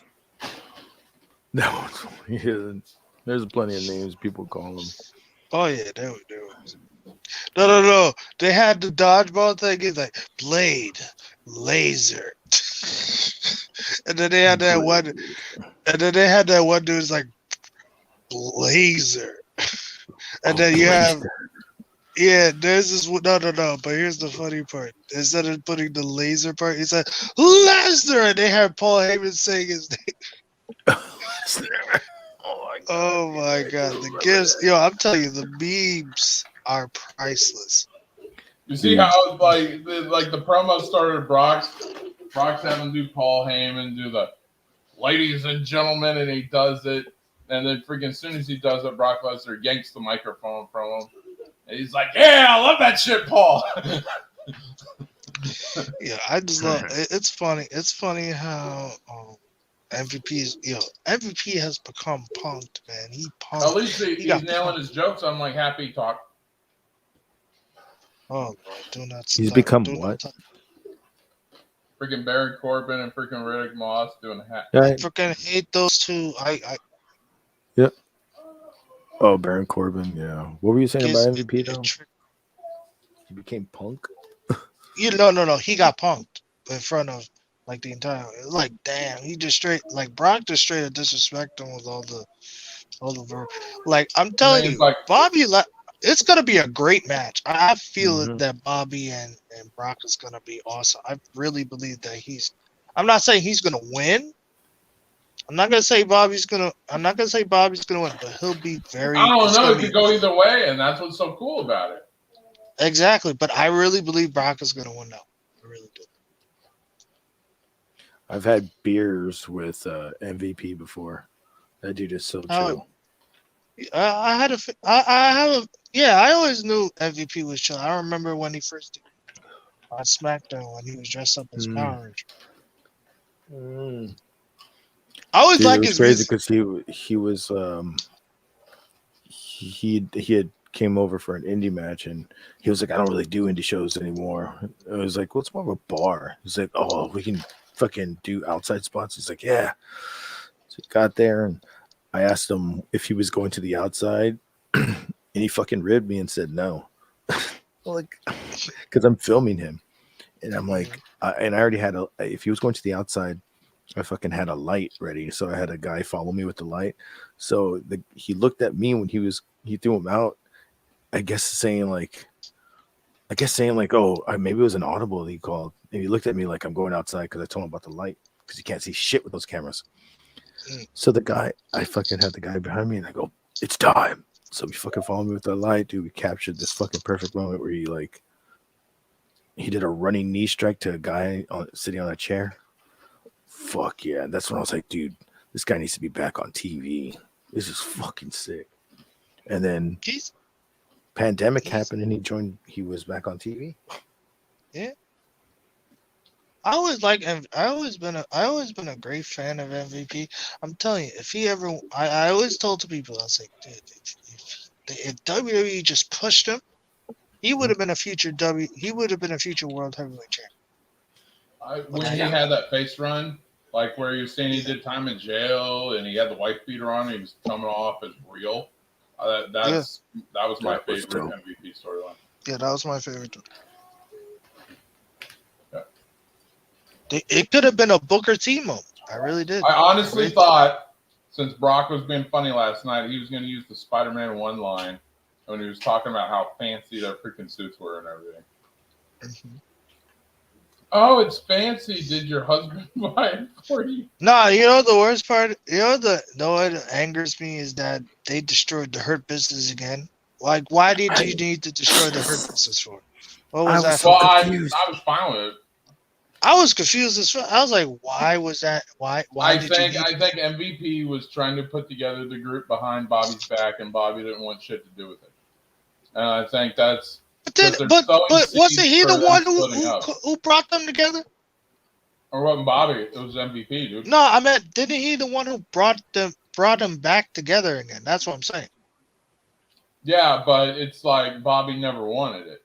There's plenty of names people call them. Oh yeah, there was. No. They had the dodgeball thing. It's like Blade, Laser, and then they had that one. And then they had that one dude's like laser. And then you have, there's this, no, but here's the funny part. Instead of putting the laser part, he said, Lesnar! And they have Paul Heyman saying his name. Oh my god, the gifts. Yo, I'm telling you, the memes are priceless. You see how the promo started Brock's having to do Paul Heyman do the ladies and gentlemen, and he does it, and then freaking as soon as he does it, Brock Lesnar yanks the microphone from him, and he's like, "Yeah, I love that shit, Paul." Yeah, I just love. It's funny. It's funny how MVP has become punked, man. He punked. At least he's nailing his jokes on like Happy Talk. Oh Lord, do not. He's become what? Freaking Baron Corbin and freaking Riddick Moss doing hat. I freaking hate those two. Yep. Oh, Baron Corbin. Yeah. What were you saying about MVP though? He became punk. No. He got punked in front of like the entire. Like, damn, he just straight like Brock just straight up disrespect him with all the like. I'm telling you, like, Bobby. It's gonna be a great match. I feel it that Bobby and Brock is gonna be awesome. I really believe that I'm not saying he's gonna win. I'm not gonna say Bobby's gonna win, but he'll be very. I don't know. It could go either way, and that's what's so cool about it. Exactly, but I really believe Brock is gonna win now. I really do. I've had beers with MVP before. That dude is so chill. I always knew MVP was chill. I remember when he first did on SmackDown when he was dressed up as Power Ranger. I always like his crazy because he was he had came over for an indie match and he was like, I don't really do indie shows anymore. I was like, well, it's more of a bar. He's like, oh, we can fucking do outside spots. He's like, yeah. So he got there and I asked him if he was going to the outside, and he fucking ribbed me and said no. Like, because I'm filming him, and I'm like, and I already had if he was going to the outside, I fucking had a light ready, so I had a guy follow me with the light. So he looked at me when he threw him out. I guess saying like, oh, maybe it was an audible that he called, and he looked at me like I'm going outside because I told him about the light because you can't see shit with those cameras. So I fucking had the guy behind me and I go, it's time. So he fucking followed me with the light, dude. We captured this fucking perfect moment where he did a running knee strike to a guy sitting on a chair. Fuck yeah. That's when I was like, dude, this guy needs to be back on TV. This is fucking sick. And then pandemic happened and he was back on TV. Yeah. I always been a great fan of MVP. I'm telling you, if he ever, I always told to people, I was like, dude, if WWE just pushed him, he would have been a future world heavyweight champion. When he had that face run, like where he was saying he did time in jail and he had the wife beater on, and he was coming off as real. That was my favorite MVP storyline. Yeah, that was my favorite. It could have been a Booker T moment. I really did. I honestly thought, since Brock was being funny last night, he was going to use the Spider-Man one line when he was talking about how fancy their freaking suits were and everything. Mm-hmm. Oh, it's fancy. Did your husband buy it for you? No, you know the worst part? What angers me is that they destroyed the Hurt Business again. Like, why did you need to destroy the Hurt Business for? What was that? Well, I was fine with it. I was confused as well. I was like, why was that? Why I think MVP was trying to put together the group behind Bobby's back, and Bobby didn't want shit to do with it. And I think that's. But wasn't he the one who brought them together? Or wasn't Bobby? It was MVP, dude. No, I meant, didn't he the one who brought them back together again? That's what I'm saying. Yeah, but it's like Bobby never wanted it.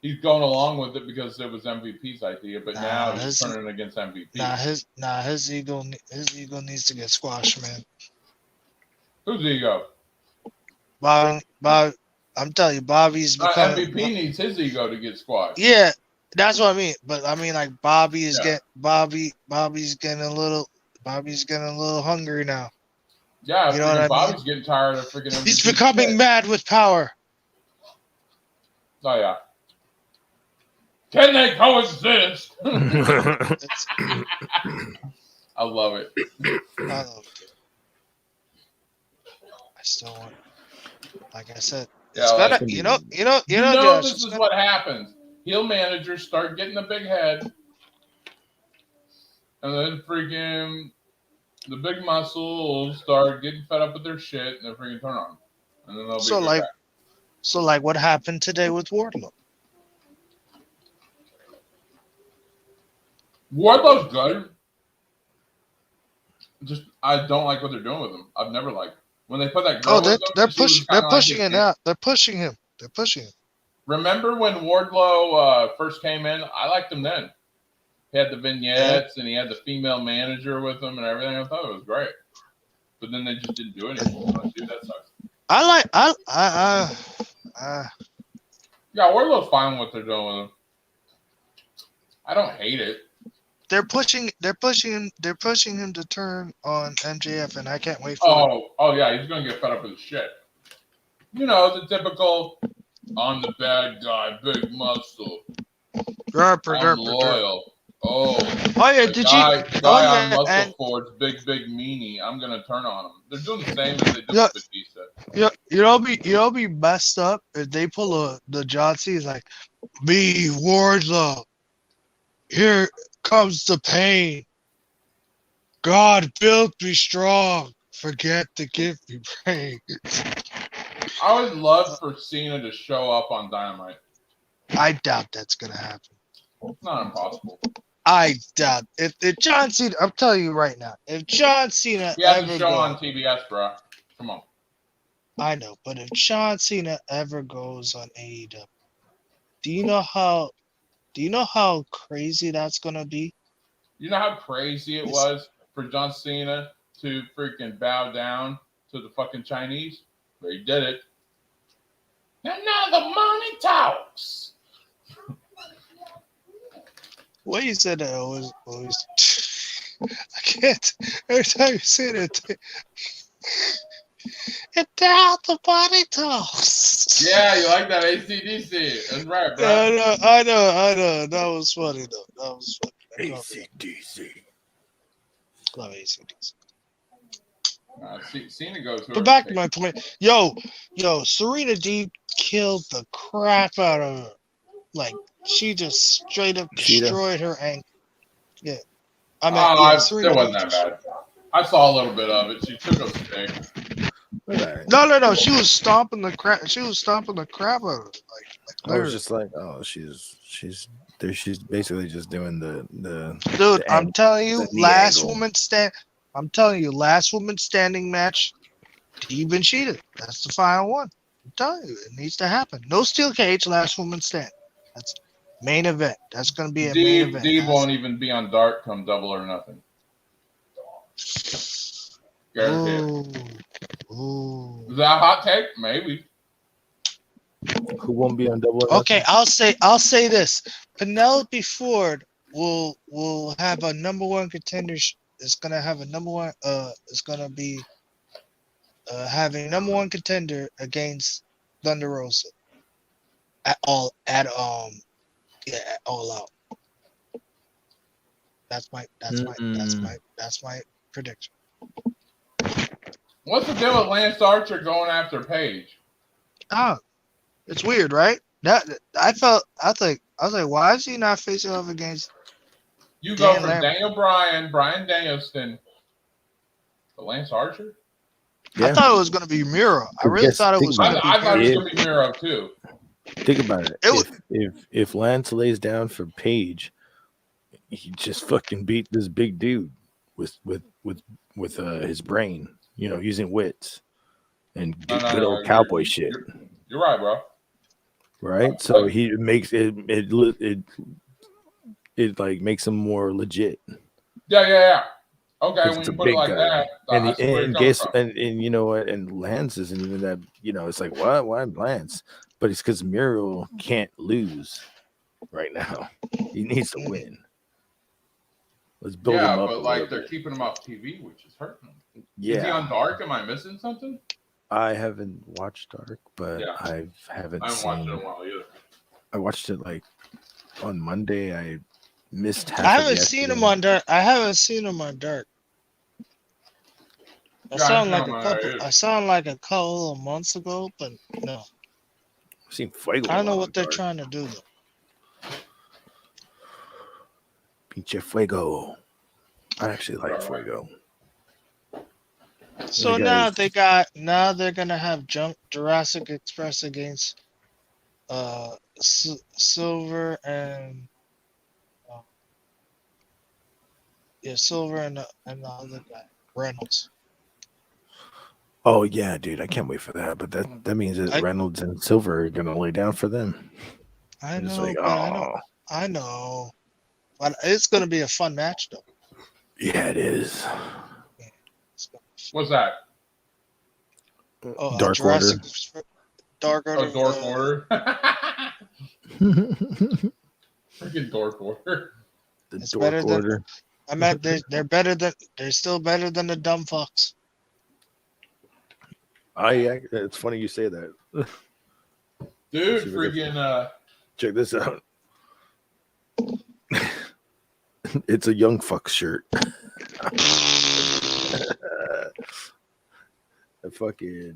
He's going along with it because it was MVP's idea, but now he's turning against MVP. His ego needs to get squashed, man. Whose ego? Bob, I'm telling you, Bobby's become MVP needs his ego to get squashed. Yeah, that's what I mean. But I mean, like Bobby's getting a little hungry now. Yeah, You know what I mean? Bobby's getting tired of freaking. He's MVP becoming shit. mad with power. Oh yeah. Can they coexist? I love it. I love it. I still want, like I said, it's Yeah, gonna, like, you know, Josh, this is what happens. Heel managers start getting a big head, and then freaking the big muscles start getting fed up with their shit, and they freaking turn on them, and then they'll be right back. So like what happened today with Wardlow? Wardlow's good. Just I don't like what they're doing with him. I've never liked when they put that girl. Oh, with them, they're she was pushing. They're kinda like pushing his it out. They're pushing him. They're pushing him. Remember when Wardlow first came in? I liked him then. He had the vignettes and he had the female manager with him and everything. I thought it was great. But then they just didn't do anything. Like, dude, that sucks. Yeah, Wardlow's fine with what they're doing with him. I don't hate it. They're pushing him to turn on MJF, and I can't wait for it. Oh yeah, he's gonna get fed up with his shit. You know, the typical I'm the bad guy, big muscle. I'm loyal. Oh yeah, did guy you? on Muscle Ford's big meanie. I'm gonna turn on him. They're doing the same as they did with Batista. You'll be messed up if they pull the John Cena's like, me Wardlow. Here comes the pain. God built me strong. Forget to give me pain. I would love for Cena to show up on Dynamite. I doubt that's gonna happen. It's not impossible. I doubt if John Cena. I'm telling you right now, if John Cena He has ever a show goes, on TBS, bro. Come on. I know, but if John Cena ever goes on AEW, do you know how crazy that's gonna be? You know how crazy it was for John Cena to freaking bow down to the fucking Chinese? But he did it. And now the money talks. What you said that always I can't. Every time you say that, and now the money talks. Yeah, you like that AC/DC. That's right, bro. Yeah, I know. That was funny though. That was funny. AC/DC. Love AC/DC. Cena goes. But back to my point. Yo, Serena Deeb killed the crap out of her. Like, she just straight up destroyed her ankle. Yeah. I mean, Serena it wasn't that bad. I saw a little bit of it. She took a stick. No. She was stomping the crap. She was stomping the crap out of it. I was just like, oh, she's basically just doing the dude. I'm telling you, last angle. woman standing match. Deeb and Sheeta. That's the final one. I'm telling you, it needs to happen. No steel cage. Last woman stand. That's main event. That's gonna be a main event. Deeb won't even be on Dark come Double or Nothing. Ooh. Is that a hot take? Maybe. Who won't be on Double or Okay, Nothing? I'll say this. Penelope Ford will have a number one contender. It's gonna have a number one. It's gonna be having number one contender against Thunder Rosa. All out. That's my prediction. What's the deal with Lance Archer going after Paige? Oh, it's weird, right? I was like, why is he not facing off against? You go from Daniel Bryan, Brian Danielson, to Lance Archer? Yeah. I thought it was going to be Miro. I really thought it was going to be. I thought it was going to be Miro too. Think about it. If Lance lays down for Paige, he just fucking beat this big dude with his brain, using wits and good old cowboy shit. You're right, bro. Right? So he makes it like makes him more legit. Yeah. Okay, when it's you a put it big like guy. that, and you know what? And Lance isn't even that. It's like what? Why Lance? But it's because Muriel can't lose right now. He needs to win. Let's build him up. Yeah, but like they're keeping him off TV, which is hurting him. Is he Yeah, on Dark? Am I missing something? I haven't watched Dark, but Yeah. I haven't I haven't watched it in seen. a while either. I watched it like on Monday. I missed half I of haven't the seen him accident. on Dark. I haven't seen him on Dark. I Yeah, saw I him know, like a man, couple. either. I saw him like a couple of months ago, but no. I've seen Fuego I don't a know lot what on they're Dark. trying to do though. Pinche Fuego. I actually like Alright. Fuego. So The now guys- they're gonna have Jurassic Express against Silver and Silver and the other guy Reynolds. Oh yeah, dude, I can't wait for that. But that means that I- Reynolds and Silver are gonna lay down for them. I It's know, like, but I know, but it's gonna be a fun match though. yeah, it is. It's gonna be fun. What's that? Oh, Dark Jurassic Order. Dark Order. Oh, Dork Order. Freaking Dork Order. The It's Dork better than- Order. I meant they're still better than the dumb fucks. It's funny you say that. Dude, see if we freaking Check this out. It's a young fuck shirt. I fucking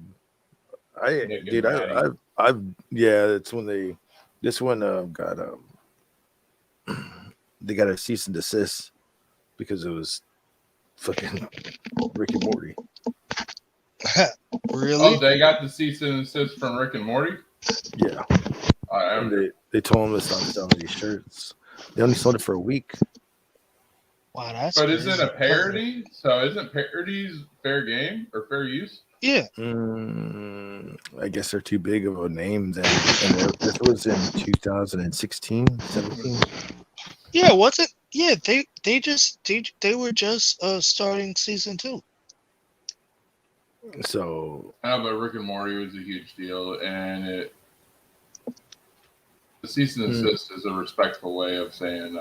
Nick and dude, Patty. I've yeah, it's when this one got they got a cease and desist because it was fucking Rick and Morty. Really? Oh, they got the cease and desist from Rick and Morty? Yeah. Alright, They told him to stop selling these shirts. They only sold it for a week. Wow, that's but crazy. isn't it a parody? So isn't parodies fair game or fair use? Yeah. I guess they're too big of a name then. And this was in 2016, 17. Yeah, was it? Yeah, they were just starting season 2. So I know, but Rick and Morty was a huge deal, and the cease and desist is a respectful way of saying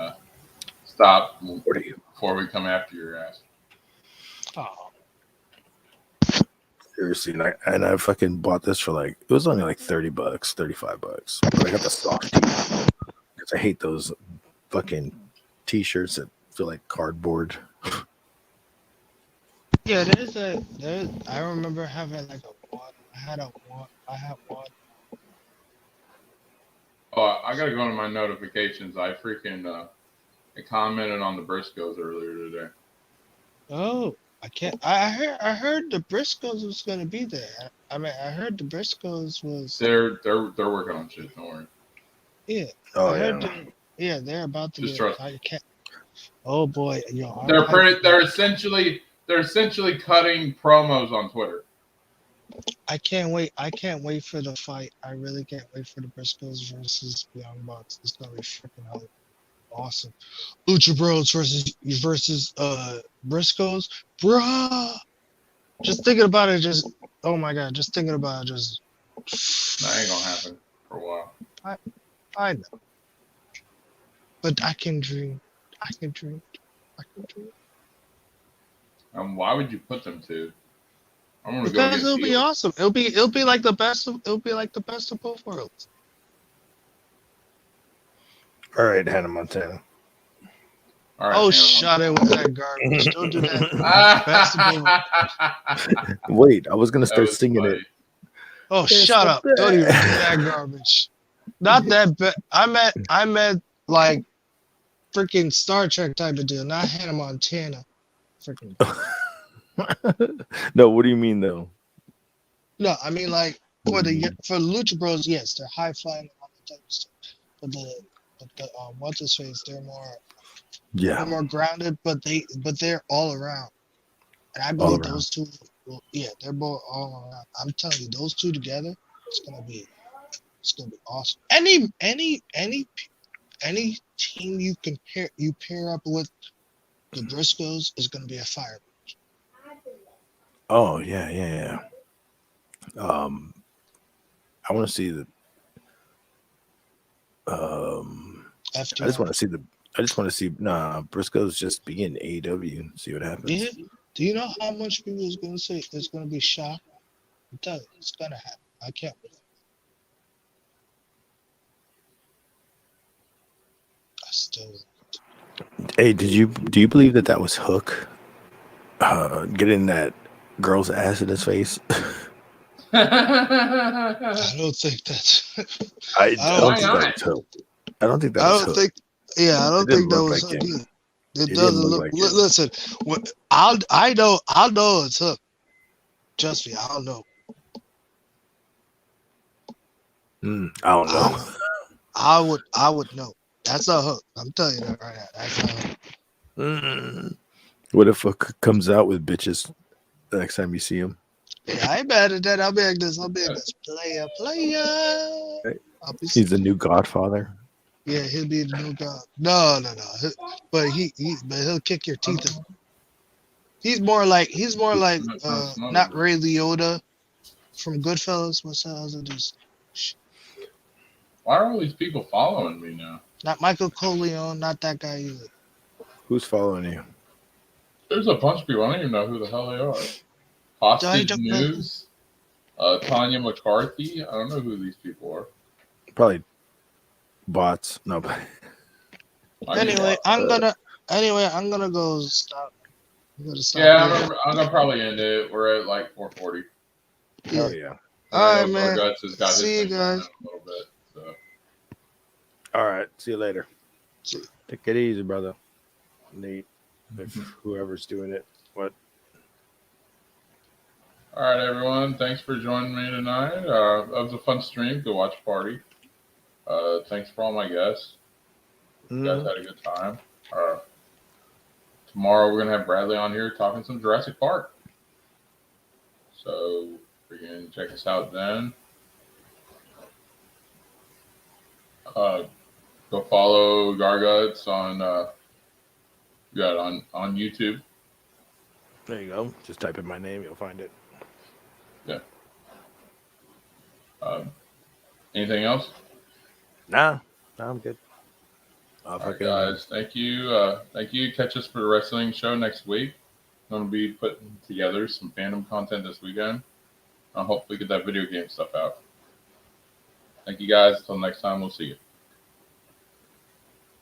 stop before we come after your ass. Oh. seriously, and I fucking bought this for it was only like $30, $35. But I got the soft tee because I hate those fucking t-shirts that feel like cardboard. Yeah, I remember having like a one. I had one. Oh, I gotta go into my notifications. I freaking I commented on the Briscoes earlier today. Oh, I can't. I heard the Briscoes was gonna be there. I mean, I heard the Briscoes was. They're working on shit. Don't worry. Yeah. Oh I heard yeah. they're about to. Just trust I can't. Oh boy, yo. They're essentially cutting promos on Twitter. I can't wait. I can't wait for the fight. I really can't wait for the Briscoes versus Young Bucks. It's gonna be freaking awesome. Lucha Bros versus Briscoes, bruh. Just thinking about it, oh my god, just thinking about it, just. That ain't gonna happen for a while. I know, but I can dream. I can dream. Why would you put them to? I'm gonna Because go get it'll be healed. awesome. It'll be like the best of both worlds. All right, Hannah Montana. All right, Oh, Hannah shut it with that garbage. Don't do that. Best of both. Wait, I was gonna That start was singing funny. it. Oh, shut up. Don't even do that garbage. Not that bad. I meant like freaking Star Trek type of deal, not Hannah Montana. Freaking. No, what do you mean though? No, I mean like for Lucha Bros, yes, they're high flying and all that type of stuff. But the what's his face, they're more grounded, but they're all around. And I believe those two, they're both all around. I'm telling you, those two together, it's gonna be awesome. Any team you pair up with the Briscoes is gonna be a fire. Oh yeah. I want to see the. I just want to see Briscoes just be in AEW. See what happens. Yeah, Do you know how much people is going to say it's going to be shocked? I'm telling you, it's going to happen. I can't wait. I still. Hey, do you believe that was Hook getting that girl's ass in his face? I don't think that's. I I don't don't Why think think. that not? was Hook. I don't think that I was don't Hook. think. Yeah, I It don't didn't think that look was like Hook him. either. It It doesn't didn't look look. like him. Listen, I'll know it's Hook. Trust me, I'll know. I don't know. I'll know. I would know. That's not Hook. I'm telling you that right now. That's not Hook. What if Hook comes out with bitches the next time you see him? Yeah, I ain't mad at that. I'll be like this. I'll be like this. Player. Right. I'll be He's the new Godfather. Yeah, he'll be the new god. No. But but he'll kick your teeth in. He's more like That sounds not smothered. Ray Liotta from Goodfellas. What's that other dude? Why are all these people following me now? Not Michael Corleone, not that guy either. Who's following you? There's a bunch of people. I don't even know who the hell they are. Hostage News, Tanya McCarthy. I don't know who these people are. Probably bots. No, but Anyway, I'm gonna go stop. I'm gonna stop. Yeah, I'm gonna probably end it. We're at like 4:40. hell yeah. All right, man. Garguts has got See his you thing going in guys. a little bit. So. All right. See you later. See you. Take it easy, brother. Nate, if whoever's doing it. What? All right, everyone. Thanks for joining me tonight. It was a fun stream. Good watch party. Thanks for all my guests. You guys had a good time. Tomorrow we're gonna have Bradley on here talking some Jurassic Park. So you can check us out then. Go follow Garguts on on YouTube. There you go. Just type in my name, you'll find it. Yeah. Anything else? Nah, I'm good. All right, guys. Thank you. Thank you. Catch us for the wrestling show next week. I'm going to be putting together some fandom content this weekend. I'll hopefully get that video game stuff out. Thank you, guys. Until next time, we'll see you.